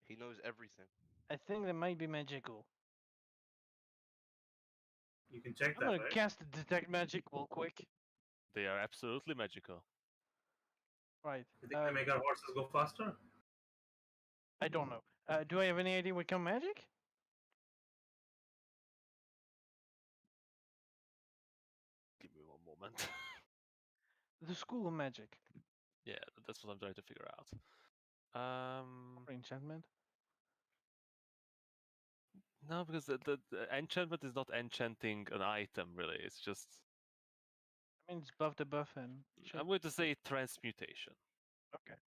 [SPEAKER 5] He knows everything.
[SPEAKER 3] I think they might be magical.
[SPEAKER 4] You can check
[SPEAKER 3] I'm
[SPEAKER 4] that,
[SPEAKER 3] gonna
[SPEAKER 4] right?
[SPEAKER 3] cast detect magic real quick.
[SPEAKER 1] They are absolutely magical.
[SPEAKER 3] Right.
[SPEAKER 4] You think they make our horses go faster?
[SPEAKER 3] I don't know. Do I have any idea what kind of magic?
[SPEAKER 1] Give me one moment.
[SPEAKER 3] The school of magic.
[SPEAKER 1] Yeah, that's what I'm trying to figure out.
[SPEAKER 3] Or enchantment.
[SPEAKER 1] No, because the enchantment is not enchanting an item, really. It's just,
[SPEAKER 3] I mean, it's buff the buff and shit.
[SPEAKER 1] I'm going to say transmutation.
[SPEAKER 3] Okay.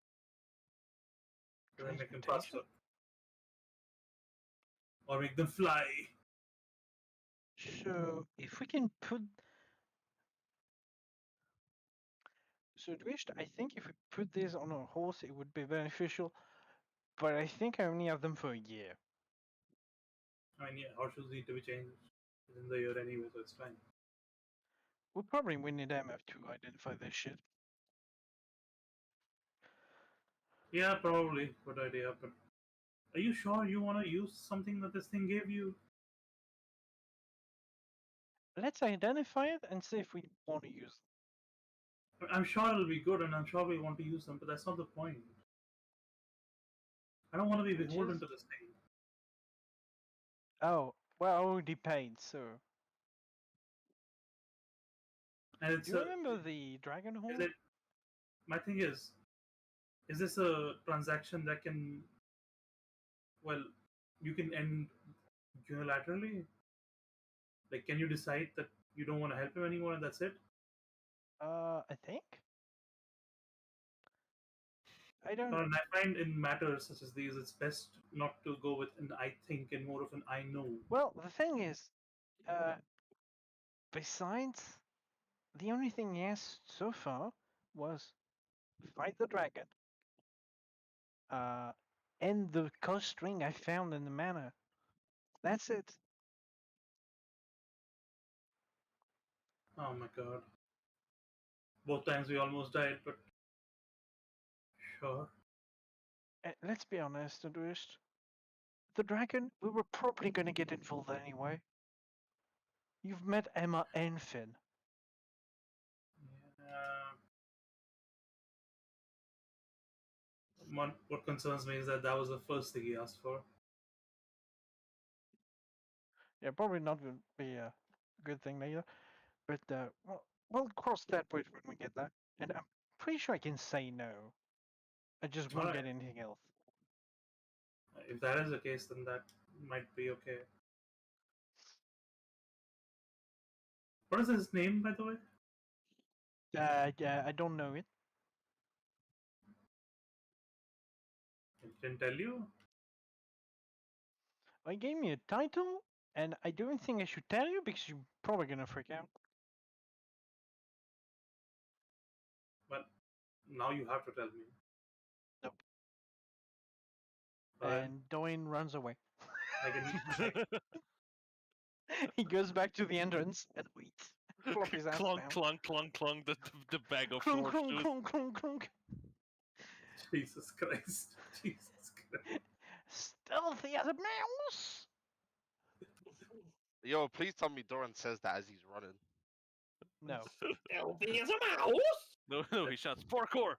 [SPEAKER 4] Do they make them
[SPEAKER 3] Transmutation?
[SPEAKER 4] faster? Or make them fly?
[SPEAKER 3] So, if we can put... So, Dwisht, I think if we put this on a horse, it would be beneficial. But I think I only have them for a year.
[SPEAKER 4] I mean, yeah, horseshoes need to be changed within the year anyway, so it's fine.
[SPEAKER 3] We'll probably win the MF to identify this shit.
[SPEAKER 4] Yeah, probably. Good idea, but are you sure you want to use something that this thing gave you?
[SPEAKER 3] Let's identify it and see if we want to use it.
[SPEAKER 4] I'm sure it'll be good, and I'm sure we want to use them, but that's not the point. I don't want to be
[SPEAKER 3] Which
[SPEAKER 4] beholden
[SPEAKER 3] is-
[SPEAKER 4] to this thing.
[SPEAKER 3] Oh, well, I already paid, so...
[SPEAKER 4] And it's
[SPEAKER 3] Do you remember the dragon horn?
[SPEAKER 4] Is it? My thing is this a transaction that can? Well, you can end unilaterally. Like, can you decide that you don't want to help him anymore, and that's it.
[SPEAKER 3] I think. I don't.
[SPEAKER 4] And I find in matters such as these, it's best not to go with an I think and more of an I know.
[SPEAKER 3] Well, the thing is, besides, the only thing he asked so far was fight the dragon. And the coast ring I found in the manor. That's it.
[SPEAKER 4] Oh my god. Both times we almost died, but sure.
[SPEAKER 3] Let's be honest, Adrist. The dragon, we were probably going to get involved anyway. You've met Emma and Finn.
[SPEAKER 4] Yeah. What concerns me is that that was the first thing he asked for.
[SPEAKER 3] Yeah, probably not going to be a good thing later. But we'll cross that bridge when we get there. And I'm pretty sure I can say no. I just won't get anything else.
[SPEAKER 4] If that is the case, then that might be okay. What is his name, by the way?
[SPEAKER 3] Yeah, I don't know it.
[SPEAKER 4] I didn't tell you.
[SPEAKER 3] I gave me a title, and I don't think I should tell you because you're probably gonna freak out.
[SPEAKER 4] But now you have to tell me.
[SPEAKER 3] Nope.
[SPEAKER 4] Alright.
[SPEAKER 3] And Doyne runs away.
[SPEAKER 4] I can.
[SPEAKER 3] He goes back to the entrance and waits. Flop his ass
[SPEAKER 1] clunk,
[SPEAKER 3] down.
[SPEAKER 1] clunk, clunk, clunk, the bag of
[SPEAKER 3] Clunk,
[SPEAKER 1] floor
[SPEAKER 3] clunk,
[SPEAKER 1] shoes.
[SPEAKER 3] clunk, clunk, clunk.
[SPEAKER 4] Jesus Christ. Jesus Christ.
[SPEAKER 3] Stealthy as a mouse.
[SPEAKER 5] Yo, please tell me Doran says that as he's running.
[SPEAKER 3] No.
[SPEAKER 7] Stealthy as a mouse.
[SPEAKER 1] No, he shouts parkour.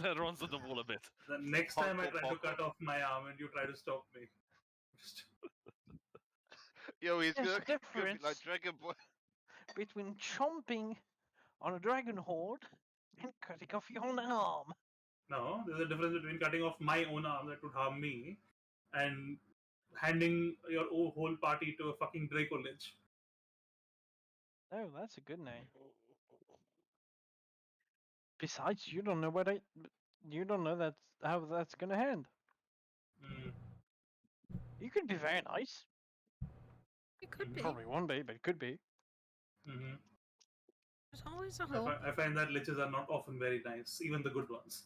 [SPEAKER 1] That runs on the wall a bit.
[SPEAKER 4] The next time I
[SPEAKER 5] Parkour,
[SPEAKER 4] try to
[SPEAKER 5] parkour.
[SPEAKER 4] cut off my arm and you try to stop me.
[SPEAKER 5] Yo, he's
[SPEAKER 3] There's
[SPEAKER 5] gonna
[SPEAKER 3] a
[SPEAKER 5] be
[SPEAKER 3] difference
[SPEAKER 5] like Dragon Boy.
[SPEAKER 3] between chomping on a dragon horde and cutting off your own arm.
[SPEAKER 4] No, there's a difference between cutting off my own arm that would harm me and handing your whole party to a fucking Draco Lich.
[SPEAKER 3] Oh, that's a good name. Besides, you don't know you don't know how that's gonna end.
[SPEAKER 4] Mm.
[SPEAKER 3] You could be very nice.
[SPEAKER 2] It could be.
[SPEAKER 3] Probably won't be, but it could be.
[SPEAKER 4] Mm-hmm.
[SPEAKER 2] There's always a hope.
[SPEAKER 4] I find that liches are not often very nice, even the good ones.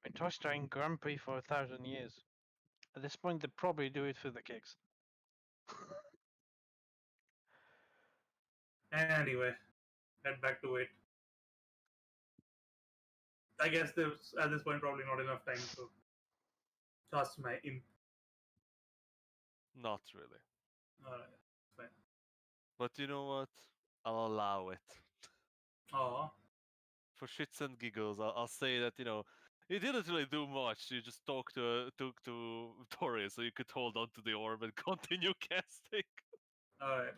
[SPEAKER 3] Been toastering grumpy for 1,000 years. At this point, they probably do it for the kicks.
[SPEAKER 4] Anyway, head back to it. I guess there's at this point probably not enough time to cast my imp.
[SPEAKER 1] Not really.
[SPEAKER 4] Alright, fine.
[SPEAKER 1] But you know what? I'll allow it.
[SPEAKER 4] Aw.
[SPEAKER 1] For shits and giggles, I'll say that, you didn't really do much. You just talked to Tori so you could hold on to the orb and continue casting.
[SPEAKER 4] Alright.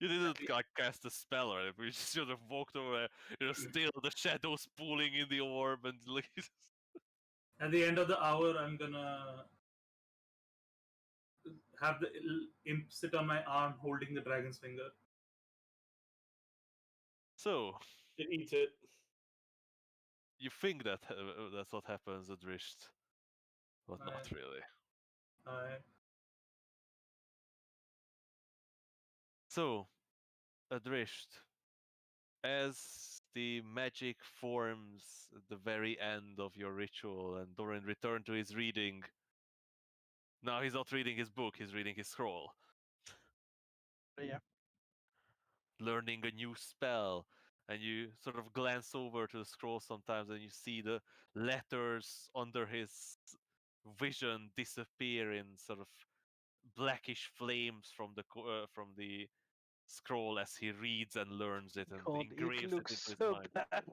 [SPEAKER 1] You didn't like cast a spell or anything. You just sort of walked over, still the shadows pooling in the orb and like.
[SPEAKER 4] At the end of the hour, I'm gonna have the imp sit on my arm holding the dragon's finger.
[SPEAKER 1] So,
[SPEAKER 7] It eats it.
[SPEAKER 1] you think that that's what happens at Risht, but not
[SPEAKER 4] Aye.
[SPEAKER 1] really.
[SPEAKER 4] Alright.
[SPEAKER 1] So, Adrisht, as the magic forms at the very end of your ritual and Doran returned to his reading, now he's not reading his book, he's reading his scroll.
[SPEAKER 3] Yeah.
[SPEAKER 1] Learning a new spell, and you sort of glance over to the scroll sometimes and you see the letters under his vision disappear in sort of blackish flames from the scroll as he reads and learns it and
[SPEAKER 3] God,
[SPEAKER 1] engraves
[SPEAKER 3] it
[SPEAKER 1] it
[SPEAKER 3] looks
[SPEAKER 1] into his
[SPEAKER 3] so
[SPEAKER 1] mind.
[SPEAKER 3] bad.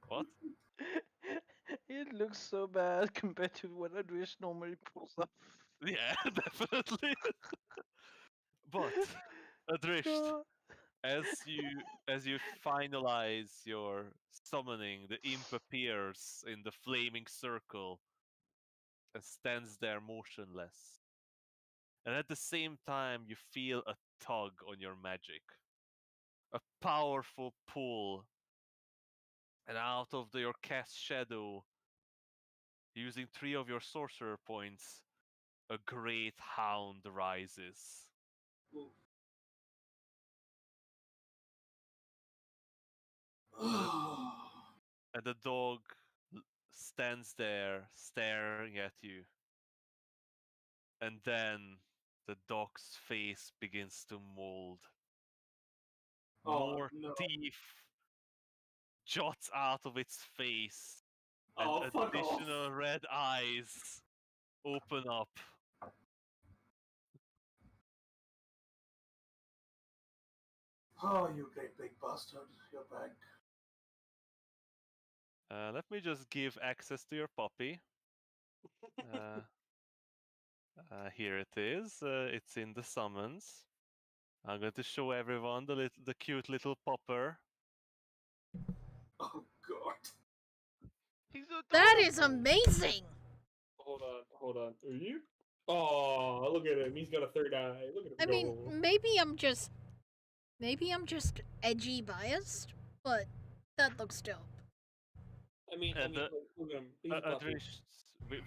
[SPEAKER 1] What?
[SPEAKER 3] It looks so bad compared to what Adrish normally pulls off.
[SPEAKER 1] Yeah, definitely. But Adrisht, as you finalize your summoning, the imp appears in the flaming circle and stands there motionless. And at the same time, you feel a tug on your magic, a powerful pull. And out of your cast shadow, using 3 of your sorcerer points, a great hound rises.
[SPEAKER 4] Ooh.
[SPEAKER 1] And the dog stands there staring at you. And then the dog's face begins to mold.
[SPEAKER 4] Oh
[SPEAKER 1] More
[SPEAKER 4] no!
[SPEAKER 1] teeth jots out of its face, and
[SPEAKER 4] Oh, fuck off!
[SPEAKER 1] additional red eyes open up.
[SPEAKER 4] Oh, you great big bastard! You're back.
[SPEAKER 1] Let me just give access to your puppy. Here it is. It's in the summons. I'm going to show everyone the cute little popper.
[SPEAKER 4] Oh god!
[SPEAKER 5] He's adorable.
[SPEAKER 2] That is amazing.
[SPEAKER 7] Hold on. Are you? Oh, look at him. He's got a third eye. Look at him
[SPEAKER 2] I mean,
[SPEAKER 7] go.
[SPEAKER 2] maybe I'm just edgy biased, but that looks dope.
[SPEAKER 7] I mean,
[SPEAKER 1] And
[SPEAKER 7] look at him. He's a puppy.
[SPEAKER 1] Adrish,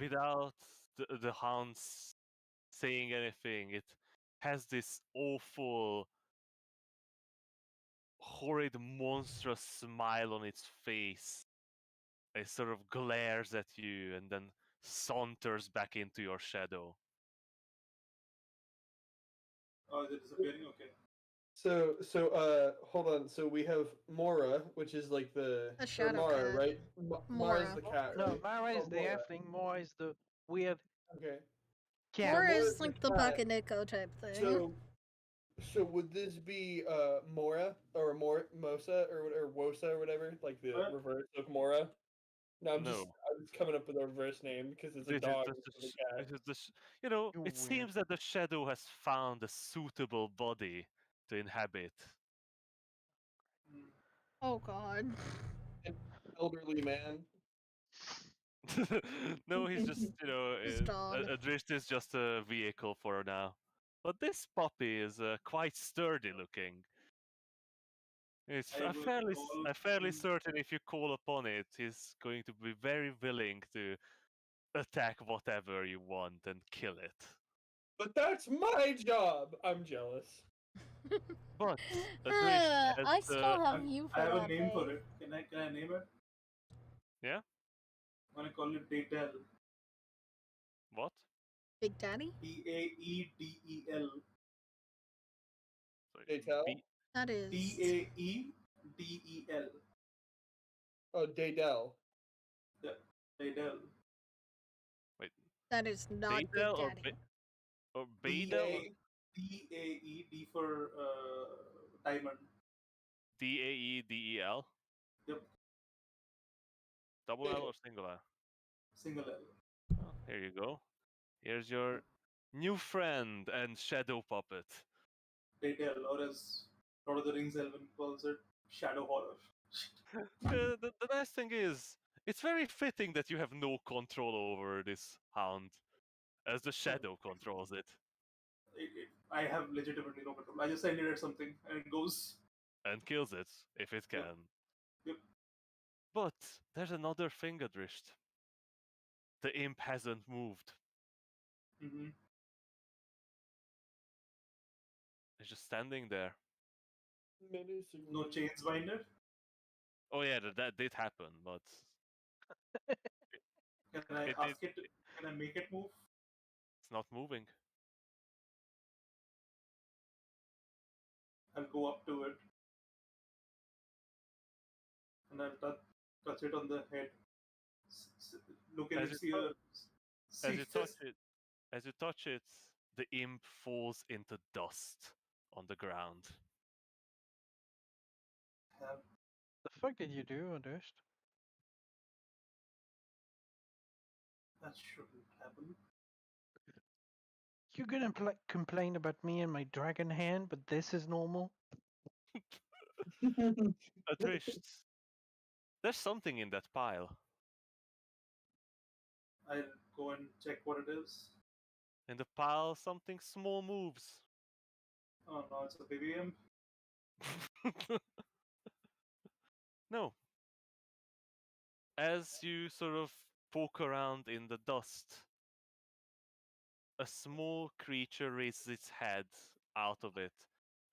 [SPEAKER 1] without the hounds saying anything, it has this awful, horrid, monstrous smile on its face. It sort of glares at you and then saunters back into your shadow.
[SPEAKER 4] Oh, is it disappearing? Okay.
[SPEAKER 8] So, hold on. So we have Mora, which is like the
[SPEAKER 2] A shadow
[SPEAKER 8] Mara,
[SPEAKER 2] cat.
[SPEAKER 8] right? Mara's
[SPEAKER 2] Mora.
[SPEAKER 8] the cat,
[SPEAKER 3] No,
[SPEAKER 8] right?
[SPEAKER 3] Mara is
[SPEAKER 8] Oh,
[SPEAKER 3] the
[SPEAKER 8] Mora.
[SPEAKER 3] halfling. Mora is the weird
[SPEAKER 8] Okay.
[SPEAKER 3] cat.
[SPEAKER 2] Mora
[SPEAKER 8] Mora's
[SPEAKER 2] is
[SPEAKER 8] the
[SPEAKER 2] like the
[SPEAKER 8] cat.
[SPEAKER 2] Bakaniko type thing.
[SPEAKER 8] So would this be Mora or Mosa or Wosa or whatever, like the
[SPEAKER 4] What?
[SPEAKER 8] reverse of Mora? No, I'm
[SPEAKER 1] No.
[SPEAKER 8] just coming up with a reverse name because it's a
[SPEAKER 1] This is
[SPEAKER 8] dog
[SPEAKER 1] just
[SPEAKER 8] instead of a cat.
[SPEAKER 1] this is just, you know,
[SPEAKER 3] You
[SPEAKER 1] it
[SPEAKER 3] weird.
[SPEAKER 1] seems that the shadow has found a suitable body to inhabit.
[SPEAKER 4] Hmm.
[SPEAKER 2] Oh god.
[SPEAKER 8] An elderly man.
[SPEAKER 1] No, he's just,
[SPEAKER 2] This dog.
[SPEAKER 1] Adrift is just a vehicle for now. But this puppy is quite sturdy looking. It's
[SPEAKER 4] I will call
[SPEAKER 1] I'm fairly
[SPEAKER 4] him.
[SPEAKER 1] certain if you call upon it, he's going to be very willing to attack whatever you want and kill it.
[SPEAKER 8] But that's my job. I'm jealous.
[SPEAKER 1] But Adrift, as
[SPEAKER 2] I still have
[SPEAKER 4] I
[SPEAKER 2] you for
[SPEAKER 4] have a
[SPEAKER 2] that
[SPEAKER 4] name for
[SPEAKER 2] day.
[SPEAKER 4] it. Can I name it?
[SPEAKER 1] Yeah?
[SPEAKER 4] I'm gonna call it Daedel.
[SPEAKER 1] What?
[SPEAKER 2] Big Daddy?
[SPEAKER 4] Daedel.
[SPEAKER 1] Sorry,
[SPEAKER 8] Daytel?
[SPEAKER 2] That is.
[SPEAKER 4] Daedel.
[SPEAKER 8] Oh, Daydell.
[SPEAKER 4] Yeah, Daedel.
[SPEAKER 1] Wait,
[SPEAKER 2] That is not Big
[SPEAKER 1] Daedel or
[SPEAKER 2] Daddy.
[SPEAKER 1] Baedel?
[SPEAKER 4] D for diamond.
[SPEAKER 1] Daedel?
[SPEAKER 4] Yep,
[SPEAKER 1] Double L or single L?
[SPEAKER 4] single L.
[SPEAKER 1] Oh, here you go. Here's your new friend and shadow puppet.
[SPEAKER 4] Daedel, or as Lord of the Rings Elven calls it, Shadow Horror.
[SPEAKER 1] The nice thing is, it's very fitting that you have no control over this hound, as the shadow controls it.
[SPEAKER 4] I have legitimately no control. I just send it at something and it goes.
[SPEAKER 1] And kills it, if it can.
[SPEAKER 4] Yep.
[SPEAKER 1] But there's another thing, Adrisht. The imp hasn't moved.
[SPEAKER 4] Mm-hmm.
[SPEAKER 1] It's just standing there.
[SPEAKER 4] No chains binder.
[SPEAKER 1] Oh yeah, that did happen, but
[SPEAKER 4] Can I
[SPEAKER 1] It-
[SPEAKER 4] ask it? Can I make it move?
[SPEAKER 1] it's not moving.
[SPEAKER 4] I'll go up to it and I'll touch it on the head. Look at
[SPEAKER 1] As
[SPEAKER 4] its
[SPEAKER 1] you
[SPEAKER 4] ear. See
[SPEAKER 1] As you
[SPEAKER 4] if
[SPEAKER 1] touch
[SPEAKER 4] there's-
[SPEAKER 1] it, the imp falls into dust on the ground.
[SPEAKER 3] The fuck did you do, Adust?
[SPEAKER 4] That shouldn't happen.
[SPEAKER 3] You're gonna complain about me and my dragon hand, but this is normal?
[SPEAKER 1] Adrisht, there's something in that pile.
[SPEAKER 4] I'll go and check what it is.
[SPEAKER 1] In the pile, something small moves.
[SPEAKER 4] Oh no, it's a baby imp.
[SPEAKER 1] No. As you sort of poke around in the dust, a small creature raises its head out of it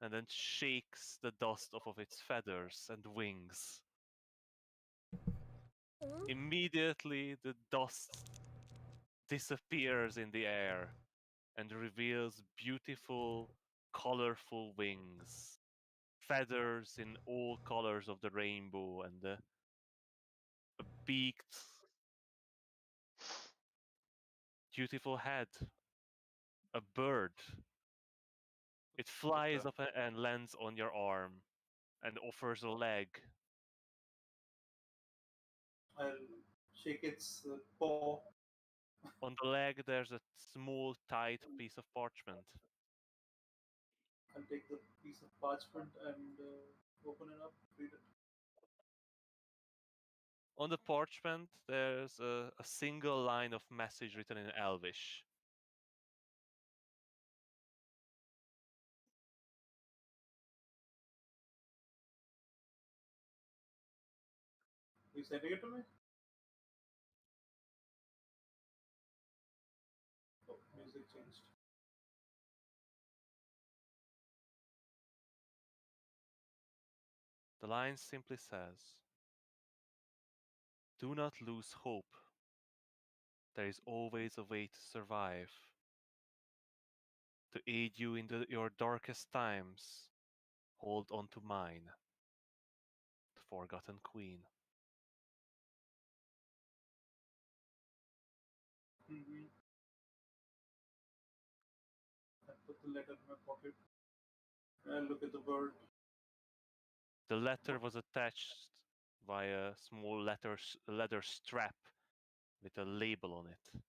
[SPEAKER 1] and then shakes the dust off of its feathers and wings.
[SPEAKER 2] Hmm?
[SPEAKER 1] Immediately, the dust disappears in the air and reveals beautiful, colorful wings, feathers in all colors of the rainbow, and a beaked, beautiful head, a bird. It flies up and lands on your arm and offers a leg.
[SPEAKER 4] I'll shake its paw.
[SPEAKER 1] On the leg, there's a small, tight piece of parchment.
[SPEAKER 4] I'll take the piece of parchment and open it up, read it.
[SPEAKER 1] On the parchment, there's a single line of message written in Elvish.
[SPEAKER 4] Are you sending it to me? Oh, music changed.
[SPEAKER 1] The line simply says, "Do not lose hope. There is always a way to survive. To aid you in your darkest times, hold on to mine, the Forgotten Queen."
[SPEAKER 4] Mm-hmm. I put the letter in my pocket. I look at the bird.
[SPEAKER 1] The letter was attached via a small leather strap with a label on it.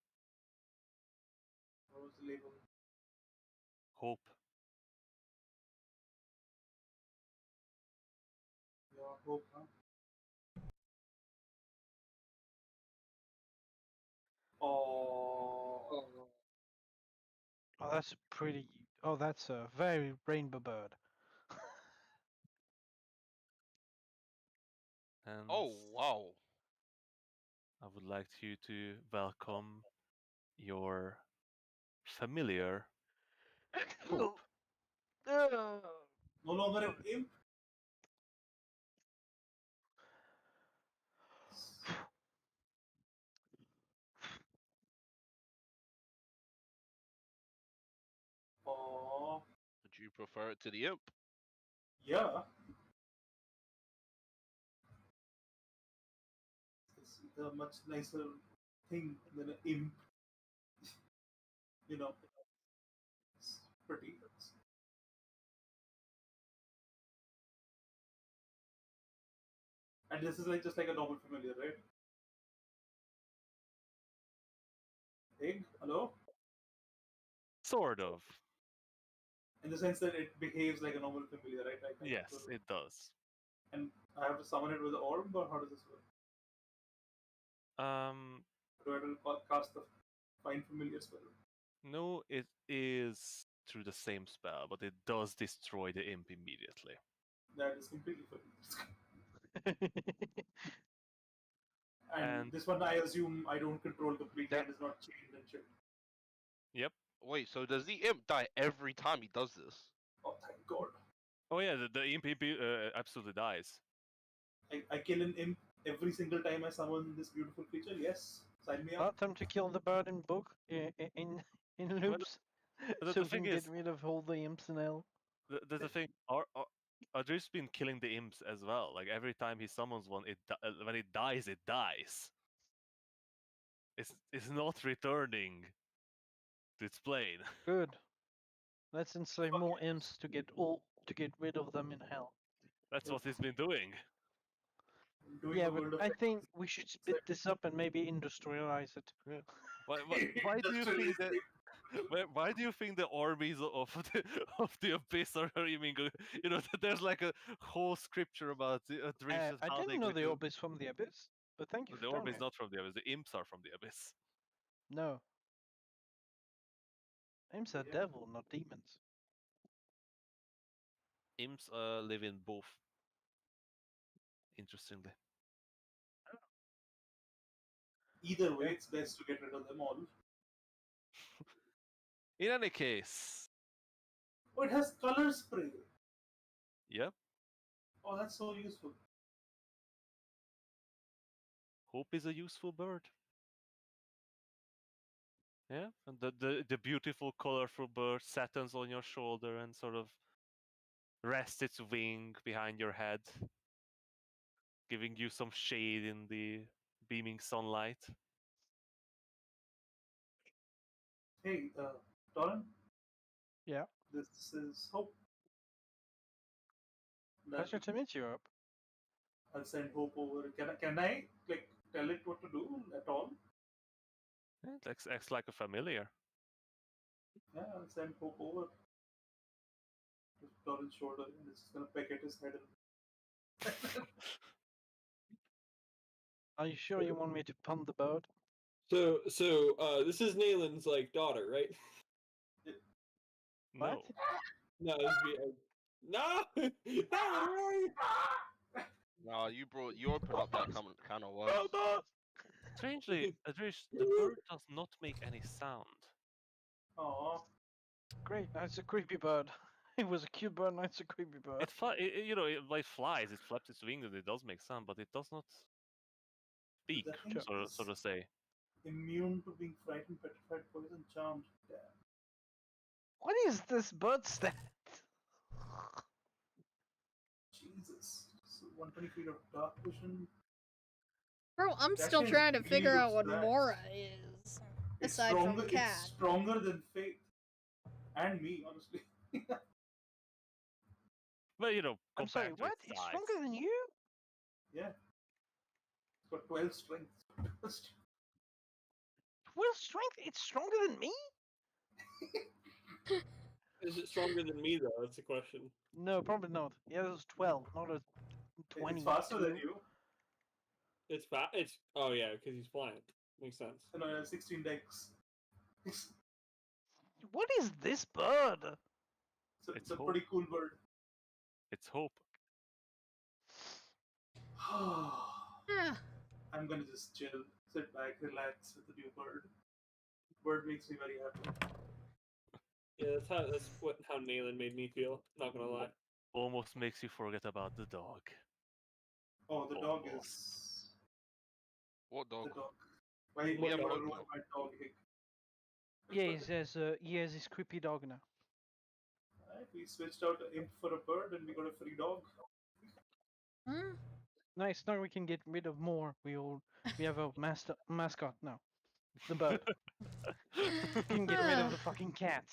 [SPEAKER 4] What was the label?
[SPEAKER 1] Hope.
[SPEAKER 4] Yeah, hope, huh? Oh.
[SPEAKER 3] Oh, that's pretty. Oh, that's a very rainbow bird.
[SPEAKER 1] And
[SPEAKER 5] Oh wow.
[SPEAKER 1] I would like you to welcome your familiar Hope.
[SPEAKER 4] No longer an imp. Oh.
[SPEAKER 5] Would you prefer it to the imp?
[SPEAKER 4] Yeah. It's a much nicer thing than an imp. You know, it's pretty. And this is like just like a normal familiar, right? Pig? Hello?
[SPEAKER 1] Sort of.
[SPEAKER 4] In the sense that it behaves like a normal familiar, right? I can
[SPEAKER 1] Yes,
[SPEAKER 4] control it.
[SPEAKER 1] it does.
[SPEAKER 4] And I have to summon it with the orb, or how does this work? Do I have to cast the Find Familiar spell?
[SPEAKER 1] No, it is through the same spell, but it does destroy the imp immediately.
[SPEAKER 4] That is completely fine. And
[SPEAKER 1] And
[SPEAKER 4] this one, I assume I don't control completely and is not chained and shit.
[SPEAKER 1] yep.
[SPEAKER 5] Wait, so does the imp die every time he does this?
[SPEAKER 4] Oh, thank God.
[SPEAKER 1] Oh yeah, the imp absolutely dies.
[SPEAKER 4] I kill an imp every single time I summon this beautiful creature. Yes, sign me up.
[SPEAKER 3] Not time to kill the bird in book in loops,
[SPEAKER 1] the
[SPEAKER 3] so we
[SPEAKER 1] thing
[SPEAKER 3] can get
[SPEAKER 1] is-
[SPEAKER 3] rid of all the imps in hell.
[SPEAKER 1] The thing, Audrey's been killing the imps as well. Like every time he summons one, when it dies, it dies. It's not returning to its plane.
[SPEAKER 3] Good. Let's enslave more imps to get rid of them in hell.
[SPEAKER 1] That's what he's been doing.
[SPEAKER 4] Doing
[SPEAKER 3] Yeah,
[SPEAKER 4] a
[SPEAKER 3] but
[SPEAKER 4] world of
[SPEAKER 3] I think we should split this up and maybe industrialize it.
[SPEAKER 1] Yeah. Why do you think that? Why do you think the armies of the abyss are aiming? You know, there's like a whole scripture about the dreams.
[SPEAKER 3] I didn't know the orb is from the abyss, but thank you
[SPEAKER 1] The
[SPEAKER 3] for
[SPEAKER 1] orb
[SPEAKER 3] telling
[SPEAKER 1] is
[SPEAKER 3] me.
[SPEAKER 1] not from the abyss. The imps are from the abyss.
[SPEAKER 3] No. Imps are devil, not demons.
[SPEAKER 9] Imps live in both. Interestingly.
[SPEAKER 4] Either way, it's best to get rid of them all.
[SPEAKER 9] In any case.
[SPEAKER 4] Oh, it has color spray.
[SPEAKER 9] Yep.
[SPEAKER 4] Oh, that's so useful.
[SPEAKER 1] Hope is a useful bird. Yeah, and the beautiful, colorful bird settles on your shoulder and sort of rests its wing behind your head, giving you some shade in the beaming sunlight.
[SPEAKER 4] Hey, Doran?
[SPEAKER 3] Yeah.
[SPEAKER 4] This is Hope.
[SPEAKER 3] Pleasure to meet you, Hope.
[SPEAKER 4] I'll send Hope over. Can I like tell it what to do at all?
[SPEAKER 1] Yeah, it acts like a familiar.
[SPEAKER 4] Yeah, I'll send Hope over to Doran's shoulder and it's just gonna peck at his head.
[SPEAKER 3] Are you sure you want me to pump the bird?
[SPEAKER 8] So this is Nalen's like daughter, right?
[SPEAKER 1] No.
[SPEAKER 8] No, this would be no, Nalen, really?
[SPEAKER 5] No, you opened up that can of worms.
[SPEAKER 1] Strangely, Adrish, the bird does not make any sound.
[SPEAKER 4] Aww.
[SPEAKER 3] Great, now it's a creepy bird. It was a cute bird, now it's a creepy bird.
[SPEAKER 1] It flies, it flaps its wings and it does make sound, but it does not speak,
[SPEAKER 4] That thing
[SPEAKER 1] so to say.
[SPEAKER 4] Immune to being frightened, petrified, poison, charmed. Damn.
[SPEAKER 3] What is this bird stat?
[SPEAKER 4] Jesus. So 120 feet of dark vision.
[SPEAKER 2] Bro, I'm
[SPEAKER 4] It
[SPEAKER 2] still
[SPEAKER 4] actually
[SPEAKER 2] trying to
[SPEAKER 4] really
[SPEAKER 2] figure out
[SPEAKER 4] looks
[SPEAKER 2] what
[SPEAKER 4] bad.
[SPEAKER 2] Mora is.
[SPEAKER 4] It's
[SPEAKER 2] Aside
[SPEAKER 4] stronger,
[SPEAKER 2] from cat.
[SPEAKER 4] It's stronger than Faith. And me, honestly.
[SPEAKER 1] But
[SPEAKER 3] I'm sorry,
[SPEAKER 1] compared to
[SPEAKER 3] what?
[SPEAKER 1] its
[SPEAKER 3] It's
[SPEAKER 1] size.
[SPEAKER 3] stronger than you?
[SPEAKER 4] Yeah. It's got 12 strength.
[SPEAKER 3] 12 strength? It's stronger than me?
[SPEAKER 8] Is it stronger than me though? That's the question.
[SPEAKER 3] No, probably not. Yeah, it was 12, not a 20.
[SPEAKER 4] It's faster than you.
[SPEAKER 8] It's oh yeah, because he's flying. Makes sense.
[SPEAKER 4] And I have 16 decks.
[SPEAKER 3] What is this bird?
[SPEAKER 4] So
[SPEAKER 1] It's
[SPEAKER 4] it's a
[SPEAKER 1] Hope.
[SPEAKER 4] pretty cool bird.
[SPEAKER 1] It's Hope.
[SPEAKER 2] Yeah.
[SPEAKER 4] I'm gonna just chill, sit back, relax with the new bird. Bird makes me very happy.
[SPEAKER 8] Yeah, that's how Nalen made me feel. Not gonna lie.
[SPEAKER 1] Almost makes you forget about the dog.
[SPEAKER 4] Oh, the dog
[SPEAKER 1] Almost.
[SPEAKER 4] is.
[SPEAKER 5] What dog?
[SPEAKER 4] The dog. Why
[SPEAKER 5] Yeah,
[SPEAKER 4] you
[SPEAKER 5] what
[SPEAKER 4] wanna ruin
[SPEAKER 5] dog?
[SPEAKER 4] my dog?
[SPEAKER 3] Yeah, he has his creepy dog now.
[SPEAKER 4] Right, we switched out an imp for a bird and we got a free dog.
[SPEAKER 2] Hmm?
[SPEAKER 3] Nice, now we can get rid of more. We have a mascot now. The bird. We can get rid of the fucking cat.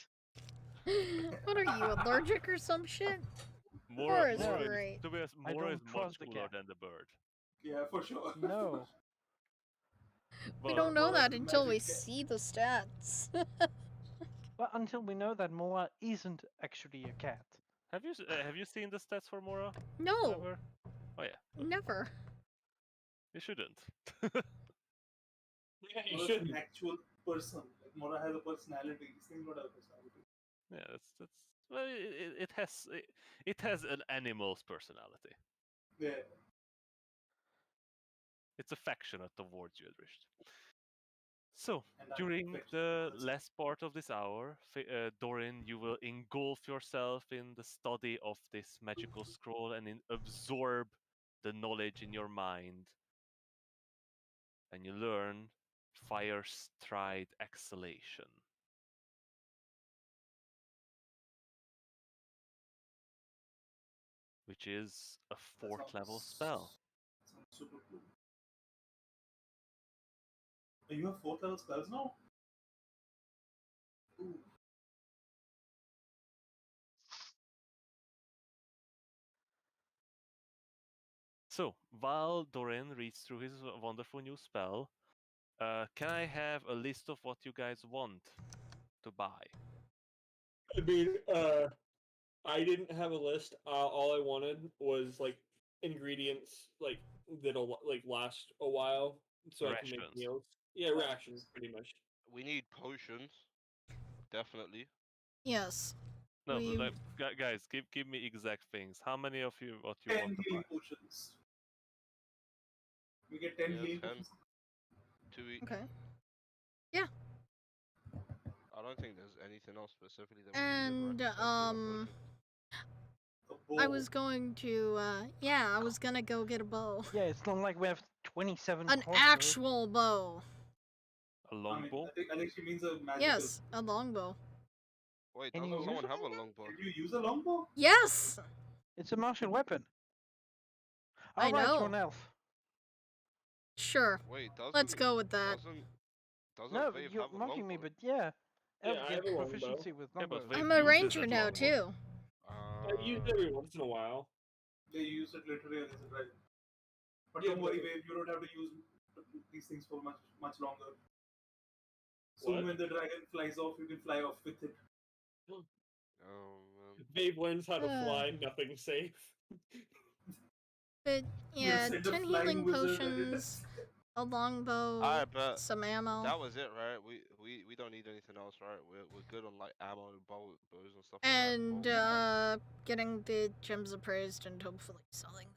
[SPEAKER 2] What are you, allergic or some shit?
[SPEAKER 1] Mora
[SPEAKER 2] is
[SPEAKER 3] No.
[SPEAKER 2] great.
[SPEAKER 1] To be honest,
[SPEAKER 3] I
[SPEAKER 1] Mora
[SPEAKER 3] don't
[SPEAKER 1] is much
[SPEAKER 3] trust the
[SPEAKER 1] cooler
[SPEAKER 3] cat.
[SPEAKER 1] than the bird.
[SPEAKER 4] Yeah, for sure.
[SPEAKER 3] No.
[SPEAKER 2] We
[SPEAKER 1] But
[SPEAKER 2] don't know
[SPEAKER 4] Mora's
[SPEAKER 2] that
[SPEAKER 4] the
[SPEAKER 2] until we
[SPEAKER 4] magic cat.
[SPEAKER 2] see the stats.
[SPEAKER 3] But until we know that Moa isn't actually a cat.
[SPEAKER 1] have you seen the stats for Mora?
[SPEAKER 2] No,
[SPEAKER 1] Ever? Oh yeah,
[SPEAKER 2] never.
[SPEAKER 1] you shouldn't.
[SPEAKER 8] Yeah, you
[SPEAKER 4] Mora's
[SPEAKER 8] shouldn't.
[SPEAKER 4] an actual person. Like Mora has a personality. These things don't have a personality.
[SPEAKER 1] Yeah, that's well, it has an animal's personality.
[SPEAKER 4] Yeah.
[SPEAKER 1] It's affectionate towards you, Adrish. So,
[SPEAKER 4] And I'm
[SPEAKER 1] during
[SPEAKER 4] affectionate
[SPEAKER 1] the
[SPEAKER 4] towards it.
[SPEAKER 1] last part of this hour, Dorin, you will engulf yourself in the study of this magical scroll and absorb the knowledge in your mind. And you learn Fire Stride Exhalation. Which is a
[SPEAKER 4] That
[SPEAKER 1] 4th level
[SPEAKER 4] sounds-
[SPEAKER 1] spell.
[SPEAKER 4] Sounds super cool. You have 4th level spells now? Ooh.
[SPEAKER 1] So, while Dorin reads through his wonderful new spell, can I have a list of what you guys want to buy?
[SPEAKER 8] I mean, I didn't have a list. All I wanted was like ingredients, that'll like last a while, so I can make
[SPEAKER 1] Rations.
[SPEAKER 8] meals. Yeah, rations, pretty much.
[SPEAKER 5] we need potions. Definitely.
[SPEAKER 2] Yes.
[SPEAKER 1] No,
[SPEAKER 2] We-
[SPEAKER 1] like, guys, give me exact things. How many of you what you
[SPEAKER 4] 10
[SPEAKER 1] want to buy?
[SPEAKER 4] healing potions. We get 10
[SPEAKER 5] Yeah,
[SPEAKER 4] healing
[SPEAKER 5] 10.
[SPEAKER 4] potions.
[SPEAKER 5] 2 each.
[SPEAKER 2] Okay.
[SPEAKER 5] I don't think there's anything else specifically that we
[SPEAKER 2] And
[SPEAKER 5] need.
[SPEAKER 4] A bow.
[SPEAKER 2] I was going to I was gonna go get a bow.
[SPEAKER 3] Yeah, it's not like we have 27
[SPEAKER 2] An
[SPEAKER 3] crossbows.
[SPEAKER 2] actual bow.
[SPEAKER 1] A
[SPEAKER 4] I
[SPEAKER 1] longbow?
[SPEAKER 4] think she means a magical.
[SPEAKER 2] Yes, a longbow.
[SPEAKER 5] Wait,
[SPEAKER 3] Can
[SPEAKER 5] doesn't
[SPEAKER 3] you
[SPEAKER 5] someone
[SPEAKER 3] use a
[SPEAKER 5] have a
[SPEAKER 3] longbow?
[SPEAKER 5] longbow?
[SPEAKER 4] Did you use a longbow?
[SPEAKER 2] Yes.
[SPEAKER 3] It's a martial weapon.
[SPEAKER 2] I
[SPEAKER 3] Alright,
[SPEAKER 2] know.
[SPEAKER 3] you're an elf.
[SPEAKER 2] Sure.
[SPEAKER 5] Wait, doesn't
[SPEAKER 2] Let's go with that.
[SPEAKER 5] doesn't
[SPEAKER 3] No,
[SPEAKER 5] Vave
[SPEAKER 3] you're
[SPEAKER 5] have a
[SPEAKER 3] mocking me,
[SPEAKER 5] longbow?
[SPEAKER 3] but yeah. Elf
[SPEAKER 7] Yeah, I
[SPEAKER 3] gets
[SPEAKER 7] have a longbow.
[SPEAKER 3] proficiency with
[SPEAKER 1] Yeah, but
[SPEAKER 3] longbows.
[SPEAKER 1] Vave
[SPEAKER 2] I'm a
[SPEAKER 1] uses
[SPEAKER 2] ranger
[SPEAKER 1] it
[SPEAKER 2] now
[SPEAKER 1] longbow.
[SPEAKER 2] too.
[SPEAKER 7] I use it every once in a while.
[SPEAKER 4] They use it literally as a drive. But
[SPEAKER 7] Yeah,
[SPEAKER 4] don't worry,
[SPEAKER 7] but-
[SPEAKER 4] Wave, you don't have to use these things for much longer.
[SPEAKER 7] What?
[SPEAKER 4] Soon when the dragon flies off, you can fly off with it.
[SPEAKER 5] Oh man.
[SPEAKER 7] Babe learns how to
[SPEAKER 2] Uh.
[SPEAKER 7] fly, nothing's safe.
[SPEAKER 2] But yeah,
[SPEAKER 4] send a
[SPEAKER 2] 10
[SPEAKER 4] flying
[SPEAKER 2] healing
[SPEAKER 4] wizard at it.
[SPEAKER 2] potions, a longbow,
[SPEAKER 5] Alright, but
[SPEAKER 2] some ammo.
[SPEAKER 5] that was it, right? We don't need anything else, right? We're good on like ammo, bows and stuff
[SPEAKER 2] And
[SPEAKER 5] like that.
[SPEAKER 2] getting the gems appraised and hopefully selling them.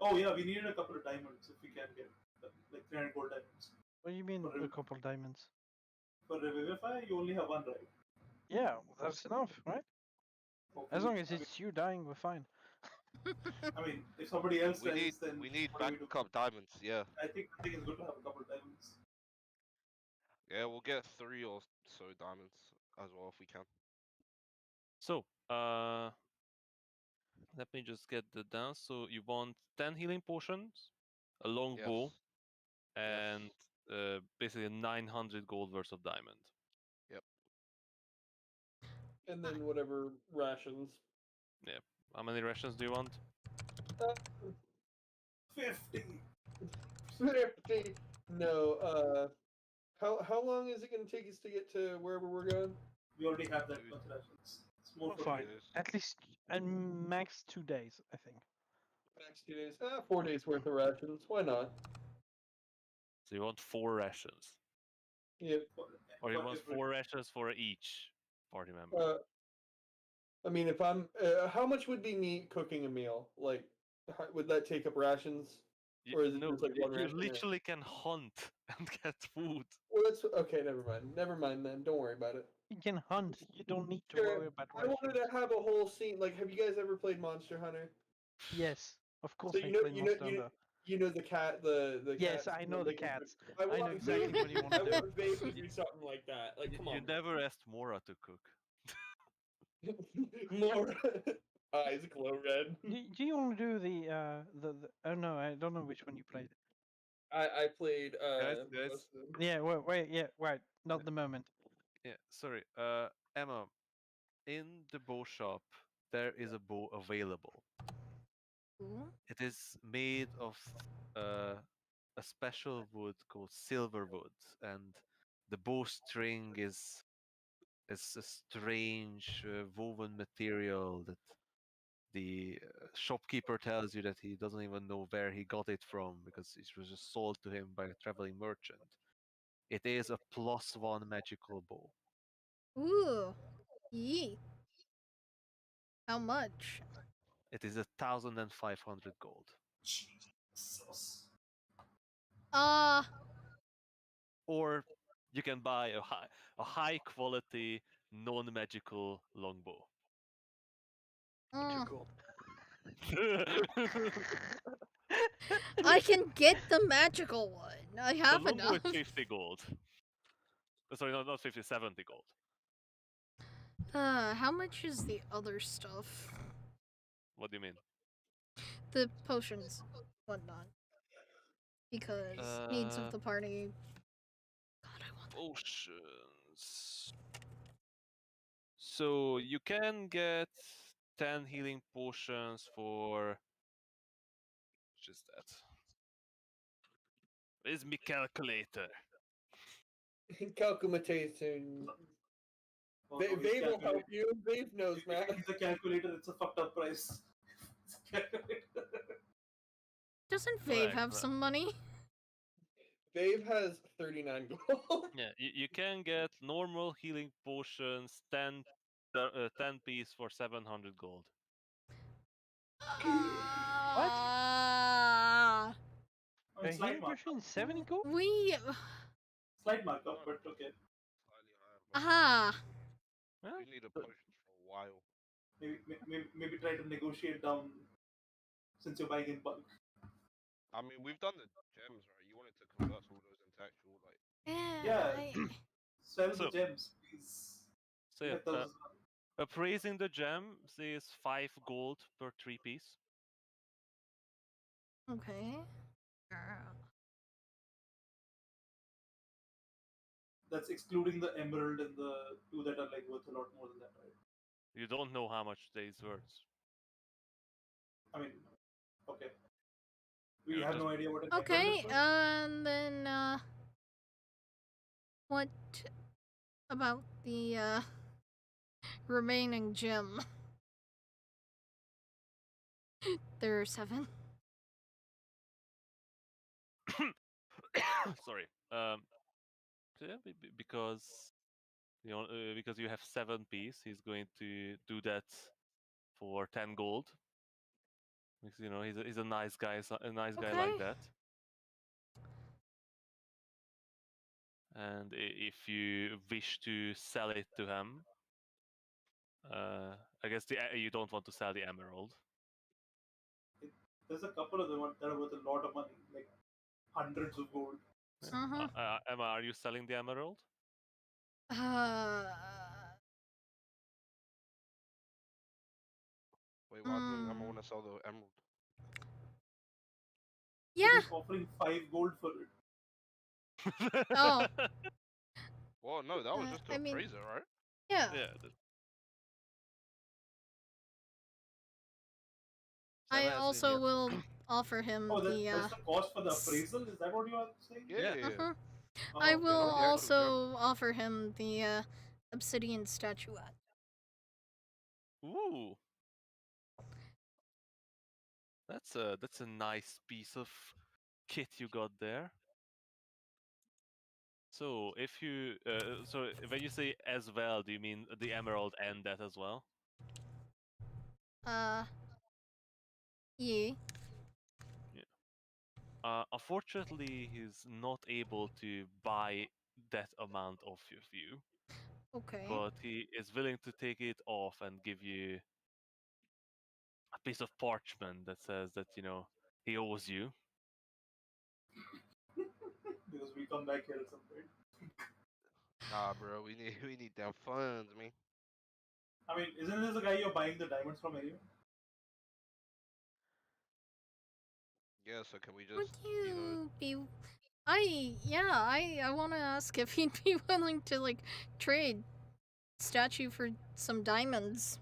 [SPEAKER 4] Oh yeah, we needed a couple of diamonds if we can get like 300 gold diamonds.
[SPEAKER 3] What do you mean,
[SPEAKER 4] For
[SPEAKER 3] a couple diamonds?
[SPEAKER 4] For Revivify, you only have one, right?
[SPEAKER 3] Yeah, that's enough, right?
[SPEAKER 4] Hopefully.
[SPEAKER 3] As long as it's you dying, we're fine.
[SPEAKER 4] I mean, if somebody else
[SPEAKER 5] We
[SPEAKER 4] dies,
[SPEAKER 5] need
[SPEAKER 4] then
[SPEAKER 5] we need
[SPEAKER 4] what do we do?
[SPEAKER 5] backup diamonds, yeah.
[SPEAKER 4] I think it's good to have a couple of diamonds.
[SPEAKER 5] Yeah, we'll get 3 or so diamonds as well if we can.
[SPEAKER 1] So, let me just get that down. So you want 10 healing potions, a longbow, and basically 900 gold worth of diamond.
[SPEAKER 5] Yep.
[SPEAKER 8] And then whatever rations.
[SPEAKER 1] Yeah. How many rations do you want?
[SPEAKER 4] 50.
[SPEAKER 8] 50. No. How long is it going to take us to get to wherever we're going?
[SPEAKER 4] We already have that much rations. It's more
[SPEAKER 3] We're
[SPEAKER 4] for
[SPEAKER 3] fine.
[SPEAKER 4] later.
[SPEAKER 3] At least, and max 2 days, I think.
[SPEAKER 8] Max 2 days. 4 days worth of rations. Why not?
[SPEAKER 1] So you want 4 rations,
[SPEAKER 8] Yep.
[SPEAKER 1] or you
[SPEAKER 4] For
[SPEAKER 1] want
[SPEAKER 4] every-
[SPEAKER 1] 4 rations for each party member?
[SPEAKER 8] I mean, if I'm, how much would be me cooking a meal? Like, would that take up rations? Or is it
[SPEAKER 1] no,
[SPEAKER 8] just like one
[SPEAKER 1] you
[SPEAKER 8] ration?
[SPEAKER 1] literally can hunt and get food.
[SPEAKER 8] Well, that's okay. Never mind. Never mind then. Don't worry about it.
[SPEAKER 3] You can hunt. You don't need to
[SPEAKER 8] Sure,
[SPEAKER 3] worry about
[SPEAKER 8] I wanted
[SPEAKER 3] rations.
[SPEAKER 8] to have a whole scene. Like, have you guys ever played Monster Hunter?
[SPEAKER 3] Yes, of course
[SPEAKER 8] So
[SPEAKER 3] I
[SPEAKER 8] you know,
[SPEAKER 3] play Monster Hunter.
[SPEAKER 8] you know the cat, the
[SPEAKER 3] Yes,
[SPEAKER 8] cats
[SPEAKER 3] I
[SPEAKER 8] and
[SPEAKER 3] know the
[SPEAKER 8] lake-
[SPEAKER 3] cats.
[SPEAKER 8] I
[SPEAKER 3] I know
[SPEAKER 8] want
[SPEAKER 3] exactly
[SPEAKER 8] Vape-
[SPEAKER 3] what you want
[SPEAKER 8] I
[SPEAKER 3] to do.
[SPEAKER 8] want Vape
[SPEAKER 7] To do something like that. Like, come
[SPEAKER 1] You
[SPEAKER 7] on.
[SPEAKER 1] never asked Mora to cook.
[SPEAKER 8] more eyes glow red.
[SPEAKER 3] Do you want to do the oh no, I don't know which one you played.
[SPEAKER 8] I played
[SPEAKER 1] Guys.
[SPEAKER 8] most of them.
[SPEAKER 3] Yeah, wait, not the moment.
[SPEAKER 1] Yeah, sorry. Emma, in the bow shop, there is a bow available.
[SPEAKER 2] Ooh.
[SPEAKER 1] It is made of a special wood called silver wood, and the bowstring is a strange woven material that the shopkeeper tells you that he doesn't even know where he got it from because it was just sold to him by a traveling merchant. It is a +1 magical bow.
[SPEAKER 2] Ooh. Yee. How much?
[SPEAKER 1] It is 1,500 gold.
[SPEAKER 4] Jesus.
[SPEAKER 1] Or you can buy a high quality non-magical longbow.
[SPEAKER 3] Gold.
[SPEAKER 2] I can get the magical one. I have
[SPEAKER 1] the longbow
[SPEAKER 2] enough.
[SPEAKER 1] is 50 gold. Sorry, no, not 50, 70 gold.
[SPEAKER 2] How much is the other stuff?
[SPEAKER 1] What do you mean?
[SPEAKER 2] The potions, whatnot. Because needs of the party. God, I want that.
[SPEAKER 1] Potions. So you can get 10 healing potions for. Which is that? Where's my calculator?
[SPEAKER 8] Calculation.
[SPEAKER 4] Oh, no, he's
[SPEAKER 8] Vape will help
[SPEAKER 4] calculating.
[SPEAKER 8] you. Vape knows
[SPEAKER 4] If
[SPEAKER 8] math.
[SPEAKER 4] it's a calculator, it's a fucked up price. It's a calculator.
[SPEAKER 2] Doesn't Vave have
[SPEAKER 1] Correct.
[SPEAKER 2] some money?
[SPEAKER 8] Babe has 39 gold.
[SPEAKER 1] Yeah, you can get normal healing potions, 10 piece for 700 gold.
[SPEAKER 2] Ah,
[SPEAKER 4] I mean,
[SPEAKER 3] A healing potion is 70 gold?
[SPEAKER 2] we.
[SPEAKER 4] slight markup, but okay.
[SPEAKER 5] Slightly higher, but
[SPEAKER 2] Ah.
[SPEAKER 5] we need a potions for a while.
[SPEAKER 4] Maybe try to negotiate down since you're buying in bulk.
[SPEAKER 5] I mean, we've done the gems, right? You wanted to convert all those into actual, like...
[SPEAKER 4] Yeah. Sell
[SPEAKER 1] So-
[SPEAKER 4] the gems, please.
[SPEAKER 1] So yeah,
[SPEAKER 4] Get those.
[SPEAKER 1] appraising the gems is 5 gold per 3 piece.
[SPEAKER 2] Okay.
[SPEAKER 4] That's excluding the emerald and the two that are like worth a lot more than that, right?
[SPEAKER 1] You don't know how much these worth.
[SPEAKER 4] I mean, okay. We
[SPEAKER 1] You're
[SPEAKER 4] have
[SPEAKER 1] just-
[SPEAKER 4] no idea what an
[SPEAKER 2] Okay,
[SPEAKER 4] emerald is worth.
[SPEAKER 2] and then what about the remaining gem? There are 7.
[SPEAKER 1] Sorry. So yeah, because because you have 7 piece, he's going to do that for 10 gold. Because he's a nice guy, a nice guy like
[SPEAKER 2] Okay.
[SPEAKER 1] that. And if you wish to sell it to him, I guess you don't want to sell the emerald.
[SPEAKER 4] There's a couple of them that are worth a lot of money, like hundreds of gold.
[SPEAKER 2] Mhm.
[SPEAKER 1] Emma, are you selling the emerald?
[SPEAKER 5] Wait, why doesn't Emma want to sell the emerald?
[SPEAKER 2] Yeah.
[SPEAKER 4] He's offering 5 gold for it.
[SPEAKER 2] Oh.
[SPEAKER 5] Well, no, that was just to
[SPEAKER 2] I mean-
[SPEAKER 5] appraise it, right?
[SPEAKER 2] Yeah.
[SPEAKER 1] Yeah.
[SPEAKER 2] I also will offer him
[SPEAKER 4] Oh,
[SPEAKER 2] the.
[SPEAKER 4] that's the cost for the appraisal? Is that what you are saying?
[SPEAKER 5] Yeah.
[SPEAKER 4] Oh,
[SPEAKER 2] I
[SPEAKER 4] okay.
[SPEAKER 2] will
[SPEAKER 5] Not the actual
[SPEAKER 2] also offer him the obsidian statuette.
[SPEAKER 1] Ooh. That's a nice piece of kit you got there. So if you so when you say as well, do you mean the emerald and that as well?
[SPEAKER 2] Yeah.
[SPEAKER 1] Unfortunately, he's not able to buy that amount of you.
[SPEAKER 2] Okay.
[SPEAKER 1] But he is willing to take it off and give you a piece of parchment that says that he owes you.
[SPEAKER 4] Because we come back here at some point.
[SPEAKER 5] Nah, bro, we need them funds, man.
[SPEAKER 4] I mean, isn't this the guy you're buying the diamonds from anyway?
[SPEAKER 5] Yeah, so can we just,
[SPEAKER 2] Would you be? I want to ask if he'd be willing to like trade statue for some diamonds.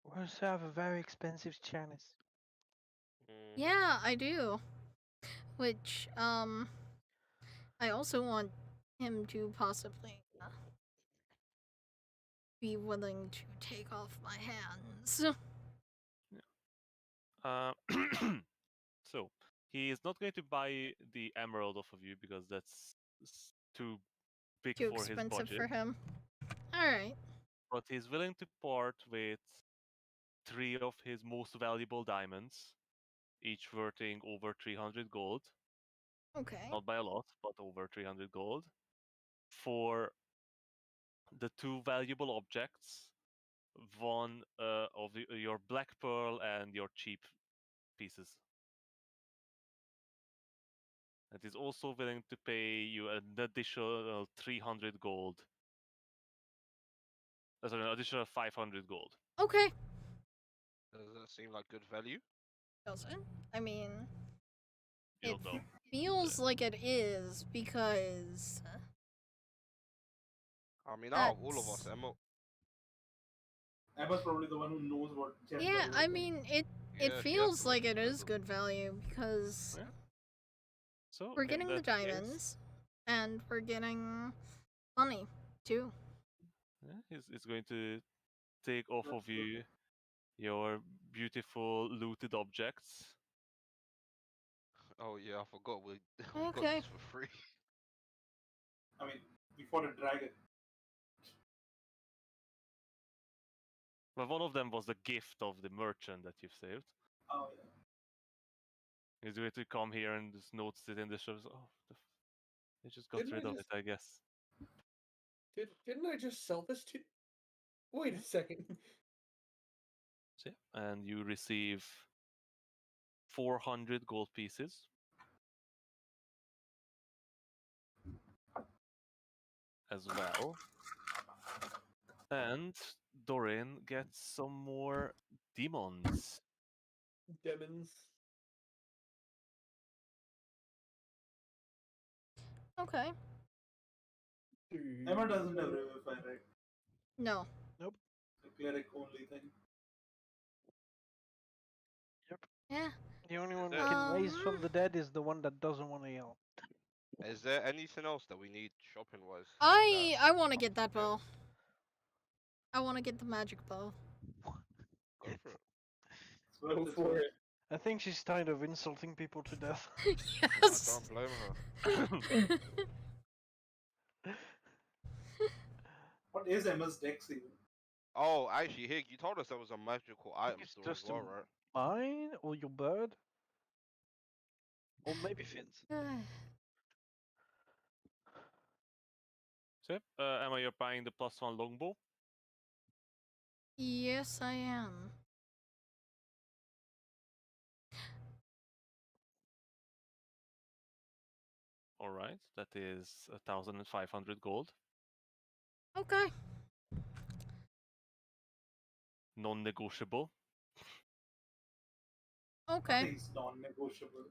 [SPEAKER 3] We also have a very expensive chalice.
[SPEAKER 2] Yeah, I do. Which I also want him to possibly be willing to take off my hands.
[SPEAKER 1] So he is not going to buy the emerald off of you because that's too big
[SPEAKER 2] Too
[SPEAKER 1] for his
[SPEAKER 2] expensive
[SPEAKER 1] budget.
[SPEAKER 2] for him. All right.
[SPEAKER 1] But he's willing to part with 3 of his most valuable diamonds, each worthing over 300 gold.
[SPEAKER 2] Okay.
[SPEAKER 1] Not by a lot, but over 300 gold. For the 2 valuable objects, one of your black pearl and your cheap pieces. And he's also willing to pay you an additional 300 gold. Sorry, an additional 500 gold.
[SPEAKER 2] Okay.
[SPEAKER 5] Does that seem like good value?
[SPEAKER 2] Does it? I mean,
[SPEAKER 1] You
[SPEAKER 2] it
[SPEAKER 1] don't know.
[SPEAKER 2] feels like it is because
[SPEAKER 5] I mean, out of all of us,
[SPEAKER 2] that's-
[SPEAKER 5] Emma.
[SPEAKER 4] Emma's probably the one who knows what gems
[SPEAKER 2] yeah,
[SPEAKER 4] are worth.
[SPEAKER 2] I mean it
[SPEAKER 5] Yeah, she has
[SPEAKER 2] feels
[SPEAKER 5] to
[SPEAKER 2] like it
[SPEAKER 5] recommend
[SPEAKER 2] is
[SPEAKER 5] them.
[SPEAKER 2] good value because
[SPEAKER 1] Yeah. So
[SPEAKER 2] we're
[SPEAKER 1] in
[SPEAKER 2] getting the
[SPEAKER 1] that case,
[SPEAKER 2] diamonds and we're getting money too.
[SPEAKER 1] yeah, he's going to take off of you your beautiful looted objects.
[SPEAKER 5] Oh yeah, I forgot we got
[SPEAKER 2] Okay.
[SPEAKER 5] these for free.
[SPEAKER 4] I mean, we fought a dragon.
[SPEAKER 1] But one of them was the gift of the merchant that you've saved.
[SPEAKER 4] Oh yeah.
[SPEAKER 1] He's going to come here and just notes it in the shows. Oh, they just got
[SPEAKER 8] Didn't
[SPEAKER 1] rid
[SPEAKER 8] I
[SPEAKER 1] of
[SPEAKER 8] just-
[SPEAKER 1] it, I guess.
[SPEAKER 8] Didn't I just sell this to? Wait a second.
[SPEAKER 1] So, yeah, and you receive 400 gold pieces. As well. And Dorin gets some more demons.
[SPEAKER 8] Demons.
[SPEAKER 2] Okay.
[SPEAKER 4] Emma doesn't have Revivify, right?
[SPEAKER 2] No.
[SPEAKER 3] Nope.
[SPEAKER 4] The cleric only thing.
[SPEAKER 3] Yep.
[SPEAKER 2] Yeah.
[SPEAKER 3] The only one who
[SPEAKER 5] it.
[SPEAKER 3] can raise from the dead is the one that doesn't want to yell.
[SPEAKER 5] Is there anything else that we need shopping wise?
[SPEAKER 2] I want to get that bow. I want to get the magic bow.
[SPEAKER 5] Go for it.
[SPEAKER 4] It's worth
[SPEAKER 8] Go
[SPEAKER 4] it,
[SPEAKER 8] for
[SPEAKER 4] worth
[SPEAKER 8] it.
[SPEAKER 3] I think she's tired of insulting people to death.
[SPEAKER 5] I
[SPEAKER 2] Yes.
[SPEAKER 5] don't blame her.
[SPEAKER 4] What is Emma's dex even?
[SPEAKER 5] Oh, actually, Hig, you told us there was a magical item
[SPEAKER 3] it's
[SPEAKER 5] store as
[SPEAKER 3] just
[SPEAKER 5] well,
[SPEAKER 3] a-
[SPEAKER 5] right?
[SPEAKER 3] Mine or your bird? Or maybe Finn's.
[SPEAKER 1] So, Emma, you're buying the +1 longbow.
[SPEAKER 2] Yes, I am.
[SPEAKER 1] All right, that is 1,500 gold.
[SPEAKER 2] Okay.
[SPEAKER 1] Non-negotiable.
[SPEAKER 2] Okay.
[SPEAKER 4] Nothing's non-negotiable.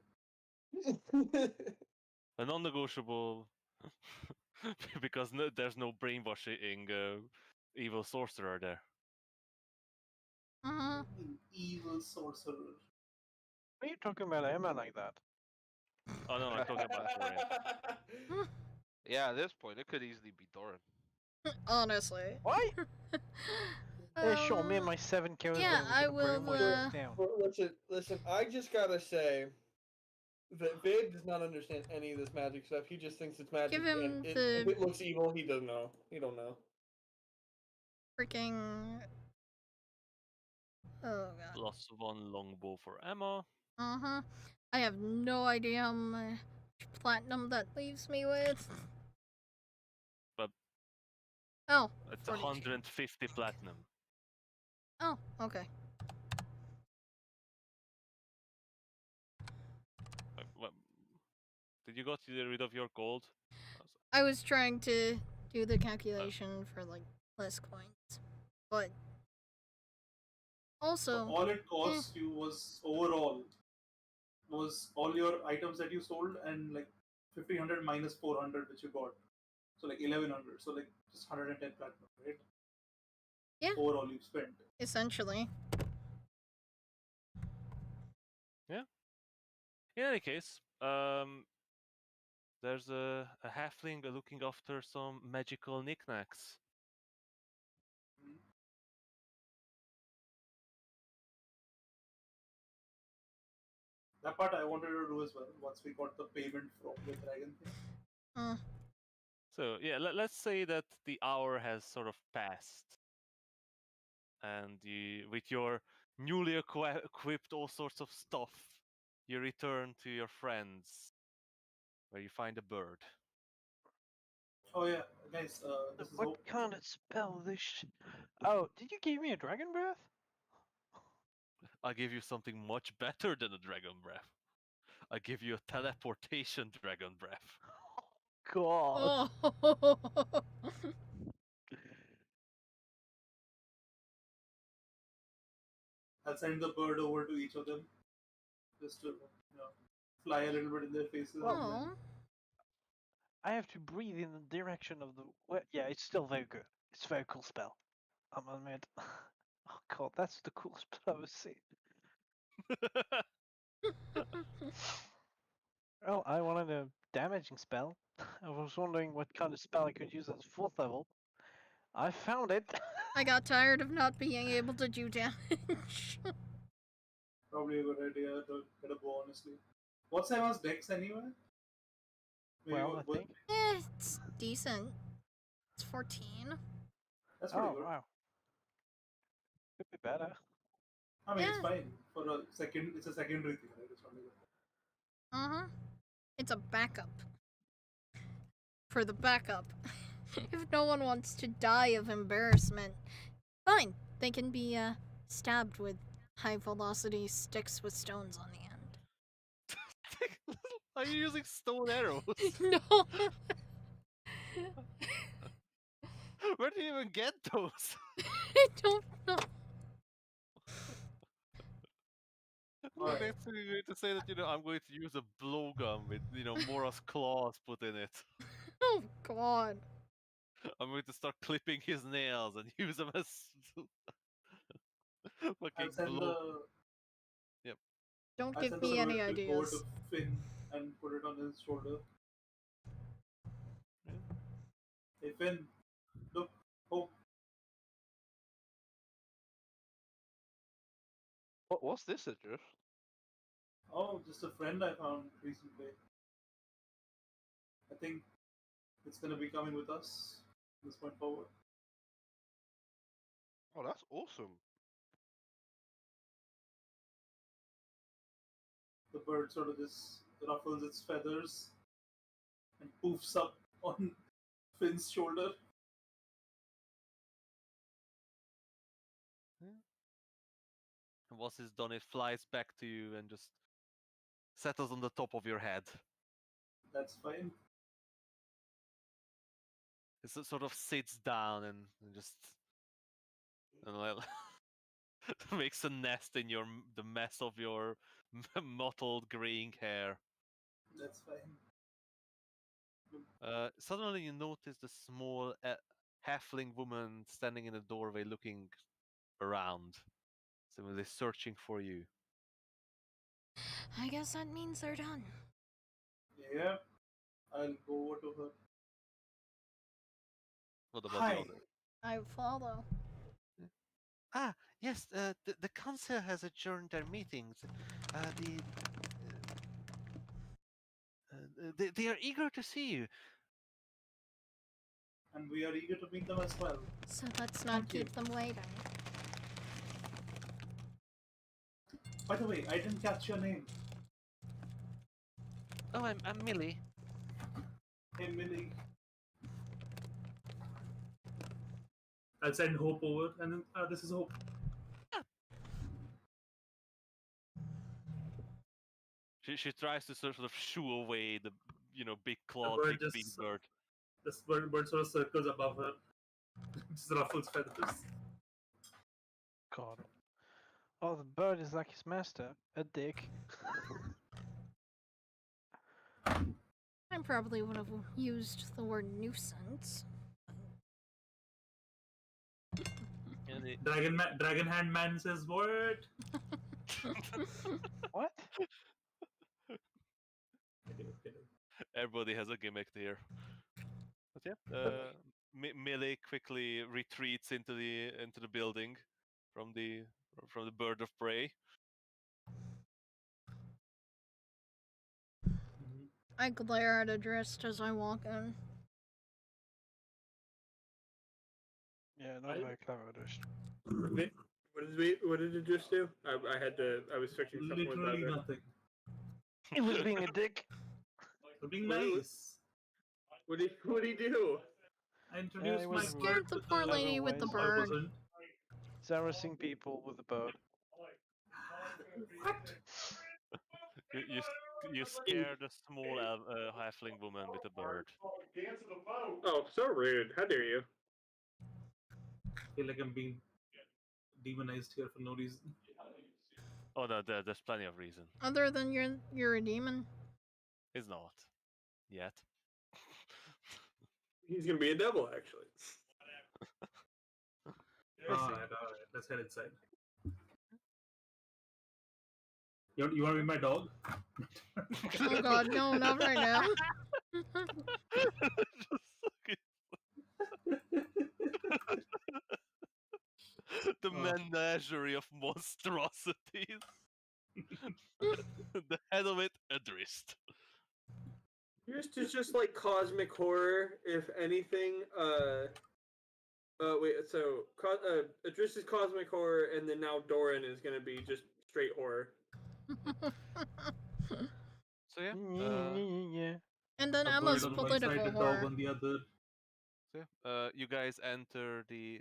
[SPEAKER 1] A non-negotiable because there's no brainwashing evil sorcerer there.
[SPEAKER 2] Uh-huh.
[SPEAKER 4] Evil sorcerer.
[SPEAKER 3] Why are you talking about Emma like that?
[SPEAKER 1] Oh no, I'm talking about Dorin.
[SPEAKER 5] Yeah, at this point, it could easily be Doran.
[SPEAKER 2] Honestly.
[SPEAKER 3] Why? Hey, sure, me and
[SPEAKER 2] Uh,
[SPEAKER 3] my 7 charisma,
[SPEAKER 2] yeah,
[SPEAKER 3] we're
[SPEAKER 2] I
[SPEAKER 3] gonna
[SPEAKER 2] will,
[SPEAKER 3] brainwash this down.
[SPEAKER 8] Well, listen. I just gotta say that Vabe does not understand any of this magic stuff. He just thinks it's magic,
[SPEAKER 2] Give him
[SPEAKER 8] and if
[SPEAKER 2] the-
[SPEAKER 8] it looks evil, he doesn't know. He don't know.
[SPEAKER 2] freaking. Oh god.
[SPEAKER 1] +1 longbow for Emma.
[SPEAKER 2] Uh-huh. I have no idea how much platinum that leaves me with.
[SPEAKER 1] But
[SPEAKER 2] Oh,
[SPEAKER 1] it's
[SPEAKER 2] 40.
[SPEAKER 1] 150 platinum.
[SPEAKER 2] Oh, okay.
[SPEAKER 1] Did you got rid of your gold?
[SPEAKER 2] I was trying to do the calculation for like less coins, but also
[SPEAKER 4] So all it cost you was overall was all your items that you sold and like 1500 minus 400 which you got. So like 1100. So like just 110 platinum, right?
[SPEAKER 2] Yeah.
[SPEAKER 4] Overall you spent.
[SPEAKER 2] essentially.
[SPEAKER 1] In any case, there's a halfling looking after some magical knickknacks.
[SPEAKER 4] That part I wanted to do as well once we got the payment from the dragon thing.
[SPEAKER 1] So yeah, let's say that the hour has sort of passed, and you, with your newly equipped all sorts of stuff, you return to your friends, where you find a bird.
[SPEAKER 4] Oh yeah, guys, this is
[SPEAKER 3] What
[SPEAKER 4] Hope.
[SPEAKER 3] kind of spell this Oh, did you give me a dragon breath?
[SPEAKER 1] I give you something much better than a dragon breath. I give you a teleportation dragon breath.
[SPEAKER 3] God.
[SPEAKER 2] Oh.
[SPEAKER 4] I'll send the bird over to each of them. Just to fly a little bit in their faces. and
[SPEAKER 2] Aw.
[SPEAKER 4] then-
[SPEAKER 3] I have to breathe in the direction of the. Yeah, it's still very good. It's a very cool spell. I'm admit. Oh god, that's the coolest spell I've ever seen. Well, I wanted a damaging spell. I was wondering what kind of spell I could use at 4th level. I found it.
[SPEAKER 2] I got tired of not being able to do damage.
[SPEAKER 4] Probably a good idea to get a bow, honestly. What's Emma's dex anyway? Maybe
[SPEAKER 3] Well, I think.
[SPEAKER 2] It's decent. It's 14.
[SPEAKER 4] That's pretty
[SPEAKER 3] Oh,
[SPEAKER 4] good.
[SPEAKER 3] wow. Could be better.
[SPEAKER 4] I mean, it's
[SPEAKER 2] Yeah.
[SPEAKER 4] fine for a second. It's a secondary thing, right? It's not like
[SPEAKER 2] It's a backup. For the backup. If no one wants to die of embarrassment, fine. They can be stabbed with high velocity sticks with stones on the end.
[SPEAKER 9] Are you using stone arrows?
[SPEAKER 2] No.
[SPEAKER 9] Where do you even get those?
[SPEAKER 2] I don't know.
[SPEAKER 4] Alright.
[SPEAKER 9] Next thing you're going to say that, I'm going to use a blowgun with, Mora's claws put in it.
[SPEAKER 2] Oh god.
[SPEAKER 9] I'm going to start clipping his nails and use them as
[SPEAKER 4] I'll
[SPEAKER 9] fucking
[SPEAKER 4] send
[SPEAKER 9] blow.
[SPEAKER 4] the.
[SPEAKER 2] Don't
[SPEAKER 4] I'll
[SPEAKER 2] give
[SPEAKER 4] send
[SPEAKER 2] me
[SPEAKER 4] the
[SPEAKER 2] any
[SPEAKER 4] bullet over
[SPEAKER 2] ideas.
[SPEAKER 4] to Finn and put it on his shoulder.
[SPEAKER 9] Yeah.
[SPEAKER 4] Hey Finn, look. Oh,
[SPEAKER 5] What's this address?
[SPEAKER 4] oh, just a friend I found recently. I think it's gonna be coming with us from this point forward.
[SPEAKER 5] Oh, that's awesome.
[SPEAKER 4] The bird sort of just ruffles its feathers and poofs up on Finn's shoulder.
[SPEAKER 9] And once it's done, it flies back to you and just settles on the top of your head.
[SPEAKER 4] That's fine.
[SPEAKER 9] It sort of sits down and just like, makes a nest in the mess of your mottled graying hair.
[SPEAKER 4] That's fine.
[SPEAKER 9] Suddenly you notice the small halfling woman standing in the doorway looking around, seemingly searching for you.
[SPEAKER 2] I guess that means they're done.
[SPEAKER 4] Yeah, I'll go over to her.
[SPEAKER 9] What about
[SPEAKER 4] Hi.
[SPEAKER 9] the other?
[SPEAKER 2] I follow.
[SPEAKER 9] Ah, yes, the council has adjourned their meetings. They are eager to see you.
[SPEAKER 4] And we are eager to meet them as well.
[SPEAKER 2] So let's not
[SPEAKER 4] Thank you.
[SPEAKER 2] keep them waiting.
[SPEAKER 4] By the way, I didn't catch your name.
[SPEAKER 9] Oh, I'm Millie.
[SPEAKER 4] Hey, Millie. I'll send Hope over, and then this is Hope.
[SPEAKER 9] She tries to sort of shoo away the big clawed
[SPEAKER 4] bird
[SPEAKER 9] big
[SPEAKER 4] just-
[SPEAKER 9] bird.
[SPEAKER 4] This bird sort of circles above her, just ruffles feathers.
[SPEAKER 3] God. Oh, the bird is like his master. A dick.
[SPEAKER 2] I probably would have used the word nuisance.
[SPEAKER 4] Dragon Hand Man says what?
[SPEAKER 3] What?
[SPEAKER 9] Everybody has a gimmick there. But yeah, Millie quickly retreats into the building from the bird of prey.
[SPEAKER 2] I glare at Adrist as I walk in.
[SPEAKER 3] Yeah, not very clever, just.
[SPEAKER 8] What did it just do? I was fixing something with
[SPEAKER 4] Literally
[SPEAKER 8] that.
[SPEAKER 4] nothing.
[SPEAKER 3] He was being a dick.
[SPEAKER 4] For being
[SPEAKER 8] What-
[SPEAKER 4] nice.
[SPEAKER 8] What did he do?
[SPEAKER 4] I introduced
[SPEAKER 3] it
[SPEAKER 4] my
[SPEAKER 3] was
[SPEAKER 2] Scared
[SPEAKER 4] bird
[SPEAKER 2] the
[SPEAKER 4] with
[SPEAKER 2] poor
[SPEAKER 4] the
[SPEAKER 2] lady with the
[SPEAKER 4] small
[SPEAKER 2] bird.
[SPEAKER 4] person.
[SPEAKER 3] He's harassing people with a bird.
[SPEAKER 4] What?
[SPEAKER 9] You scared a small halfling woman with a bird.
[SPEAKER 8] Oh, so rude! How dare you?
[SPEAKER 4] I feel like I'm being demonized here for no reason.
[SPEAKER 9] Oh no, there's plenty of reason.
[SPEAKER 2] Other than you're a demon.
[SPEAKER 9] It's not yet.
[SPEAKER 8] He's gonna be a devil, actually.
[SPEAKER 4] Alright, let's head inside. You want to be my dog?
[SPEAKER 2] Oh god, no, not right now.
[SPEAKER 9] The menagerie of monstrosities.
[SPEAKER 1] the head of it, Adrist.
[SPEAKER 7] Adrist is just like cosmic horror, if anything. Wait, so Adrist is cosmic horror, and then now Doran is gonna be just straight horror.
[SPEAKER 9] So yeah,
[SPEAKER 3] Yeah.
[SPEAKER 2] And then
[SPEAKER 4] A
[SPEAKER 2] Emma's
[SPEAKER 4] bird on one
[SPEAKER 2] political
[SPEAKER 4] side, a
[SPEAKER 2] horror.
[SPEAKER 4] dog on the other.
[SPEAKER 1] so yeah, you guys enter the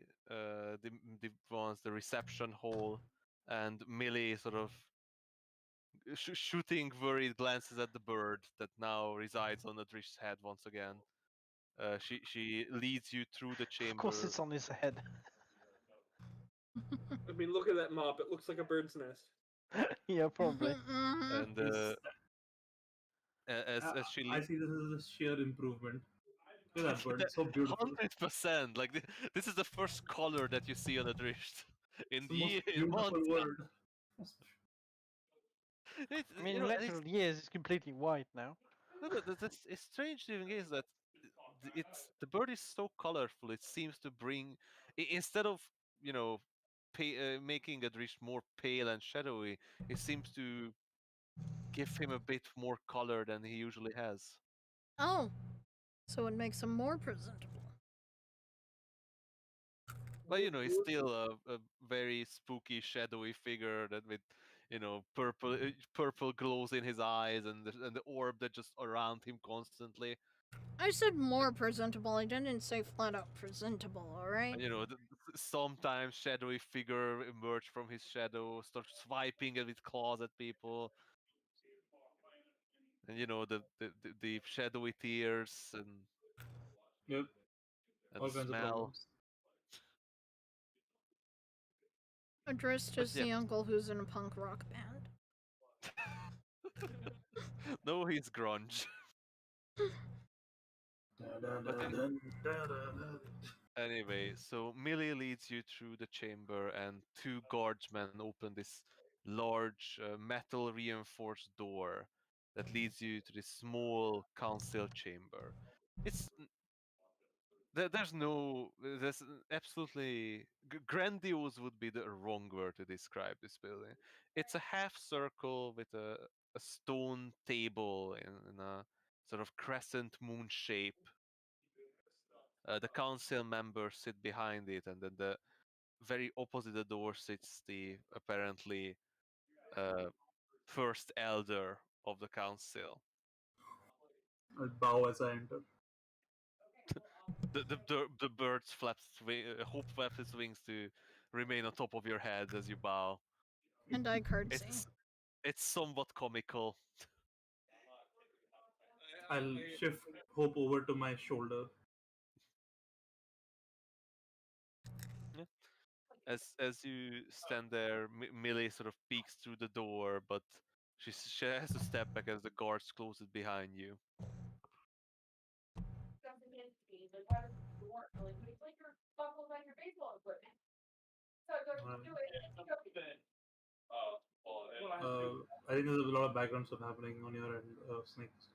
[SPEAKER 1] reception hall, and Millie sort of shooting worried glances at the bird that now resides on Adrish's head once again. She leads you through the chamber.
[SPEAKER 3] Of course, it's on his head.
[SPEAKER 7] I mean, look at that mop. It looks like a bird's nest.
[SPEAKER 3] Yeah, probably.
[SPEAKER 1] And as she
[SPEAKER 4] I see this as a sheer improvement. Look at that bird, it's so beautiful.
[SPEAKER 1] 100%. Like this is the first color that you see on Adrift in
[SPEAKER 4] It's the most
[SPEAKER 1] in months.
[SPEAKER 4] beautiful word.
[SPEAKER 3] I mean, in literal years, it's completely white now.
[SPEAKER 1] It's strange thing is that the bird is so colorful. It seems to bring instead of making Adrift more pale and shadowy, it seems to give him a bit more color than he usually has.
[SPEAKER 2] Oh, so it makes him more presentable.
[SPEAKER 1] But he's still a very spooky, shadowy figure that with purple glows in his eyes and the orb that just around him constantly.
[SPEAKER 2] I said more presentable. I didn't say flat out presentable. All right.
[SPEAKER 1] And, sometimes shadowy figure emerge from his shadow, start swiping with claws at people. And the shadowy tears and
[SPEAKER 4] Yep. All
[SPEAKER 1] the
[SPEAKER 4] kinds of
[SPEAKER 1] smell.
[SPEAKER 4] problems.
[SPEAKER 2] Adrist is the uncle who's in a punk rock band.
[SPEAKER 1] No, he's grunge. Anyway, so Millie leads you through the chamber, and two guardsmen open this large metal reinforced door that leads you to this small council chamber. It's there's absolutely grandiose would be the wrong word to describe this building. It's a half circle with a stone table in a sort of crescent moon shape. The council members sit behind it, and then the very opposite the door sits the apparently first elder of the council.
[SPEAKER 4] I'll bow as I enter.
[SPEAKER 1] The bird hope flaps its wings to remain on top of your head as you bow.
[SPEAKER 2] And I curtsy.
[SPEAKER 1] It's somewhat comical.
[SPEAKER 4] I'll shift Hope over to my shoulder.
[SPEAKER 1] Yeah. As you stand there, Millie sort of peeks through the door, but she has to step back as the guards close it behind you.
[SPEAKER 4] I think there's a lot of background stuff happening on your end, Snakes.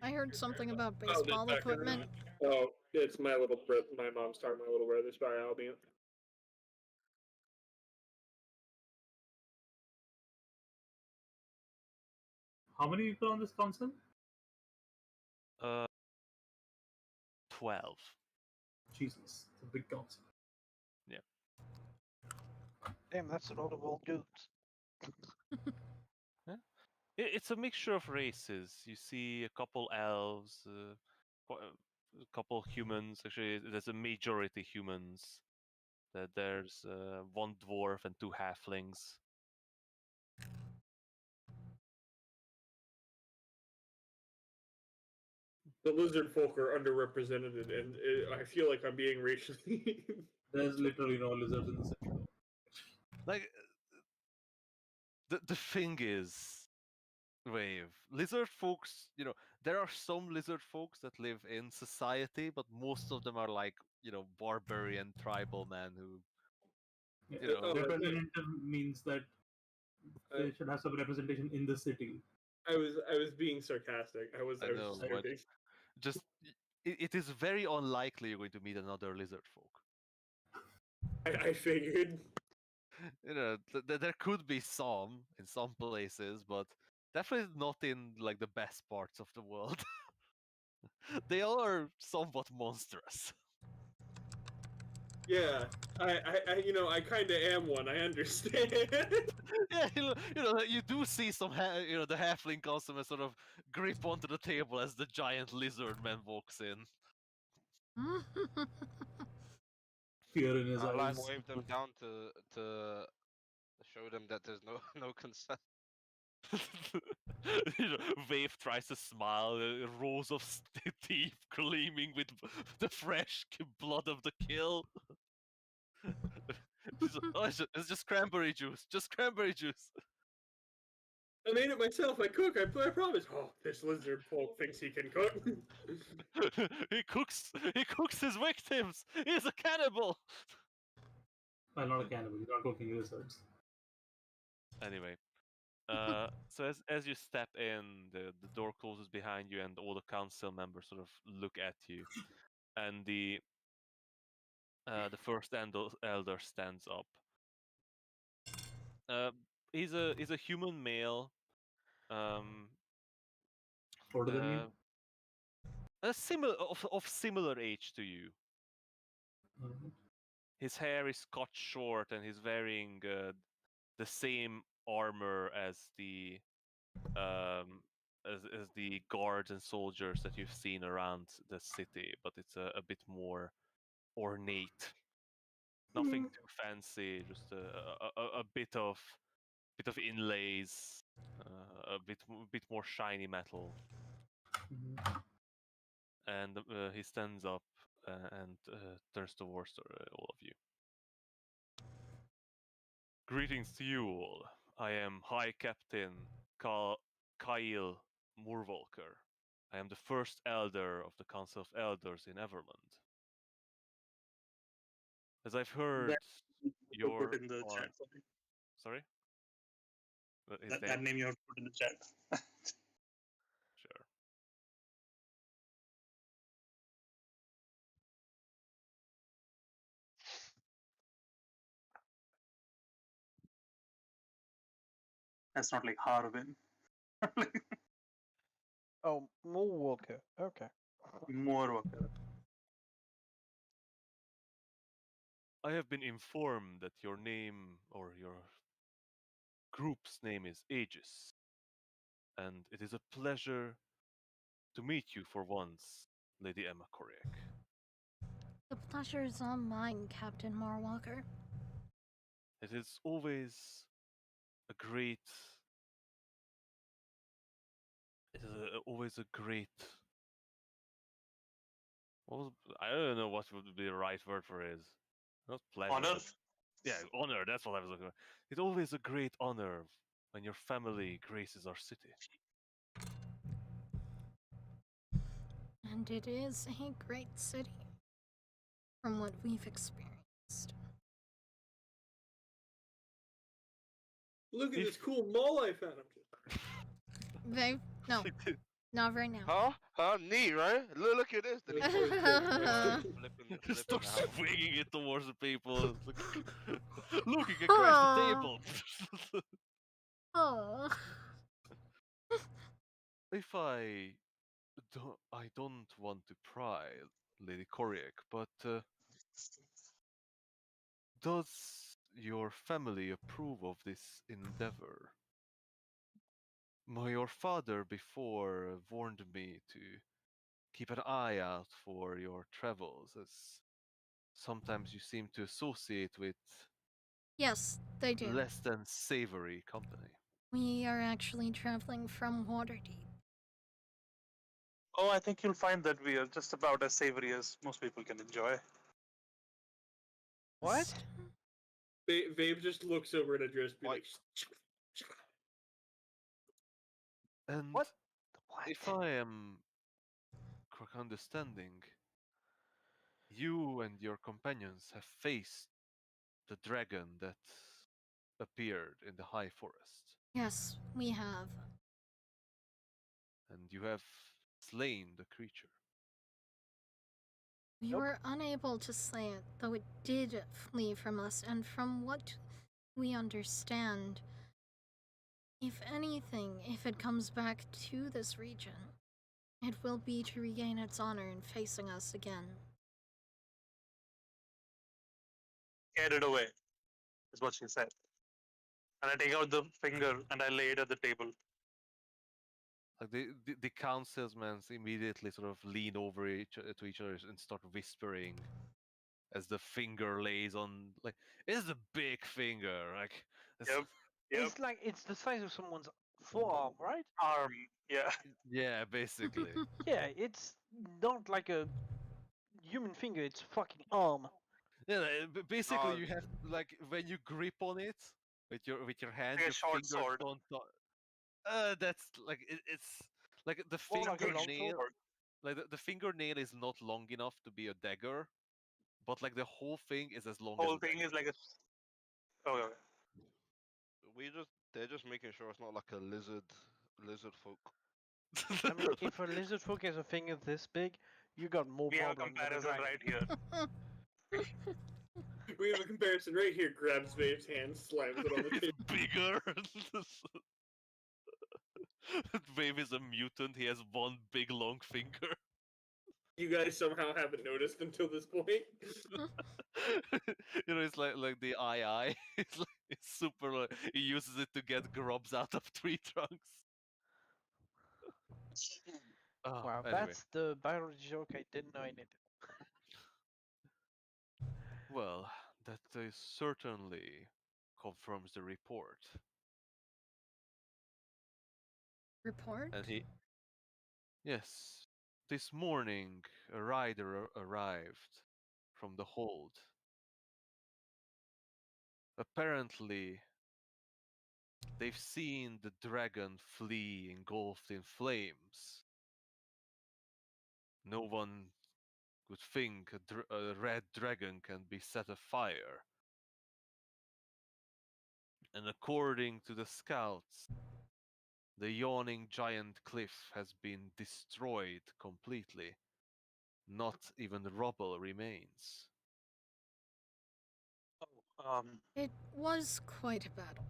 [SPEAKER 2] I heard something about baseball equipment.
[SPEAKER 7] Oh, it's my little my mom's talking my little brother. Sorry, I'll be.
[SPEAKER 4] How many people on this council?
[SPEAKER 1] 12.
[SPEAKER 4] Jesus, it's a big council.
[SPEAKER 1] Yeah.
[SPEAKER 3] Damn, that's a lot of old dudes.
[SPEAKER 1] Yeah. It's a mixture of races. You see a couple elves, a couple humans. Actually, there's a majority humans. There's one dwarf and two halflings.
[SPEAKER 7] The lizard folk are underrepresented, and I feel like I'm being racially.
[SPEAKER 4] There's literally no lizards in the city.
[SPEAKER 1] Like, the thing is, Wave, lizard folks, there are some lizard folks that live in society, but most of them are like, barbarian tribal men who,
[SPEAKER 4] representative means that they should have some representation in the city.
[SPEAKER 7] I was being sarcastic. I was
[SPEAKER 1] know,
[SPEAKER 7] just
[SPEAKER 1] but
[SPEAKER 7] joking.
[SPEAKER 1] just it is very unlikely you're going to meet another lizard folk.
[SPEAKER 7] I figured.
[SPEAKER 1] There could be some in some places, but
[SPEAKER 9] definitely not in like the best parts of the world. They are somewhat monstrous.
[SPEAKER 7] Yeah, I kind of am one. I understand.
[SPEAKER 9] Yeah, you do see some, the halfling customer sort of grip onto the table as the giant lizard man walks in.
[SPEAKER 4] Fear in his
[SPEAKER 5] I like
[SPEAKER 4] eyes.
[SPEAKER 5] wave them down to show them that there's no no consent.
[SPEAKER 9] Wave tries to smile, rows of teeth gleaming with the fresh blood of the kill. It's just cranberry juice. Just cranberry juice.
[SPEAKER 7] I made it myself. I cook. I promise. Oh, this lizard folk thinks he can cook.
[SPEAKER 9] He cooks his victims. He's a cannibal.
[SPEAKER 4] Well, not a cannibal. He's not cooking lizards.
[SPEAKER 9] Anyway, so as you step in, the door closes behind you, and all the council members sort of look at you, and the first elder stands up. He's a human male.
[SPEAKER 4] Older than me?
[SPEAKER 9] A similar of similar age to you.
[SPEAKER 4] Mhm.
[SPEAKER 9] His hair is cut short, and he's wearing the same armor as the guards and soldiers that you've seen around the city, but it's a bit more ornate. Nothing too fancy, just a bit of inlays, a bit more shiny metal.
[SPEAKER 4] Mhm.
[SPEAKER 9] And he stands up and turns towards all of you. Greetings to you all. I am High Captain Kyle Murvolker. I am the first elder of the Council of Elders in Everland. As I've heard, your
[SPEAKER 6] put in the chat for me.
[SPEAKER 9] Sorry?
[SPEAKER 6] That name you have to put in the chat.
[SPEAKER 9] Sure.
[SPEAKER 6] That's not like Harvin.
[SPEAKER 3] Oh, Walker. Okay.
[SPEAKER 6] More worker.
[SPEAKER 9] I have been informed that your name or your group's name is Aegis, and it is a pleasure to meet you for once, Lady Emma Koryak.
[SPEAKER 2] The pleasure is all mine, Captain Marwalker.
[SPEAKER 9] It is always a great. It is always a great. I don't know what would be the right word for it. Not pleasure.
[SPEAKER 6] Honor?
[SPEAKER 9] Yeah, honor. That's what I was looking for. It's always a great honor when your family graces our city.
[SPEAKER 2] And it is a great city, from what we've experienced.
[SPEAKER 7] Look at this cool mall I found.
[SPEAKER 2] Babe, no, not right now.
[SPEAKER 5] Huh? Huh? Neat, right? Look at this. Then he
[SPEAKER 9] Just start swinging it towards the people. Looking across the table.
[SPEAKER 2] Oh.
[SPEAKER 9] If I don't want to pry, Lady Koryak, but does your family approve of this endeavor? Your father before warned me to keep an eye out for your travels, as sometimes you seem to associate with
[SPEAKER 2] Yes, they do.
[SPEAKER 9] less than savory company.
[SPEAKER 2] We are actually traveling from Waterdeep.
[SPEAKER 6] Oh, I think you'll find that we are just about as savory as most people can enjoy.
[SPEAKER 3] What?
[SPEAKER 7] Vabe just looks over at Adris, be like,
[SPEAKER 9] And
[SPEAKER 3] What?
[SPEAKER 9] if I am correct understanding, you and your companions have faced the dragon that appeared in the high forest,
[SPEAKER 2] Yes, we have.
[SPEAKER 9] and you have slain the creature.
[SPEAKER 2] We
[SPEAKER 3] Nope.
[SPEAKER 2] were unable to slay it, though it did flee from us, and from what we understand, If anything, if it comes back to this region, it will be to regain its honor in facing us again.
[SPEAKER 6] Get it away, is what she said. And I take out the finger and I lay it at the table.
[SPEAKER 9] Like the councilmen immediately sort of lean over to each other and start whispering as the finger lays on. Like, it's a big finger. Like,
[SPEAKER 6] Yep.
[SPEAKER 3] It's like it's the size of someone's forearm, right?
[SPEAKER 6] Arm. Yeah.
[SPEAKER 9] Yeah, basically.
[SPEAKER 3] Yeah, it's not like a human finger. It's fucking arm.
[SPEAKER 9] Yeah, basically
[SPEAKER 5] Oh.
[SPEAKER 9] you have like when you grip on it with your hand,
[SPEAKER 6] Like a
[SPEAKER 9] your
[SPEAKER 6] short
[SPEAKER 9] fingers
[SPEAKER 6] sword.
[SPEAKER 9] don't. That's like it's like the
[SPEAKER 3] More like a long
[SPEAKER 9] fingernail.
[SPEAKER 3] sword.
[SPEAKER 9] Like the fingernail is not long enough to be a dagger, but like the whole thing is as long as
[SPEAKER 6] Whole
[SPEAKER 9] a
[SPEAKER 6] thing
[SPEAKER 9] dagger.
[SPEAKER 6] is like a. Oh, okay.
[SPEAKER 5] They're just making sure it's not like a lizard folk.
[SPEAKER 3] I mean, if a lizard folk has a finger this big, you got more
[SPEAKER 6] We have a
[SPEAKER 3] problems than a
[SPEAKER 6] comparison
[SPEAKER 3] dragon.
[SPEAKER 6] right here.
[SPEAKER 7] We have a comparison right here. Grabs Vave's hand, slams it on the
[SPEAKER 9] It's
[SPEAKER 7] table.
[SPEAKER 9] bigger. Wave is a mutant. He has one big long finger.
[SPEAKER 7] You guys somehow haven't noticed until this point.
[SPEAKER 9] You know, it's like the eye. It's like it's super. Like, he uses it to get grubs out of tree trunks. Oh,
[SPEAKER 3] Wow,
[SPEAKER 9] anyway.
[SPEAKER 3] that's the biology joke I didn't know I needed.
[SPEAKER 9] Well, that certainly confirms the report.
[SPEAKER 2] Report?
[SPEAKER 9] And he. Yes, this morning a rider arrived from the hold. Apparently, they've seen the dragon flee engulfed in flames. No one would think a red dragon can be set afire. And according to the scouts, the yawning giant cliff has been destroyed completely. Not even rubble remains.
[SPEAKER 2] It was quite a battle.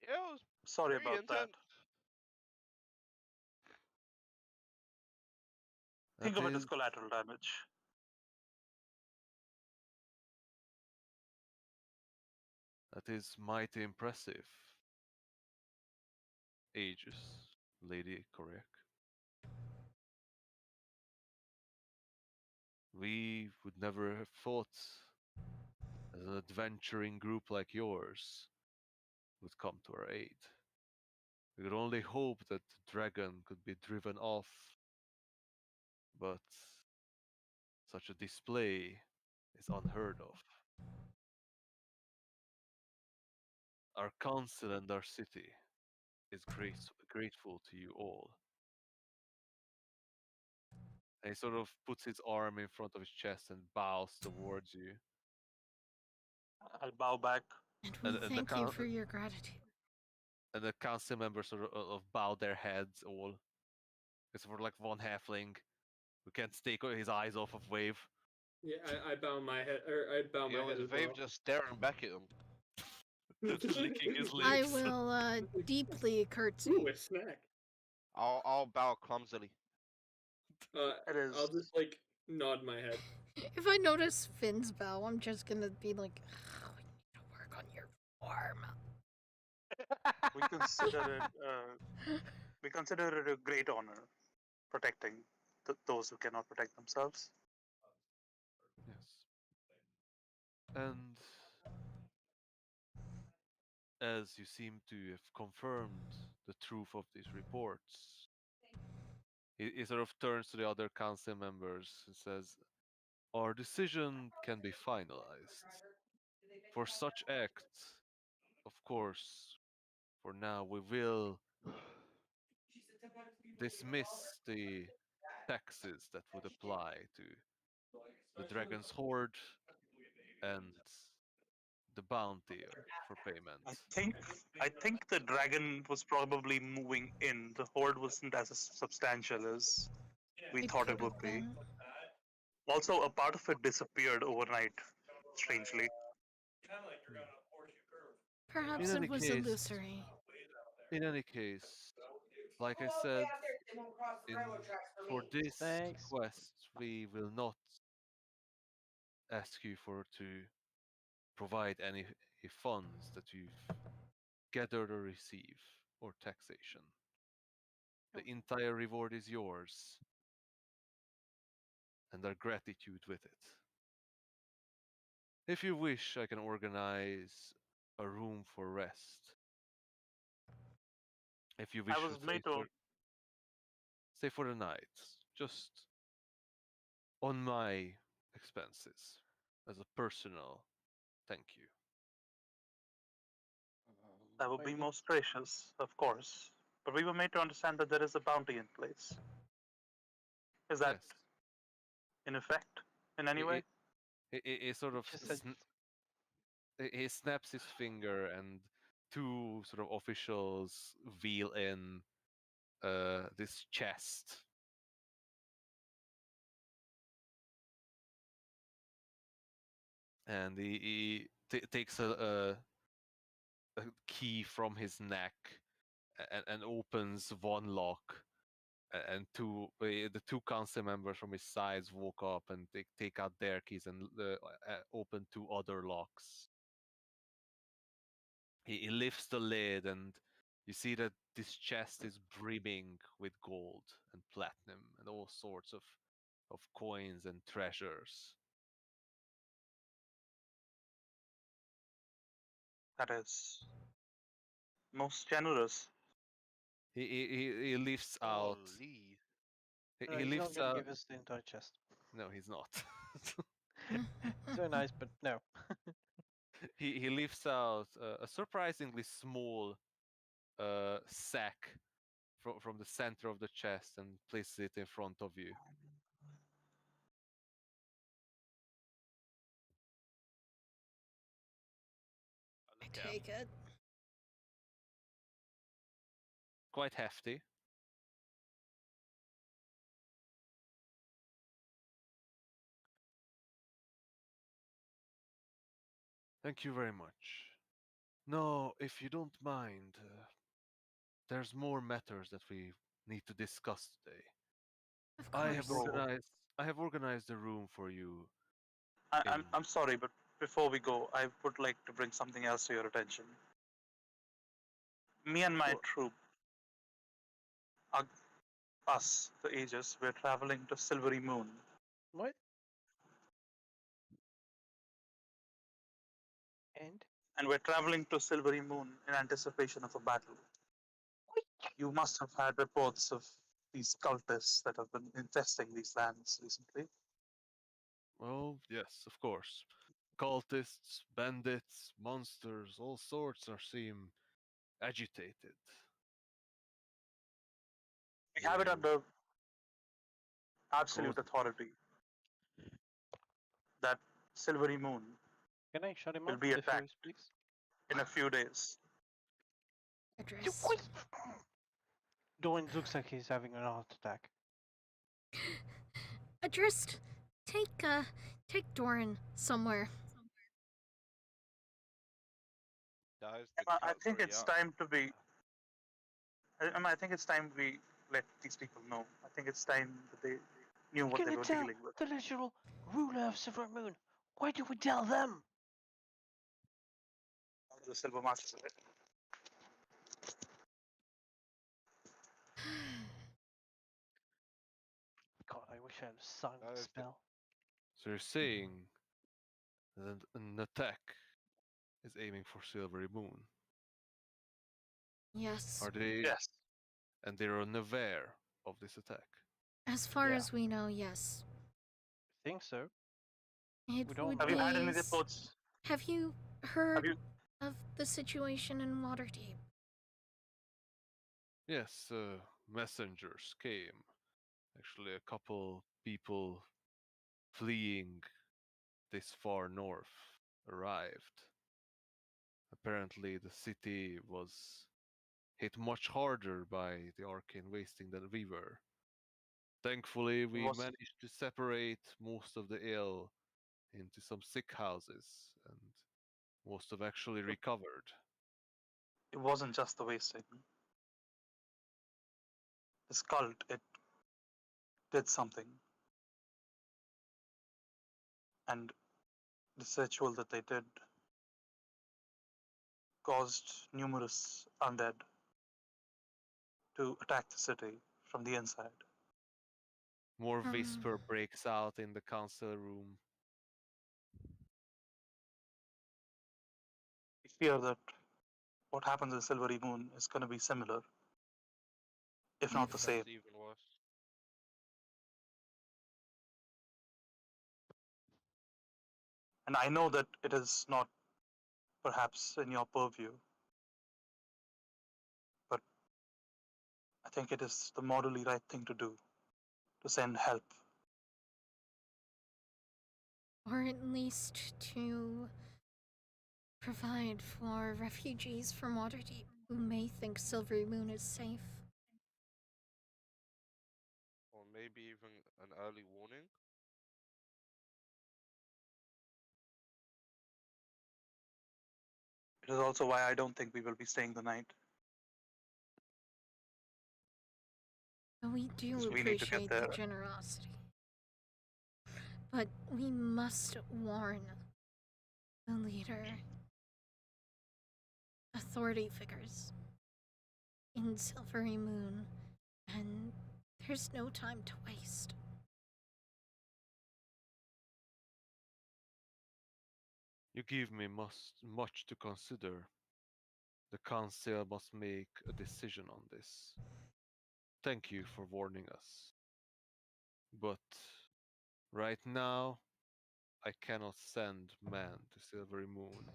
[SPEAKER 5] Yeah, it was
[SPEAKER 6] Sorry
[SPEAKER 5] pretty
[SPEAKER 6] about that.
[SPEAKER 5] intense.
[SPEAKER 6] Think
[SPEAKER 9] That
[SPEAKER 6] of it as
[SPEAKER 9] is-
[SPEAKER 6] collateral damage.
[SPEAKER 9] That is mighty impressive. Aegis, Lady Correct. We would never have thought that an adventuring group like yours would come to our aid. We could only hope that the dragon could be driven off, but such a display is unheard of. Our council and our city is grateful to you all. And he sort of puts his arm in front of his chest and bows towards you.
[SPEAKER 6] I'll bow back.
[SPEAKER 2] And we
[SPEAKER 9] And the
[SPEAKER 2] thank you for your gratitude.
[SPEAKER 9] And the council members sort of bow their heads all. It's for like one halfling who can't take his eyes off of Wave.
[SPEAKER 7] Yeah, I bow my head, or I bow my
[SPEAKER 5] Yo,
[SPEAKER 7] head
[SPEAKER 5] is
[SPEAKER 7] as
[SPEAKER 5] Vave
[SPEAKER 7] well.
[SPEAKER 5] just staring back at him?
[SPEAKER 9] Licking his lips.
[SPEAKER 2] I will deeply curtsy.
[SPEAKER 7] Ooh, a snack.
[SPEAKER 5] I'll bow clumsily.
[SPEAKER 6] It is.
[SPEAKER 7] I'll just like nod my head.
[SPEAKER 2] If I notice Finn's bow, I'm just gonna be like, oh, we need to work on your form.
[SPEAKER 6] We consider it a great honor, protecting those who cannot protect themselves.
[SPEAKER 9] Yes. And as you seem to have confirmed the truth of these reports, he sort of turns to the other council members and says, our decision can be finalized. For such acts, of course, for now we will dismiss the taxes that would apply to the dragon's hoard and the bounty for payment.
[SPEAKER 6] I think the dragon was probably moving in. The horde wasn't as substantial as we thought it
[SPEAKER 2] could
[SPEAKER 6] would
[SPEAKER 2] have
[SPEAKER 6] be.
[SPEAKER 2] been.
[SPEAKER 6] Also, a part of it disappeared overnight, strangely.
[SPEAKER 2] Perhaps
[SPEAKER 1] any
[SPEAKER 2] it was
[SPEAKER 1] case-
[SPEAKER 2] illusory.
[SPEAKER 1] In any case, like I said, for this
[SPEAKER 3] Thanks.
[SPEAKER 1] quest, we will not ask you to provide any funds that you've gathered or receive or taxation. The entire reward is yours, and our gratitude with it. If you wish, I can organize a room for rest. If you wish
[SPEAKER 6] I was
[SPEAKER 1] to
[SPEAKER 6] made to.
[SPEAKER 1] stay for the night, just on my expenses, as a personal thank you.
[SPEAKER 6] That would be most gracious, of course. But we were made to understand that there is a bounty in place. Is that
[SPEAKER 1] Yes.
[SPEAKER 6] in effect in any way?
[SPEAKER 1] It sort of
[SPEAKER 3] Just said-
[SPEAKER 1] he snaps his finger, and two sort of officials wheel in this chest. And he takes a key from his neck and opens one lock, and the two council members from his sides walk up and take out their keys and open two other locks. He lifts the lid, and you see that this chest is brimming with gold and platinum and all sorts of coins and treasures.
[SPEAKER 6] That is most generous.
[SPEAKER 1] He lifts out.
[SPEAKER 5] Holy.
[SPEAKER 3] No,
[SPEAKER 1] He
[SPEAKER 3] he's not
[SPEAKER 1] lifts
[SPEAKER 3] gonna
[SPEAKER 1] out.
[SPEAKER 3] give us the entire chest.
[SPEAKER 1] No, he's not.
[SPEAKER 3] It's very nice, but no.
[SPEAKER 1] He lifts out a surprisingly small sack from the center of the chest and places it in front of you.
[SPEAKER 2] I take it.
[SPEAKER 1] Quite hefty. Thank you very much. No, if you don't mind, there's more matters that we need to discuss today.
[SPEAKER 2] Of
[SPEAKER 1] I
[SPEAKER 2] course.
[SPEAKER 1] have organized a room for you.
[SPEAKER 6] I'm sorry, but before we go, I would like to bring something else to your attention. Me and my
[SPEAKER 1] Sure.
[SPEAKER 6] troop, us, the Aegis, we're traveling to Silvery Moon.
[SPEAKER 3] What? And?
[SPEAKER 6] And we're traveling to Silvery Moon in anticipation of a battle. You must have had reports of these cultists that have been infesting these lands recently.
[SPEAKER 1] Well, yes, of course. Cultists, bandits, monsters, all sorts seem agitated.
[SPEAKER 6] We have it
[SPEAKER 1] They
[SPEAKER 6] under absolute
[SPEAKER 1] cause-
[SPEAKER 6] authority that Silvery Moon
[SPEAKER 3] Can I shut him
[SPEAKER 6] will
[SPEAKER 3] up
[SPEAKER 6] be
[SPEAKER 3] before he
[SPEAKER 6] attacked
[SPEAKER 3] speaks?
[SPEAKER 6] in a few days.
[SPEAKER 2] Address.
[SPEAKER 3] Doran looks like he's having an heart attack.
[SPEAKER 2] Addressed. Take Doran somewhere.
[SPEAKER 5] Guys,
[SPEAKER 6] I think it's time to be. I think it's time we let these people know. I think it's time that they knew what they
[SPEAKER 3] Gonna
[SPEAKER 6] were
[SPEAKER 3] tell
[SPEAKER 6] dealing with.
[SPEAKER 3] the literal ruler of Silver Moon. Why do we tell them?
[SPEAKER 6] The Silver Masters of it.
[SPEAKER 3] God, I wish I had a silent
[SPEAKER 5] That is the-
[SPEAKER 3] spell.
[SPEAKER 1] So you're saying that an attack is aiming for Silvery Moon?
[SPEAKER 2] Yes.
[SPEAKER 1] Are they?
[SPEAKER 6] Yes.
[SPEAKER 1] And they're unaware of this attack.
[SPEAKER 2] As far
[SPEAKER 3] Yeah.
[SPEAKER 2] as we know, yes.
[SPEAKER 3] I think so.
[SPEAKER 2] It
[SPEAKER 3] We don't
[SPEAKER 2] would
[SPEAKER 3] know.
[SPEAKER 6] Have you had any
[SPEAKER 2] be s-
[SPEAKER 6] reports?
[SPEAKER 2] Have you heard
[SPEAKER 6] you-
[SPEAKER 2] of the situation in Waterdeep?
[SPEAKER 1] Yes, messengers came. Actually, a couple people fleeing this far north arrived. Apparently, the city was hit much harder by the arcane wasting than we were. Thankfully, we
[SPEAKER 6] Was-
[SPEAKER 1] managed to separate most of the ill into some sick houses, and most have actually recovered.
[SPEAKER 6] it wasn't just the wasting. This cult, it did something. And this ritual that they did caused numerous undead to attack the city from the inside.
[SPEAKER 9] More whisper breaks out in the council room.
[SPEAKER 6] We fear that what happens in Silvery Moon is going to be similar, if not the
[SPEAKER 9] Perhaps
[SPEAKER 6] same.
[SPEAKER 9] even worse.
[SPEAKER 6] And I know that it is not perhaps in your purview, but I think it is the morally right thing to do, to send help.
[SPEAKER 2] Or at least to provide for refugees from Waterdeep who may think Silvery Moon is safe.
[SPEAKER 5] Or maybe even an early warning.
[SPEAKER 6] It is also why I don't think we will be staying the night.
[SPEAKER 2] We do
[SPEAKER 6] Because we need to get
[SPEAKER 2] appreciate the
[SPEAKER 6] there.
[SPEAKER 2] generosity. But we must warn the leader, authority figures in Silvery Moon, and there's no time to waste.
[SPEAKER 9] You give me much to consider. The council must make a decision on this. Thank you for warning us. But right now, I cannot send men to Silvery Moon.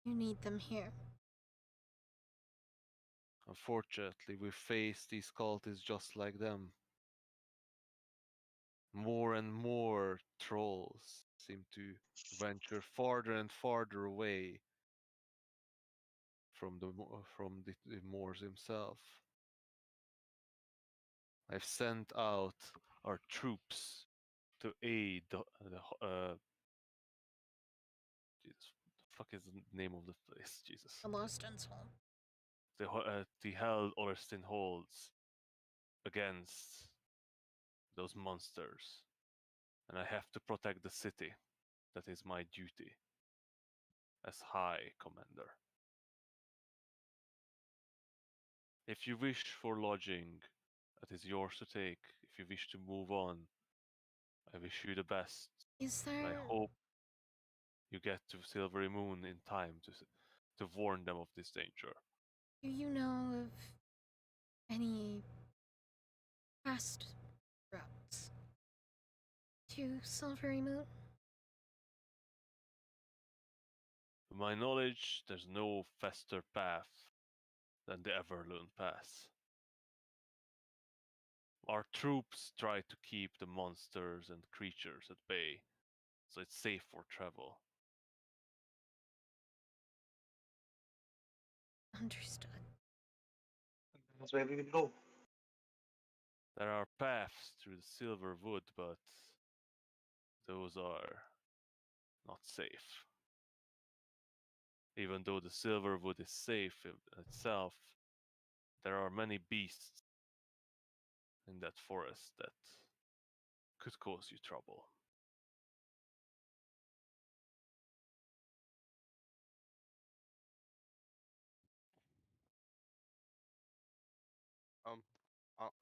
[SPEAKER 2] You need them here.
[SPEAKER 9] Unfortunately, we face these cultists just like them. More and more trolls seem to venture farther and farther away from the Moors himself. I've sent out our troops to aid Jesus, the fuck is the name of the place? Jesus.
[SPEAKER 2] The Lost Soul.
[SPEAKER 9] The Hell Orrestin holds against those monsters, and I have to protect the city. That is my duty as High Commander. If you wish for lodging, that is yours to take. If you wish to move on, I wish you the best.
[SPEAKER 2] Is
[SPEAKER 9] And I
[SPEAKER 2] there...
[SPEAKER 9] hope you get to Silvery Moon in time to warn them of this danger.
[SPEAKER 2] Do you know of any fast routes to Silvery Moon?
[SPEAKER 9] To my knowledge, there's no faster path than the Everloon Pass. Our troops try to keep the monsters and creatures at bay, so it's safe for travel.
[SPEAKER 2] Understood.
[SPEAKER 6] That's where we will go.
[SPEAKER 9] There are paths through the Silver Wood, but those are not safe. Even though the Silver Wood is safe in itself, there are many beasts in that forest that could cause you trouble.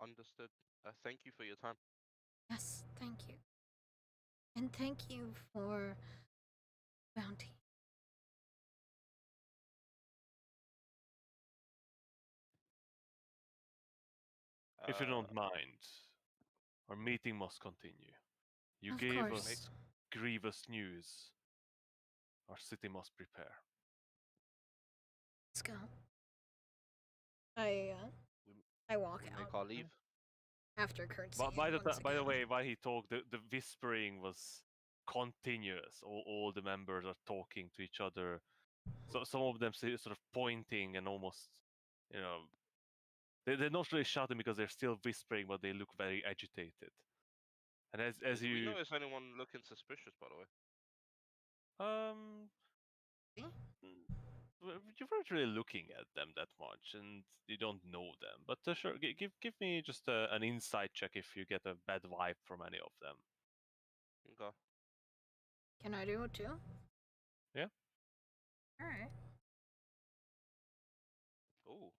[SPEAKER 5] Understood. Thank you for your time.
[SPEAKER 2] Yes, thank you. And thank you for bounty.
[SPEAKER 9] If you don't mind, our meeting must continue. You
[SPEAKER 2] Of
[SPEAKER 9] gave
[SPEAKER 2] course.
[SPEAKER 9] us grievous news. Our city must prepare.
[SPEAKER 2] Let's go. I walk
[SPEAKER 5] We
[SPEAKER 2] out
[SPEAKER 5] make our leave.
[SPEAKER 2] after curtsy.
[SPEAKER 9] But by the way, while he talked, the whispering was continuous. All the members are talking to each other. So some of them sort of pointing and almost, you know, they're not really shouting because they're still whispering, but they look very agitated. And as
[SPEAKER 5] Did we
[SPEAKER 9] you
[SPEAKER 5] notice anyone looking suspicious, by the way?
[SPEAKER 9] um,
[SPEAKER 1] You weren't really looking at them that much, and you don't know them. But sure, give me just an insight check if you get a bad vibe from any of them.
[SPEAKER 5] Okay.
[SPEAKER 2] Can I do it too?
[SPEAKER 1] Yeah.
[SPEAKER 2] Alright.
[SPEAKER 5] Ooh.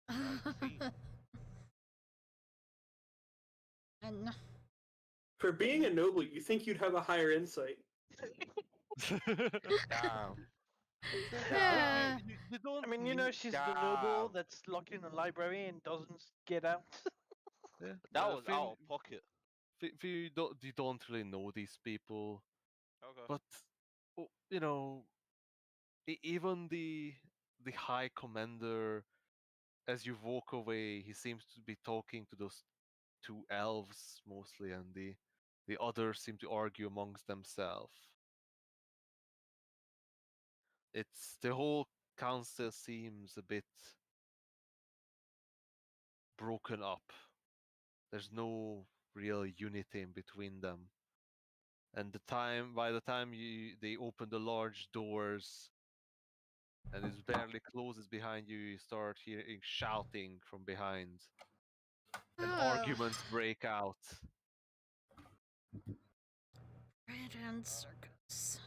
[SPEAKER 5] 19.
[SPEAKER 2] And
[SPEAKER 7] For being a noble, you think you'd have a higher insight.
[SPEAKER 5] Damn.
[SPEAKER 2] Yeah.
[SPEAKER 1] You don't.
[SPEAKER 3] I mean, you know, she's the noble
[SPEAKER 5] Damn.
[SPEAKER 3] that's locked in a library and doesn't get out.
[SPEAKER 1] Yeah,
[SPEAKER 5] That was
[SPEAKER 1] Finn,
[SPEAKER 5] out of pocket.
[SPEAKER 1] You don't really know these people,
[SPEAKER 5] Okay.
[SPEAKER 1] but you know, even the high commander, as you walk away, he seems to be talking to those two elves mostly, and the others seem to argue amongst themselves. It's the whole council seems a bit broken up. There's no real unity in between them. And by the time they open the large doors and it barely closes behind you, you start hearing shouting from behind, and arguments break out.
[SPEAKER 2] Red and circus.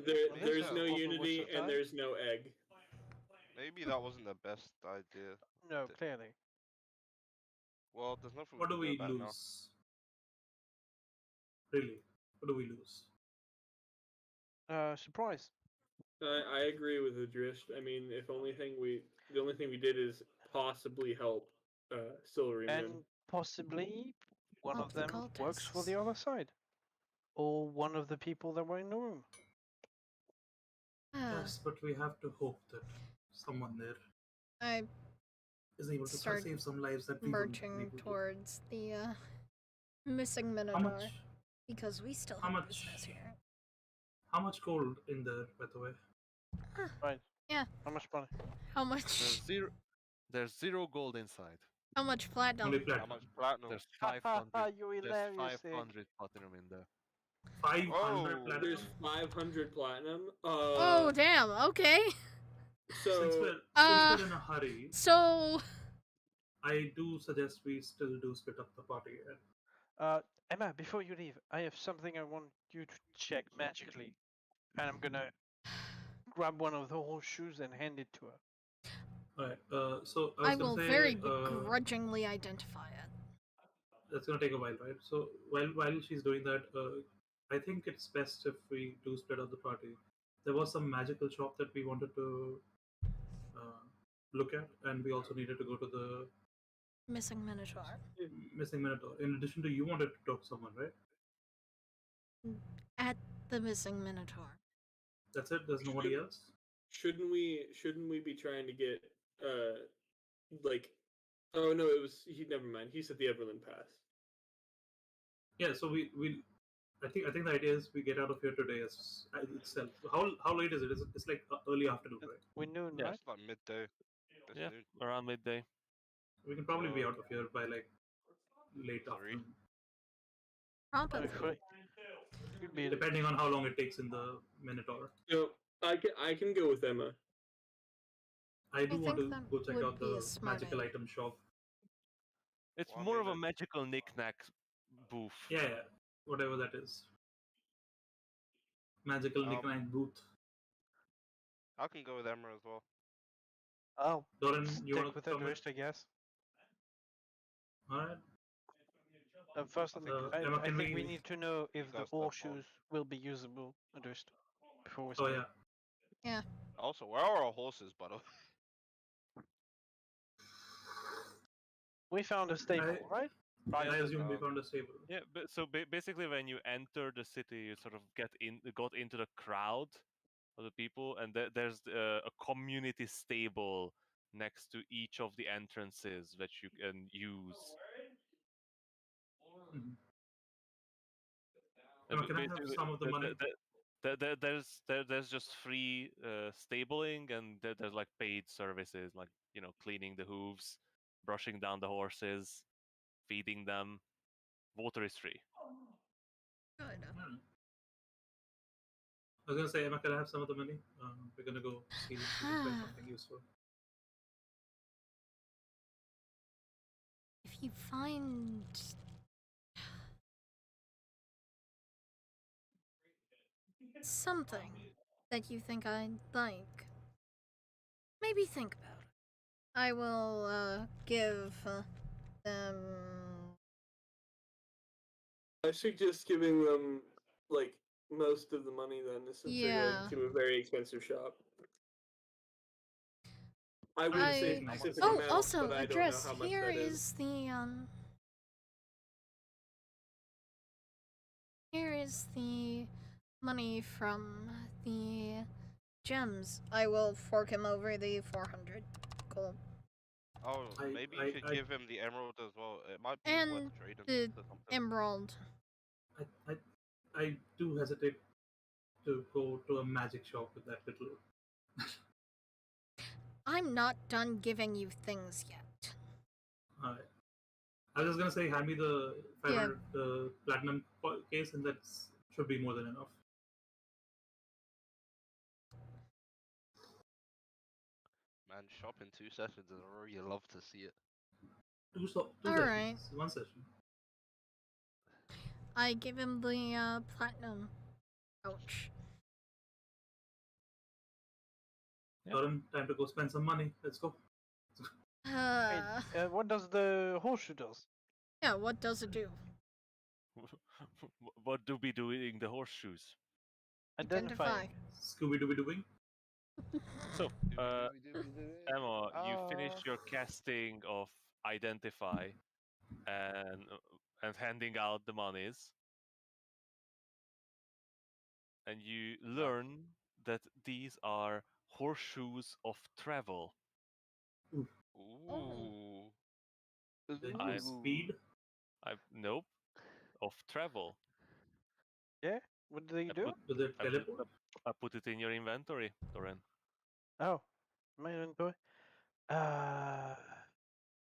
[SPEAKER 7] There's no
[SPEAKER 5] Offer waste
[SPEAKER 7] unity
[SPEAKER 5] of
[SPEAKER 7] and
[SPEAKER 5] time?
[SPEAKER 7] there's no egg.
[SPEAKER 5] Maybe that wasn't the best idea.
[SPEAKER 3] No, clearly.
[SPEAKER 5] Well, there's nothing
[SPEAKER 4] What
[SPEAKER 5] we
[SPEAKER 4] do
[SPEAKER 5] can do
[SPEAKER 4] we
[SPEAKER 5] about it now.
[SPEAKER 4] lose? Really? What do we lose?
[SPEAKER 3] Surprise.
[SPEAKER 7] I agree with Adrist. I mean, the only thing we did is possibly help Silvery
[SPEAKER 3] And
[SPEAKER 7] Moon.
[SPEAKER 3] possibly one
[SPEAKER 2] Help
[SPEAKER 3] of
[SPEAKER 2] the
[SPEAKER 3] them works for
[SPEAKER 2] cultists.
[SPEAKER 3] the other side. Or one of the people that were in the room.
[SPEAKER 4] Yes, but we have to hope that someone there
[SPEAKER 2] I
[SPEAKER 4] is able to
[SPEAKER 2] Start
[SPEAKER 4] save some lives that we wouldn't be
[SPEAKER 2] marching
[SPEAKER 4] able to.
[SPEAKER 2] towards the missing
[SPEAKER 4] How
[SPEAKER 2] Minotaur.
[SPEAKER 4] much?
[SPEAKER 2] Because we still
[SPEAKER 4] How
[SPEAKER 2] have
[SPEAKER 4] much?
[SPEAKER 2] business here.
[SPEAKER 4] How much gold in there, by the way?
[SPEAKER 3] Right.
[SPEAKER 2] Yeah.
[SPEAKER 3] How much money?
[SPEAKER 2] How much?
[SPEAKER 1] There's zero gold inside.
[SPEAKER 2] How much platinum?
[SPEAKER 4] Only
[SPEAKER 5] How
[SPEAKER 4] platinum.
[SPEAKER 5] much platinum?
[SPEAKER 1] There's 500.
[SPEAKER 3] You're
[SPEAKER 1] There's
[SPEAKER 3] hilarious, Nick.
[SPEAKER 1] 500 platinum in there.
[SPEAKER 4] 500
[SPEAKER 5] Oh.
[SPEAKER 4] platinum.
[SPEAKER 7] There's 500 platinum.
[SPEAKER 2] Oh damn. Okay.
[SPEAKER 7] So
[SPEAKER 4] Since we're in a hurry,
[SPEAKER 2] So
[SPEAKER 4] I do suggest we still do split up the party.
[SPEAKER 3] Emma, before you leave, I have something I want you to check magically. And I'm gonna grab one of the horseshoes and hand it to her.
[SPEAKER 4] Alright, so
[SPEAKER 2] I
[SPEAKER 4] was gonna
[SPEAKER 2] will
[SPEAKER 4] say,
[SPEAKER 2] very grudgingly identify it.
[SPEAKER 4] that's gonna take a while, right? So while she's doing that, I think it's best if we do split up the party. There was some magical shop that we wanted to look at, and we also needed to go to the
[SPEAKER 2] Missing Minotaur.
[SPEAKER 4] missing Minotaur. In addition to, you wanted to talk to someone, right?
[SPEAKER 2] At the missing Minotaur.
[SPEAKER 4] That's it. There's nobody else.
[SPEAKER 7] shouldn't we be trying to get like, oh no, it was he. Never mind. He said the Everland Pass.
[SPEAKER 4] Yeah. So we I think the idea is we get out of here today itself. How late is it? It's like early afternoon, right?
[SPEAKER 3] We noon,
[SPEAKER 1] Yeah.
[SPEAKER 3] right?
[SPEAKER 5] It's like midday. It's
[SPEAKER 1] Yeah,
[SPEAKER 5] noon.
[SPEAKER 1] around midday.
[SPEAKER 4] We can probably be
[SPEAKER 5] So-
[SPEAKER 4] out of here by like late
[SPEAKER 5] Sorry.
[SPEAKER 4] afternoon,
[SPEAKER 2] Probably.
[SPEAKER 3] Could be
[SPEAKER 4] depending on how long it takes in the Minotaur.
[SPEAKER 7] So I can go with Emma.
[SPEAKER 4] I do want
[SPEAKER 2] think
[SPEAKER 4] to
[SPEAKER 2] that
[SPEAKER 4] go check
[SPEAKER 2] would
[SPEAKER 4] out
[SPEAKER 2] be a
[SPEAKER 4] the
[SPEAKER 2] smart
[SPEAKER 4] magical
[SPEAKER 2] idea.
[SPEAKER 4] item shop.
[SPEAKER 1] It's
[SPEAKER 5] Well, I
[SPEAKER 1] more
[SPEAKER 5] mean,
[SPEAKER 1] of a magical knick-knack booth.
[SPEAKER 4] Yeah, whatever that is. Magical knick-knack booth.
[SPEAKER 5] I can go with Emma as well.
[SPEAKER 3] I'll
[SPEAKER 4] Doran, you
[SPEAKER 3] stick
[SPEAKER 4] want
[SPEAKER 3] with
[SPEAKER 4] to
[SPEAKER 3] the
[SPEAKER 4] come with?
[SPEAKER 3] wrist, I guess.
[SPEAKER 4] Alright.
[SPEAKER 3] First,
[SPEAKER 5] I think
[SPEAKER 4] Emma,
[SPEAKER 3] I
[SPEAKER 4] can
[SPEAKER 3] think we
[SPEAKER 4] we-
[SPEAKER 3] need to know if the
[SPEAKER 5] guys step on.
[SPEAKER 3] horseshoes will be usable, Adrist, before we
[SPEAKER 4] Oh
[SPEAKER 3] start.
[SPEAKER 4] yeah.
[SPEAKER 5] Also, where are our horses, by the way?
[SPEAKER 3] We found a stable, right?
[SPEAKER 4] I assume we
[SPEAKER 5] Um,
[SPEAKER 4] found a stable.
[SPEAKER 1] Yeah, but so basically, when you enter the city, you sort of got into the crowd of the people, and there's a community stable next to each of the entrances that you can use.
[SPEAKER 4] Mhm.
[SPEAKER 1] And
[SPEAKER 4] Emma, can I have
[SPEAKER 1] basically,
[SPEAKER 4] some of the money?
[SPEAKER 1] there's just free stabling, and there's like paid services, like cleaning the hooves, brushing down the horses, feeding them. Water is free.
[SPEAKER 2] Good.
[SPEAKER 4] Hmm. I was gonna say, Emma, can I have some of the money? We're gonna go steal it. We can find something useful.
[SPEAKER 2] If you find something that you think I'd like, maybe think about it. I will give them.
[SPEAKER 8] I suggest giving them like most of the money then, since they're
[SPEAKER 2] Yeah.
[SPEAKER 8] going to a very expensive shop. I would
[SPEAKER 2] I-
[SPEAKER 8] say
[SPEAKER 4] Nice.
[SPEAKER 8] specific
[SPEAKER 2] Oh,
[SPEAKER 8] amount,
[SPEAKER 2] also,
[SPEAKER 8] but I don't know
[SPEAKER 2] address.
[SPEAKER 8] how much
[SPEAKER 2] Here
[SPEAKER 8] that is.
[SPEAKER 2] is the Here is the money from the gems. I will fork him over the 400 gold.
[SPEAKER 5] Oh, maybe you should
[SPEAKER 4] I-
[SPEAKER 5] give him the emerald as well. It might be
[SPEAKER 2] And
[SPEAKER 5] worth trading
[SPEAKER 2] the
[SPEAKER 5] for something.
[SPEAKER 2] emerald.
[SPEAKER 4] I do hesitate to go to a magic shop with that little.
[SPEAKER 2] I'm not done giving you things yet.
[SPEAKER 4] I was just gonna say, hand me the 500 platinum case, and that should be more than enough.
[SPEAKER 5] Man, shop in 2 sessions is a you love to see it.
[SPEAKER 4] Two
[SPEAKER 2] All
[SPEAKER 4] sessions.
[SPEAKER 2] right.
[SPEAKER 4] One session.
[SPEAKER 2] I give him the platinum pouch.
[SPEAKER 4] Lauren, time to go spend some money. Let's go.
[SPEAKER 3] What does the horseshoe does?
[SPEAKER 2] Yeah, what does it do?
[SPEAKER 1] What do we do in the horseshoes?
[SPEAKER 3] Identifying.
[SPEAKER 4] Scooby Dooby doing.
[SPEAKER 1] So, Emma, you finished your casting of identify and handing out the monies, and you learn that these are horseshoes of travel.
[SPEAKER 5] Ooh.
[SPEAKER 4] Then
[SPEAKER 1] I-
[SPEAKER 4] you speed.
[SPEAKER 1] Nope, of travel.
[SPEAKER 3] Yeah? What do they do?
[SPEAKER 4] Do they teleport?
[SPEAKER 1] I put it in your inventory, Doran.
[SPEAKER 3] Oh, my inventory.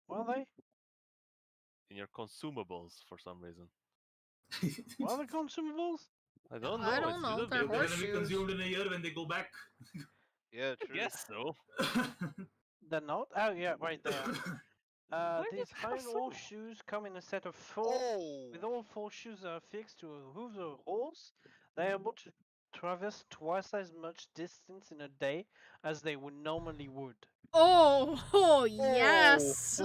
[SPEAKER 3] What are they?
[SPEAKER 1] In your consumables for some reason.
[SPEAKER 3] What are the consumables?
[SPEAKER 1] I don't know.
[SPEAKER 2] I don't
[SPEAKER 1] it
[SPEAKER 2] know,
[SPEAKER 1] shouldn't
[SPEAKER 2] they're
[SPEAKER 1] be.
[SPEAKER 4] They're gonna be
[SPEAKER 2] horseshoes.
[SPEAKER 4] consumed in a year when they go back.
[SPEAKER 5] Yeah, true.
[SPEAKER 1] Yes, so.
[SPEAKER 3] They're not? Oh, yeah, right there.
[SPEAKER 1] Why
[SPEAKER 3] These
[SPEAKER 1] not
[SPEAKER 3] iron
[SPEAKER 1] so?
[SPEAKER 3] horseshoes come in a set of 4.
[SPEAKER 5] Oh!
[SPEAKER 3] With all 4 shoes fixed to a hoof of a horse, they are able to traverse twice as much distance in a day as they would normally would.
[SPEAKER 2] Oh, yes.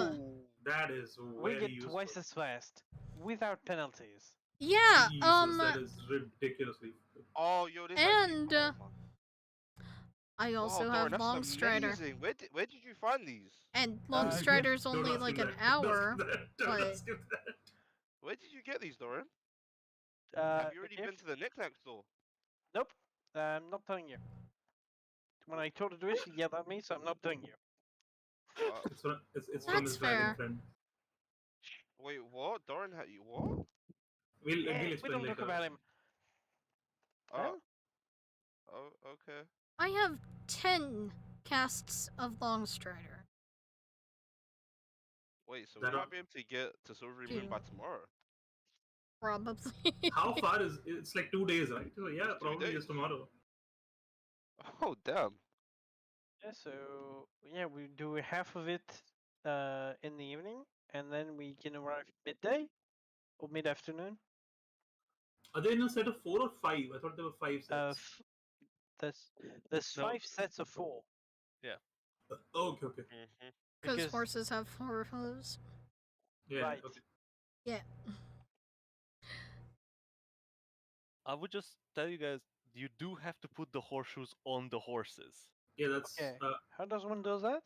[SPEAKER 4] That is
[SPEAKER 3] We
[SPEAKER 4] very
[SPEAKER 3] get
[SPEAKER 4] useful.
[SPEAKER 3] twice as fast without penalties.
[SPEAKER 2] Yeah,
[SPEAKER 4] Jesus, that is ridiculously.
[SPEAKER 5] Oh, yo, this
[SPEAKER 2] and,
[SPEAKER 5] actually. Oh, my.
[SPEAKER 2] I also
[SPEAKER 5] Wow,
[SPEAKER 2] have
[SPEAKER 5] Doran, that's
[SPEAKER 2] Longstrider.
[SPEAKER 5] amazing. Where did you find these?
[SPEAKER 2] And Longstrider's
[SPEAKER 4] Don't
[SPEAKER 2] only
[SPEAKER 4] ask
[SPEAKER 2] like
[SPEAKER 4] him
[SPEAKER 2] an
[SPEAKER 4] that. Don't ask
[SPEAKER 2] hour.
[SPEAKER 4] him that. Don't
[SPEAKER 2] but-
[SPEAKER 4] ask him that.
[SPEAKER 5] Where did you get these, Doran?
[SPEAKER 3] the
[SPEAKER 5] Have you already been
[SPEAKER 3] gift-
[SPEAKER 5] to the knick-knack store?
[SPEAKER 3] Nope. I'm not telling you. When I told her to do it, she yelled at me, so I'm not telling you.
[SPEAKER 4] It's from his
[SPEAKER 2] That's
[SPEAKER 4] dragon
[SPEAKER 2] fair.
[SPEAKER 4] friend.
[SPEAKER 5] Wait, what? Doran, what?
[SPEAKER 4] We'll
[SPEAKER 3] We
[SPEAKER 4] explain
[SPEAKER 3] don't
[SPEAKER 4] later.
[SPEAKER 3] talk about him.
[SPEAKER 5] Oh, okay.
[SPEAKER 2] I have 10 casts of Longstrider.
[SPEAKER 5] Wait, so
[SPEAKER 4] That
[SPEAKER 5] we
[SPEAKER 4] are-
[SPEAKER 5] might be able to get to Silvery Moon by tomorrow.
[SPEAKER 2] Probably.
[SPEAKER 4] How far is it's like 2 days, right? So yeah,
[SPEAKER 5] It's 2
[SPEAKER 4] probably
[SPEAKER 5] days.
[SPEAKER 4] just tomorrow.
[SPEAKER 5] Oh, damn.
[SPEAKER 3] Yeah, so yeah, we do half of it in the evening, and then we can arrive midday or mid-afternoon.
[SPEAKER 4] Are they in a set of 4 or 5? I thought there were 5 sets.
[SPEAKER 3] There's
[SPEAKER 1] No.
[SPEAKER 3] 5 sets of 4.
[SPEAKER 4] Okay.
[SPEAKER 5] Mm-hmm.
[SPEAKER 2] Because
[SPEAKER 3] Because-
[SPEAKER 2] horses have 4 hooves.
[SPEAKER 4] Yeah.
[SPEAKER 3] Right.
[SPEAKER 4] Okay.
[SPEAKER 2] Yeah.
[SPEAKER 1] I would just tell you guys, you do have to put the horseshoes on the horses.
[SPEAKER 4] Yeah, that's.
[SPEAKER 3] Okay. How does one do that?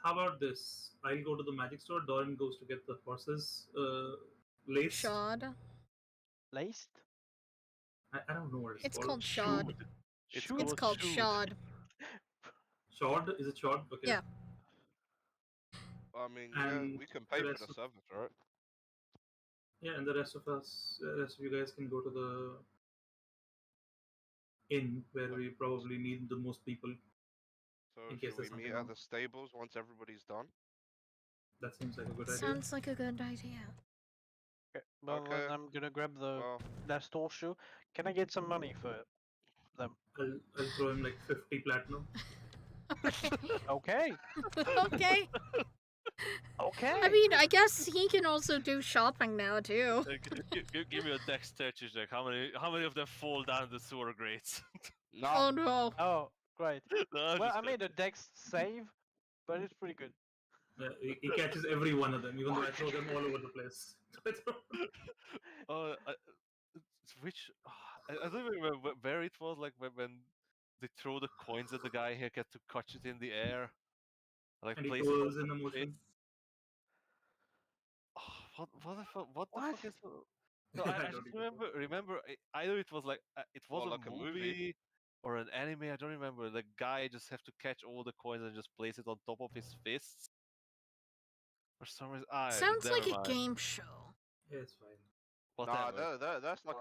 [SPEAKER 4] How about this? I'll go to the magic store. Doran goes to get the horses laced.
[SPEAKER 2] Shod.
[SPEAKER 3] Laced?
[SPEAKER 4] I don't know what it's
[SPEAKER 2] It's
[SPEAKER 4] called.
[SPEAKER 2] called shod.
[SPEAKER 1] It's
[SPEAKER 3] Shoe?
[SPEAKER 2] It's called
[SPEAKER 1] shoed.
[SPEAKER 2] shod.
[SPEAKER 4] Shod? Is it shod? Okay.
[SPEAKER 2] Yeah.
[SPEAKER 5] I mean, yeah,
[SPEAKER 4] And
[SPEAKER 5] we can pay
[SPEAKER 4] the
[SPEAKER 5] for
[SPEAKER 4] rest
[SPEAKER 5] the
[SPEAKER 4] of-
[SPEAKER 5] service, right?
[SPEAKER 4] Yeah, and the rest of you guys can go to the inn where we probably need the most people.
[SPEAKER 5] So
[SPEAKER 4] In case
[SPEAKER 5] should we
[SPEAKER 4] there's something
[SPEAKER 5] meet
[SPEAKER 4] wrong.
[SPEAKER 5] at the stables once everybody's done?
[SPEAKER 4] That seems like a good idea.
[SPEAKER 2] Sounds like a good idea.
[SPEAKER 3] Okay. Well,
[SPEAKER 5] Okay.
[SPEAKER 3] then I'm gonna grab the
[SPEAKER 5] Well,
[SPEAKER 3] last horseshoe. Can I get some money for it? them.
[SPEAKER 4] I'll throw him like 50 platinum.
[SPEAKER 3] Okay.
[SPEAKER 2] Okay.
[SPEAKER 3] Okay.
[SPEAKER 2] I mean, I guess he can also do shopping now too.
[SPEAKER 1] Give me a dexterity check. How many of them fall down the sewer grates?
[SPEAKER 5] No.
[SPEAKER 2] Oh no.
[SPEAKER 3] Oh, great.
[SPEAKER 1] No, I'm
[SPEAKER 3] Well,
[SPEAKER 1] just
[SPEAKER 3] I made a dex save, but it's pretty good.
[SPEAKER 4] He catches every one of them, even though I throw them all over the place.
[SPEAKER 1] Oh, which I don't remember where it was. Like when they throw the coins at the guy, he get to catch it in the air, like
[SPEAKER 4] And he
[SPEAKER 1] place it on
[SPEAKER 4] twirls in
[SPEAKER 1] the
[SPEAKER 4] the motion.
[SPEAKER 1] face. Oh, what the
[SPEAKER 3] What?
[SPEAKER 1] fuck is? No, I
[SPEAKER 4] I
[SPEAKER 1] just
[SPEAKER 4] don't even know.
[SPEAKER 1] remember either it was like it was
[SPEAKER 5] Well,
[SPEAKER 1] a
[SPEAKER 5] like a movie.
[SPEAKER 1] or an anime. I don't remember. The guy just have to catch all the coins and just place it on top of his fists. For some reason,
[SPEAKER 2] Sounds
[SPEAKER 1] never
[SPEAKER 2] like a
[SPEAKER 1] mind.
[SPEAKER 2] game show.
[SPEAKER 4] Yeah, it's fine.
[SPEAKER 5] Nah,
[SPEAKER 1] Whatever.
[SPEAKER 5] that's like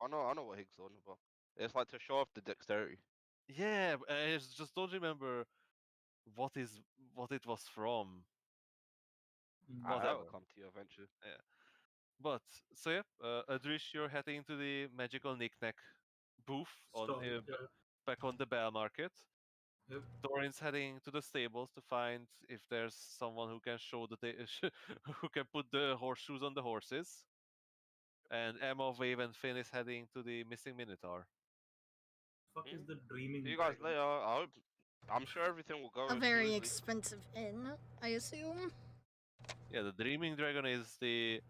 [SPEAKER 5] I know what Higgs on about. It's like to show off the dexterity.
[SPEAKER 1] Yeah, I just don't remember what it was from.
[SPEAKER 4] Mm.
[SPEAKER 5] That
[SPEAKER 1] Whatever.
[SPEAKER 5] will come to you eventually.
[SPEAKER 1] Yeah. But so yeah, Adrish, you're heading to the magical knickknack booth on
[SPEAKER 4] Stop. Yeah.
[SPEAKER 1] back on the Bell Market.
[SPEAKER 4] Yep.
[SPEAKER 1] Dorin's heading to the stables to find if there's someone who can show that they who can put the horseshoes on the horses. And Emma, Wave, and Finn is heading to the missing Minotaur.
[SPEAKER 4] Fuck is
[SPEAKER 5] Hmm?
[SPEAKER 4] the dreaming
[SPEAKER 5] See you guys
[SPEAKER 4] dragon?
[SPEAKER 5] later. I hope. I'm sure everything will go
[SPEAKER 2] A very
[SPEAKER 5] smoothly.
[SPEAKER 2] expensive inn, I assume.
[SPEAKER 1] Yeah, the Dreaming Dragon is the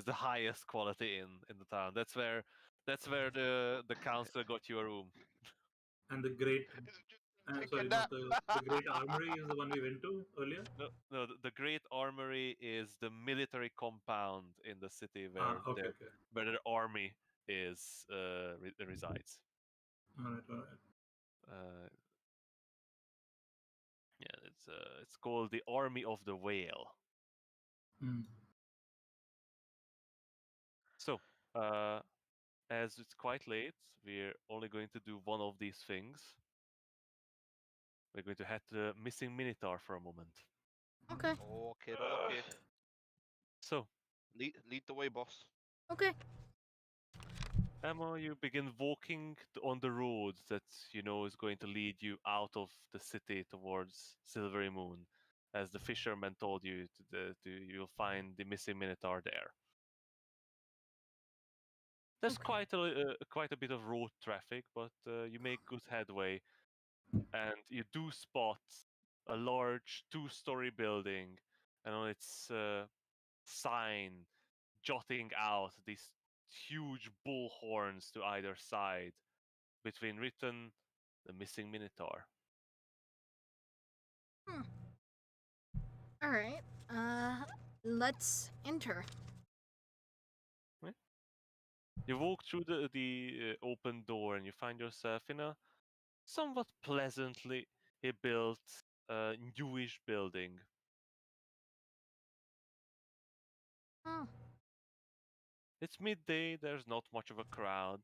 [SPEAKER 1] highest quality in the town. That's where the counselor got you a room.
[SPEAKER 4] And the great,
[SPEAKER 5] Take a
[SPEAKER 4] sorry, not
[SPEAKER 5] nap.
[SPEAKER 4] the great armory is the one we went to earlier.
[SPEAKER 1] No, the Great Armory is the military compound in the city
[SPEAKER 4] Okay, okay.
[SPEAKER 1] where their army is resides.
[SPEAKER 4] All right, all right.
[SPEAKER 1] Uh, yeah, it's called the Army of the Whale.
[SPEAKER 4] Hmm.
[SPEAKER 1] So, as it's quite late, we're only going to do one of these things. We're going to head to the missing Minotaur for a moment.
[SPEAKER 2] Okay.
[SPEAKER 5] Okay, okay.
[SPEAKER 1] So,
[SPEAKER 5] Lead the way, boss.
[SPEAKER 2] Okay.
[SPEAKER 1] Emma, you begin walking on the road that you know is going to lead you out of the city towards Silvery Moon. As the fisherman told you, you'll find the missing Minotaur there. There's
[SPEAKER 2] Okay.
[SPEAKER 1] quite a bit of road traffic, but you make good headway, and you do spot a large two-story building, and on its sign jotting out these huge bull horns to either side, between written the missing Minotaur.
[SPEAKER 2] All right. Let's enter.
[SPEAKER 1] You walk through the open door and you find yourself in a somewhat pleasantly built newish building.
[SPEAKER 2] Oh,
[SPEAKER 1] It's midday, there's not much of a crowd,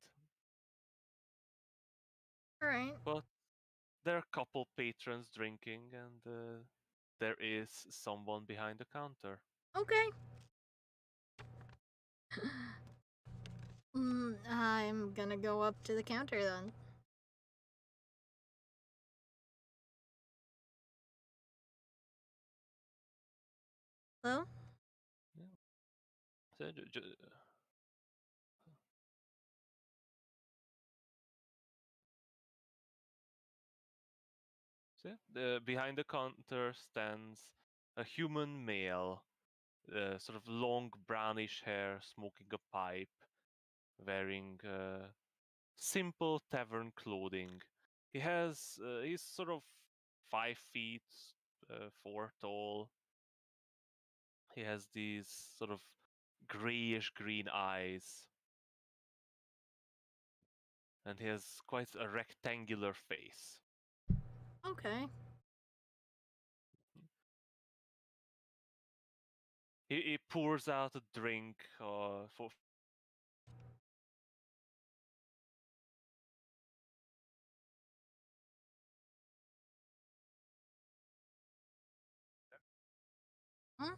[SPEAKER 2] all right.
[SPEAKER 1] but there are a couple patrons drinking and there is someone behind the counter.
[SPEAKER 2] Okay. I'm gonna go up to the counter then. Hello?
[SPEAKER 1] So, behind the counter stands a human male, sort of long brownish hair, smoking a pipe, wearing simple tavern clothing. He's sort of 5 feet 4 tall. He has these sort of grayish green eyes, and he has quite a rectangular face.
[SPEAKER 2] Okay.
[SPEAKER 1] He pours out a drink for.
[SPEAKER 2] Huh?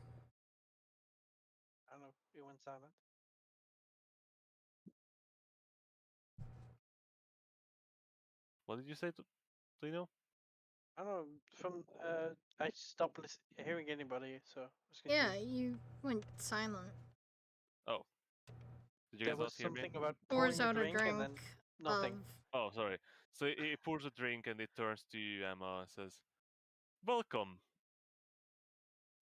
[SPEAKER 3] I don't know. You went silent.
[SPEAKER 1] What did you say? Do you know?
[SPEAKER 3] I don't know. From I stopped hearing anybody, so I was
[SPEAKER 2] Yeah,
[SPEAKER 3] confused.
[SPEAKER 2] you went silent.
[SPEAKER 1] Oh, did you
[SPEAKER 3] There
[SPEAKER 1] guys
[SPEAKER 3] was
[SPEAKER 1] not hear me?
[SPEAKER 3] something about
[SPEAKER 2] Pours
[SPEAKER 3] pouring a
[SPEAKER 2] out a
[SPEAKER 3] drink
[SPEAKER 2] drink
[SPEAKER 3] and then nothing.
[SPEAKER 2] of.
[SPEAKER 1] Oh, sorry. So he pours a drink and it turns to you, Emma, and says, "Welcome.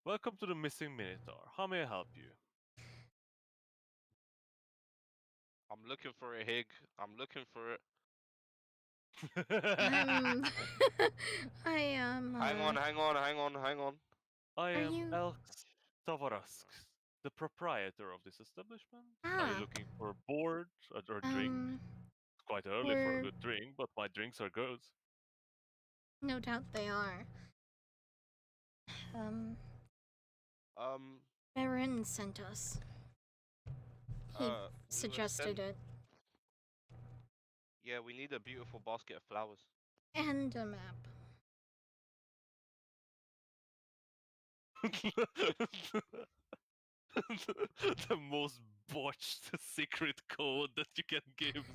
[SPEAKER 1] Welcome to the Missing Minotaur. How may I help you?"
[SPEAKER 5] I'm looking for a hig. I'm looking for it.
[SPEAKER 2] I'm. I am.
[SPEAKER 5] Hang on, hang on, hang on, hang on.
[SPEAKER 1] I
[SPEAKER 2] Are
[SPEAKER 1] am
[SPEAKER 2] you-
[SPEAKER 1] Elks Tavarasks, the proprietor of this establishment. Are you
[SPEAKER 2] Ah.
[SPEAKER 1] looking for a board or drink? It's quite early for a
[SPEAKER 2] we're-
[SPEAKER 1] good drink, but my drinks are good.
[SPEAKER 2] No doubt they are.
[SPEAKER 5] Um,
[SPEAKER 2] Baron sent us. He
[SPEAKER 5] we were
[SPEAKER 2] suggested
[SPEAKER 5] sent.
[SPEAKER 2] it.
[SPEAKER 5] Yeah, we need a beautiful basket of flowers.
[SPEAKER 2] And a map.
[SPEAKER 1] The most botched secret code that you can give.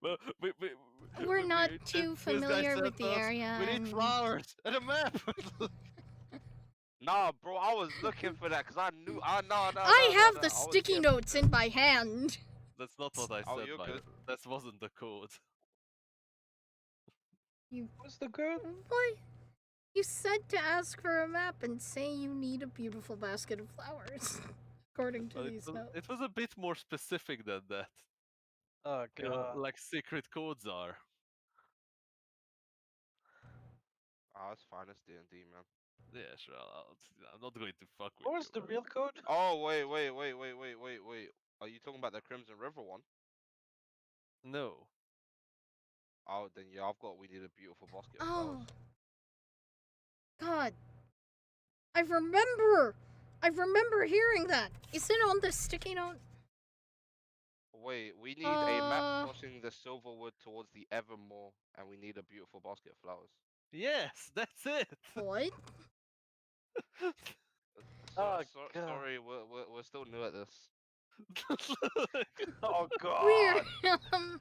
[SPEAKER 1] Well,
[SPEAKER 2] We're not
[SPEAKER 9] This
[SPEAKER 2] too
[SPEAKER 9] guy
[SPEAKER 2] familiar with
[SPEAKER 9] sent
[SPEAKER 2] the
[SPEAKER 9] us,
[SPEAKER 2] area.
[SPEAKER 9] We need
[SPEAKER 2] and-
[SPEAKER 9] flowers and a map.
[SPEAKER 5] Nah, bro, I was looking for that because I knew.
[SPEAKER 2] I have the
[SPEAKER 5] I was
[SPEAKER 2] sticky
[SPEAKER 5] getting
[SPEAKER 2] notes
[SPEAKER 5] prepared.
[SPEAKER 2] in my hand.
[SPEAKER 1] That's not what I
[SPEAKER 5] Oh,
[SPEAKER 1] said,
[SPEAKER 5] you're good.
[SPEAKER 1] That wasn't the code.
[SPEAKER 2] You
[SPEAKER 3] What's the good?
[SPEAKER 2] what? You said to ask for a map and say you need a beautiful basket of flowers, according to
[SPEAKER 1] Well,
[SPEAKER 2] these notes.
[SPEAKER 1] it was a bit more specific than that.
[SPEAKER 3] Oh
[SPEAKER 1] You know,
[SPEAKER 3] god.
[SPEAKER 1] like secret codes are.
[SPEAKER 5] Ah, it's fine. It's D&D, man.
[SPEAKER 1] Yeah, sure. I'm not going to fuck with
[SPEAKER 3] What
[SPEAKER 1] you.
[SPEAKER 3] was the
[SPEAKER 1] man.
[SPEAKER 3] real code?
[SPEAKER 5] Oh, wait. Are you talking about the Crimson River one?
[SPEAKER 1] No.
[SPEAKER 5] Oh, then yeah, I've got. We need a beautiful basket of
[SPEAKER 2] Oh,
[SPEAKER 5] flowers.
[SPEAKER 2] God. I remember! I remember hearing that. Is it on the sticky note?
[SPEAKER 5] Wait, we need a map
[SPEAKER 2] Uh,
[SPEAKER 5] crossing the Silverwood towards the Evermore, and we need a beautiful basket of flowers.
[SPEAKER 1] Yes, that's it.
[SPEAKER 2] What?
[SPEAKER 3] Oh, God.
[SPEAKER 5] Sorry, we're still new at this.
[SPEAKER 3] Oh
[SPEAKER 2] We're,
[SPEAKER 3] god.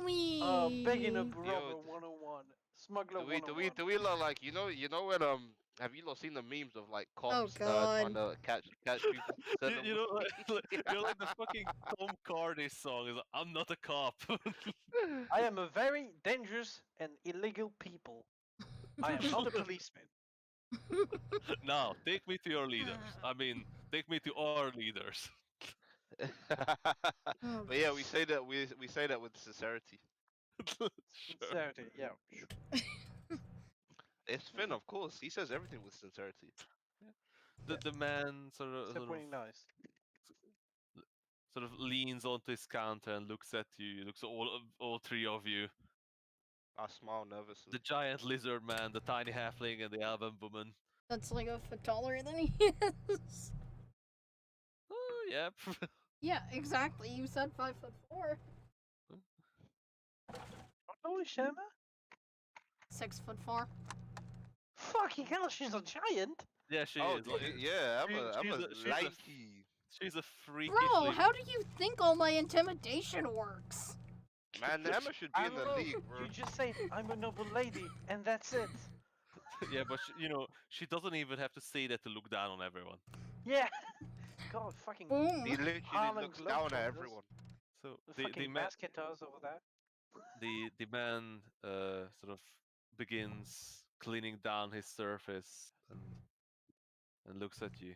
[SPEAKER 2] we...
[SPEAKER 3] Begging a
[SPEAKER 5] Yo,
[SPEAKER 3] robber 101. Smuggler
[SPEAKER 5] do we
[SPEAKER 3] 101.
[SPEAKER 5] look like you know when have you lot seen the memes of like
[SPEAKER 2] Oh,
[SPEAKER 5] cops trying
[SPEAKER 2] God.
[SPEAKER 5] to catch people? Send them
[SPEAKER 1] you know,
[SPEAKER 5] weed?
[SPEAKER 1] you're like the fucking Tom Carney song. Is like, I'm not a cop.
[SPEAKER 3] I am a very dangerous and illegal people. I am not a policeman.
[SPEAKER 1] Now, take me to your leaders. I mean, take me to our leaders.
[SPEAKER 2] Oh,
[SPEAKER 5] But yeah, we say that with sincerity.
[SPEAKER 1] Sure.
[SPEAKER 3] Sincerity, yeah.
[SPEAKER 5] It's Finn, of course. He says everything with sincerity.
[SPEAKER 1] The man
[SPEAKER 3] Except when he's nice.
[SPEAKER 1] sort of leans onto his counter and looks at you. Looks at all three of you.
[SPEAKER 5] I smile nervously.
[SPEAKER 1] The giant lizard man, the tiny halfling, and the elven woman.
[SPEAKER 2] That's like a foot taller than he is.
[SPEAKER 1] Oh, yep.
[SPEAKER 2] Yeah, exactly. You said 5'4".
[SPEAKER 3] Holy Shema?
[SPEAKER 2] 6'4".
[SPEAKER 3] Fucking hell, she's a giant!
[SPEAKER 1] Yeah, she
[SPEAKER 5] Oh,
[SPEAKER 1] is. Like,
[SPEAKER 5] yeah,
[SPEAKER 1] she's
[SPEAKER 5] Emma's
[SPEAKER 1] she's
[SPEAKER 5] lanky.
[SPEAKER 1] she's a freaky.
[SPEAKER 2] Bro, how do you think all my intimidation works?
[SPEAKER 5] Man, Emma should be
[SPEAKER 3] I
[SPEAKER 5] in
[SPEAKER 3] don't
[SPEAKER 5] the
[SPEAKER 3] know.
[SPEAKER 5] league, bro.
[SPEAKER 3] You just say, I'm a noble lady, and that's it.
[SPEAKER 1] Yeah, but she doesn't even have to say that to look down on everyone.
[SPEAKER 3] Yeah. God, fucking
[SPEAKER 2] Boom.
[SPEAKER 5] He literally
[SPEAKER 3] Harlem
[SPEAKER 5] looks down at
[SPEAKER 3] Globetrotters.
[SPEAKER 5] everyone.
[SPEAKER 1] So
[SPEAKER 3] the fucking basketers over there.
[SPEAKER 1] the man sort of begins cleaning down his surface and looks at you.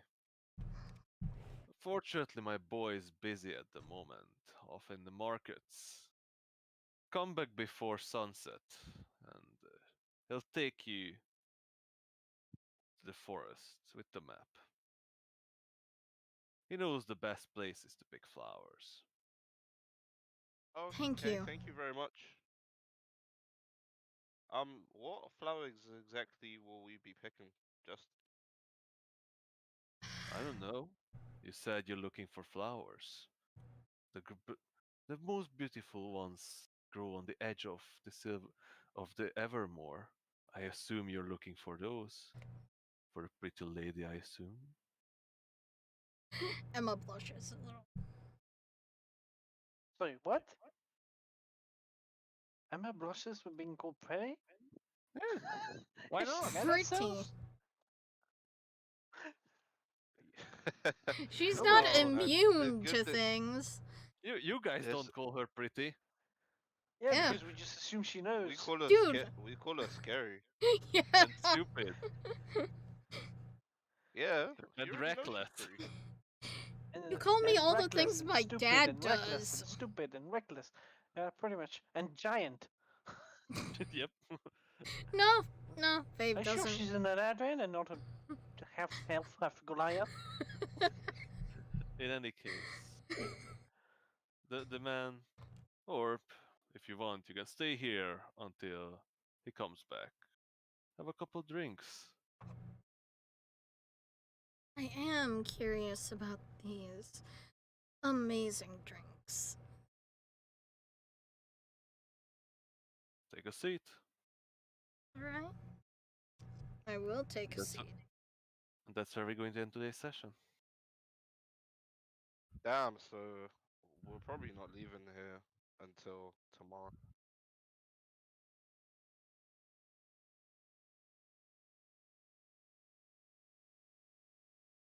[SPEAKER 1] Fortunately, my boy is busy at the moment, off in the markets. Come back before sunset, and he'll take you to the forest with the map. He knows the best places to pick flowers.
[SPEAKER 2] Thank
[SPEAKER 5] Okay,
[SPEAKER 2] you.
[SPEAKER 5] thank you very much. What flowers exactly will we be picking? Just
[SPEAKER 1] I don't know. You said you're looking for flowers. The most beautiful ones grow on the edge of the Evermore. I assume you're looking for those. For a pretty lady, I assume.
[SPEAKER 2] Emma blushes a little.
[SPEAKER 3] Sorry, what? Emma blushes for being called pretty?
[SPEAKER 9] Yeah, why
[SPEAKER 3] Is she
[SPEAKER 9] not?
[SPEAKER 3] mad at
[SPEAKER 2] Pretty.
[SPEAKER 3] herself?
[SPEAKER 2] She's
[SPEAKER 9] Come
[SPEAKER 2] not
[SPEAKER 9] on,
[SPEAKER 2] immune
[SPEAKER 5] good
[SPEAKER 2] to
[SPEAKER 5] thing-
[SPEAKER 2] things.
[SPEAKER 1] You guys
[SPEAKER 5] Yes.
[SPEAKER 1] don't call her pretty.
[SPEAKER 3] Yeah,
[SPEAKER 2] Yeah.
[SPEAKER 3] because we just assume she knows.
[SPEAKER 5] We call her
[SPEAKER 2] Dude.
[SPEAKER 5] we call her scary.
[SPEAKER 2] Yeah.
[SPEAKER 1] And stupid.
[SPEAKER 5] Yeah.
[SPEAKER 1] And
[SPEAKER 5] you already know she's
[SPEAKER 1] reckless.
[SPEAKER 5] pretty.
[SPEAKER 2] You call me all the
[SPEAKER 3] reckless
[SPEAKER 2] things
[SPEAKER 3] and
[SPEAKER 2] my
[SPEAKER 3] stupid
[SPEAKER 2] dad
[SPEAKER 3] and reckless
[SPEAKER 2] does.
[SPEAKER 3] and stupid and reckless. Pretty much. And giant.
[SPEAKER 1] Yep.
[SPEAKER 2] No, Babe
[SPEAKER 3] Are you sure
[SPEAKER 2] doesn't.
[SPEAKER 3] she's an Adrian and not a half elf, half Goliath?
[SPEAKER 1] In any case, the man, or if you want, you can stay here until he comes back. Have a couple drinks.
[SPEAKER 2] I am curious about these amazing drinks.
[SPEAKER 1] Take a seat.
[SPEAKER 2] Alright. I will take a
[SPEAKER 1] That's
[SPEAKER 2] seat.
[SPEAKER 1] And that's where we're going to end today's session.
[SPEAKER 5] Damn, so we're probably not leaving here until tomorrow.